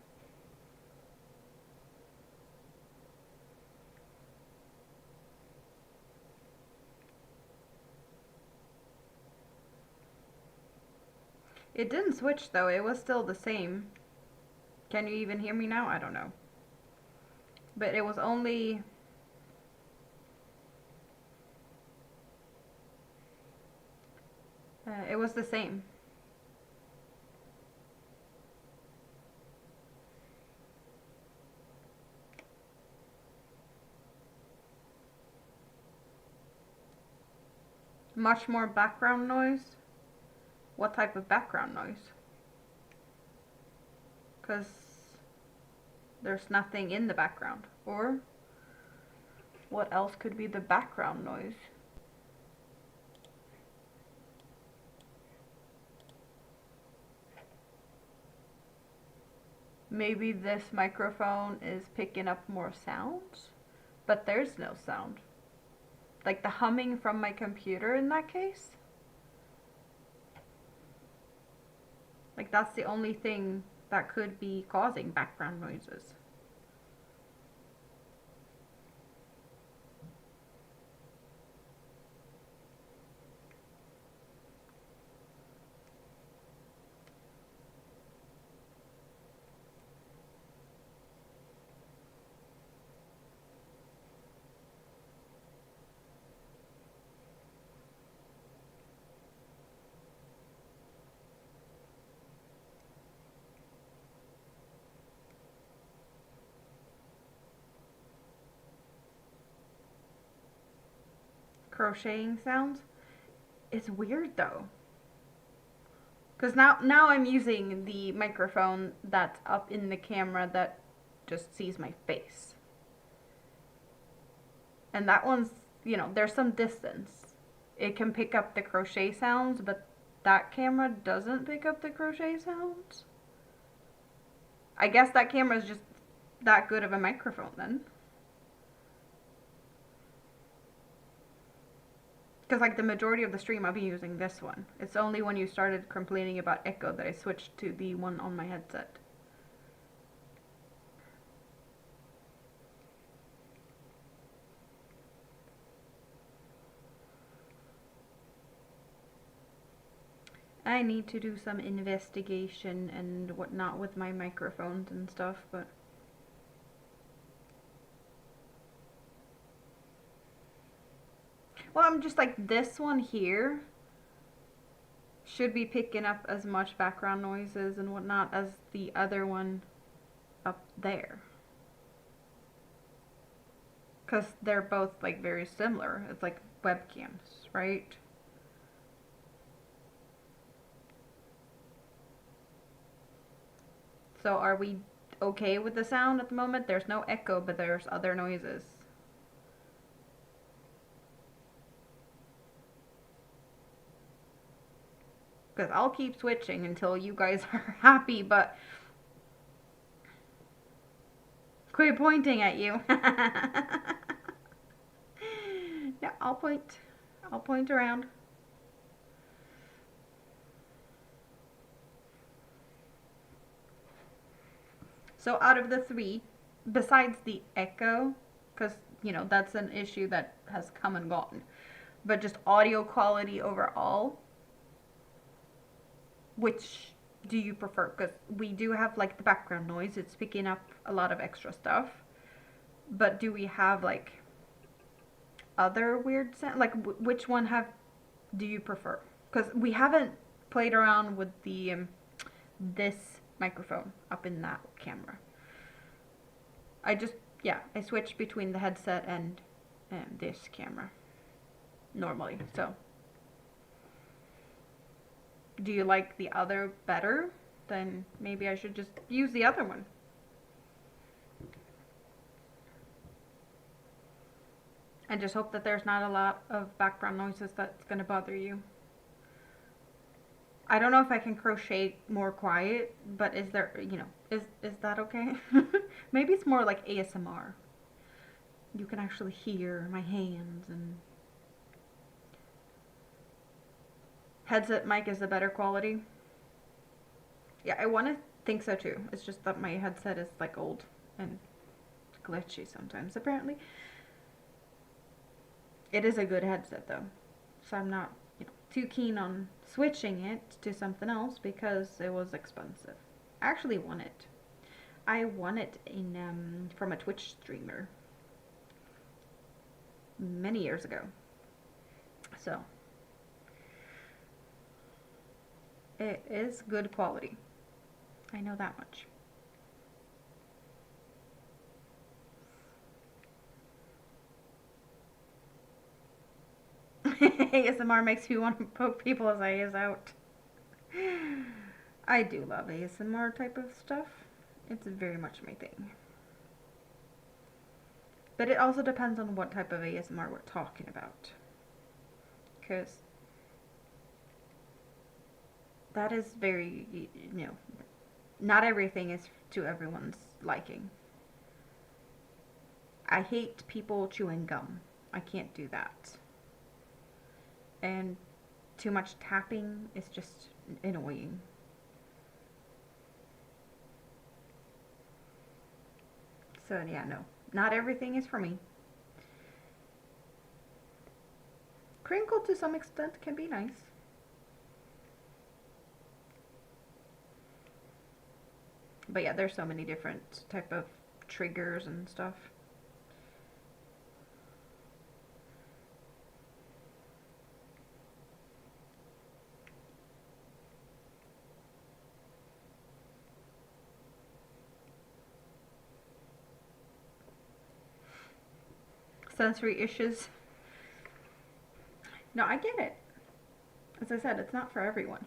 It didn't switch though, it was still the same. Can you even hear me now? I don't know. But it was only... it was the same. Much more background noise. What type of background noise? Because there's nothing in the background. Or what else could be the background noise? Maybe this microphone is picking up more sounds, but there's no sound. Like the humming from my computer in that case. Like that's the only thing that could be causing background noises. crocheting sounds. It's weird though. Because now I'm using the microphone that's up in the camera that just sees my face. And that one's, you know, there's some distance. It can pick up the crochet sounds, but that camera doesn't pick up the crochet sounds. I guess that camera is just that good of a microphone then. Because like the majority of the stream I'll be using this one. It's only when you started complaining about echo that I switched to the one on my headset. I need to do some investigation and whatnot with my microphones and stuff, but well, I'm just like, this one here should be picking up as much background noises and whatnot as the other one up there. Because they're both like very similar. It's like webcams, right? So are we okay with the sound at the moment? There's no echo, but there's other noises. Because I'll keep switching until you guys are happy, but quit pointing at you. Yeah, I'll point. I'll point around. So out of the three, besides the echo, because, you know, that's an issue that has come and gone, but just audio quality overall, which do you prefer? Because we do have like the background noise, it's picking up a lot of extra stuff, but do we have like other weird sound? Like which one do you prefer? Because we haven't played around with the this microphone up in that camera. I switch between the headset and this camera normally. So, do you like the other better? Then maybe I should just use the other one. And just hope that there's not a lot of background noises that's going to bother you. I don't know if I can crochet more quiet, but is there, you know, is that okay? Maybe it's more like ASMR. You can actually hear my hands and headset mic is the better quality. Yeah, I want to think so too. It's just that my headset is like old and glitchy sometimes apparently. It is a good headset though. So I'm not, you know, too keen on switching it to something else because it was expensive. I actually won it. I won it in from a Twitch streamer many years ago. So it is good quality. I know that much. ASMR makes you want to poke people's eyes out. I do love ASMR type of stuff. It's very much my thing. But it also depends on what type of ASMR we're talking about. Because that is very, you know, not everything is to everyone's liking. I hate people chewing gum. I can't do that. And too much tapping is just annoying. So yeah, no. Not everything is for me. Crinkle to some extent can be nice. But yeah, there's so many different type of triggers and stuff. Sensory issues. No, I get it. As I said, it's not for everyone.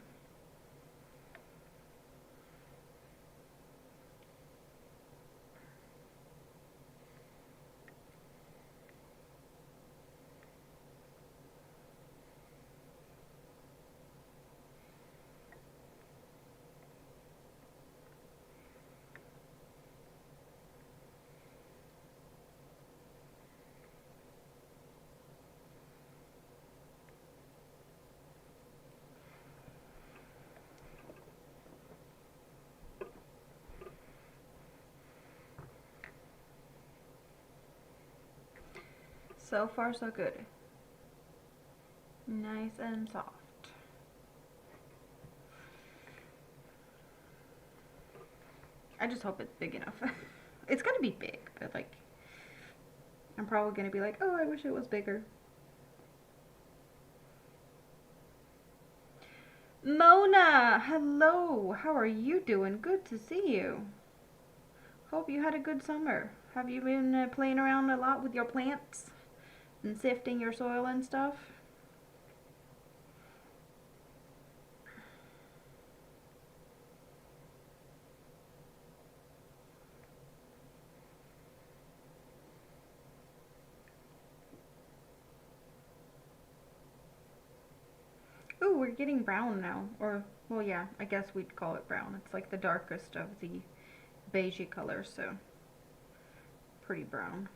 So far, so good. Nice and soft. I just hope it's big enough. It's gonna be big, but like, I'm probably gonna be like, oh, I wish it was bigger. Mona, hello. How are you doing? Good to see you. Hope you had a good summer. Have you been playing around a lot with your plants and sifting your soil and stuff? Ooh, we're getting brown now. Or, well, yeah, I guess we'd call it brown. It's like the darkest of the beigey colors, so pretty brown.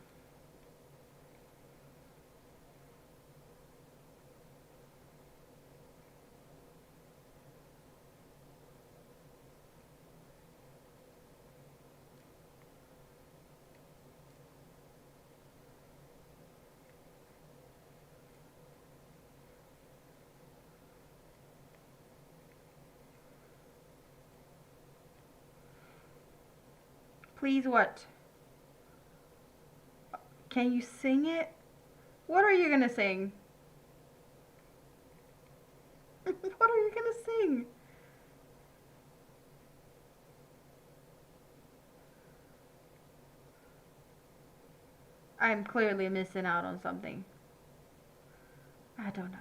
Please, what? Can you sing it? What are you gonna sing? What are you gonna sing? I'm clearly missing out on something. I don't know.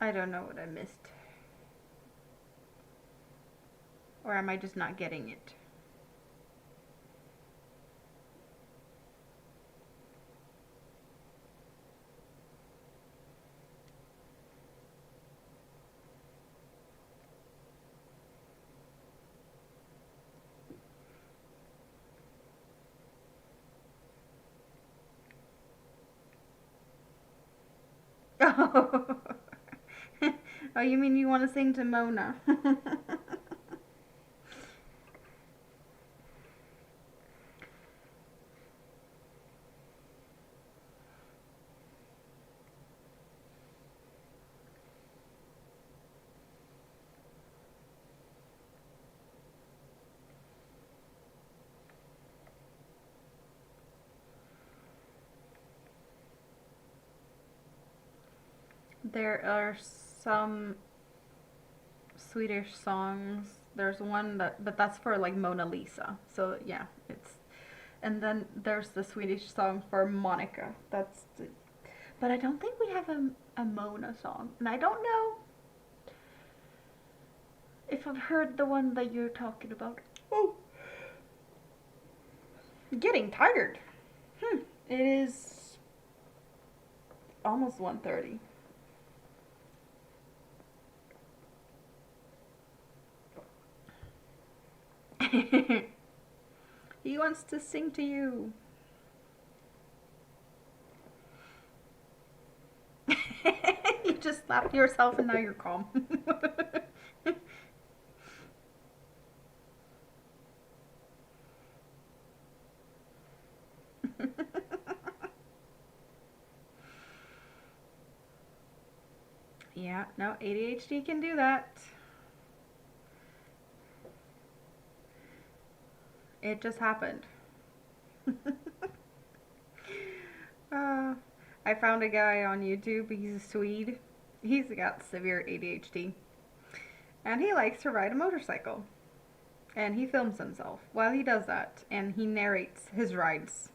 I don't know what I missed. Or am I just not getting it? Oh, oh, you mean you want to sing to Mona? There are some Swedish songs. There's one that, but that's for like Mona Lisa. So yeah, it's, and then there's the Swedish song for Monica. That's the, but I don't think we have a Mona song. And I don't know if I've heard the one that you're talking about. Oh, getting tired. It is almost 1:30. He wants to sing to you. You just slapped yourself and now you're calm. Yeah, no, ADHD can do that. It just happened. uh, I found a guy on YouTube. He's a Swede. He's got severe ADHD. And he likes to ride a motorcycle. And he films himself while he does that, and he narrates his rides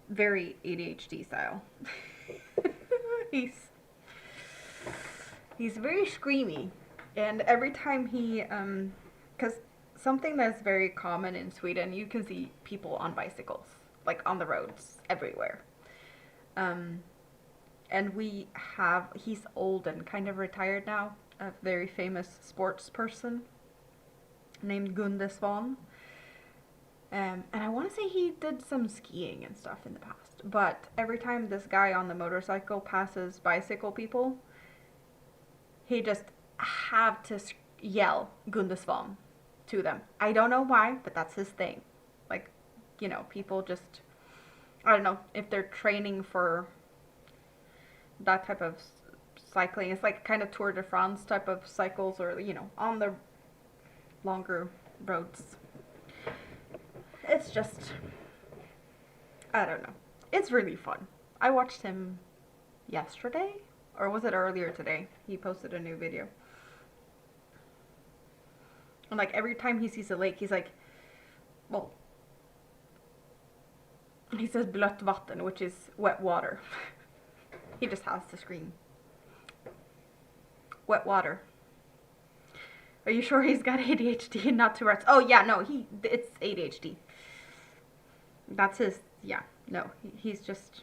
very ADHD style. he's he's very screamy, and every time he because something that's very common in Sweden, you can see people on bicycles like on the roads everywhere. Um, and he's old and kind of retired now, a very famous sports person named Gunde Svan. And I want to say he did some skiing and stuff in the past. But every time this guy on the motorcycle passes bicycle people, he just have to yell Gunde Svan to them. I don't know why, but that's his thing. Like, people just, I don't know, if they're training for that type of cycling, it's like kind of Tour de France type of cycles, or, on the longer roads. It's just, I don't know. It's really fun. I watched him yesterday, or was it earlier today? He posted a new video. And like every time he sees a lake, he's like, well, he says blött vatten, which is wet water. He just has to scream. Wet water. Are you sure he's got ADHD and not Tourette's? Oh yeah, no, it's ADHD. That's his, yeah, no, he's just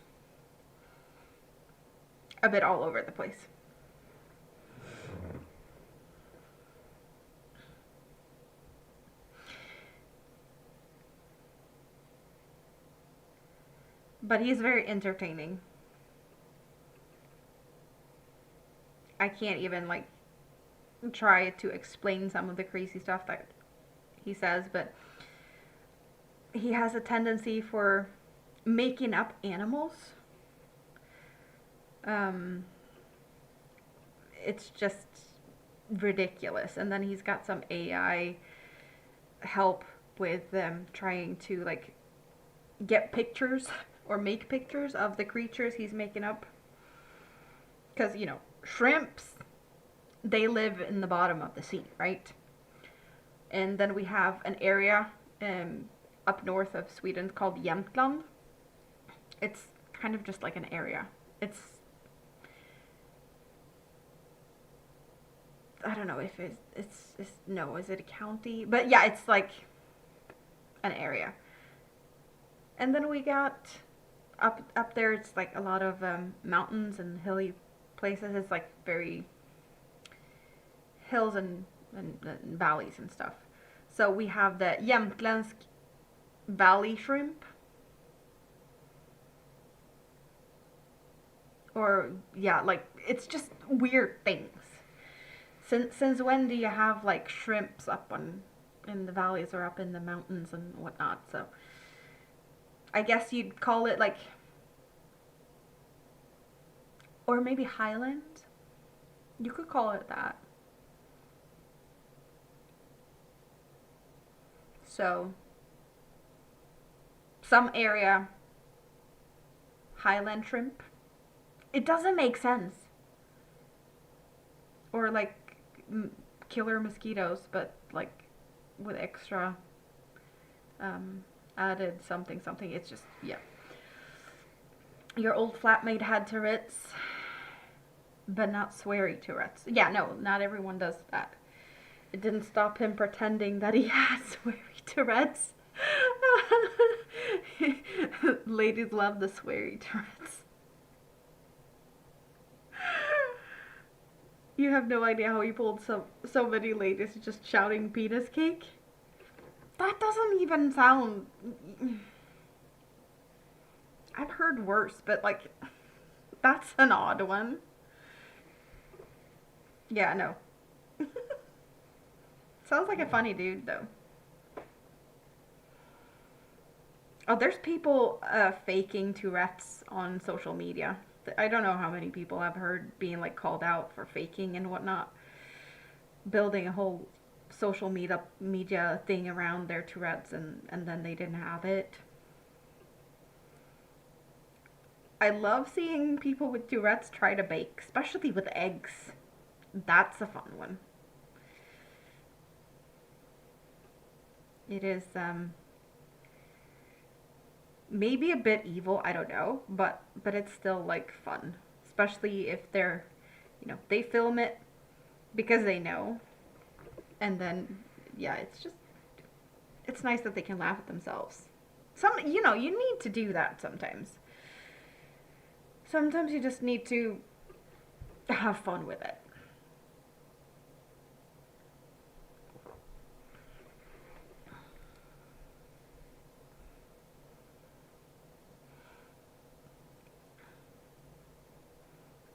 a bit all over the place. But he's very entertaining. I can't even like try to explain some of the crazy stuff that he says, but he has a tendency for making up animals. It's just ridiculous. And then he's got some AI help with trying to like get pictures or make pictures of the creatures he's making up. Because, shrimps, they live in the bottom of the sea, right? And then we have an area up north of Sweden called Jämtland. It's kind of just like an area. I don't know if is it a county? But yeah, it's like an area. And then we got up there, it's like a lot of mountains and hilly places. It's like very hills and valleys and stuff. So we have the Jämtländsk valley shrimp. Or, yeah, like, it's just weird things. Since when do you have, like, shrimps up in the valleys or up in the mountains and whatnot? So, I guess you'd call it, like, or maybe Highland? You could call it that. So, some area, Highland shrimp. It doesn't make sense. Or like killer mosquitoes, but like with extra added something. It's just, yeah. Your old flatmate had Tourette's, but not sweary Tourette's. Yeah, no, not everyone does that. It didn't stop him pretending that he has sweary Tourette's. Ladies love the sweary Tourette's. You have no idea how he pulled so many ladies just shouting penis cake. That doesn't even sound... I've heard worse, but like, that's an odd one. Yeah, no. Sounds like a funny dude, though. Oh, there's people faking Tourette's on social media. I don't know how many people I've heard being like called out for faking and whatnot. Building a whole social media thing around their Tourette's and then they didn't have it. I love seeing people with Tourette's try to bake, especially with eggs. That's a fun one. It is maybe a bit evil, I don't know, but it's still like fun, especially if they're, they film it because they know, and then yeah, it's nice that they can laugh at themselves. You need to do that sometimes. Sometimes you just need to have fun with it.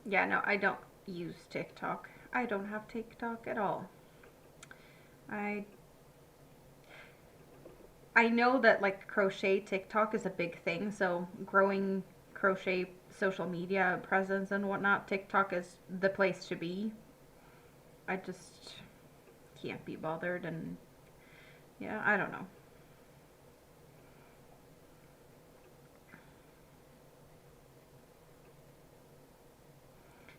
Yeah, no, I don't use TikTok. I don't have TikTok at all. I I know that like crochet TikTok is a big thing, so growing crochet social media presence and whatnot, TikTok is the place to be. I just can't be bothered, and yeah, I don't know.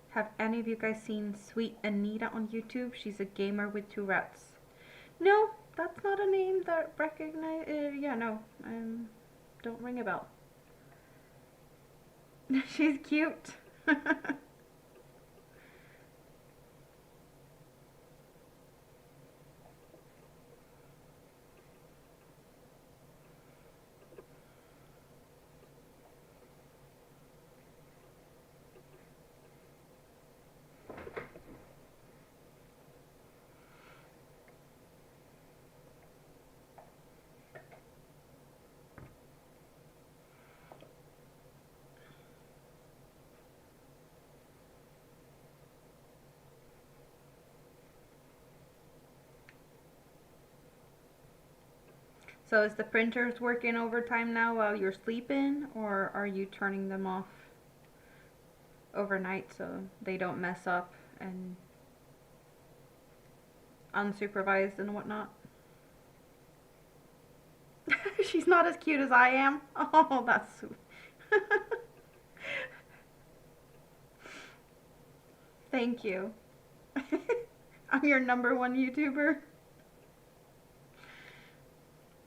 Have any of you guys seen Sweet Anita on YouTube? She's a gamer with Tourette's. No, that's not a name that recognize. Yeah, no, don't ring a bell. She's cute. So is the printers working overtime now while you're sleeping, or are you turning them off overnight so they don't mess up and unsupervised and whatnot? She's not as cute as I am. Oh, that's sweet. Thank you. I'm your number one YouTuber.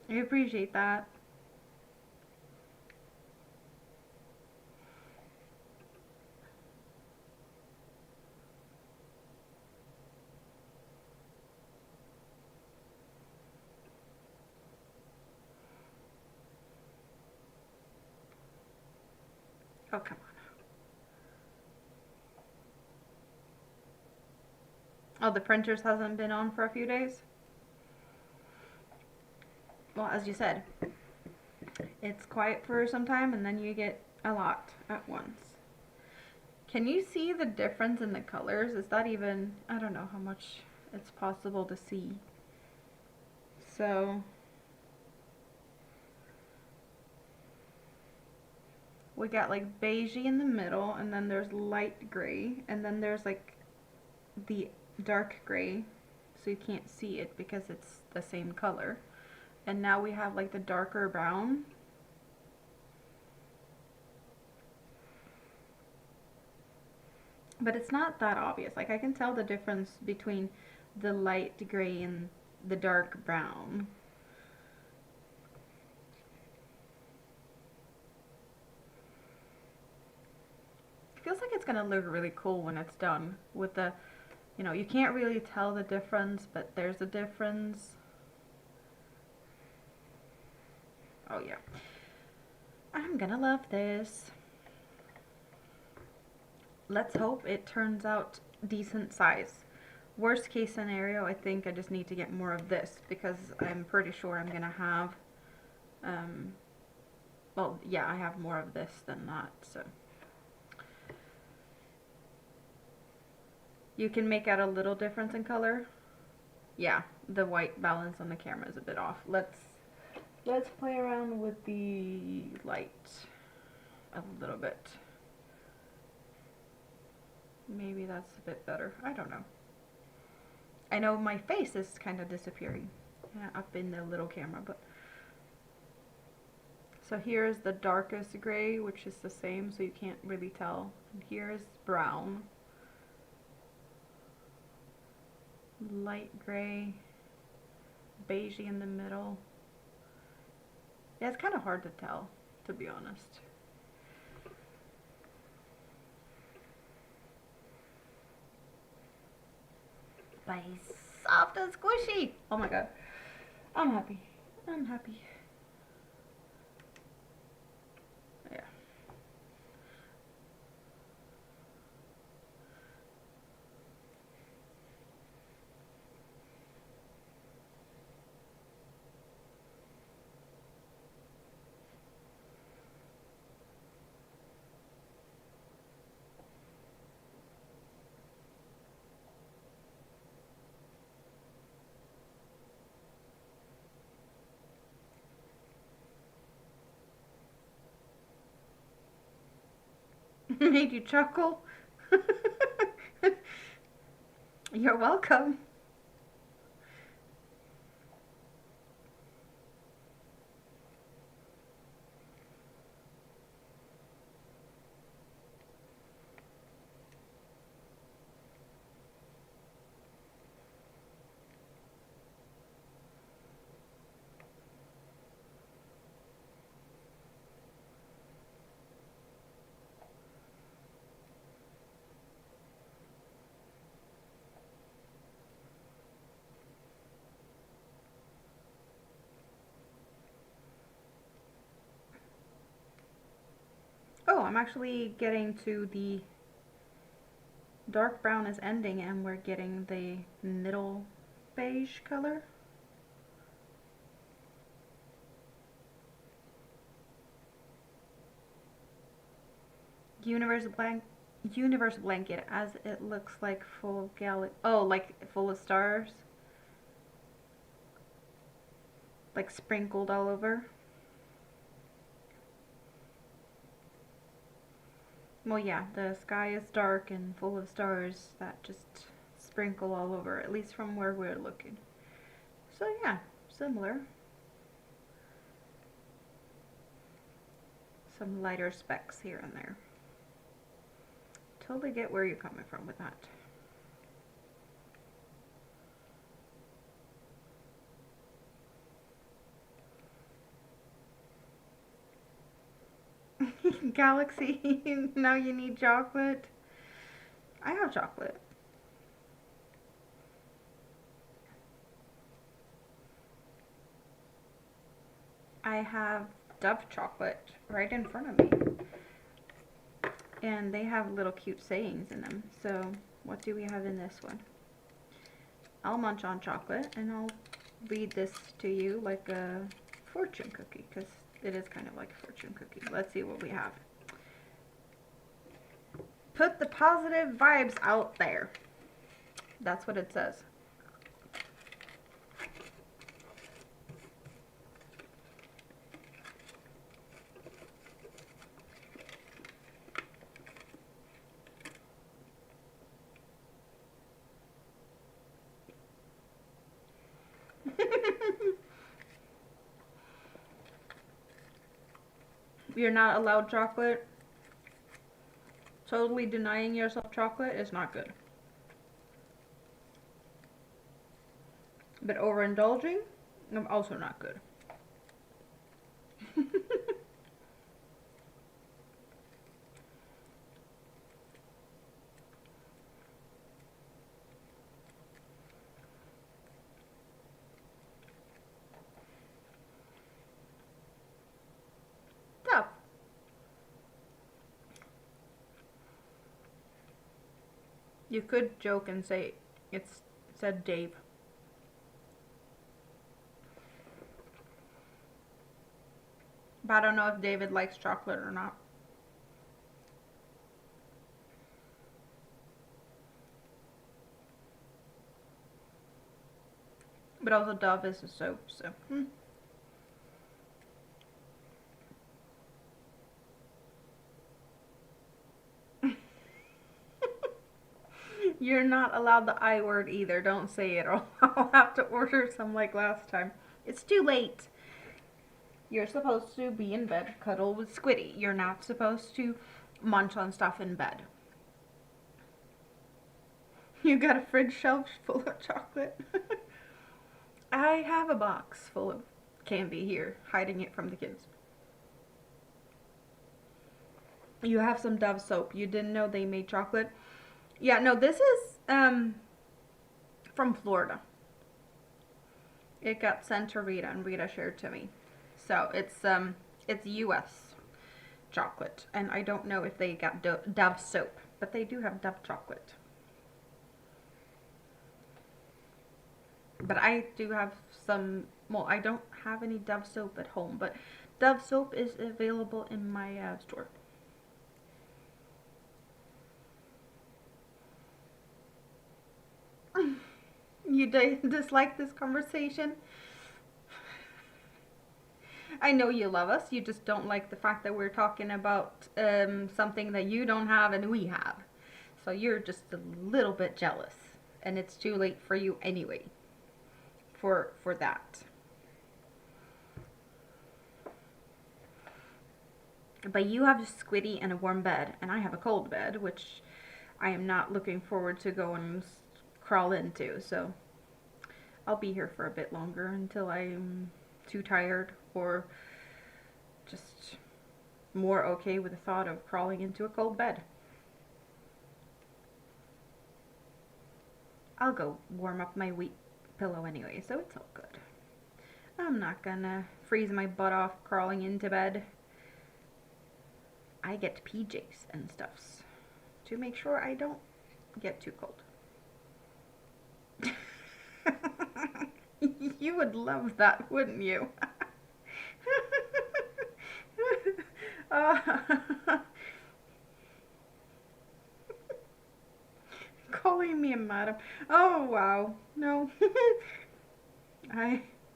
I appreciate that. Oh, come on. Oh, the printers hasn't been on for a few days? Well, as you said, it's quiet for some time and then you get a lot at once. Can you see the difference in the colors? Is that even, I don't know how much it's possible to see. So, we got like beigey in the middle, and then there's light gray, and then there's like the dark gray, so you can't see it because it's the same color. And now we have like the darker brown. But it's not that obvious. Like I can tell the difference between the light gray and the dark brown. It feels like it's gonna look really cool when it's done with the, you can't really tell the difference, but there's a difference. Oh yeah. I'm gonna love this. Let's hope it turns out decent size. Worst case scenario, I think I just need to get more of this because I'm pretty sure I'm gonna have, well, yeah, I have more of this than that, so. You can make out a little difference in color. Yeah, the white balance on the camera is a bit off. Let's play around with the light a little bit. Maybe that's a bit better. I don't know. I know my face is kind of disappearing up in the little camera, but so here's the darkest gray, which is the same, so you can't really tell. And here's brown, light gray, beigey in the middle. Yeah, it's kind of hard to tell, to be honest. But he's soft and squishy. Oh my god. I'm happy. I'm happy. Yeah. Made you chuckle? You're welcome. Oh, I'm actually getting to the dark brown is ending and we're getting the middle beige color. Universe blank universe blanket as it looks like full like full of stars, like sprinkled all over. Well, yeah, the sky is dark and full of stars that just sprinkle all over, at least from where we're looking. So yeah, similar. Some lighter specks here and there. Totally get where you're coming from with that. Galaxy, now you need chocolate. I have chocolate. I have Dove chocolate right in front of me. And they have little cute sayings in them. So what do we have in this one? I'll munch on chocolate and I'll read this to you like a fortune cookie because it is kind of like a fortune cookie. Let's see what we have. Put the positive vibes out there. That's what it says. You're not allowed chocolate. Totally denying yourself chocolate is not good. But overindulging, also not good. Tough. You could joke and say it said Dave. But I don't know if David likes chocolate or not. But also Dove is a soap, so. You're not allowed the I word either. Don't say it or I'll have to order some like last time. It's too late. You're supposed to be in bed, cuddle with Squiddy. You're not supposed to munch on stuff in bed. You got a fridge shelf full of chocolate. I have a box full of candy here, hiding it from the kids. You have some Dove soap. You didn't know they made chocolate? Yeah, no, this is from Florida. It got sent to Rita, and Rita shared to me. So it's U.S. chocolate, and I don't know if they got Dove soap, but they do have Dove chocolate. But I do have some. Well, I don't have any Dove soap at home, but Dove soap is available in my store. You dislike this conversation? I know you love us. You just don't like the fact that we're talking about something that you don't have and we have. So you're just a little bit jealous, and it's too late for you anyway. For that. But you have a Squiddy and a warm bed, and I have a cold bed, which I am not looking forward to go and crawl into. So I'll be here for a bit longer until I'm too tired or just more okay with the thought of crawling into a cold bed. I'll go warm up my wheat pillow anyway, so it's all good. I'm not gonna freeze my butt off crawling into bed. I get PJs and stuffs to make sure I don't get too cold. You would love that, wouldn't you? uh, Calling me a madam. Oh, wow. No.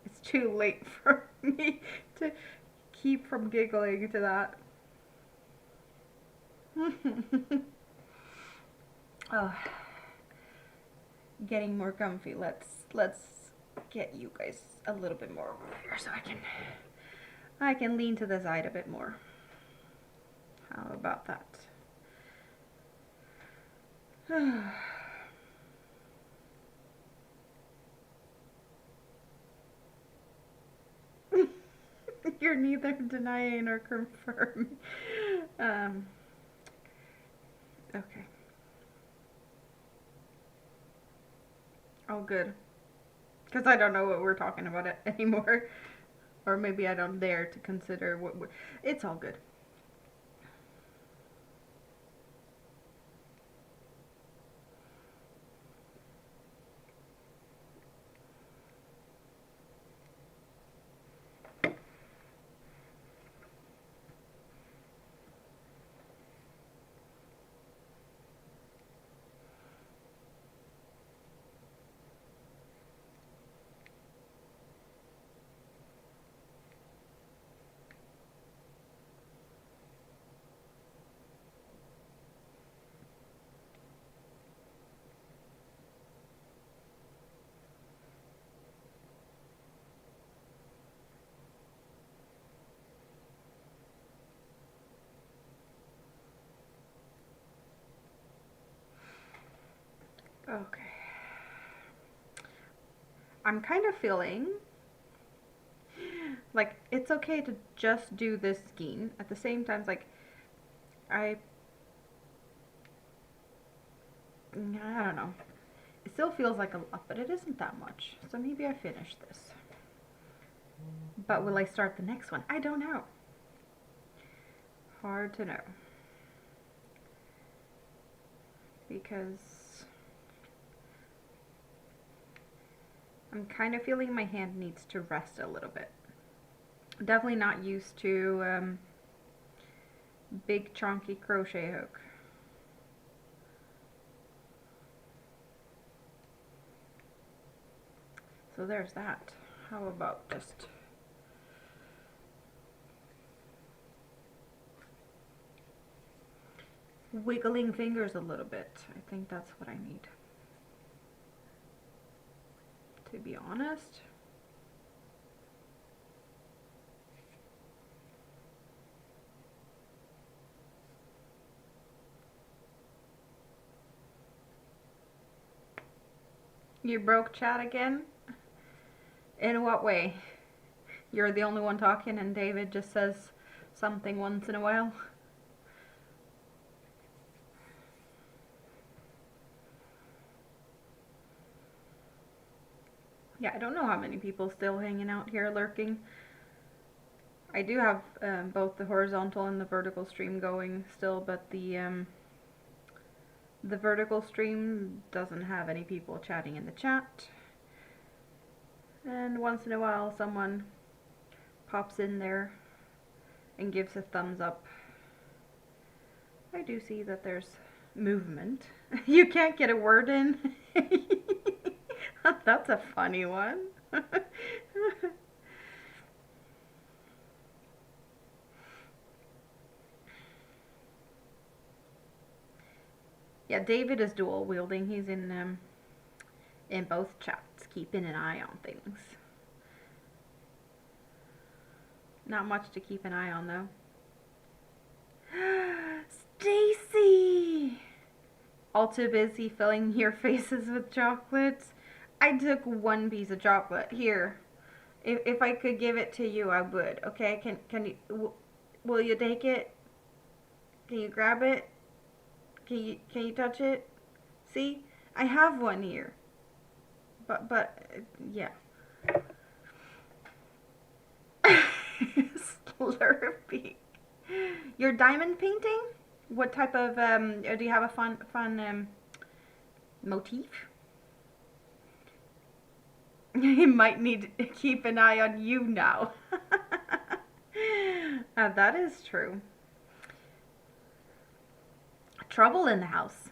It's too late for me to keep from giggling to that. Oh, getting more comfy. Let's get you guys a little bit more over here so I can lean to the side a bit more. How about that? You're neither denying nor confirming. Okay. Oh, good. Because I don't know what we're talking about anymore. Or maybe I don't dare to consider what we're... It's all good. Okay. I'm kind of feeling like it's okay to just do this skein. At the same time, like I don't know. It still feels like a lot, but it isn't that much. So maybe I finish this. But will I start the next one? I don't know. Hard to know. Because I'm kind of feeling my hand needs to rest a little bit. Definitely not used to big chunky crochet hook. So there's that. How about just wiggling fingers a little bit? I think that's what I need, to be honest. You broke chat again? In what way? You're the only one talking, and David just says something once in a while. Yeah, I don't know how many people still hanging out here lurking. I do have both the horizontal and the vertical stream going still, but the vertical stream doesn't have any people chatting in the chat. And once in a while, someone pops in there and gives a thumbs up. I do see that there's movement. You can't get a word in. That's a funny one. Yeah, David is dual wielding. He's in both chats, keeping an eye on things. Not much to keep an eye on though. Stacy! All too busy filling your faces with chocolates. I took one piece of chocolate. Here. If I could give it to you, I would. Okay? Can you will you take it? Can you grab it? Can you touch it? See? I have one here. But yeah. Slurpee. Your diamond painting? What type of do you have a fun motif? You might need to keep an eye on you now. That is true. Trouble in the house.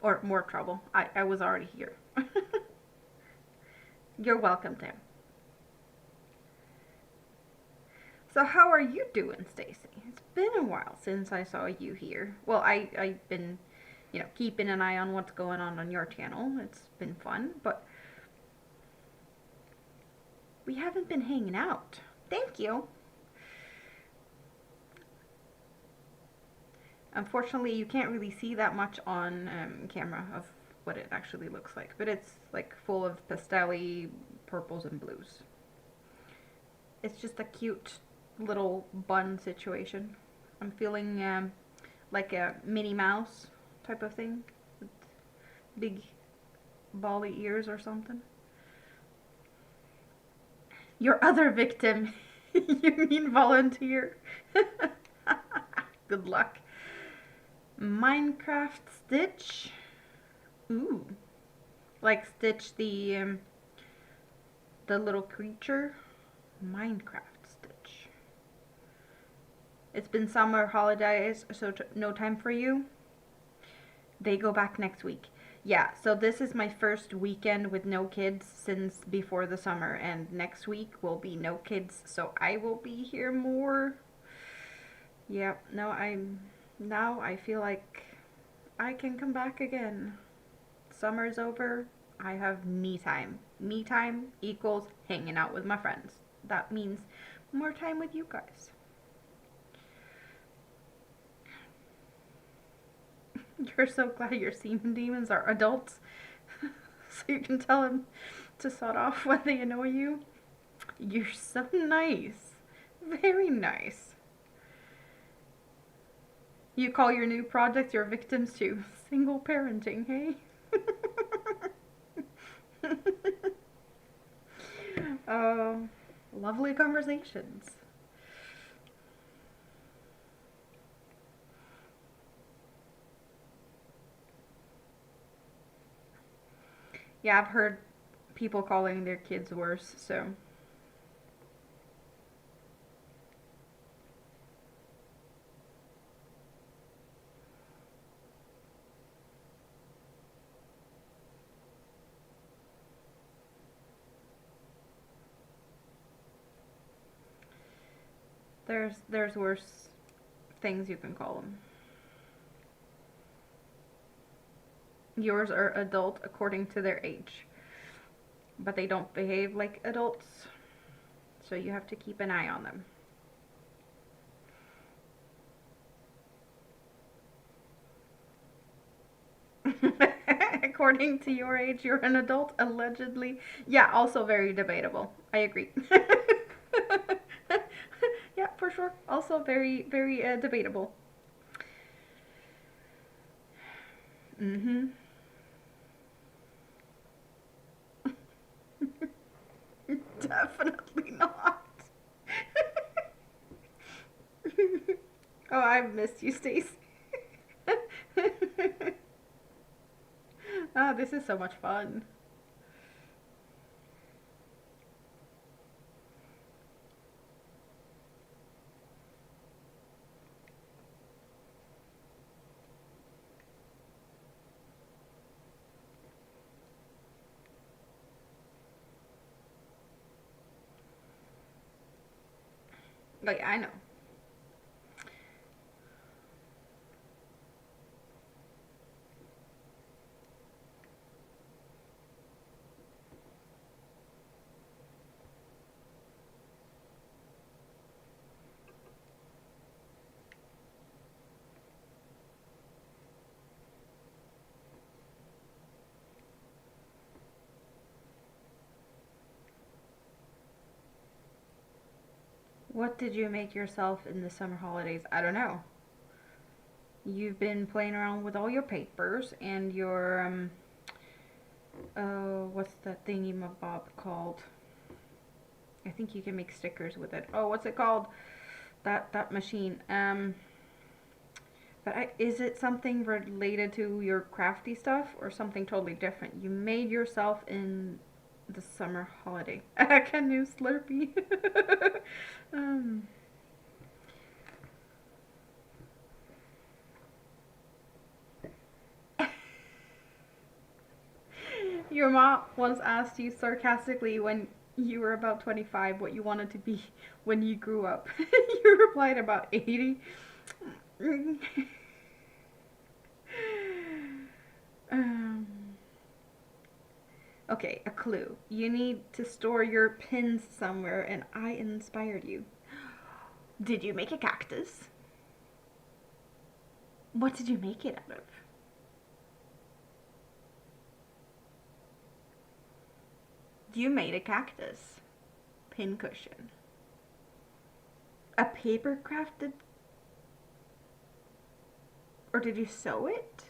Or more trouble. I was already here. You're welcome, Tim. So how are you doing, Stacy? It's been a while since I saw you here. Well, I've been, keeping an eye on what's going on your channel. It's been fun, but we haven't been hanging out. Thank you. Unfortunately, you can't really see that much on camera of what it actually looks like, but it's like full of pastel-y purples and blues. It's just a cute little bun situation. I'm feeling like a Minnie Mouse type of thing with big bally ears or something. Your other victim. You mean volunteer? Good luck. Minecraft Stitch. Ooh. Like Stitch the little creature. Minecraft Stitch. It's been summer holidays, so no time for you. They go back next week. Yeah, so this is my first weekend with no kids since before the summer, and next week will be no kids, so I will be here more. Yeah, now I feel like I can come back again. Summer's over. I have me time. Me time equals hanging out with my friends. That means more time with you guys. You're so glad your semen demons are adults. So you can tell them to sod off when they annoy you. You're so nice. Very nice. You call your new project your victims too. Single parenting, hey? Oh, lovely conversations. Yeah, I've heard people calling their kids worse, so. There's worse things you can call them. Yours are adult according to their age, but they don't behave like adults, so you have to keep an eye on them. According to your age, you're an adult, allegedly. Yeah, also very debatable. I agree. sure. Also very, very debatable. Mm-hmm. Definitely not. Oh, I've missed you, Stace. Ah, this is so much fun. Like, I know. What did you make yourself in the summer holidays? I don't know. You've been playing around with all your papers and your what's that thingy mabob called? I think you can make stickers with it. Oh, what's it called? That machine. Is it something related to your crafty stuff or something totally different? You made yourself in the summer holiday. Can you Slurpee? um, your mom once asked you sarcastically when you were about 25 what you wanted to be when you grew up. You replied about 80. um, okay, a clue. You need to store your pins somewhere, and I inspired you. Did you make a cactus? What did you make it out of? You made a cactus. Pin cushion. A paper crafted? Or did you sew it?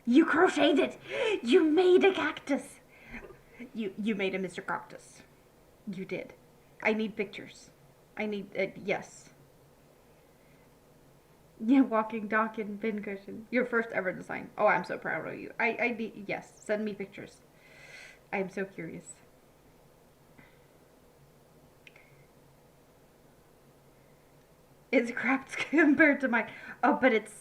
You crocheted it! You made a cactus! You made a Mr. Cactus. You did. I need pictures. I need, yes. Yeah, walking dock and pin cushion. Your first ever design. Oh, I'm so proud of you. I need, yes, send me pictures. I'm so curious. It's crap compared to mine. Oh, but it's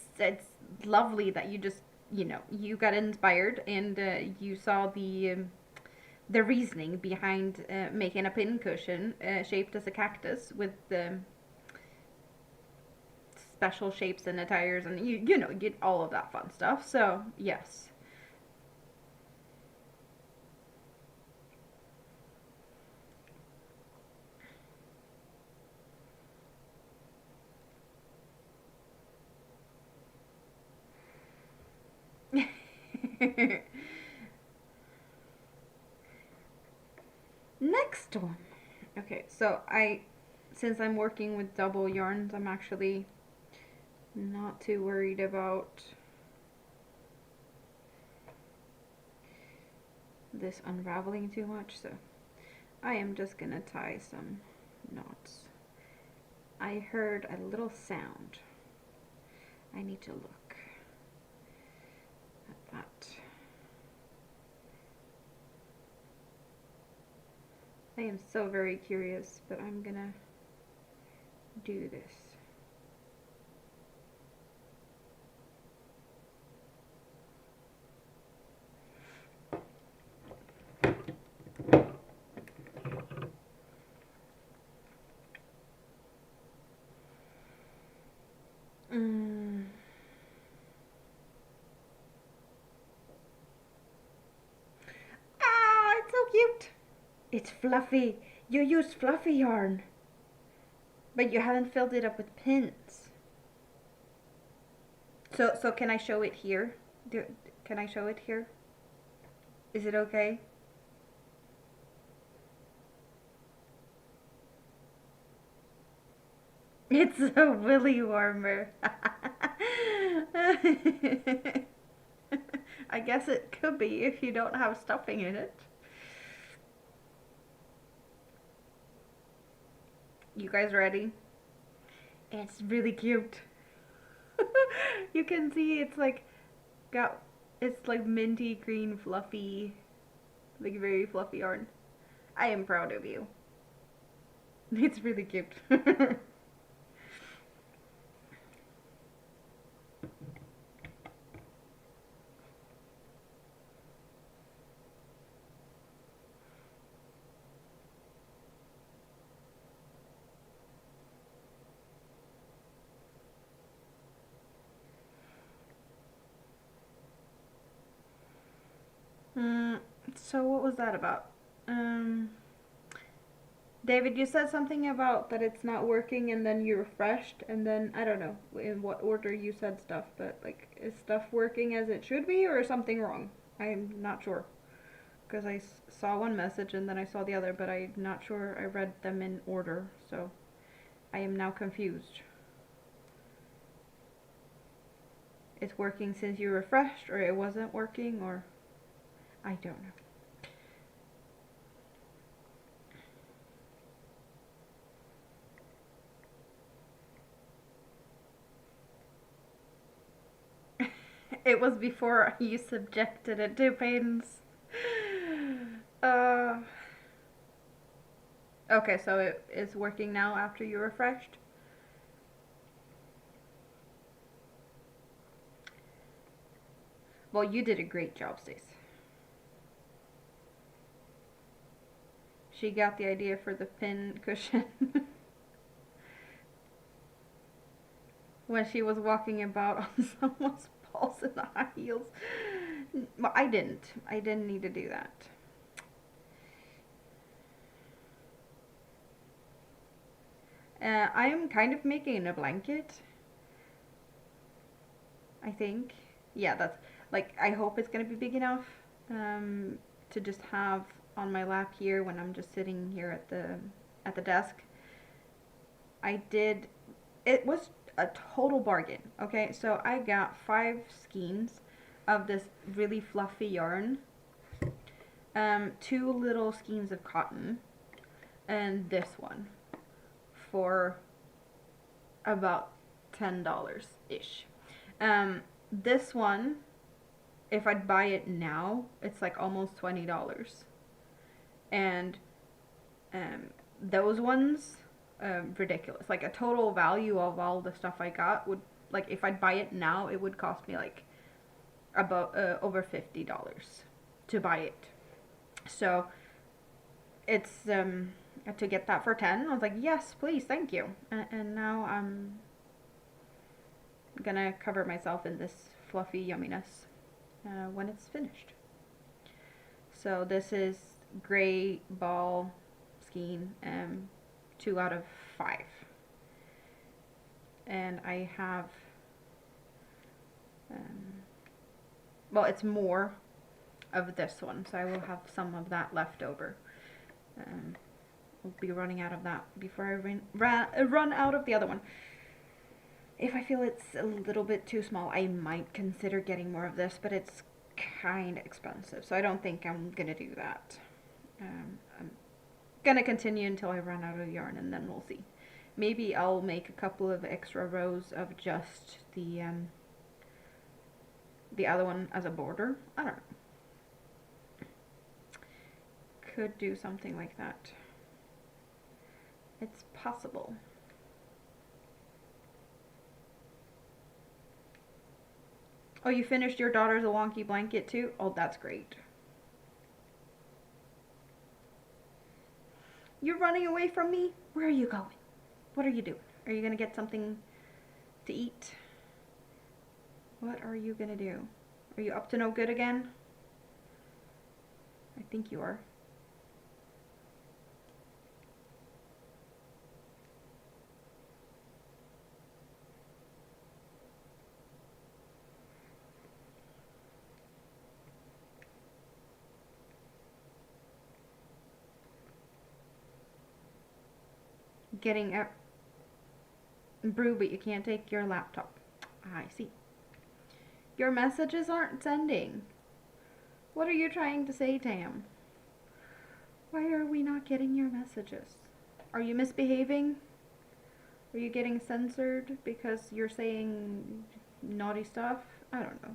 lovely that you just, you got inspired and you saw the reasoning behind making a pin cushion shaped as a cactus with special shapes and attires, and you get all of that fun stuff. So yes. Next one. Okay, so since I'm working with double yarns, I'm actually not too worried about this unraveling too much, so I am just gonna tie some knots. I heard a little sound. I need to look at that. I am so very curious, but I'm gonna do this. Ah, it's so cute. It's fluffy. You used fluffy yarn. But you haven't filled it up with pins. So can I show it here? Can I show it here? Is it okay? It's a willy warmer. I guess it could be if you don't have stuffing in it. You guys ready? It's really cute. You can see it's like got it's like minty green fluffy, like very fluffy yarn. I am proud of you. It's really cute. Hmm. So what was that about? Um, David, you said something about that it's not working and then you refreshed and then I don't know in what order you said stuff, but like is stuff working as it should be or is something wrong? I'm not sure because saw one message and then I saw the other, but I'm not sure I read them in order, so I am now confused. It's working since you refreshed or it wasn't working or I don't know. It was before you subjected it to pains. Uh, okay, so it is working now after you refreshed? Well, you did a great job, Stace. She got the idea for the pin cushion when she was walking about on someone's balls in the high heels. Well, I didn't. I didn't need to do that. I am kind of making a blanket. I think. Yeah, that's like I hope it's gonna be big enough to just have on my lap here when I'm just sitting here at the desk. I did. It was a total bargain. Okay, so I got 5 skeins of this really fluffy yarn, 2 little skeins of cotton, and this one for about $10 ish. This one, if I'd buy it now, it's like almost $20, and um, those ones, ridiculous. Like a total value of all the stuff I got would like if I'd buy it now, it would cost me like about over $50 to buy it. So it's to get that for 10. I was like, yes, please, thank you. And now I'm gonna cover myself in this fluffy yumminess when it's finished. So this is gray ball skein, 2 out of 5. And I have, well, it's more of this one, so I will have some of that left over. We'll be running out of that before I run out of the other one. If I feel it's a little bit too small, I might consider getting more of this, but it's kind of expensive, so I don't think I'm gonna do that. I'm gonna continue until I run out of yarn, and then we'll see. Maybe I'll make a couple of extra rows of just the other one as a border. I don't know. Could do something like that. It's possible. Oh, you finished your daughter's a wonky blanket too? Oh, that's great. You're running away from me? Where are you going? What are you doing? Are you gonna get something to eat? What are you gonna do? Are you up to no good again? I think you are. Getting Brew, but you can't take your laptop. I see. Your messages aren't sending. What are you trying to say, Tam? Why are we not getting your messages? Are you misbehaving? Are you getting censored because you're saying naughty stuff? I don't know.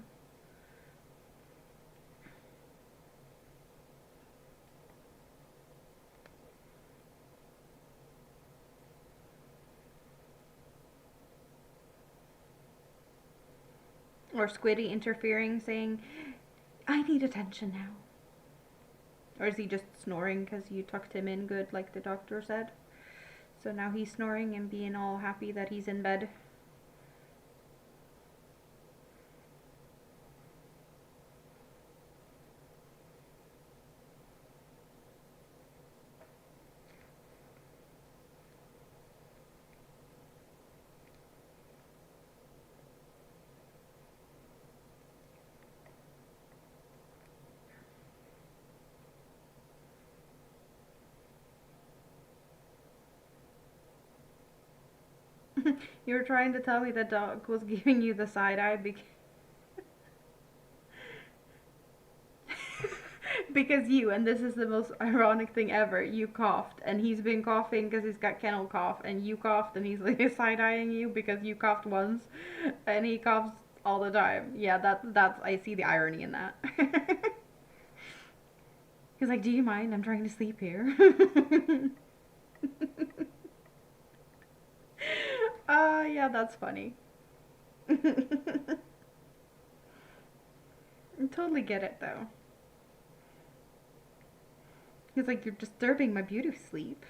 Or Squiddy interfering, saying, I need attention now. Or is he just snoring because you tucked him in good, like the doctor said? So now he's snoring and being all happy that he's in bed. You were trying to tell me the dog was giving you the side eye because you, and this is the most ironic thing ever, you coughed, and he's been coughing because he's got kennel cough, and you coughed, and he's like side eyeing you because you coughed once, and he coughs all the time. Yeah, that's I see the irony in that. He's like, "Do you mind? I'm trying to sleep here." Yeah, that's funny. I totally get it though. He's like, you're disturbing my beauty sleep.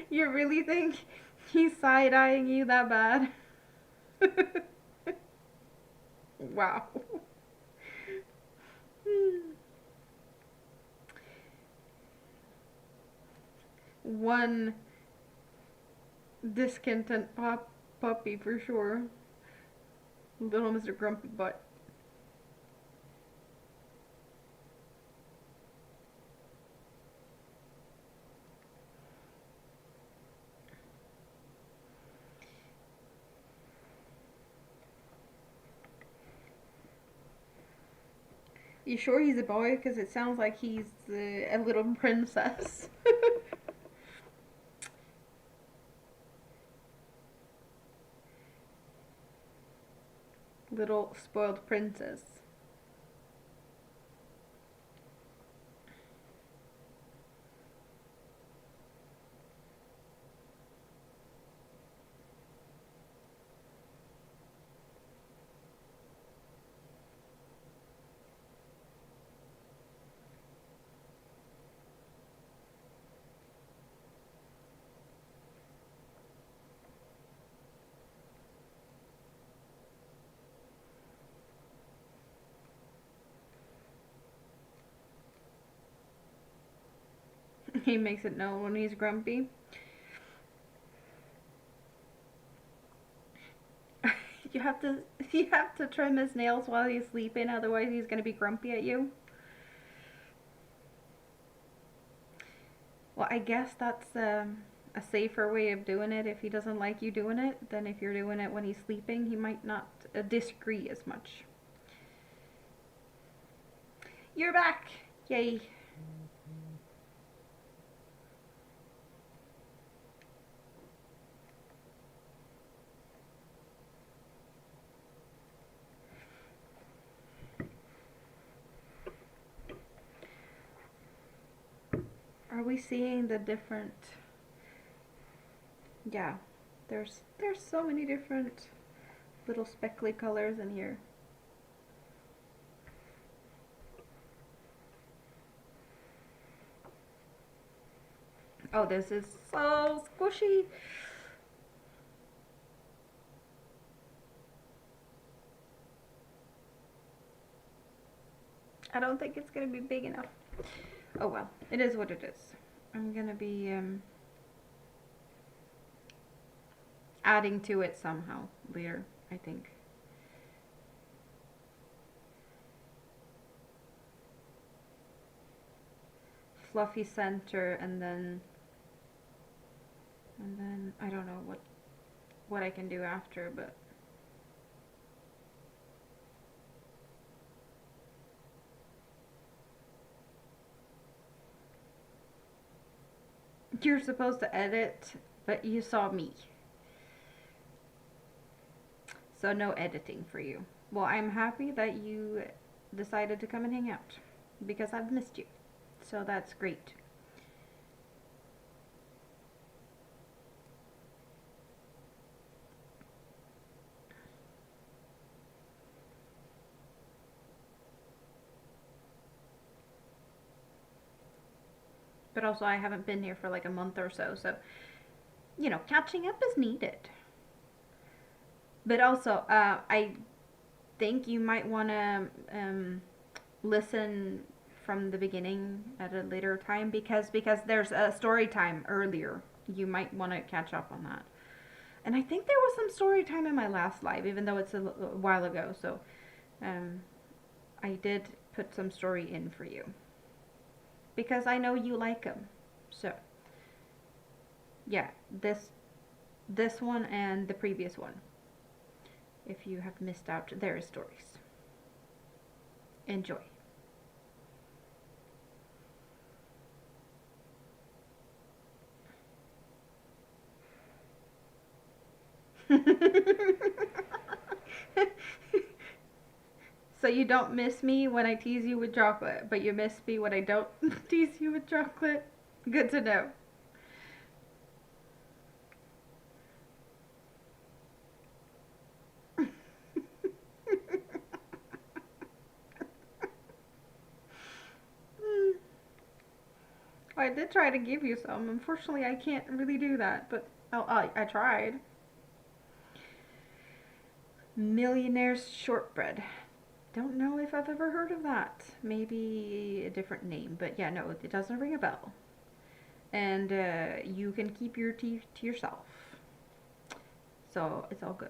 You really think he's side eyeing you that bad? Wow. One discontent puppy for sure. Little Mr. Grumpy Butt. You sure he's a boy? Because it sounds like he's a little princess. Little spoiled princess. He makes it known when he's grumpy. You have to trim his nails while he's sleeping, otherwise he's gonna be grumpy at you. Well, I guess that's a safer way of doing it. If he doesn't like you doing it, then if you're doing it when he's sleeping, he might not disagree as much. You're back! Yay. Are we seeing the different Yeah, there's so many different little speckly colors in here. Oh, this is so squishy. I don't think it's gonna be big enough. Oh well, it is what it is. I'm gonna be adding to it somehow later, I think. Fluffy center, and then I don't know what I can do after, but you're supposed to edit, but you saw me. So no editing for you. Well, I'm happy that you decided to come and hang out because I've missed you. So that's great. But also, I haven't been here for like a month or so, so catching up is needed. But also, I think you might want to listen from the beginning at a later time because there's a story time earlier. You might want to catch up on that. And I think there was some story time in my last live, even though it's a while ago. So, um, I did put some story in for you because I know you like them. So, yeah, this one and the previous one. If you have missed out their stories, enjoy. So you don't miss me when I tease you with chocolate, but you miss me when I don't tease you with chocolate? Good to know. I did try to give you some. Unfortunately, I can't really do that, but I tried. Millionaire's shortbread. Don't know if I've ever heard of that. Maybe a different name, but yeah, no, it doesn't ring a bell. And you can keep your teeth to yourself. So it's all good.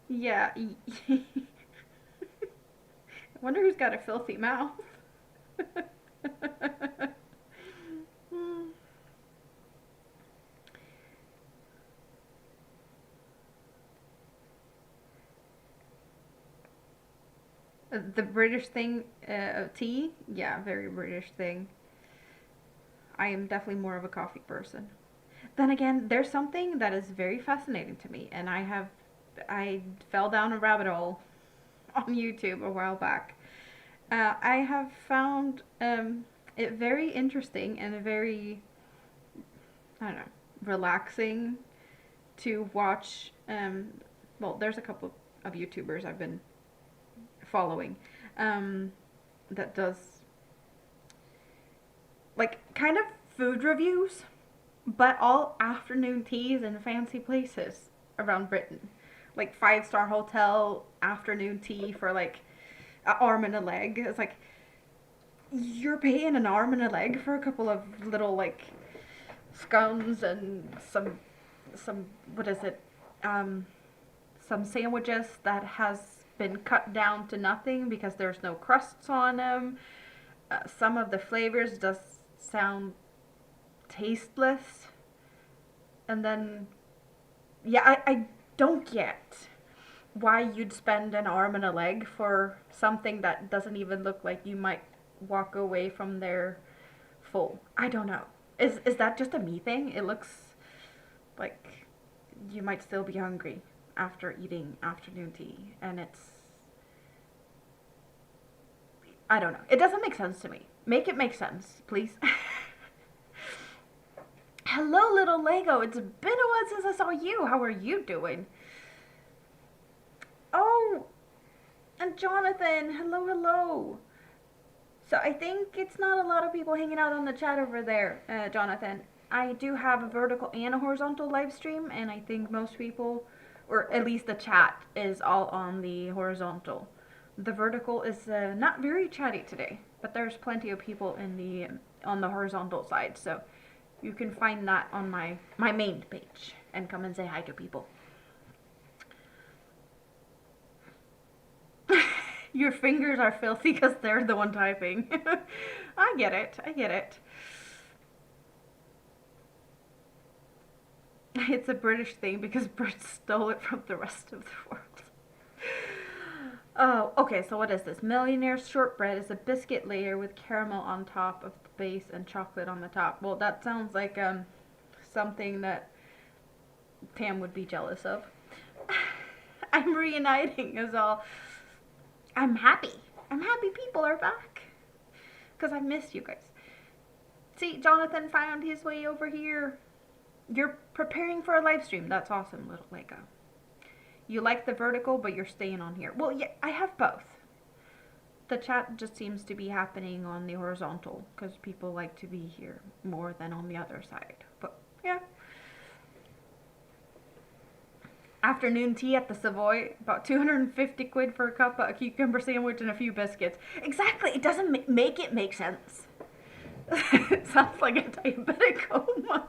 Yeah. I wonder who's got a filthy mouth. The British thing of tea? Yeah, very British thing. I am definitely more of a coffee person. Then again, there's something that is very fascinating to me, and I fell down a rabbit hole on YouTube a while back. I have found it very interesting and very, I don't know, relaxing to watch. Well, there's a couple of YouTubers I've been following um, that does like kind of food reviews, but all afternoon teas in fancy places around Britain. Like 5-star hotel afternoon tea for like an arm and a leg. It's like you're paying an arm and a leg for a couple of little like scones and some what is it? Um, some sandwiches that has been cut down to nothing because there's no crusts on them. Some of the flavors just sound tasteless. And then, yeah, I don't get why you'd spend an arm and a leg for something that doesn't even look like you might walk away from there full. I don't know. Is that just a me thing? It looks like you might still be hungry after eating afternoon tea, and it's I don't know. It doesn't make sense to me. Make it make sense, please. Hello, little Lego. It's been a while since I saw you. How are you doing? Oh, and Jonathan. Hello, hello. So I think it's not a lot of people hanging out on the chat over there, Jonathan. I do have a vertical and a horizontal live stream, and I think most people, or at least the chat, is all on the horizontal. The vertical is not very chatty today, but there's plenty of people in the on the horizontal side, so you can find that on my main page and come and say hi to people. Your fingers are filthy because they're the one typing. I get it. I get it. It's a British thing because Brits stole it from the rest of the world. Oh, okay, so what is this? Millionaire shortbread is a biscuit layer with caramel on top of the base and chocolate on the top. Well, that sounds like something that Pam would be jealous of. I'm reuniting us all. I'm happy. I'm happy people are back. Because I missed you guys. See, Jonathan found his way over here. You're preparing for a live stream. That's awesome, little Lego. You like the vertical, but you're staying on here. Well, yeah, I have both. The chat just seems to be happening on the horizontal because people like to be here more than on the other side. But, yeah. Afternoon tea at the Savoy, about 250 quid for a cup, a cucumber sandwich, and a few biscuits. Exactly, it doesn't make it make sense. It sounds like a diabetic coma.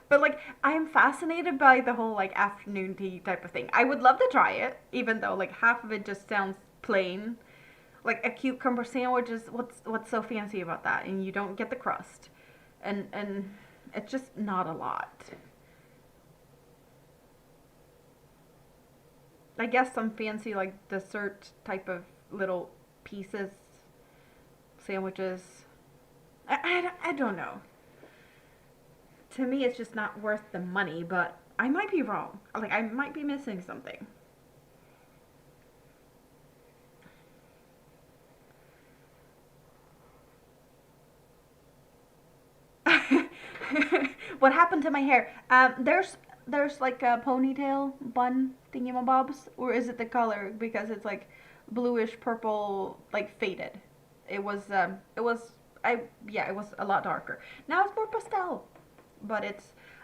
But like, I'm fascinated by the whole like afternoon tea type of thing. I would love to try it, even though like half of it just sounds plain. Like a cucumber sandwich is what's so fancy about that, and you don't get the crust, and it's just not a lot. I guess some fancy like dessert type of little pieces, sandwiches. I don't know. To me, it's just not worth the money, but I might be wrong. Like, I might be missing something. What happened to my hair? There's like a ponytail bun thingamabobs, or is it the color because it's like bluish purple, like faded. It was a lot darker. Now it's more pastel, but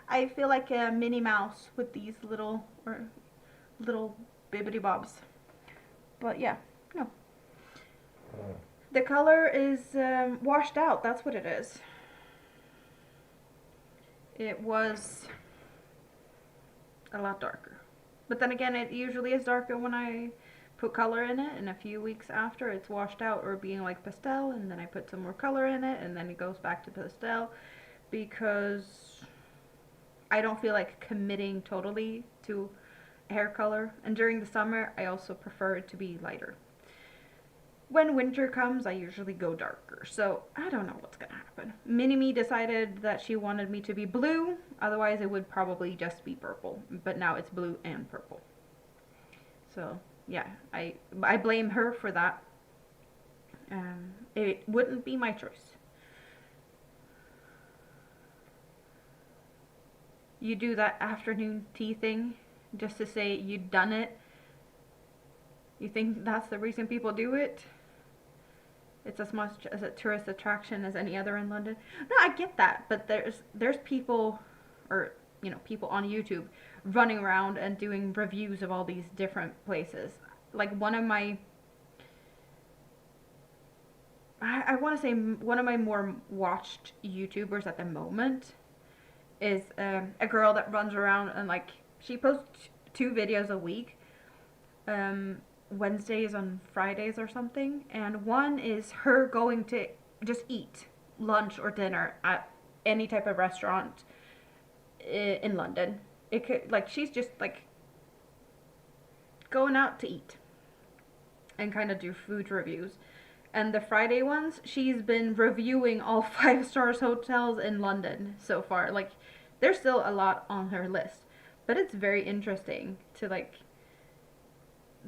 I feel like a Minnie Mouse with these little bibbity bobs. But yeah, no. The color is washed out. That's what it is. It was a lot darker. But then again, it usually is darker when I put color in it, and a few weeks after it's washed out or being like pastel, and then I put some more color in it, and then it goes back to pastel because I don't feel like committing totally to hair color. And during the summer, I also prefer it to be lighter. When winter comes, I usually go darker. So I don't know what's gonna happen. Mini-Me decided that she wanted me to be blue. Otherwise, it would probably just be purple. But now it's blue and purple. So yeah, I blame her for that. It wouldn't be my choice. You do that afternoon tea thing just to say you'd done it. You think that's the reason people do it? It's as much as a tourist attraction as any other in London. No, I get that, but there's people, or people on YouTube running around and doing reviews of all these different places. Like one of my, I want to say one of my more watched YouTubers at the moment is a girl that runs around and like she posts 2 videos a week. Wednesdays and Fridays or something, and one is her going to just eat lunch or dinner at any type of restaurant in London. It could like she's just like going out to eat and kind of do food reviews. And the Friday ones, she's been reviewing all 5 stars hotels in London so far. Like there's still a lot on her list, but it's very interesting to like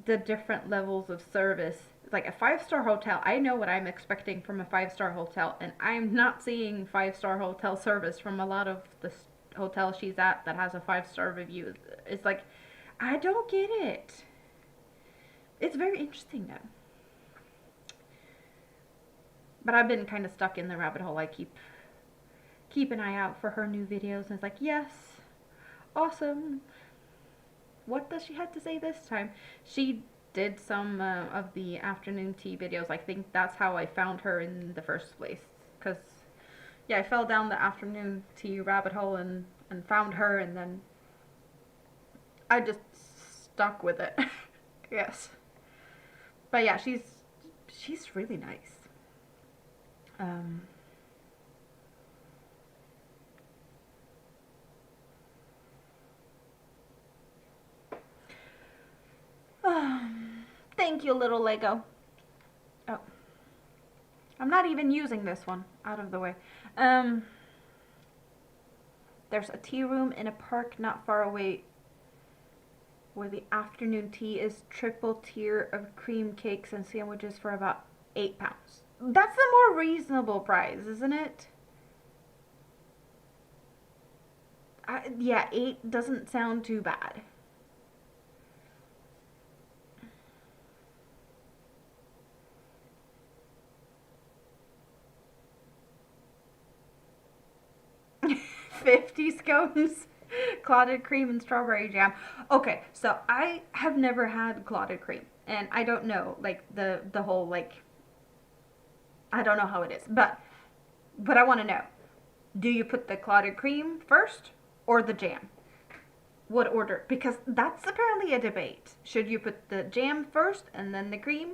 the different levels of service like a 5-star hotel. I know what I'm expecting from a 5-star hotel, and I'm not seeing 5-star hotel service from a lot of the hotel she's at that has a 5-star review. It's like, I don't get it. It's very interesting though. But I've been kind of stuck in the rabbit hole. I keep an eye out for her new videos, and it's like, yes, awesome. What does she have to say this time? She did some of the afternoon tea videos. I think that's how I found her in the first place. Because, yeah, I fell down the afternoon tea rabbit hole and found her, and then I just stuck with it. Yes. But yeah, she's really nice. Um, Thank you, little Lego. Oh, I'm not even using this one. Out of the way. There's a tea room in a park not far away where the afternoon tea is triple tier of cream cakes and sandwiches for about £8. That's the more reasonable price, isn't it? Yeah, 8 doesn't sound too bad. $50 scones, clotted cream and strawberry jam. Okay, so I have never had clotted cream, and I don't know like the whole like I don't know how it is, but I want to know: do you put the clotted cream first or the jam? What order? Because that's apparently a debate. Should you put the jam first and then the cream,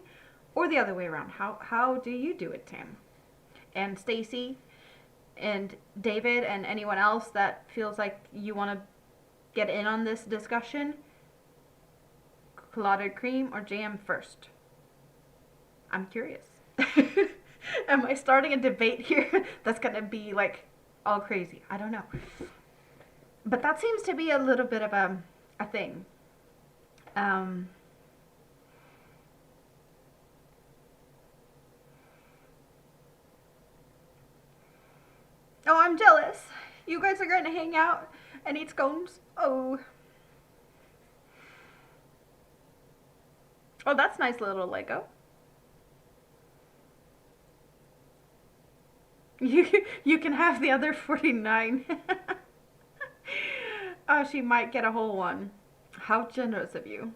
or the other way around? How do you do it, Tam? And Stacy and David and anyone else that feels like you want to get in on this discussion, clotted cream or jam first? I'm curious. Am I starting a debate here that's going to be like all crazy? I don't know. But that seems to be a little bit of a thing. Um, oh, I'm jealous. You guys are going to hang out and eat scones. Oh. Oh, that's nice little Lego. You can have the other 49. Oh, she might get a whole one. How generous of you.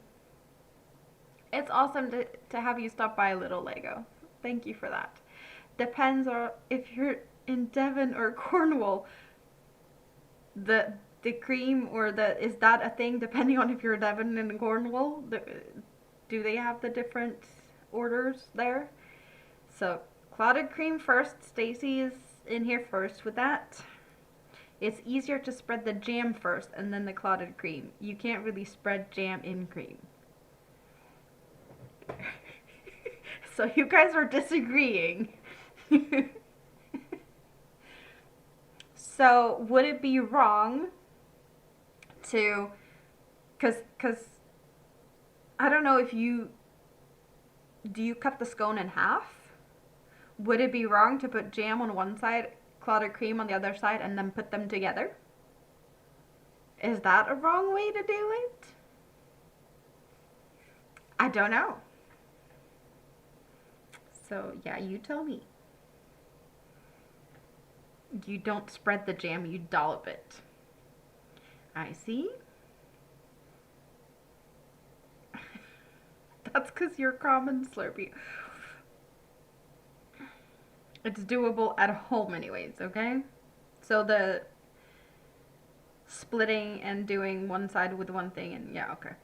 It's awesome to have you stop by, little Lego. Thank you for that. Depends on if you're in Devon or Cornwall. The cream or the is that a thing depending on if you're Devon and Cornwall? Do they have the different orders there? So clotted cream first. Stacy is in here first with that. It's easier to spread the jam first and then the clotted cream. You can't really spread jam in cream. So you guys are disagreeing. So would it be wrong to, cause I don't know if do you cut the scone in half? Would it be wrong to put jam on one side, clotted cream on the other side, and then put them together? Is that a wrong way to do it? I don't know. So yeah, you tell me. You don't spread the jam, you dollop it. I see. That's because you're common Slurpee. It's doable at home anyways, okay? So the splitting and doing one side with one thing and yeah, okay.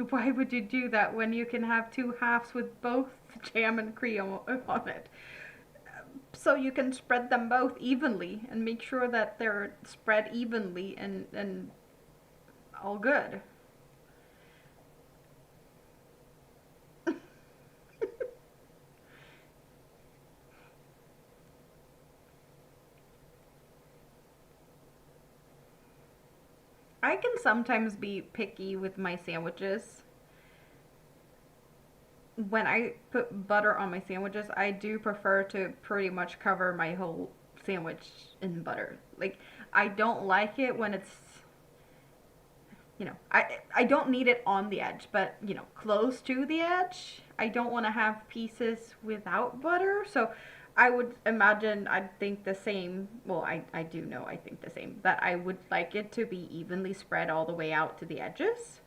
Why would you do that when you can have two halves with both jam and cream on it? So you can spread them both evenly and make sure that they're spread evenly and all good. I can sometimes be picky with my sandwiches. When I put butter on my sandwiches, I do prefer to pretty much cover my whole sandwich in butter. Like, I don't like it when it's, I don't need it on the edge, but close to the edge. I don't want to have pieces without butter. So I would imagine I'd think the same. Well, I do know I think the same. That I would like it to be evenly spread all the way out to the edges.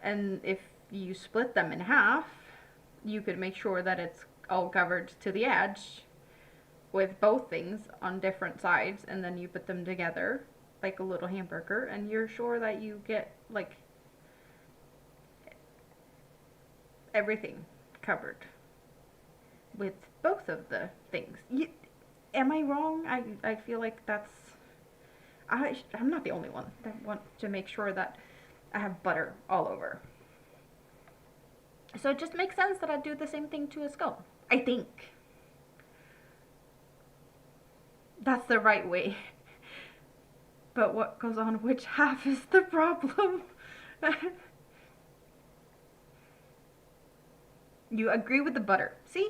And if you split them in half, you could make sure that it's all covered to the edge with both things on different sides, and then you put them together like a little hamburger, and you're sure that you get like everything covered with both of the things. Am I wrong? I feel like I'm not the only one that wants to make sure that I have butter all over. So it just makes sense that I do the same thing to a scone. I think that's the right way. But what goes on which half is the problem? You agree with the butter. See?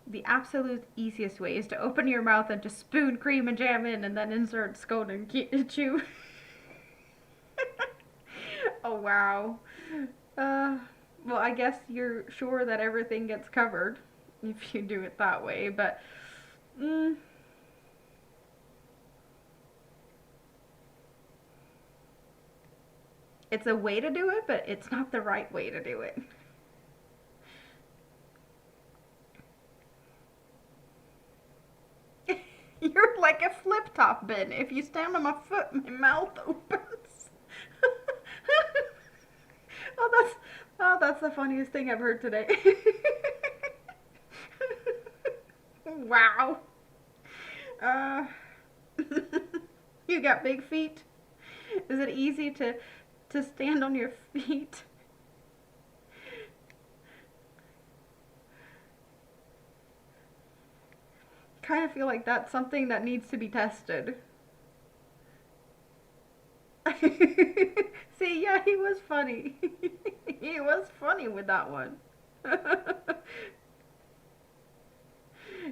The absolute easiest way is to open your mouth and just spoon cream and jam in and then insert scone and chew. Oh, wow. Well, I guess you're sure that everything gets covered if you do it that way, but it's a way to do it, but it's not the right way to do it. You're like a flip top bin. If you stand on my foot, my mouth opens. Oh, that's the funniest thing I've heard today. Wow. Uh, you got big feet? Is it easy to stand on your feet? Kind of feel like that's something that needs to be tested. See, yeah, he was funny. He was funny with that one.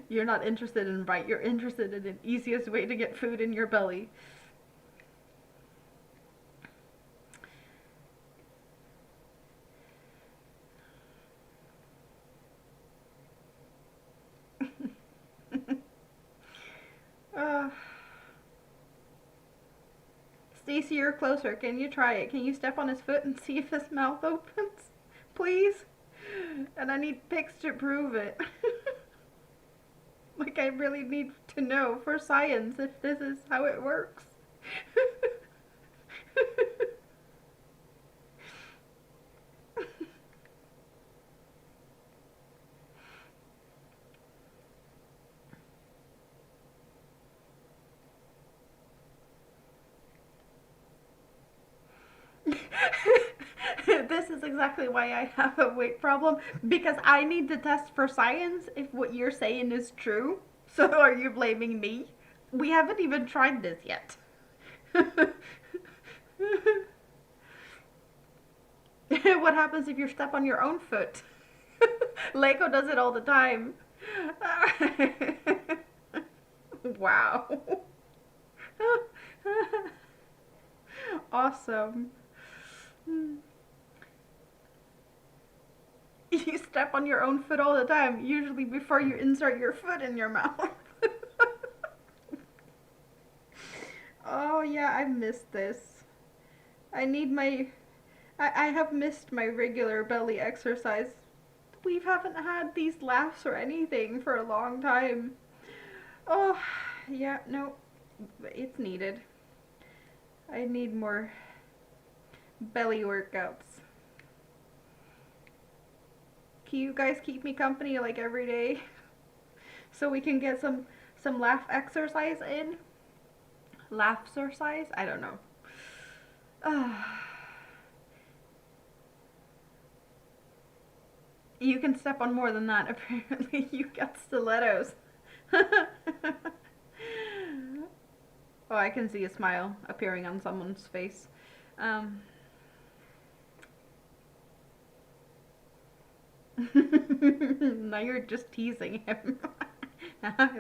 You're not interested in right, you're interested in the easiest way to get food in your belly. uh, Stacy, you're closer. Can you try it? Can you step on his foot and see if his mouth opens? Please? And I need pics to prove it. Like, I really need to know for science if this is how it works. This is exactly why I have a weight problem, because I need to test for science if what you're saying is true. So are you blaming me? We haven't even tried this yet. What happens if you step on your own foot? Lego does it all the time. Wow. Awesome. You step on your own foot all the time, usually before you insert your foot in your mouth. Oh yeah, I missed this. I need my... I have missed my regular belly exercise. We haven't had these laughs or anything for a long time. Oh, yeah, no, it's needed. I need more belly workouts. Can you guys keep me company like every day so we can get some laugh exercise in? Laugh exercise? I don't know. You can step on more than that. Apparently, you got stilettos. Oh, I can see a smile appearing on someone's face. Um, now you're just teasing him.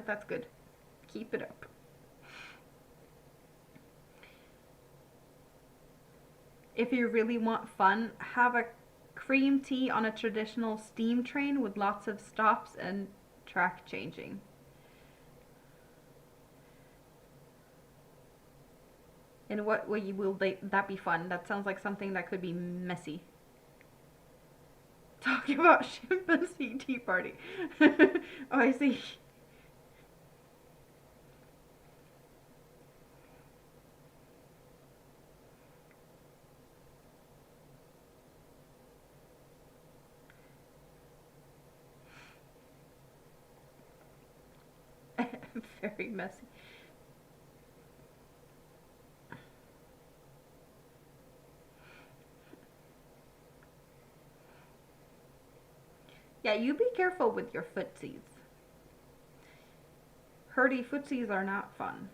That's good. Keep it up. If you really want fun, have a cream tea on a traditional steam train with lots of stops and track changing. In what way will that be fun? That sounds like something that could be messy. Talking about chimpanzee tea party. Oh, I see. Very messy. Yeah, you be careful with your footsies. Hurdy footsies are not fun.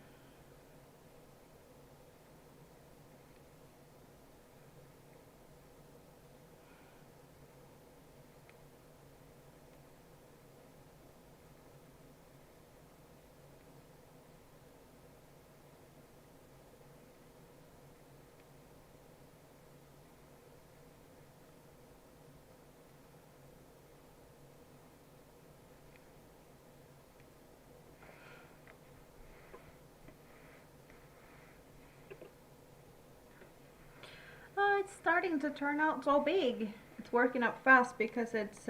It's starting to turn out so big. It's working up fast because it's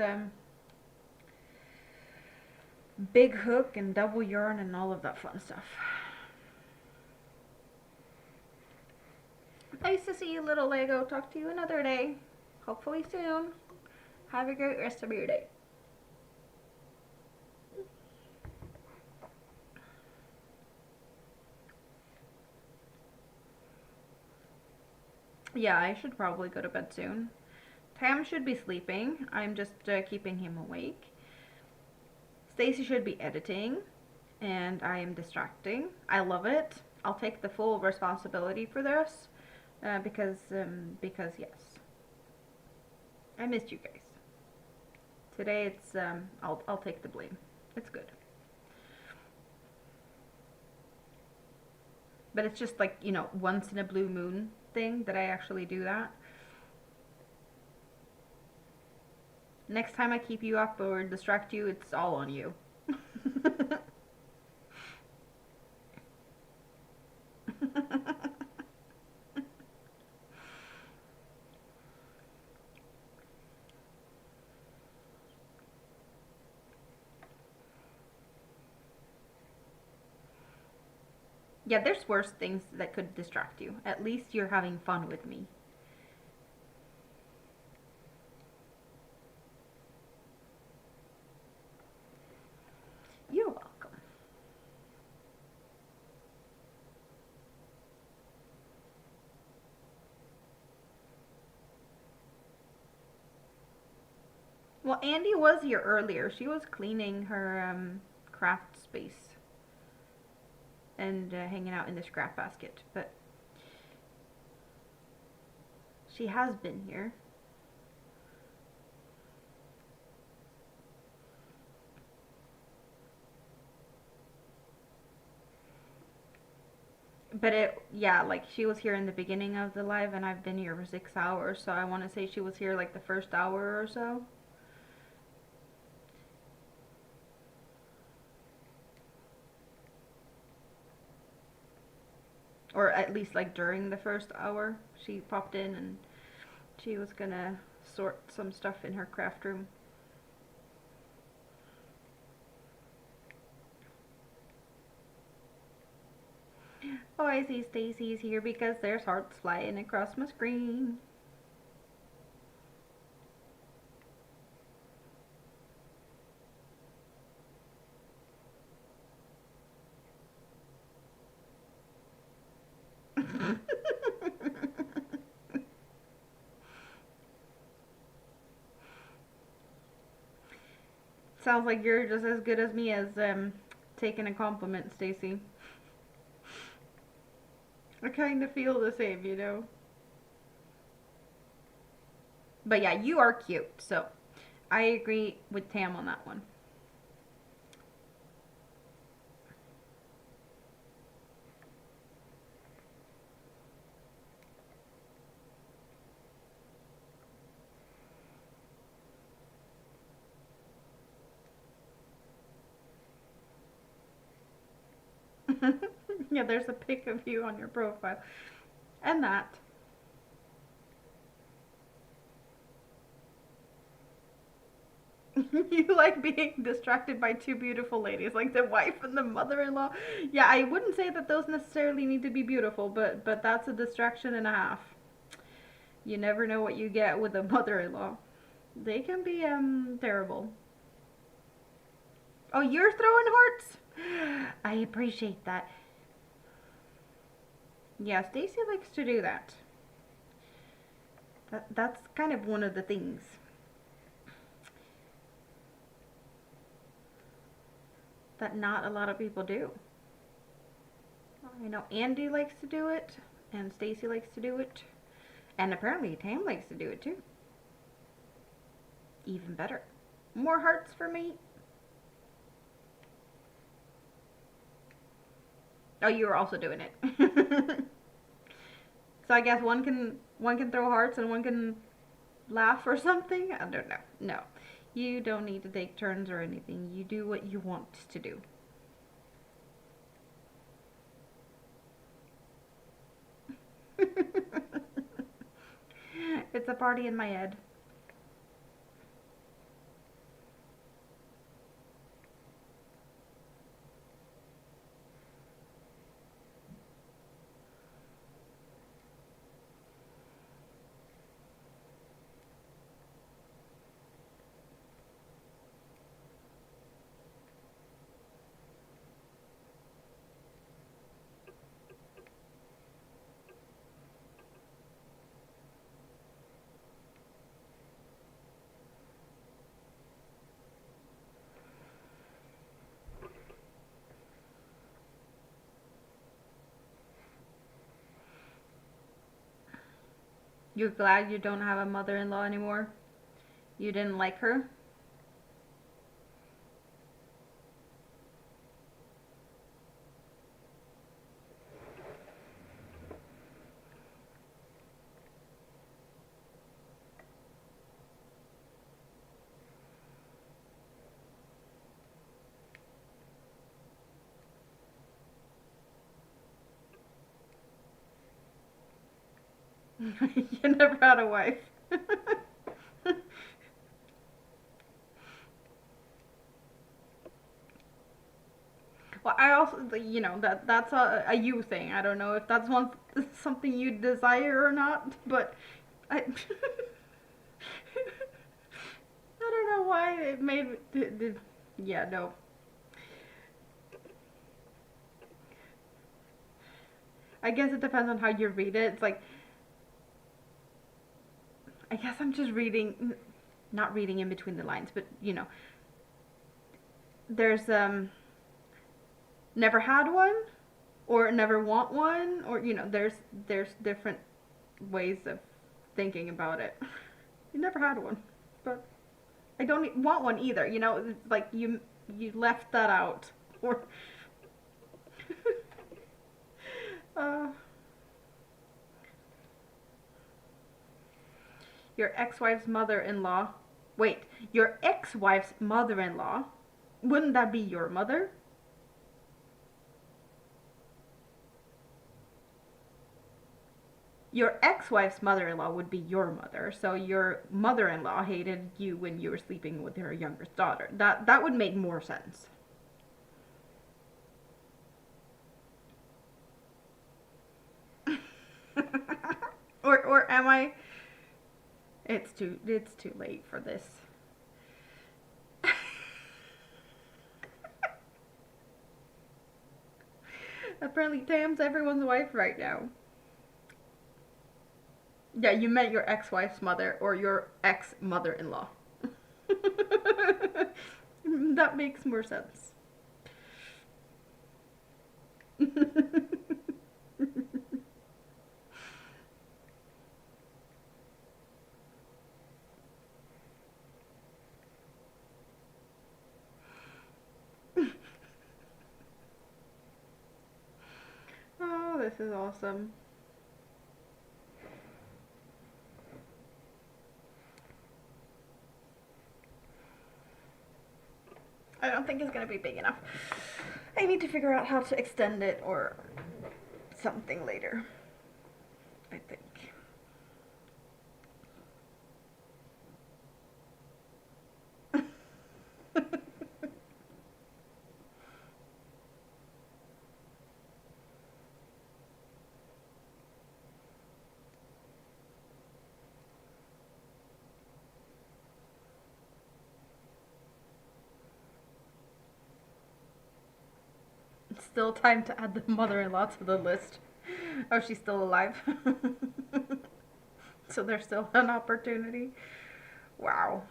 big hook and double yarn and all of that fun stuff. Nice to see you, little Lego. Talk to you another day. Hopefully soon. Have a great rest of your day. Yeah, I should probably go to bed soon. Tam should be sleeping. I'm just keeping him awake. Stacy should be editing, and I am distracting. I love it. I'll take the full responsibility for this because yes, I missed you guys. Today it's I'll take the blame. It's good. But it's just like, once in a blue moon thing that I actually do that. Next time I keep you up or distract you, it's all on you. Yeah, there's worse things that could distract you. At least you're having fun with me. You're welcome. Well, Andy was here earlier. She was cleaning her craft space and hanging out in the scrap basket, but she has been here. But yeah, like she was here in the beginning of the live, and I've been here for 6 hours, so I want to say she was here like the first hour or so. Or at least like during the first hour, she popped in and she was gonna sort some stuff in her craft room. Oh, I see Stacy's here because there's hearts flying across my screen. Sounds like you're just as good as me as taking a compliment, Stacy. I kind of feel the same, you know. But yeah, you are cute, so I agree with Tam on that one. Yeah, there's a pic of you on your profile. And that. You like being distracted by two beautiful ladies, like the wife and the mother-in-law. Yeah, I wouldn't say that those necessarily need to be beautiful, but that's a distraction and a half. You never know what you get with a mother-in-law. They can be terrible. Oh, you're throwing hearts? I appreciate that. Yeah, Stacy likes to do that. That's kind of one of the things that not a lot of people do. I know Andy likes to do it, and Stacy likes to do it, and apparently Tam likes to do it too. Even better. More hearts for me. Oh, you were also doing it. So I guess one can throw hearts and one can laugh or something. I don't know. No, you don't need to take turns or anything. You do what you want to do. It's a party in my head. You're glad you don't have a mother-in-law anymore? You didn't like her? You never had a wife. Well, I also, that's a you thing. I don't know if that's something you desire or not, but I, I don't know why it made, yeah, no. I guess it depends on how you read it. It's like, I guess I'm just reading, not reading in between the lines, but there's never had one, or never want one, or there's different ways of thinking about it. You never had one, but I don't want one either. It's like you left that out, or uh, your ex-wife's mother-in-law. Wait, your ex-wife's mother-in-law. Wouldn't that be your mother? Your ex-wife's mother-in-law would be your mother. So your mother-in-law hated you when you were sleeping with her youngest daughter. That would make more sense. Or am I? It's too late for this. Apparently Tam's everyone's wife right now. Yeah, you meant your ex-wife's mother or your ex-mother-in-law. That makes more sense. This is awesome. I don't think it's gonna be big enough. I need to figure out how to extend it or something later, I think. It's still time to add the mother-in-law to the list. Oh, she's still alive. So there's still an opportunity. Wow.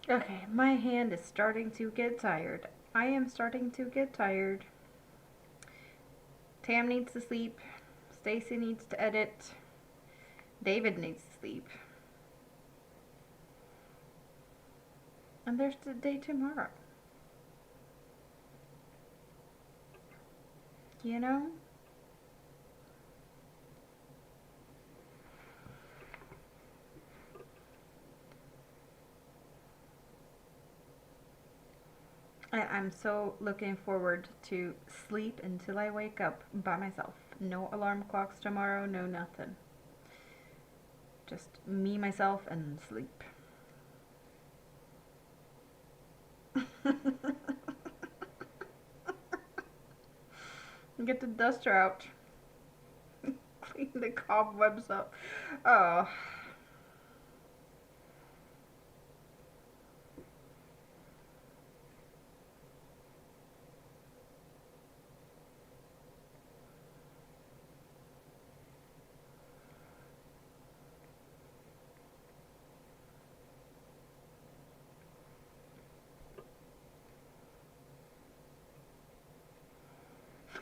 Okay, my hand is starting to get tired. I am starting to get tired. Tam needs to sleep. Stacy needs to edit. David needs to sleep. And there's the day tomorrow. You know? I'm so looking forward to sleep until I wake up by myself. No alarm clocks tomorrow, no nothing. Just me, myself, and sleep. Get the duster out. Clean the cobwebs up. Oh.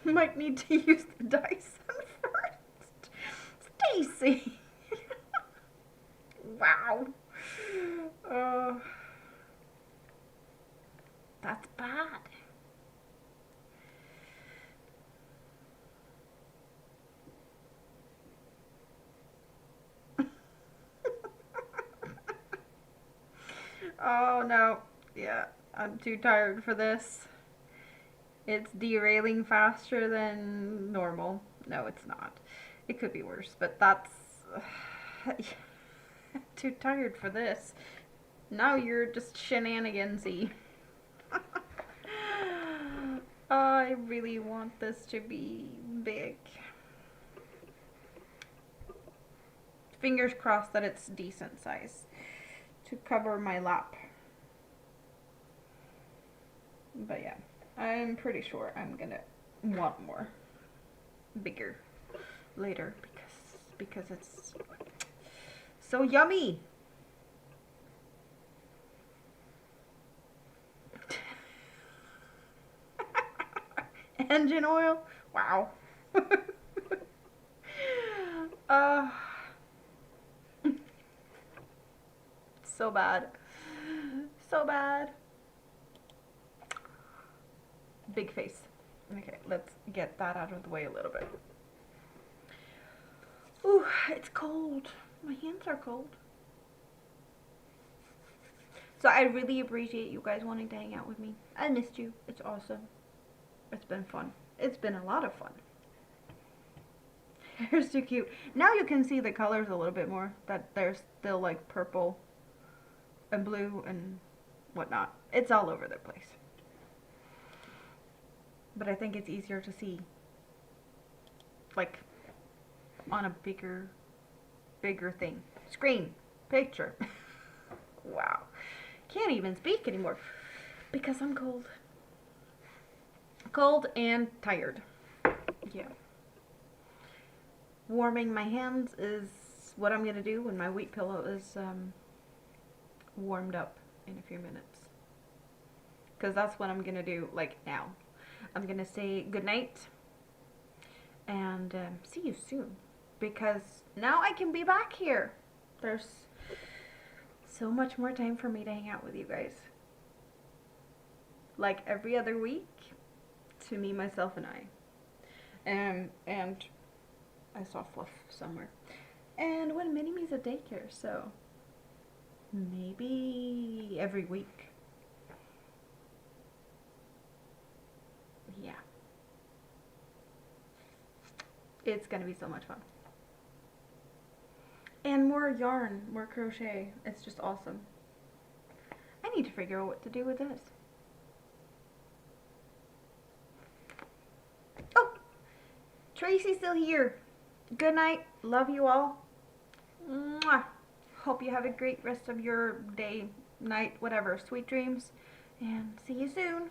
Might need to use the Dyson first. Stacy. Wow. That's bad. Oh no. Yeah, I'm too tired for this. It's derailing faster than normal. No, it's not. It could be worse, but that's... too tired for this. Now you're just shenanigansy. I really want this to be big. Fingers crossed that it's decent size to cover my lap. But yeah, I'm pretty sure I'm gonna want more bigger later because it's so yummy. Engine oil? Wow. uh, so bad. So bad. Big face. Okay, let's get that out of the way a little bit. Ooh, it's cold. My hands are cold. So I really appreciate you guys wanting to hang out with me. I missed you. It's awesome. It's been fun. It's been a lot of fun. Hair's too cute. Now you can see the colors a little bit more. That there's still like purple and blue and whatnot. It's all over the place. But I think it's easier to see like on a bigger thing. Screen. Picture. Wow. Can't even speak anymore because I'm cold. Cold and tired. Yeah. Warming my hands is what I'm gonna do when my wheat pillow is warmed up in a few minutes. Because that's what I'm gonna do, like, now. I'm gonna say goodnight and see you soon. Because now I can be back here. There's so much more time for me to hang out with you guys. Like every other week, to me, myself, and I. And I saw Fluff somewhere. And when Mini-Me's at daycare, so maybe every week. Yeah. It's gonna be so much fun. And more yarn, more crochet. It's just awesome. I need to figure out what to do with this. Oh! Tracy's still here. Good night. Love you all. Mwah. Hope you have a great rest of your day, night, whatever. Sweet dreams. And see you soon.